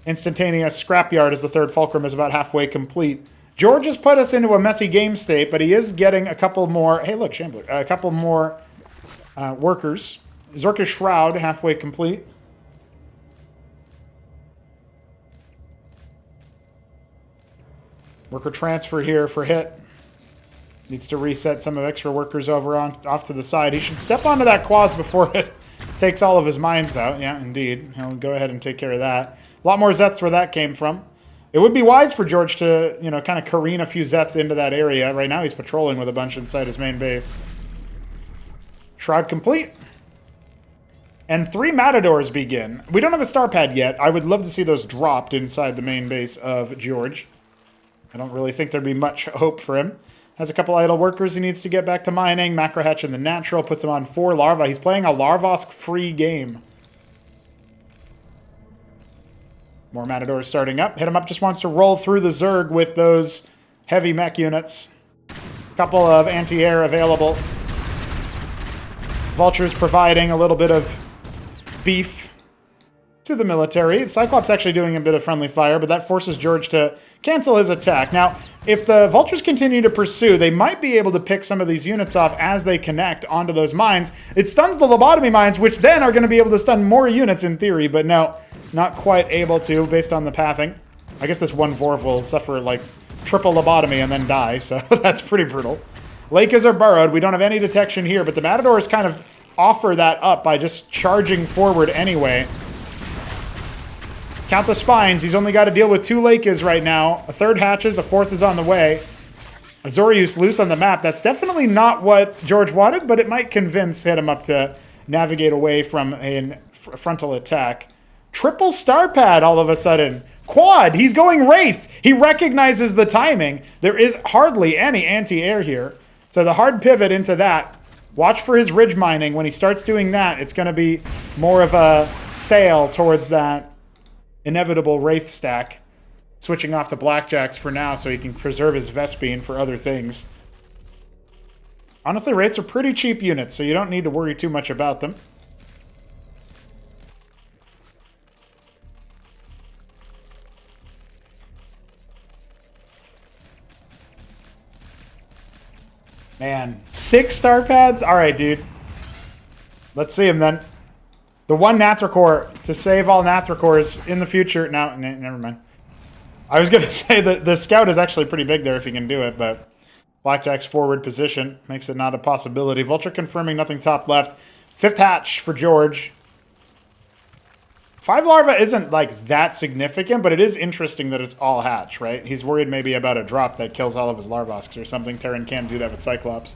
Instantaneous scrapyard as the third Fulcrum is about halfway complete. George has put us into a messy game state, but he is getting a couple more... Hey, look, Shambler. A couple more workers. Zorka's Shroud, halfway complete. Worker transfer here for Hit. Needs to reset some of extra workers over off to the side. He should step onto that Quas before it takes all of his mines out. Yeah, indeed. He'll go ahead and take care of that. A lot more Zets where that came from. It would be wise for George to, kind of careen a few Zets into that area. Right now he's patrolling with a bunch inside his main base. Shroud complete. And 3 Matadors begin. We don't have a star pad yet. I would love to see those dropped inside the main base of George. I don't really think there'd be much hope for him. Has a couple idle workers he needs to get back to mining. Macrohatch in the natural puts him on 4 Larva. He's playing a Larvosk-free game. More Matadors starting up. HitEmUp just wants to roll through the Zerg with those heavy mech units. Couple of anti-air available. Vultures providing a little bit of beef to the military. Cyclops actually doing a bit of friendly fire, but that forces George to cancel his attack. Now, if the Vultures continue to pursue, they might be able to pick some of these units off as they connect onto those mines. It stuns the lobotomy mines, which then are going to be able to stun more units in theory, but no, not quite able to based on the pathing. I guess this one Vorv will suffer like triple lobotomy and then die, so that's pretty brutal. Lakers are burrowed. We don't have any detection here, but the Matadors kind of offer that up by just charging forward anyway. Count the spines. He's only got to deal with 2 Lakers right now. A 3rd hatches, a 4th is on the way. Azorius loose on the map. That's definitely not what George wanted, but it might convince HitEmUp to navigate away from a frontal attack. Triple star pad all of a sudden. Quad. He's going Wraith. He recognizes the timing. There is hardly any anti-air here. So the hard pivot into that. Watch for his ridge mining. When he starts doing that, it's going to be more of a sail towards that inevitable Wraith stack. Switching off to Blackjacks for now so he can preserve his Vespine for other things. Honestly, Wraiths are pretty cheap units, so you don't need to worry too much about them. Man, 6 star pads? Alright, dude. Let's see him then. The one Nathracore to save all Nathrakores in the future. No, never mind. I was going to say that the scout is actually pretty big there if you can do it, but Blackjack's forward position makes it not a possibility. Vulture confirming nothing top left. 5th hatch for George. 5 larva isn't like that significant, but it is interesting that it's all hatch, right? He's worried maybe about a drop that kills all of his larvasks or something. Terran can do that with Cyclops.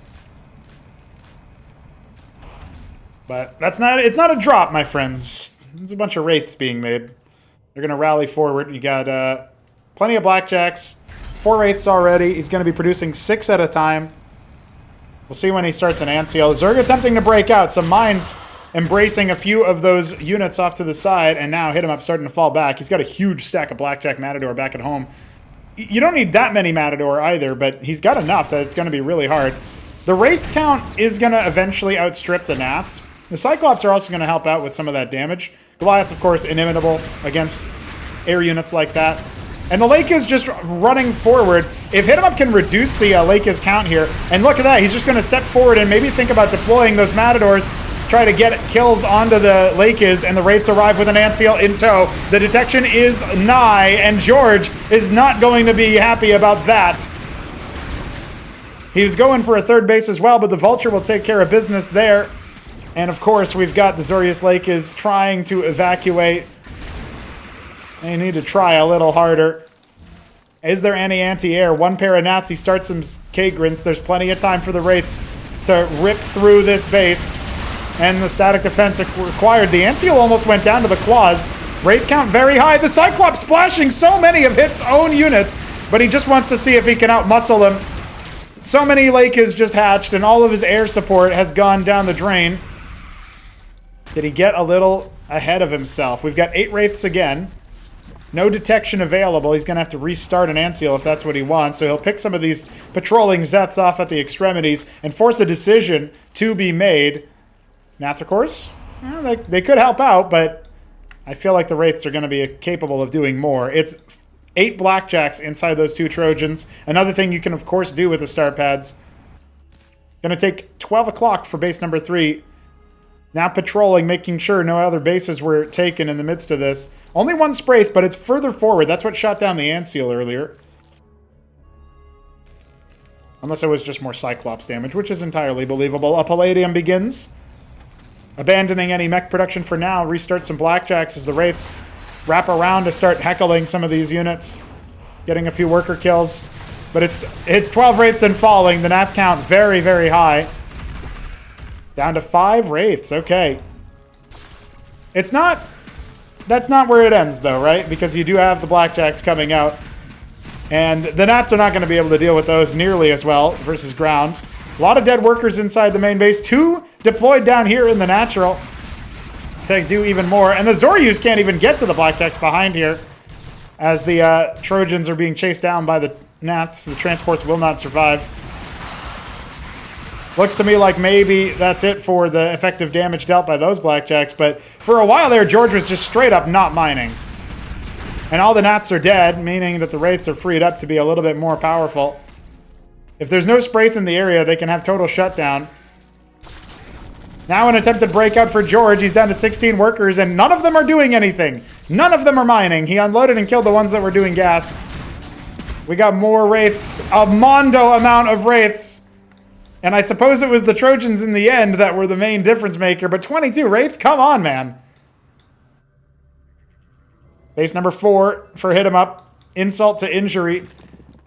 But it's not a drop, my friends. There's a bunch of Wraiths being made. They're going to rally forward. You got plenty of Blackjacks. 4 Wraiths already. He's going to be producing 6 at a time. We'll see when he starts an Antseal. Zerg attempting to break out. Some mines embracing a few of those units off to the side, and now HitEmUp starting to fall back. He's got a huge stack of Blackjack Matador back at home. You don't need that many Matador either, but he's got enough that it's going to be really hard. The Wraith count is going to eventually outstrip the Naths. The Cyclops are also going to help out with some of that damage. Goliath's, of course, inimitable against air units like that. And the Lake is just running forward. If HitEmUp can reduce the Lake's count here, and look at that, he's just going to step forward and maybe think about deploying those Matadors, try to get kills onto the Lakes, and the Wraiths arrive with an Antseal in tow. The detection is nigh, and George is not going to be happy about that. He's going for a 3rd base as well, but the Vulture will take care of business there. And of course, we've got the Zorius Lakes trying to evacuate. They need to try a little harder. Is there any anti-air? 1 pair of Nats. He starts some K-Grints. There's plenty of time for the Wraiths to rip through this base. And the static defense required. The Antseal almost went down to the Quaz. Wraith count very high. The Cyclops splashing so many of Hit's own units, but he just wants to see if he can outmuscle them. So many Lake is just hatched, and all of his air support has gone down the drain. Did he get a little ahead of himself? We've got 8 Wraiths again. No detection available. He's going to have to restart an Antseal if that's what he wants. So he'll pick some of these patrolling Zets off at the extremities and force a decision to be made. Nathrakores? Well, they could help out, but I feel like the Wraiths are going to be capable of doing more. It's 8 Blackjacks inside those 2 Trojans. Another thing you can, of course, do with the star pads. Going to take 12 o'clock for base number 3. Now patrolling, making sure no other bases were taken in the midst of this. Only 1 Spraith, but it's further forward. That's what shot down the Antseal earlier. Unless it was just more Cyclops damage, which is entirely believable. A Palladium begins. Abandoning any mech production for now. Restart some Blackjacks as the Wraiths wrap around to start heckling some of these units. Getting a few worker kills. But it's 12 Wraiths and falling. The NAF count very, very high. Down to 5 Wraiths. Okay. That's not where it ends, though, right? Because you do have the Blackjacks coming out. And the Nats are not going to be able to deal with those nearly as well versus ground. A lot of dead workers inside the main base. 2 deployed down here in the natural to do even more. And the Zoryus can't even get to the Blackjacks behind here as the Trojans are being chased down by the Nats. The transports will not survive. Looks to me like maybe that's it for the effective damage dealt by those Blackjacks. But for a while there, George was just straight up not mining. And all the Nats are dead, meaning that the Wraiths are freed up to be a little bit more powerful. If there's no Spraith in the area, they can have total shutdown. Now an attempted breakout for George. He's down to 16 workers, and none of them are doing anything. None of them are mining. He unloaded and killed the ones that were doing gas. We got more Wraiths. A mondo amount of Wraiths. And I suppose it was the Trojans in the end that were the main difference maker, but 22 Wraiths? Come on, man. Base number 4 for HitEmUp. Insult to injury.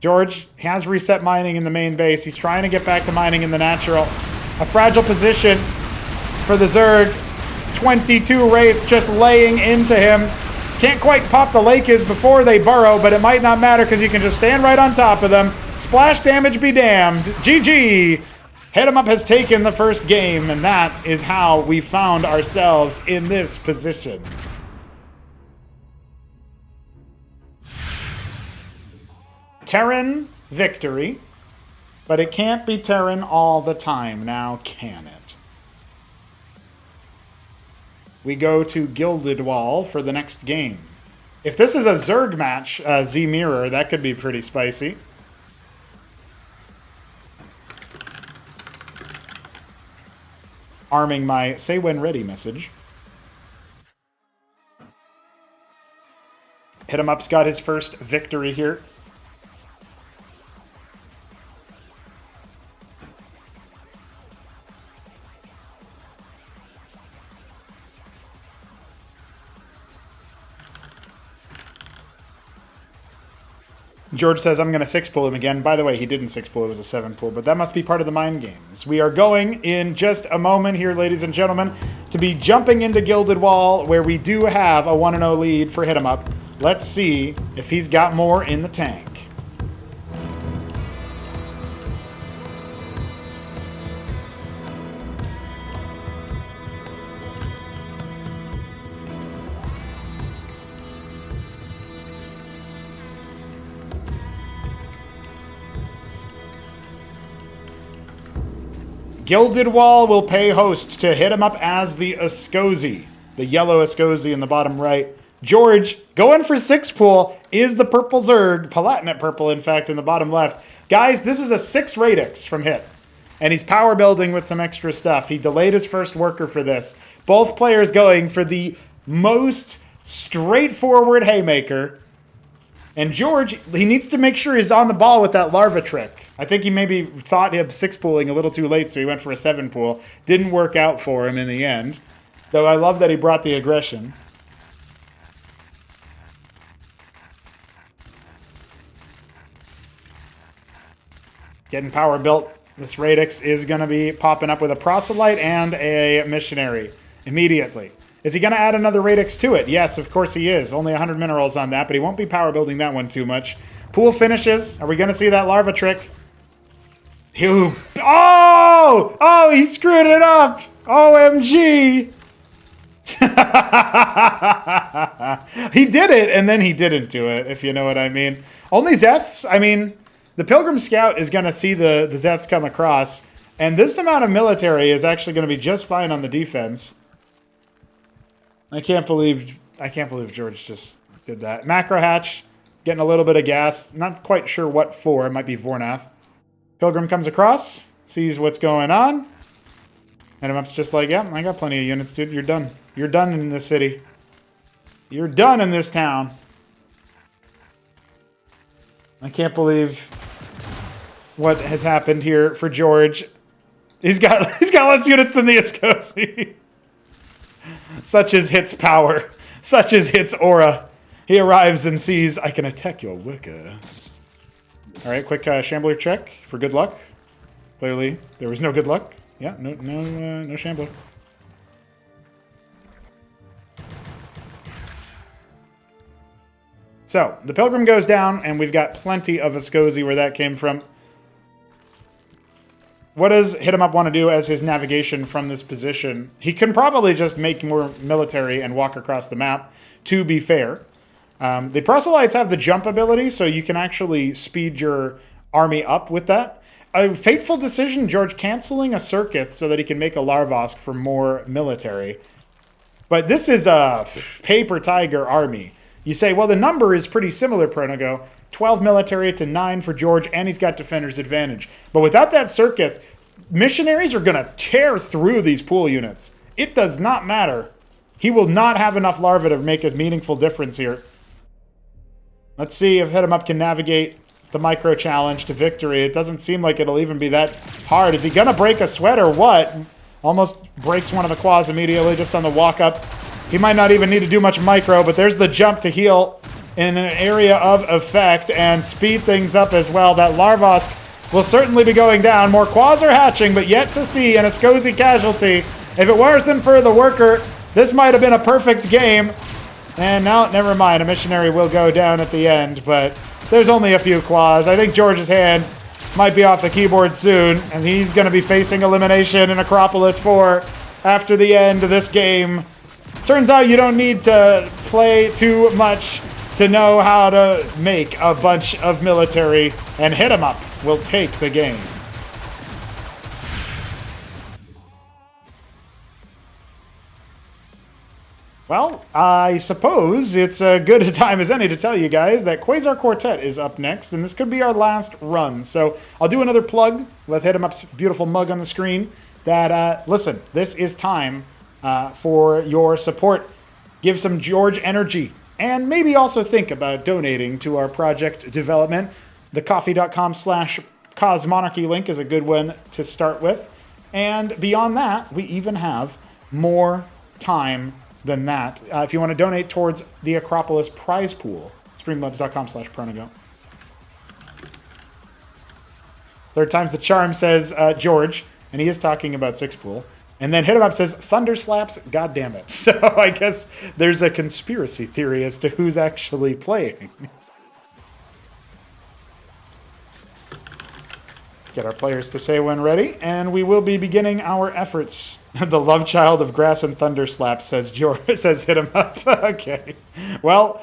George has reset mining in the main base. He's trying to get back to mining in the natural. A fragile position for the Zerg. 22 Wraiths just laying into him. Can't quite pop the Lakes before they burrow, but it might not matter because you can just stand right on top of them. Splash damage be damned. GG! HitEmUp has taken the first game, and that is how we found ourselves in this position. Terran victory. But it can't be Terran all the time, now can it? We go to Gilded Wall for the next game. If this is a Zerg match, Z-Mirror, that could be pretty spicy. Arming my say when ready message. HitEmUp's got his first victory here. George says, I'm going to 6-pull him again. By the way, he didn't 6-pull, it was a 7-pull, but that must be part of the mind games. We are going in just a moment here, ladies and gentlemen, to be jumping into Gilded Wall, where we do have a 1-0 lead for HitEmUp. Let's see if he's got more in the tank. Gilded Wall will pay host to HitEmUp as the Ascozi, the yellow Ascozi in the bottom right. George, going for 6-pull, is the purple Zerg, Palatinate purple, in fact, in the bottom left. Guys, this is a 6 Radix from Hit, and he's power building with some extra stuff. He delayed his first worker for this. Both players going for the most straightforward Haymaker. And George, he needs to make sure he's on the ball with that larva trick. I think he maybe thought him 6-pulling a little too late, so he went for a 7-pull. Didn't work out for him in the end. Though I love that he brought the aggression. Getting power built. This Radix is going to be popping up with a Proselyte and a Missionary immediately. Is he going to add another Radix to it? Yes, of course he is. Only 100 minerals on that, but he won't be power building that one too much. Pool finishes. Are we going to see that larva trick? Oh! Oh, he screwed it up! OMG! He did it, and then he didn't do it, if you know what I mean. Only Zeths? I mean, the Pilgrim Scout is going to see the Zeths come across, and this amount of military is actually going to be just fine on the defense. I can't believe George just did that. Macro Hatch, getting a little bit of gas. Not quite sure what for. It might be Vornath. Pilgrim comes across, sees what's going on. HitEmUp's just like, yeah, I got plenty of units, dude. You're done. You're done in this city. You're done in this town. I can't believe what has happened here for George. He's got less units than the Ascozi. Such is Hit's power. Such is Hit's aura. He arrives and sees, I can attack your worker. Alright, quick Shambler check for good luck. Clearly, there was no good luck. Yeah, no Shambler. So, the Pilgrim goes down, and we've got plenty of Ascozi where that came from. What does HitEmUp want to do as his navigation from this position? He can probably just make more military and walk across the map, to be fair. The proselytes have the jump ability, so you can actually speed your army up with that. A fateful decision, George canceling a Circuit so that he can make a Larvosk for more military. But this is a paper tiger army. You say, well, the number is pretty similar, Pronago. 12 military to 9 for George, and he's got defender's advantage. But without that Circuit, missionaries are going to tear through these pool units. It does not matter. He will not have enough larvae to make a meaningful difference here. Let's see if HitEmUp can navigate the micro challenge to victory. It doesn't seem like it'll even be that hard. Is he going to break a sweat or what? Almost breaks one of the quads immediately just on the walk up. He might not even need to do much micro, but there's the jump to heal in an area of effect and speed things up as well. That Larvosk will certainly be going down. More quads are hatching, but yet to see an Ascozi casualty. If it wasn't for the worker, this might have been a perfect game. And now, never mind, a missionary will go down at the end, but there's only a few quads. I think George's hand might be off the keyboard soon, and he's going to be facing elimination in Acropolis 4 after the end of this game. Turns out you don't need to play too much to know how to make a bunch of military, and HitEmUp will take the game. Well, I suppose it's a good a time as any to tell you guys that Quasar Quartet is up next, and this could be our last run. So I'll do another plug with HitEmUp's beautiful mug on the screen that, listen, this is time for your support. Give some George energy, and maybe also think about donating to our project development. The coffee.com/Cosmonarchy link is a good one to start with. And beyond that, we even have more time than that. If you want to donate towards the Acropolis prize pool, streamlabs.com/pronago. Third time's the charm, says George, and he is talking about Six Pool. And then HitEmUp says, Thunder slaps, goddammit. So I guess there's a conspiracy theory as to who's actually playing. Get our players to say when ready, and we will be beginning our efforts. The love child of grass and thunder slap, says George, says HitEmUp. Okay. Well,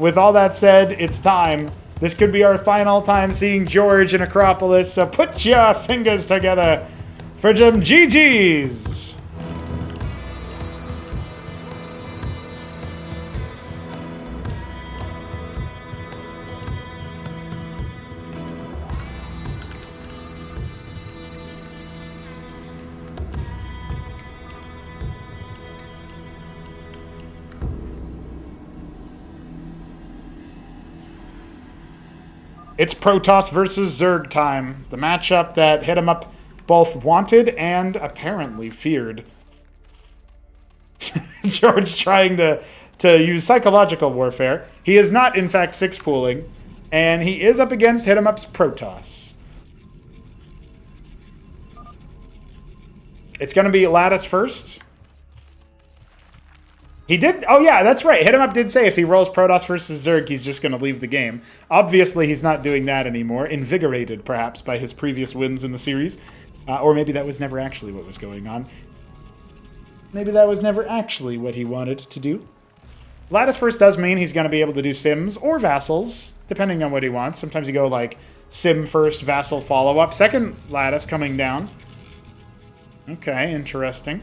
with all that said, it's time. This could be our final time seeing George in Acropolis, so put your fingers together for some GGs. It's Protoss versus Zerg time, the matchup that HitEmUp both wanted and apparently feared. George trying to use psychological warfare. He is not, in fact, six-pooling, and he is up against HitEmUp's Protoss. It's going to be Lattice first. He did... Oh, yeah, that's right. HitEmUp did say if he rolls Protoss versus Zerg, he's just going to leave the game. Obviously, he's not doing that anymore. Invigorated, perhaps, by his previous wins in the series. Or maybe that was never actually what was going on. Maybe that was never actually what he wanted to do. Lattice first does mean he's going to be able to do Sims or Vassals, depending on what he wants. Sometimes you go, like, Sim first, Vassal follow-up. Second Lattice coming down. Okay, interesting.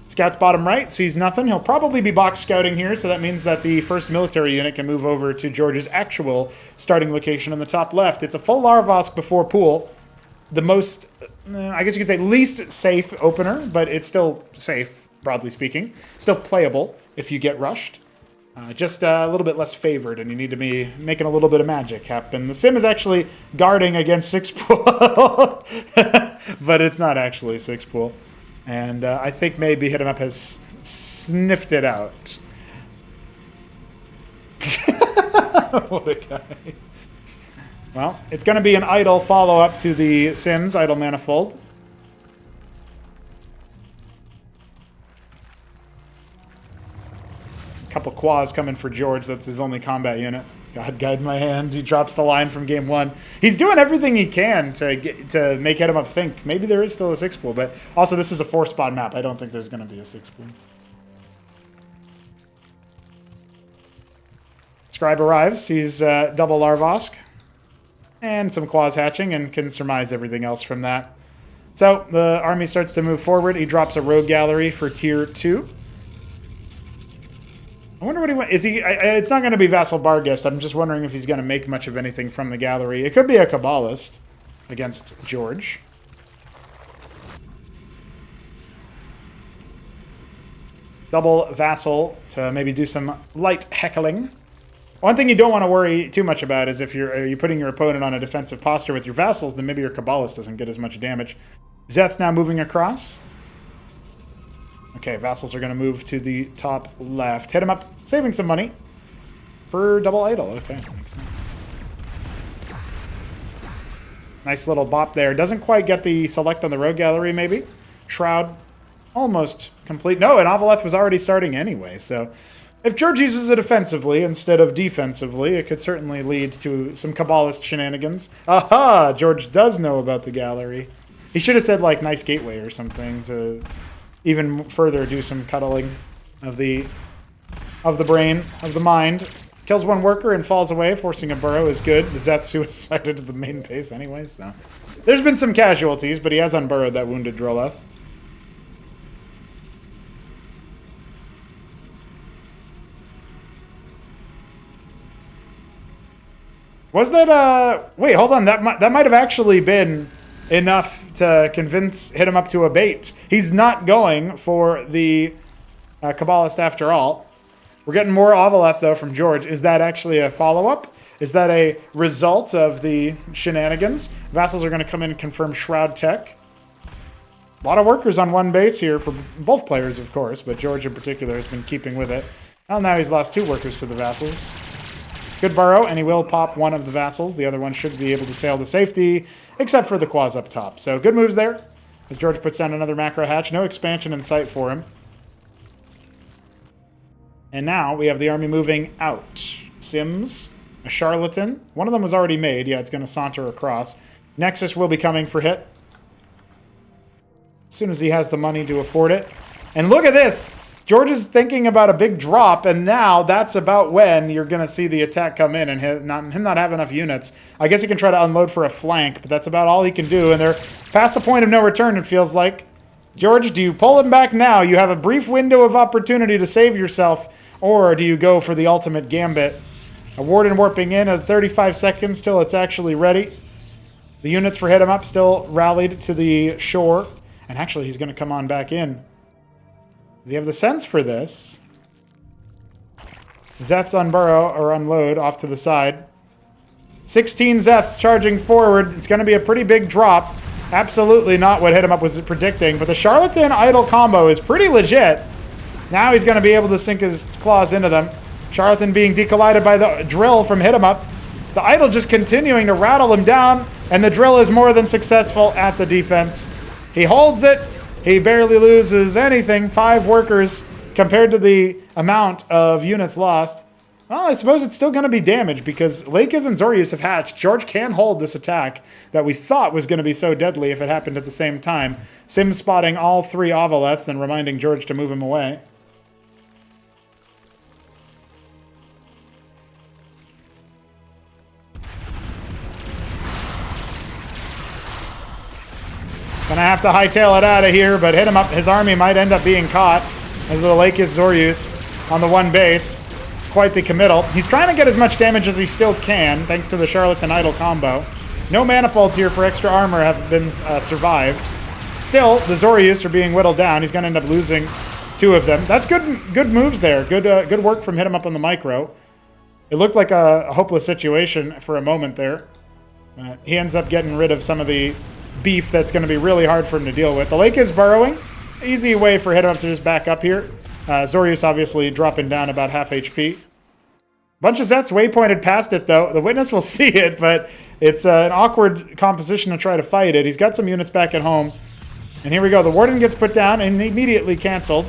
Scouts bottom right, sees nothing. He'll probably be box scouting here, so that means that the first military unit can move over to George's actual starting location on the top left. It's a full Larvosk before pool. The most, I guess you could say, least safe opener, but it's still safe, broadly speaking. Still playable if you get rushed. Just a little bit less favored, and you need to be making a little bit of magic happen. The Sim is actually guarding against six pool, but it's not actually six pool. And I think maybe HitEmUp has sniffed it out. What a guy. Well, it's going to be an idle follow-up to the Sims, Idle Manifold. Couple quas coming for George. That's his only combat unit. God guide my hand. He drops the line from game one. He's doing everything he can to make HitEmUp think maybe there is still a six pool, but also this is a 4-spawn map. I don't think there's going to be a six pool. Scribe arrives. He's double Larvosk and some quas hatching and can surmise everything else from that. So the army starts to move forward. He drops a rogue gallery for tier 2. I wonder what he wants. Is he? It's not going to be Vassal Barghest. I'm just wondering if he's going to make much of anything from the gallery. It could be a Kabbalist against George. Double Vassal to maybe do some light heckling. One thing you don't want to worry too much about is if you're putting your opponent on a defensive posture with your Vassals, then maybe your Kabbalist doesn't get as much damage. Zeth's now moving across. Okay, Vassals are going to move to the top left. HitEmUp, saving some money for double idle. Okay, makes sense. Nice little bop there. Doesn't quite get the select on the rogue gallery, maybe. Shroud, almost complete. No, and Avaleth was already starting anyway, so if George uses it offensively instead of defensively, it could certainly lead to some Kabbalist shenanigans. Aha! George does know about the gallery. He should have said, like, nice gateway or something to even further do some cuddling of the brain, of the mind. Kills one worker and falls away, forcing a burrow is good. The Zeth suicided to the main base anyway, so there's been some casualties, but he has unburrowed that wounded Droleth. Was that, wait, hold on. That might have actually been enough to convince HitEmUp to abate. He's not going for the Kabbalist after all. We're getting more Ovaleth, though, from George. Is that actually a follow-up? Is that a result of the shenanigans? Vassals are going to come in and confirm Shroud Tech. A lot of workers on one base here for both players, of course, but George in particular has been keeping with it. Well, now he's lost 2 workers to the Vassals. Good burrow, and he will pop one of the Vassals. The other one should be able to sail to safety, except for the Quaz up top. So good moves there, as George puts down another macro hatch. No expansion in sight for him. And now we have the army moving out. Sims, a Charlatan. One of them was already made. Yeah, it's going to saunter across. Nexus will be coming for hit. As soon as he has the money to afford it. And look at this! George is thinking about a big drop, and now that's about when you're going to see the attack come in and him not have enough units. I guess he can try to unload for a flank, but that's about all he can do, and they're past the point of no return, it feels like. George, do you pull him back now? You have a brief window of opportunity to save yourself, or do you go for the ultimate gambit? A Warden warping in at 35 seconds till it's actually ready. The units for HitEmUp still rallied to the shore, and actually he's going to come on back in. Does he have the sense for this? Zets unburrow or unload off to the side. 16 Zets charging forward. It's going to be a pretty big drop. Absolutely not what HitEmUp was predicting, but the Charlatan Idol combo is pretty legit. Now he's going to be able to sink his claws into them. Charlatan being decollided by the drill from HitEmUp. The Idol just continuing to rattle him down, and the drill is more than successful at the defense. He holds it. He barely loses anything. 5 workers compared to the amount of units lost. Well, I suppose it's still going to be damage because Lakers and Zorius have hatched. George can hold this attack that we thought was going to be so deadly if it happened at the same time. Sim spotting all 3 Ovalets and reminding George to move him away. Gonna have to hightail it out of here, but HitEmUp, his army might end up being caught as the Lakers Zorius on the one base. It's quite the committal. He's trying to get as much damage as he still can, thanks to the Charlatan Idol combo. No manifolds here for extra armor have been survived. Still, the Zorius are being whittled down. He's gonna end up losing 2 of them. That's good moves there. Good work from HitEmUp on the micro. It looked like a hopeless situation for a moment there. He ends up getting rid of some of the beef that's going to be really hard for him to deal with. The lake is burrowing. Easy way for HitEmUp to just back up here. Zorius obviously dropping down about half HP. Bunch of Zets waypointed past it, though. The Witness will see it, but it's an awkward composition to try to fight it. He's got some units back at home. And here we go. The Warden gets put down and immediately canceled.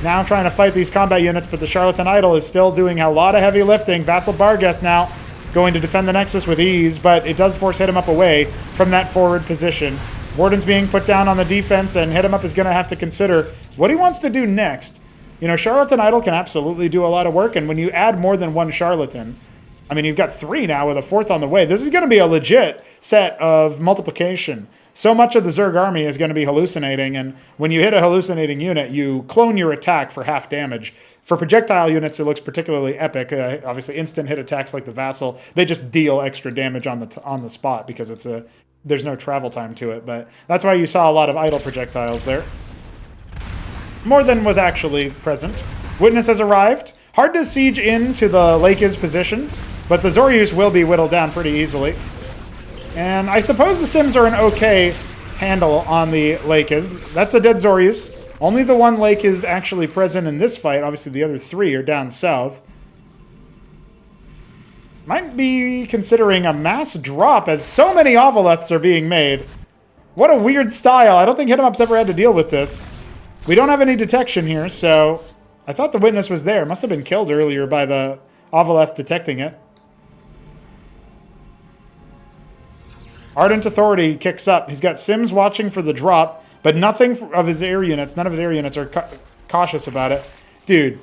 Now trying to fight these combat units, but the Charlatan Idol is still doing a lot of heavy lifting. Vassal Barghest now going to defend the Nexus with ease, but it does force HitEmUp away from that forward position. Warden's being put down on the defense, and HitEmUp is going to have to consider what he wants to do next. You know, Charlatan Idol can absolutely do a lot of work, and when you add more than 1 Charlatan, I mean, you've got 3 now with a 4th on the way. This is going to be a legit set of multiplication. So much of the Zerg army is going to be hallucinating, and when you hit a hallucinating unit, you clone your attack for half damage. For projectile units, it looks particularly epic. Obviously, instant hit attacks like the Vassal, they just deal extra damage on the spot because there's no travel time to it. But that's why you saw a lot of idle projectiles there. More than was actually present. Witness has arrived. Hard to siege into the Lakers position, but the Zorius will be whittled down pretty easily. And I suppose the Sims are an okay handle on the Lakers. That's a dead Zorius. Only the one lake is actually present in this fight. Obviously, the other 3 are down south. Might be considering a mass drop as so many Ovaleths are being made. What a weird style. I don't think HitEmUp's ever had to deal with this. We don't have any detection here, so I thought the Witness was there. Must have been killed earlier by the Ovaleth detecting it. Ardent Authority kicks up. He's got Sims watching for the drop, but nothing of his air units, none of his air units are cautious about it. Dude,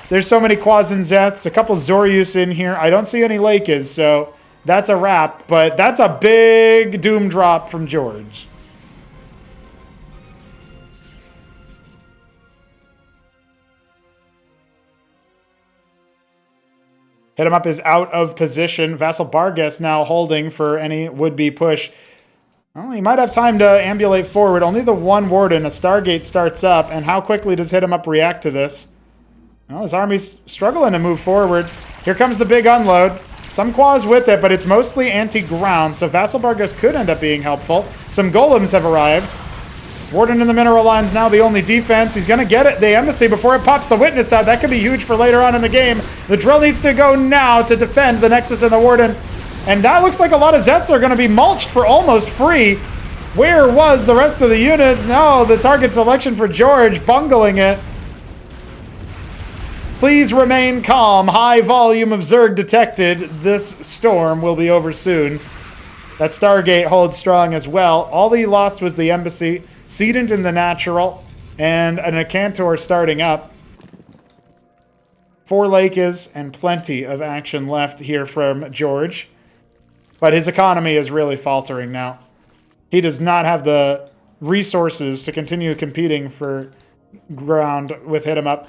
there's so many Quaz and Zeths, a couple Zorius in here. I don't see any Lakers, so that's a wrap, but that's a big doom drop from George. HitEmUp is out of position. Vassal Bargas now holding for any would-be push. Well, he might have time to ambulate forward. Only the one Warden. A Stargate starts up. And how quickly does HitEmUp react to this? Well, his army's struggling to move forward. Here comes the big unload. Some Quas with it, but it's mostly anti-ground, so Vassal Bargas could end up being helpful. Some Golems have arrived. Warden in the mineral line's now the only defense. He's going to get it, the Embassy, before it pops the Witness out. That could be huge for later on in the game. The drill needs to go now to defend the Nexus and the Warden. And that looks like a lot of Zets are going to be mulched for almost free. Where was the rest of the units? No, the target selection for George, bungling it. Please remain calm. High volume of Zerg detected. This storm will be over soon. That Stargate holds strong as well. All he lost was the Embassy, Sedent in the Natural, and an Acantor starting up. 4 Lakes and plenty of action left here from George. But his economy is really faltering now. He does not have the resources to continue competing for ground with HitEmUp.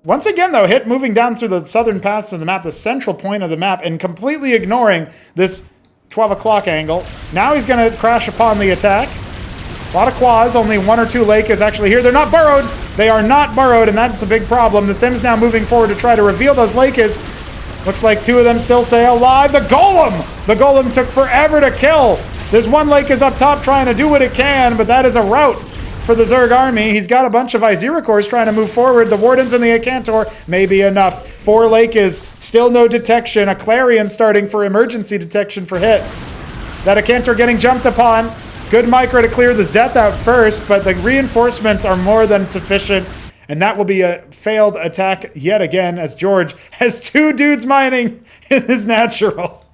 Once again, though, Hit moving down through the southern paths of the map, the central point of the map, and completely ignoring this 12 o'clock angle. Now he's going to crash upon the attack. A lot of Quas, only 1 or 2 Lake is actually here. They're not burrowed. They are not burrowed, and that's a big problem. The Sims now moving forward to try to reveal those Lakes. Looks like 2 of them still stay alive. The Golem! The Golem took forever to kill. There's 1 Lake is up top trying to do what it can, but that is a rout for the Zerg army. He's got a bunch of Iziricors trying to move forward. The Wardens and the Acantor may be enough. 4 Lake is still no detection. A Clarion starting for emergency detection for Hit. That Acantor getting jumped upon. Good micro to clear the Zeth out first, but the reinforcements are more than sufficient. And that will be a failed attack yet again as George has 2 dudes mining in his natural.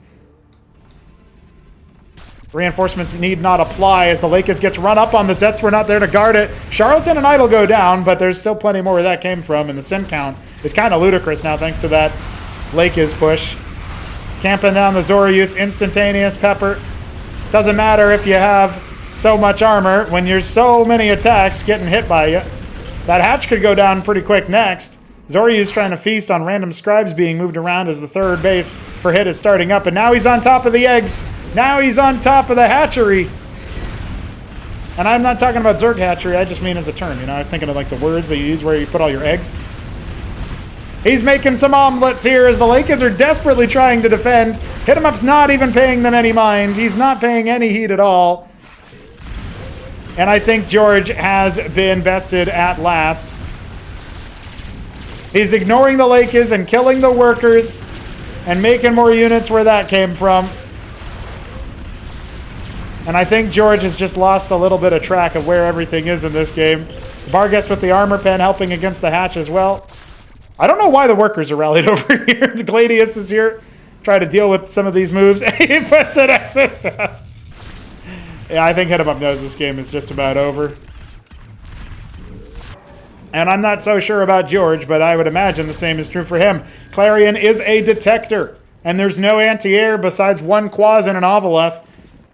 Reinforcements need not apply as the Lakes gets run up on. The Zets were not there to guard it. Charlatan and Idol go down, but there's still plenty more where that came from, and the sim count is kind of ludicrous now thanks to that Lakes push. Camping down the Zorius, instantaneous pepper. Doesn't matter if you have so much armor when you're so many attacks getting hit by you. That hatch could go down pretty quick next. Zorius trying to feast on random scribes being moved around as the third base for Hit is starting up, and now he's on top of the eggs. Now he's on top of the hatchery. And I'm not talking about Zerg hatchery, I just mean as a term, you know? I was thinking of like the words that you use where you put all your eggs. He's making some omelets here as the Lakers are desperately trying to defend. HitEmUp's not even paying them any mind. He's not paying any heed at all. And I think George has been bested at last. He's ignoring the Lakers and killing the workers and making more units where that came from. And I think George has just lost a little bit of track of where everything is in this game. Bargas with the armor pen helping against the hatch as well. I don't know why the workers are rallied over here. The Gladius is here. Try to deal with some of these moves. He puts an assist down. Yeah, I think HitEmUp knows this game is just about over. And I'm not so sure about George, but I would imagine the same is true for him. Clarion is a detector, and there's no anti-air besides 1 Quas and an Ovaleth,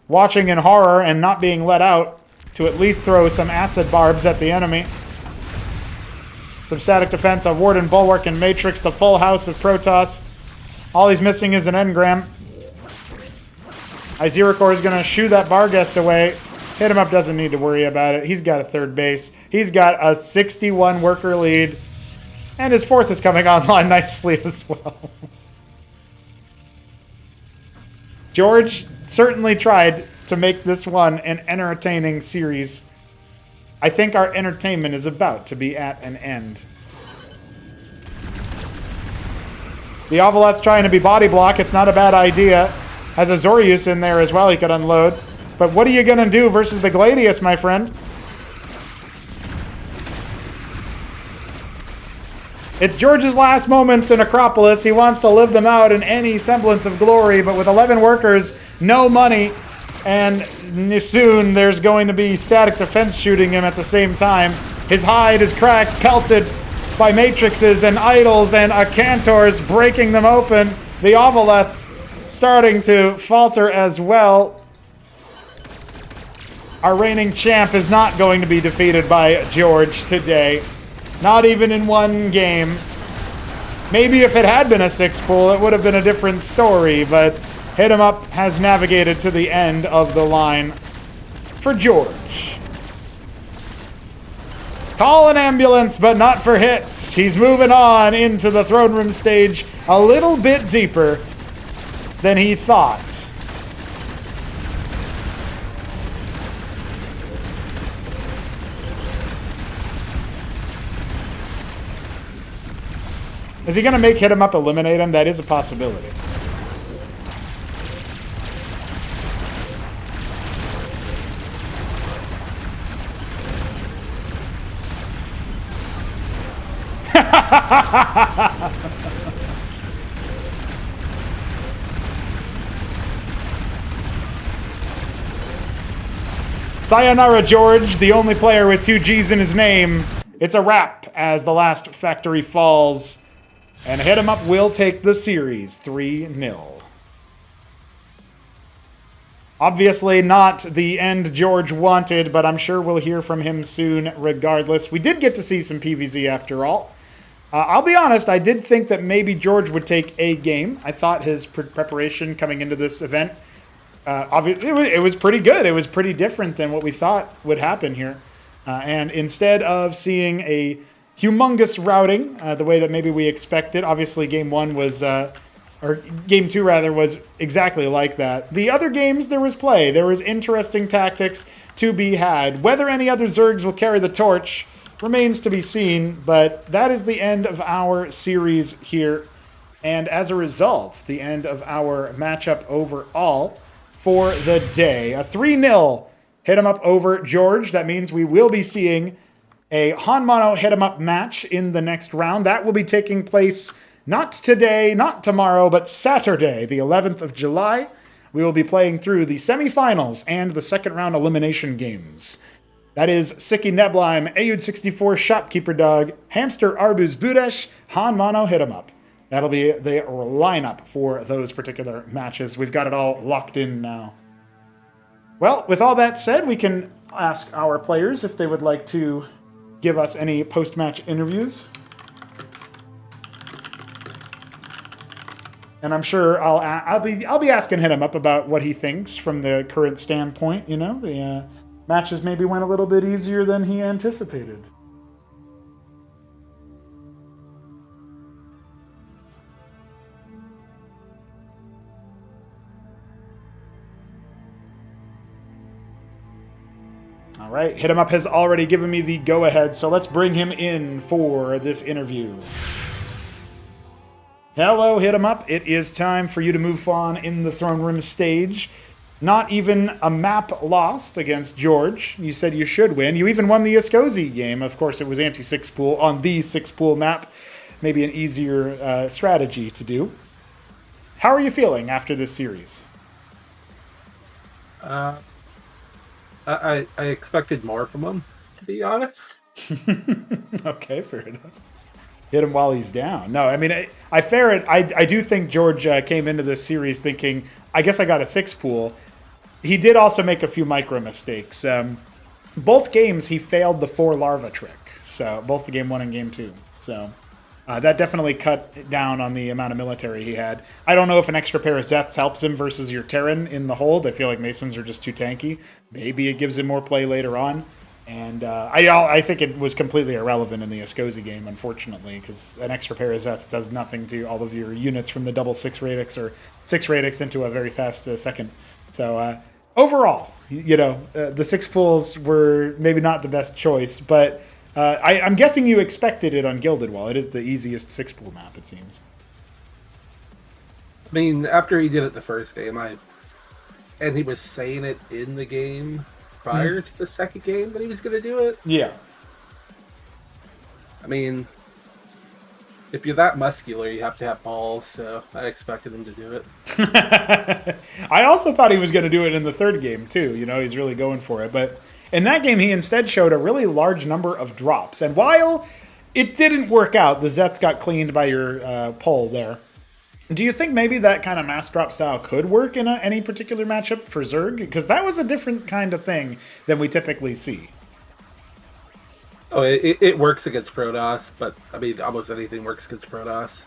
watching in horror and not being let out to at least throw some acid barbs at the enemy. Some static defense, a Warden, Bulwark, and Matrix, the full house of Protoss. All he's missing is an engram. Iziricor is going to shoo that Barghest away. HitEmUp doesn't need to worry about it. He's got a third base. He's got a 61 worker lead. And his 4th is coming online nicely as well. George certainly tried to make this one an entertaining series. I think our entertainment is about to be at an end. The Ovaleth's trying to be body block. It's not a bad idea. Has a Zorius in there as well he could unload. But what are you going to do versus the Gladius, my friend? It's George's last moments in Acropolis. He wants to live them out in any semblance of glory, but with 11 workers, no money, and soon there's going to be static defense shooting him at the same time. His hide is cracked, pelted by matrixes and idols and Acantors breaking them open. The Ovaleths starting to falter as well. Our reigning champ is not going to be defeated by George today. Not even in one game. Maybe if it had been a 6-pool, it would have been a different story, but HitEmUp has navigated to the end of the line for George. Call an ambulance, but not for Hit. He's moving on into the throne room stage a little bit deeper than he thought. Is he going to make HitEmUp eliminate him? That is a possibility. Sayonara, George, the only player with 2 G's in his name. It's a wrap as the last factory falls. And HitEmUp will take the series 3-0. Obviously not the end George wanted, but I'm sure we'll hear from him soon regardless. We did get to see some PvZ after all. I'll be honest, I did think that maybe George would take a game. I thought his preparation coming into this event, it was pretty good. It was pretty different than what we thought would happen here. And instead of seeing a humongous routing, the way that maybe we expected. Obviously, game 1 was, or game 2 rather, was exactly like that. The other games, there was play. There was interesting tactics to be had. Whether any other Zergs will carry the torch remains to be seen, but that is the end of our series here. And as a result, the end of our matchup overall for the day. A 3-0 HitEmUp over George. That means we will be seeing a HonMonO HitEmUp match in the next round. That will be taking place not today, not tomorrow, but Saturday, the 11th of July. We will be playing through the semifinals and the second round elimination games. That is Sicky Nebleim, Ayud64 Shopkeeper Dog, Hamster ArbuzBudesh, HonMonO HitEmUp. That'll be the lineup for those particular matches. We've got it all locked in now. Well, with all that said, we can ask our players if they would like to give us any post-match interviews. And I'm sure I'll be asking HitEmUp about what he thinks from the current standpoint. You know, the matches maybe went a little bit easier than he anticipated. All right, HitEmUp has already given me the go-ahead, so let's bring him in for this interview. Hello, HitEmUp. It is time for you to move on in the Throne Room stage. Not even a map lost against George. You said you should win. You even won the Sosij game. Of course, it was anti-6-pool on the 6-pool map. Maybe an easier strategy to do. How are you feeling after this series? I expected more from him, to be honest. Okay, fair enough. Hit him while he's down. No, I mean, I do think George came into this series thinking, I guess I got a 6-pool. He did also make a few micro mistakes. Both games, he failed the 4 larva trick. So, both the game 1 and game 2. So, that definitely cut down on the amount of military he had. I don't know if an extra pair of Zeths helps him versus your Terran in the hold. I feel like Masons are just too tanky. Maybe it gives him more play later on. And I think it was completely irrelevant in the Sosij game, unfortunately, because an extra pair of Zeths does nothing to all of your units from the double 6 radix or 6 radix into a very fast second. So overall, you know, the 6 pools were maybe not the best choice, but I'm guessing you expected it on Gilded Wall. It is the easiest 6-pool map, it seems. I mean, after he did it the first game, and he was saying it in the game prior to the second game that he was going to do it. Yeah. I mean, if you're that muscular, you have to have balls, so I expected him to do it. I also thought he was going to do it in the third game, too. You know, he's really going for it. But in that game, he instead showed a really large number of drops. And while it didn't work out, the Zeths got cleaned by your pull there. Do you think maybe that kind of mass drop style could work in any particular matchup for Zerg? Because that was a different kind of thing than we typically see. Oh, it works against Protoss, but I mean, almost anything works against Protoss.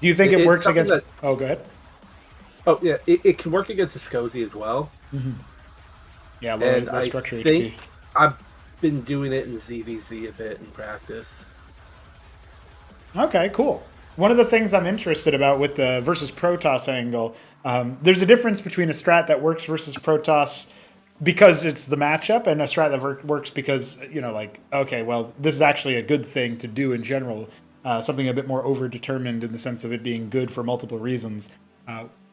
Do you think it It's works something against? Oh, go ahead. Oh yeah, it can work against Sosij as well. Yeah, And low I structure think HP. I've been doing it in ZVZ a bit in practice. Okay, cool. One of the things I'm interested about with the versus Protoss angle, there's a difference between a strat that works versus Protoss because it's the matchup, and a strat that works because, like, okay, well, this is actually a good thing to do in general, something a bit more overdetermined in the sense of it being good for multiple reasons.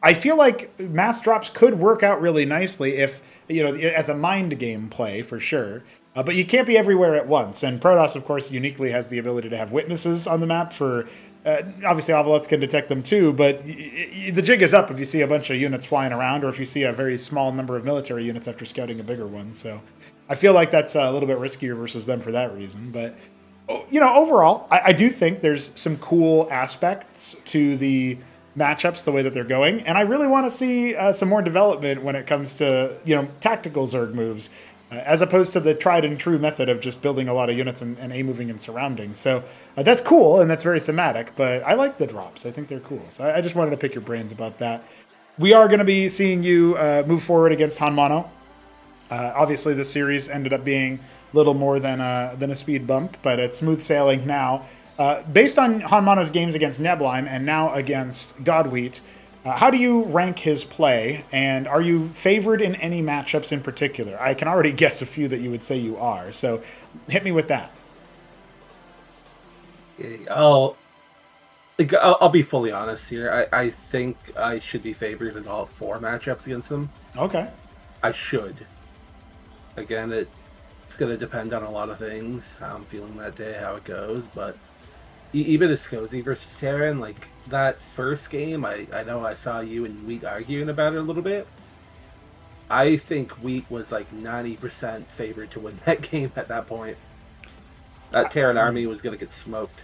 I feel like mass drops could work out really nicely if, as a mind game play, for sure. But you can't be everywhere at once. And Protoss, of course, uniquely has the ability to have witnesses on the map for... obviously, Ovelets can detect them too, but the jig is up if you see a bunch of units flying around or if you see a very small number of military units after scouting a bigger one. So I feel like that's a little bit riskier versus them for that reason. But, overall, I do think there's some cool aspects to the matchups the way that they're going, and I really want to see some more development when it comes to tactical Zerg moves, as opposed to the tried and true method of just building a lot of units and A-moving and surrounding. So that's cool and that's very thematic, but I like the drops. I think they're cool. So I just wanted to pick your brains about that. We are going to be seeing you move forward against HonMonO. Obviously, this series ended up being little more than a speed bump, but it's smooth sailing now. Based on HonMonO's games against Nebelheim and now against Godwheat, how do you rank his play, and are you favored in any matchups in particular? I can already guess a few that you would say you are, so hit me with that. I'll be fully honest here. I think I should be favored in all 4 matchups against him. Okay. I should. Again, it's going to depend on a lot of things, how I'm feeling that day, how it goes, but even Sosij versus Terran, like that first game, I know I saw you and Wheat arguing about it a little bit. I think Wheat was like 90% favored to win that game at that point. That Terran army was going to get smoked.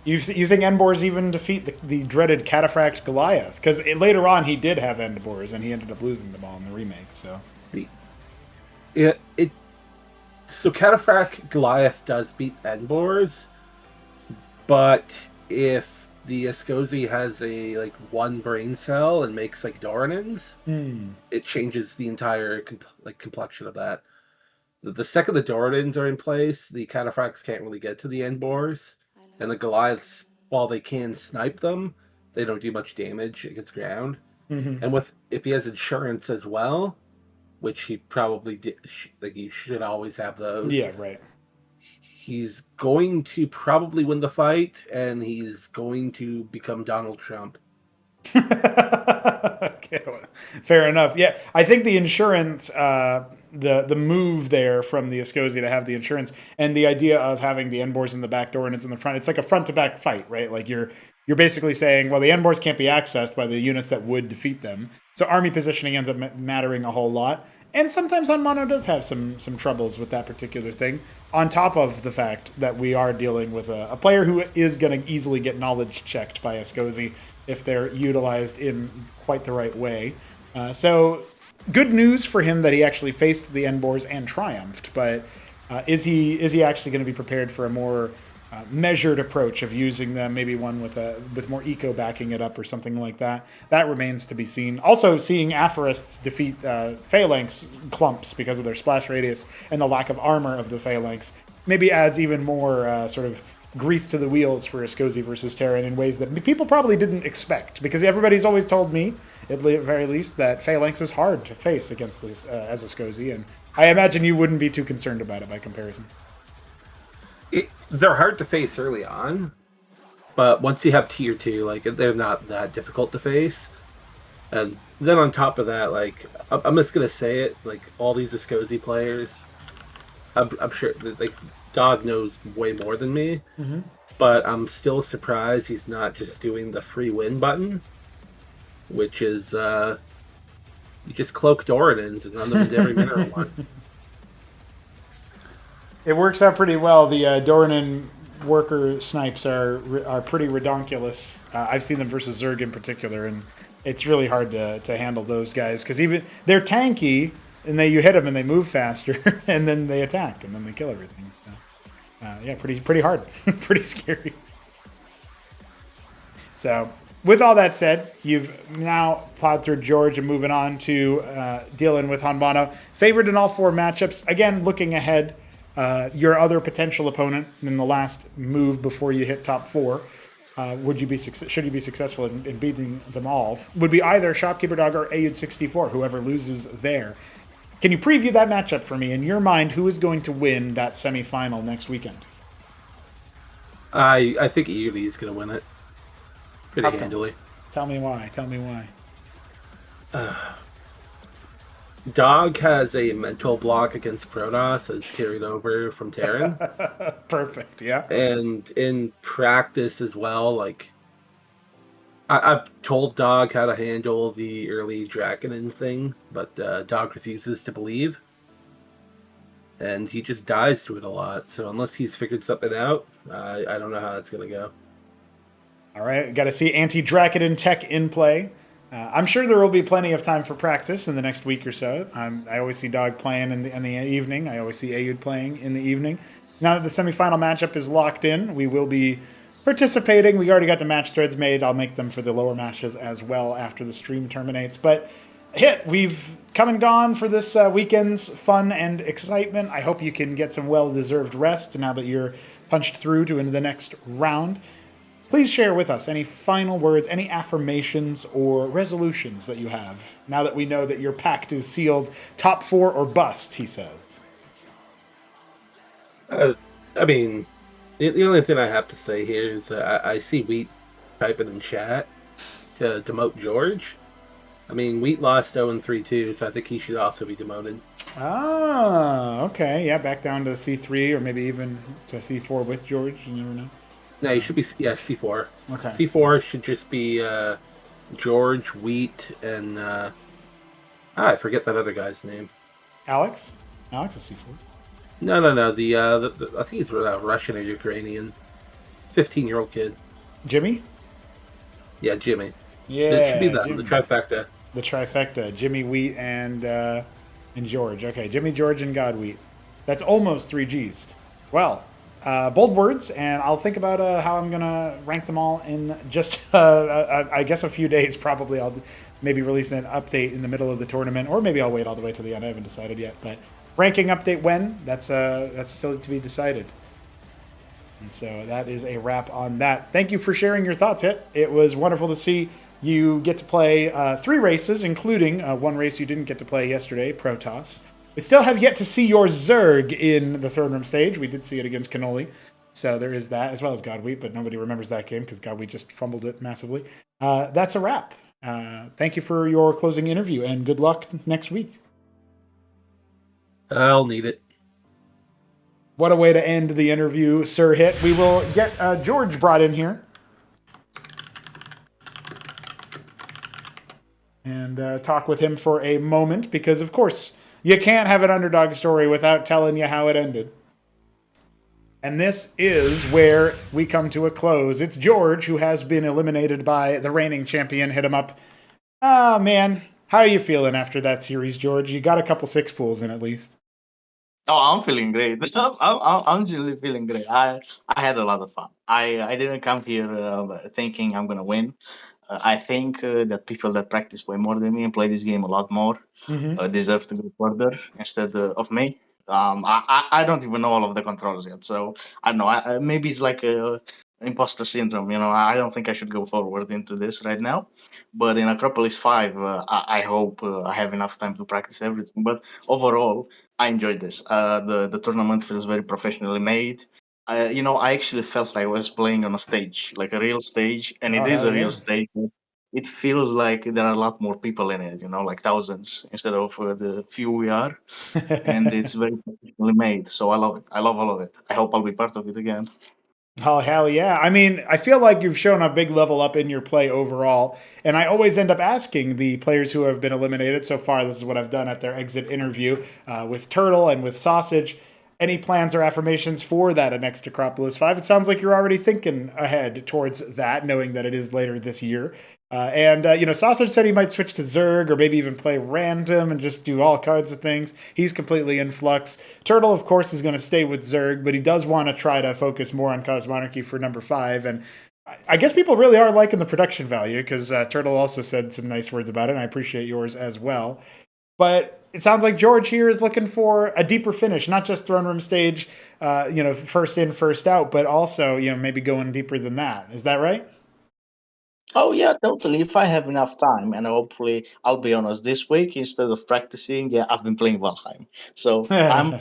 You think Endbors even defeat the dreaded Cataphract Goliath? Because later on he did have Endbors and he ended up losing them all in the remake. So so Cataphract Goliath does beat Endbors. But if the Sosij has a one brain cell and makes Doranins, it changes the entire complexion of that. The second the Doranins are in place, the Cataphracts can't really get to the Endbors, and the Goliaths, while they can snipe them, they don't do much damage against ground. And if he has insurance as well, which he probably did, you should always have those. Yeah, right. He's going to probably win the fight, and he's going to become Donald Trump. Okay, well, fair enough. Yeah, I think the insurance, the move there from the Sosij to have the insurance, and the idea of having the Endbors in the back door and it's in the front, it's like a front-to-back fight, right? Like you're basically saying, well, the Endbors can't be accessed by the units that would defeat them. So army positioning ends up mattering a whole lot. And sometimes HonMonO does have some troubles with that particular thing, on top of the fact that we are dealing with a player who is going to easily get knowledge checked by a Sosij if they're utilized in quite the right way. So good news for him that he actually faced the Endbors and triumphed, but is he actually going to be prepared for a more measured approach of using them, maybe one with more eco backing it up or something like that? That remains to be seen. Also, seeing Aphorists defeat Phalanx clumps because of their splash radius and the lack of armor of the Phalanx maybe adds even more sort of grease to the wheels for Sosij versus Terran in ways that people probably didn't expect, because everybody's always told me, at the very least, that Phalanx is hard to face against this, as a Sosij, and I imagine you wouldn't be too concerned about it by comparison. They're hard to face early on, but once you have tier 2, they're not that difficult to face. And then on top of that, I'm just gonna say it, all these Sosij players, I'm sure Dog knows way more than me, but I'm still surprised he's not just doing the free win button, which is you just cloak Doranins and run them into every mineral one. It works out pretty well. The Doranin worker snipes are pretty redonkulous. I've seen them versus Zerg in particular, and it's really hard to handle those guys because even they're tanky, and you hit them and they move faster, and then they attack and then they kill everything. So yeah, pretty hard, pretty scary. So with all that said, you've now plowed through George and moving on to dealing with HonMonO. Favored in all 4 matchups. Again, looking ahead, your other potential opponent in the last move before you hit top 4, should you be successful in beating them all, would be either Shopkeeper Dog or AUD64, whoever loses there. Can you preview that matchup for me? In your mind, who is going to win that semifinal next weekend? I think AUD is going to win it pretty handily. Tell me why. Dog has a mental block against Protoss that's carried over from Terran. Perfect, yeah. And in practice as well, like, I've told Dog how to handle the early Draconins thing, but Dog refuses to believe. And he just dies to it a lot. So unless he's figured something out, I don't know how that's going to go. All right, got to see anti-Draconin tech in play. I'm sure there will be plenty of time for practice in the next week or so. I always see Dog playing in the evening. I always see Ayud playing in the evening. Now that the semifinal matchup is locked in, we will be participating. We already got the match threads made. I'll make them for the lower matches as well after the stream terminates. But we've come and gone for this weekend's fun and excitement. I hope you can get some well-deserved rest now that you're punched through to into the next round. Please share with us any final words, any affirmations or resolutions that you have now that we know that your pact is sealed top 4 or bust, he says. I mean, the only thing I have to say here is I see Wheat typing in chat to demote George. I mean, Wheat lost 0-3 too, so I think he should also be demoted. Ah, okay. Yeah, back down to C3 or maybe even to C4 with George. You never know. No, he should be C4. Okay. C4 should just be George, Wheat, and I forget that other guy's name. Alex? Alex is C4. No. The I think he's Russian or Ukrainian. 15-year-old kid. Jimmy? Yeah, Jimmy. Yeah. It should be that, Jimmy. the trifecta. The trifecta. Jimmy, Wheat, and George. Okay, Jimmy, George, and God Wheat. That's almost 3 Gs. Well, bold words, and I'll think about how I'm going to rank them all in just, I guess, a few days. Probably I'll maybe release an update in the middle of the tournament, or maybe I'll wait all the way to the end. I haven't decided yet. But ranking update when, that's still to be decided. And so that is a wrap on that. Thank you for sharing your thoughts, Hit. It was wonderful to see you get to play 3 races, including 1 race you didn't get to play yesterday, Protoss. We still have yet to see your Zerg in the Throneroom Stage. We did see it against Cannoli. So there is that, as well as Godwheat, but nobody remembers that game because Godwheat just fumbled it massively. That's a wrap. Thank you for your closing interview, and good luck next week. I'll need it. What a way to end the interview, Sir Hit. We will get George brought in here. And talk with him for a moment, because, of course, you can't have an underdog story without telling you how it ended. And this is where we come to a close. It's George, who has been eliminated by the reigning champion, HitEmUp. Ah, man. How are you feeling after that series, George? You got a couple 6 pools in, at least. Oh, I'm feeling great. I'm really feeling great. I had a lot of fun. I didn't come here thinking I'm gonna win. I think that people that practice way more than me and play this game a lot more deserve to go further instead of me. I don't even know all of the controls yet, so I don't know. Maybe it's like a imposter syndrome. You know, I don't think I should go forward into this right now. But in Acropolis 5, I hope I have enough time to practice everything. But overall, I enjoyed this. The tournament feels very professionally made. I actually felt like I was playing on a stage, like a real stage, and it is a real stage. It feels like there are a lot more people in it, like thousands instead of the few we are. And it's very professionally made, so I love it. I love all of it. I hope I'll be part of it again. Oh, hell yeah. I mean, I feel like you've shown a big level up in your play overall, and I always end up asking the players who have been eliminated so far, this is what I've done at their exit interview with Turtle and with Sosij, any plans or affirmations for that at next Acropolis 5? It sounds like you're already thinking ahead towards that, knowing that it is later this year. Sosij said he might switch to Zerg or maybe even play random and just do all kinds of things. He's completely in flux. Turtle, of course, is going to stay with Zerg, but he does want to try to focus more on Cosmonarchy for number 5. And I guess people really are liking the production value because Turtle also said some nice words about it, and I appreciate yours as well. But it sounds like George here is looking for a deeper finish, not just Throne Room Stage, first in, first out, but also, maybe going deeper than that. Is that right? Oh yeah, totally. If I have enough time, and hopefully, I'll be honest, this week instead of practicing, yeah, I've been playing Valheim. So I'm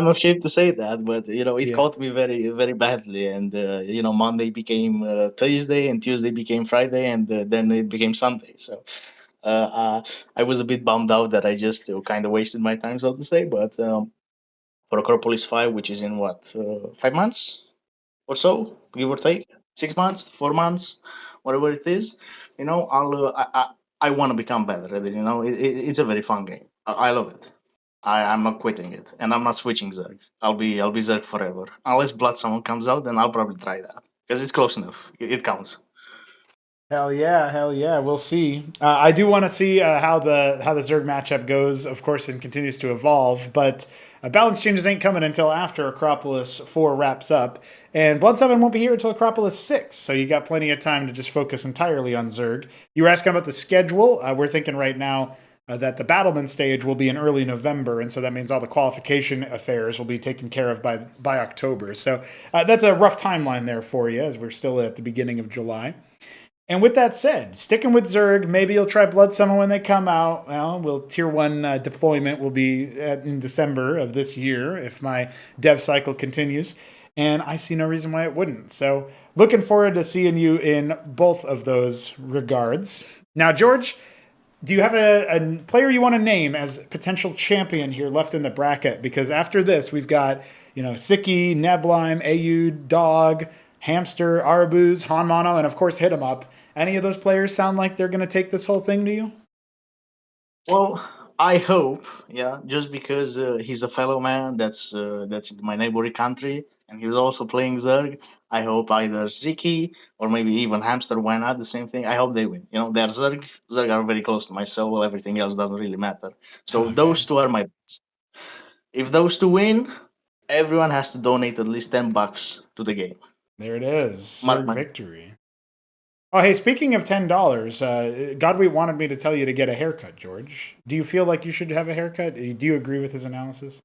ashamed to say that, but it Yeah. caught me very very badly, and Monday became Tuesday, and Tuesday became Friday, and then it became Sunday. So I was a bit bummed out that I just kind of wasted my time, so to say. But for Acropolis 5, which is in what 5 months or so, give or take, 6 months, 4 months, whatever it is. I want to become better at it. It's a very fun game. I love it. I'm not quitting it, and I'm not switching Zerg. I'll be Zerg forever, unless Blood Summon comes out. Then I'll probably try that because it's close enough. It counts. Hell yeah. We'll see. I do want to see how the Zerg matchup goes, of course, and continues to evolve. But balance changes ain't coming until after Acropolis 4 wraps up, and Blood Summon won't be here until Acropolis 6. So you got plenty of time to just focus entirely on Zerg. You were asking about the schedule. We're thinking right now that the Battlement stage will be in early November, and so that means all the qualification affairs will be taken care of by October. So that's a rough timeline there for you, as we're still at the beginning of July. And with that said, sticking with Zerg, maybe you'll try Blood Summon when they come out. Well, Tier 1 deployment will be in December of this year if my dev cycle continues. And I see no reason why it wouldn't. So looking forward to seeing you in both of those regards. Now, George, do you have a player you want to name as potential champion here left in the bracket? Because after this, we've got, Siki, Neblime, Ayu, Dog, Hamster, Arbuz, HonMonO, and of course HitEmUp. Any of those players sound like they're going to take this whole thing to you? Well, I hope, yeah, just because he's a fellow man that's in my neighboring country, and he's also playing Zerg. I hope either Ziki or maybe even Hamster, why not, the same thing. I hope they win. They're Zerg. Zerg are very close to my soul. Everything else doesn't really matter. So those two are my bets. If those two win, everyone has to donate at least $10 to the game. There it is. Mark Zerg victory. Oh, hey, speaking of $10, Godwheat wanted me to tell you to get a haircut, George. Do you feel like you should have a haircut? Do you agree with his analysis?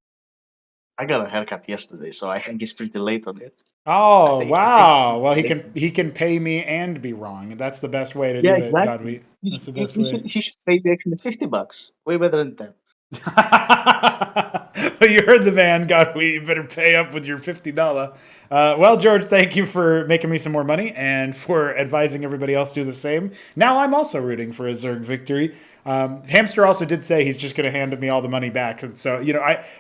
I got a haircut yesterday, so I think he's pretty late on it. Oh, wow. Well, he can pay me and be wrong. That's the best way to do it, Godwheat. That's the best way. He should pay me actually $50. Way better than that. Well, you heard the man, Godwheat. You better pay up with your $50. Well, George, thank you for making me some more money and for advising everybody else to do the same. Now I'm also rooting for a Zerg victory. Hamster also did say he's just going to hand me all the money back. And so,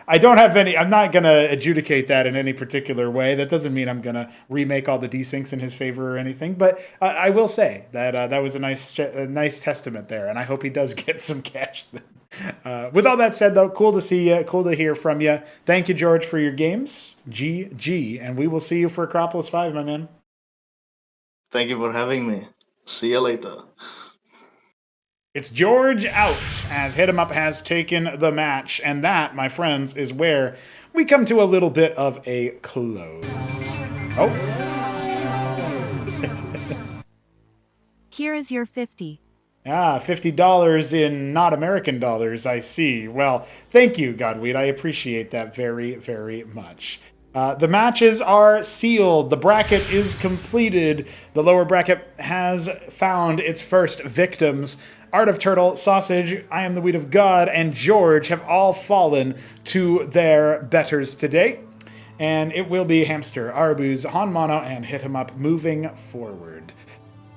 I don't have any, I'm not going to adjudicate that in any particular way. That doesn't mean I'm going to remake all the desyncs in his favor or anything. But I will say that that was a nice testament there. And I hope he does get some cash then. With all that said, though, cool to see you, cool to hear from you. Thank you, George, for your games. GG, and we will see you for Acropolis 5, my man. Thank you for having me. See you later. It's George out, as HitEmUp has taken the match, and that, my friends, is where we come to a little bit of a close. Oh. Here is your 50. $50 in not American dollars, I see. Well, thank you, Godweed. I appreciate that very, very much. The matches are sealed. The bracket is completed. The lower bracket has found its first victims. Art of Turtle, Sosij, IAMtheWHEATofGOD, and George have all fallen to their betters today. And it will be Hamster, Arbuz, HonMonO, and HitEmUp moving forward.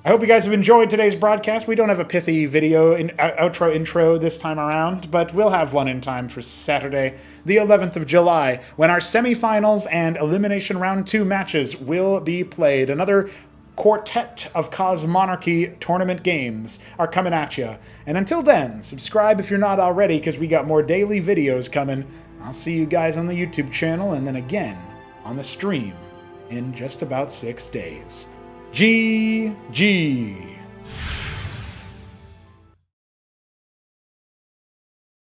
I hope you guys have enjoyed today's broadcast. We don't have a pithy video outro intro this time around, but we'll have one in time for Saturday, the 11th of July, when our semifinals and Elimination Round 2 matches will be played. Another quartet of Cosmonarchy tournament games are coming at you. And until then, subscribe if you're not already, because we got more daily videos coming. I'll see you guys on the YouTube channel, and then again on the stream in just about 6 days. GG.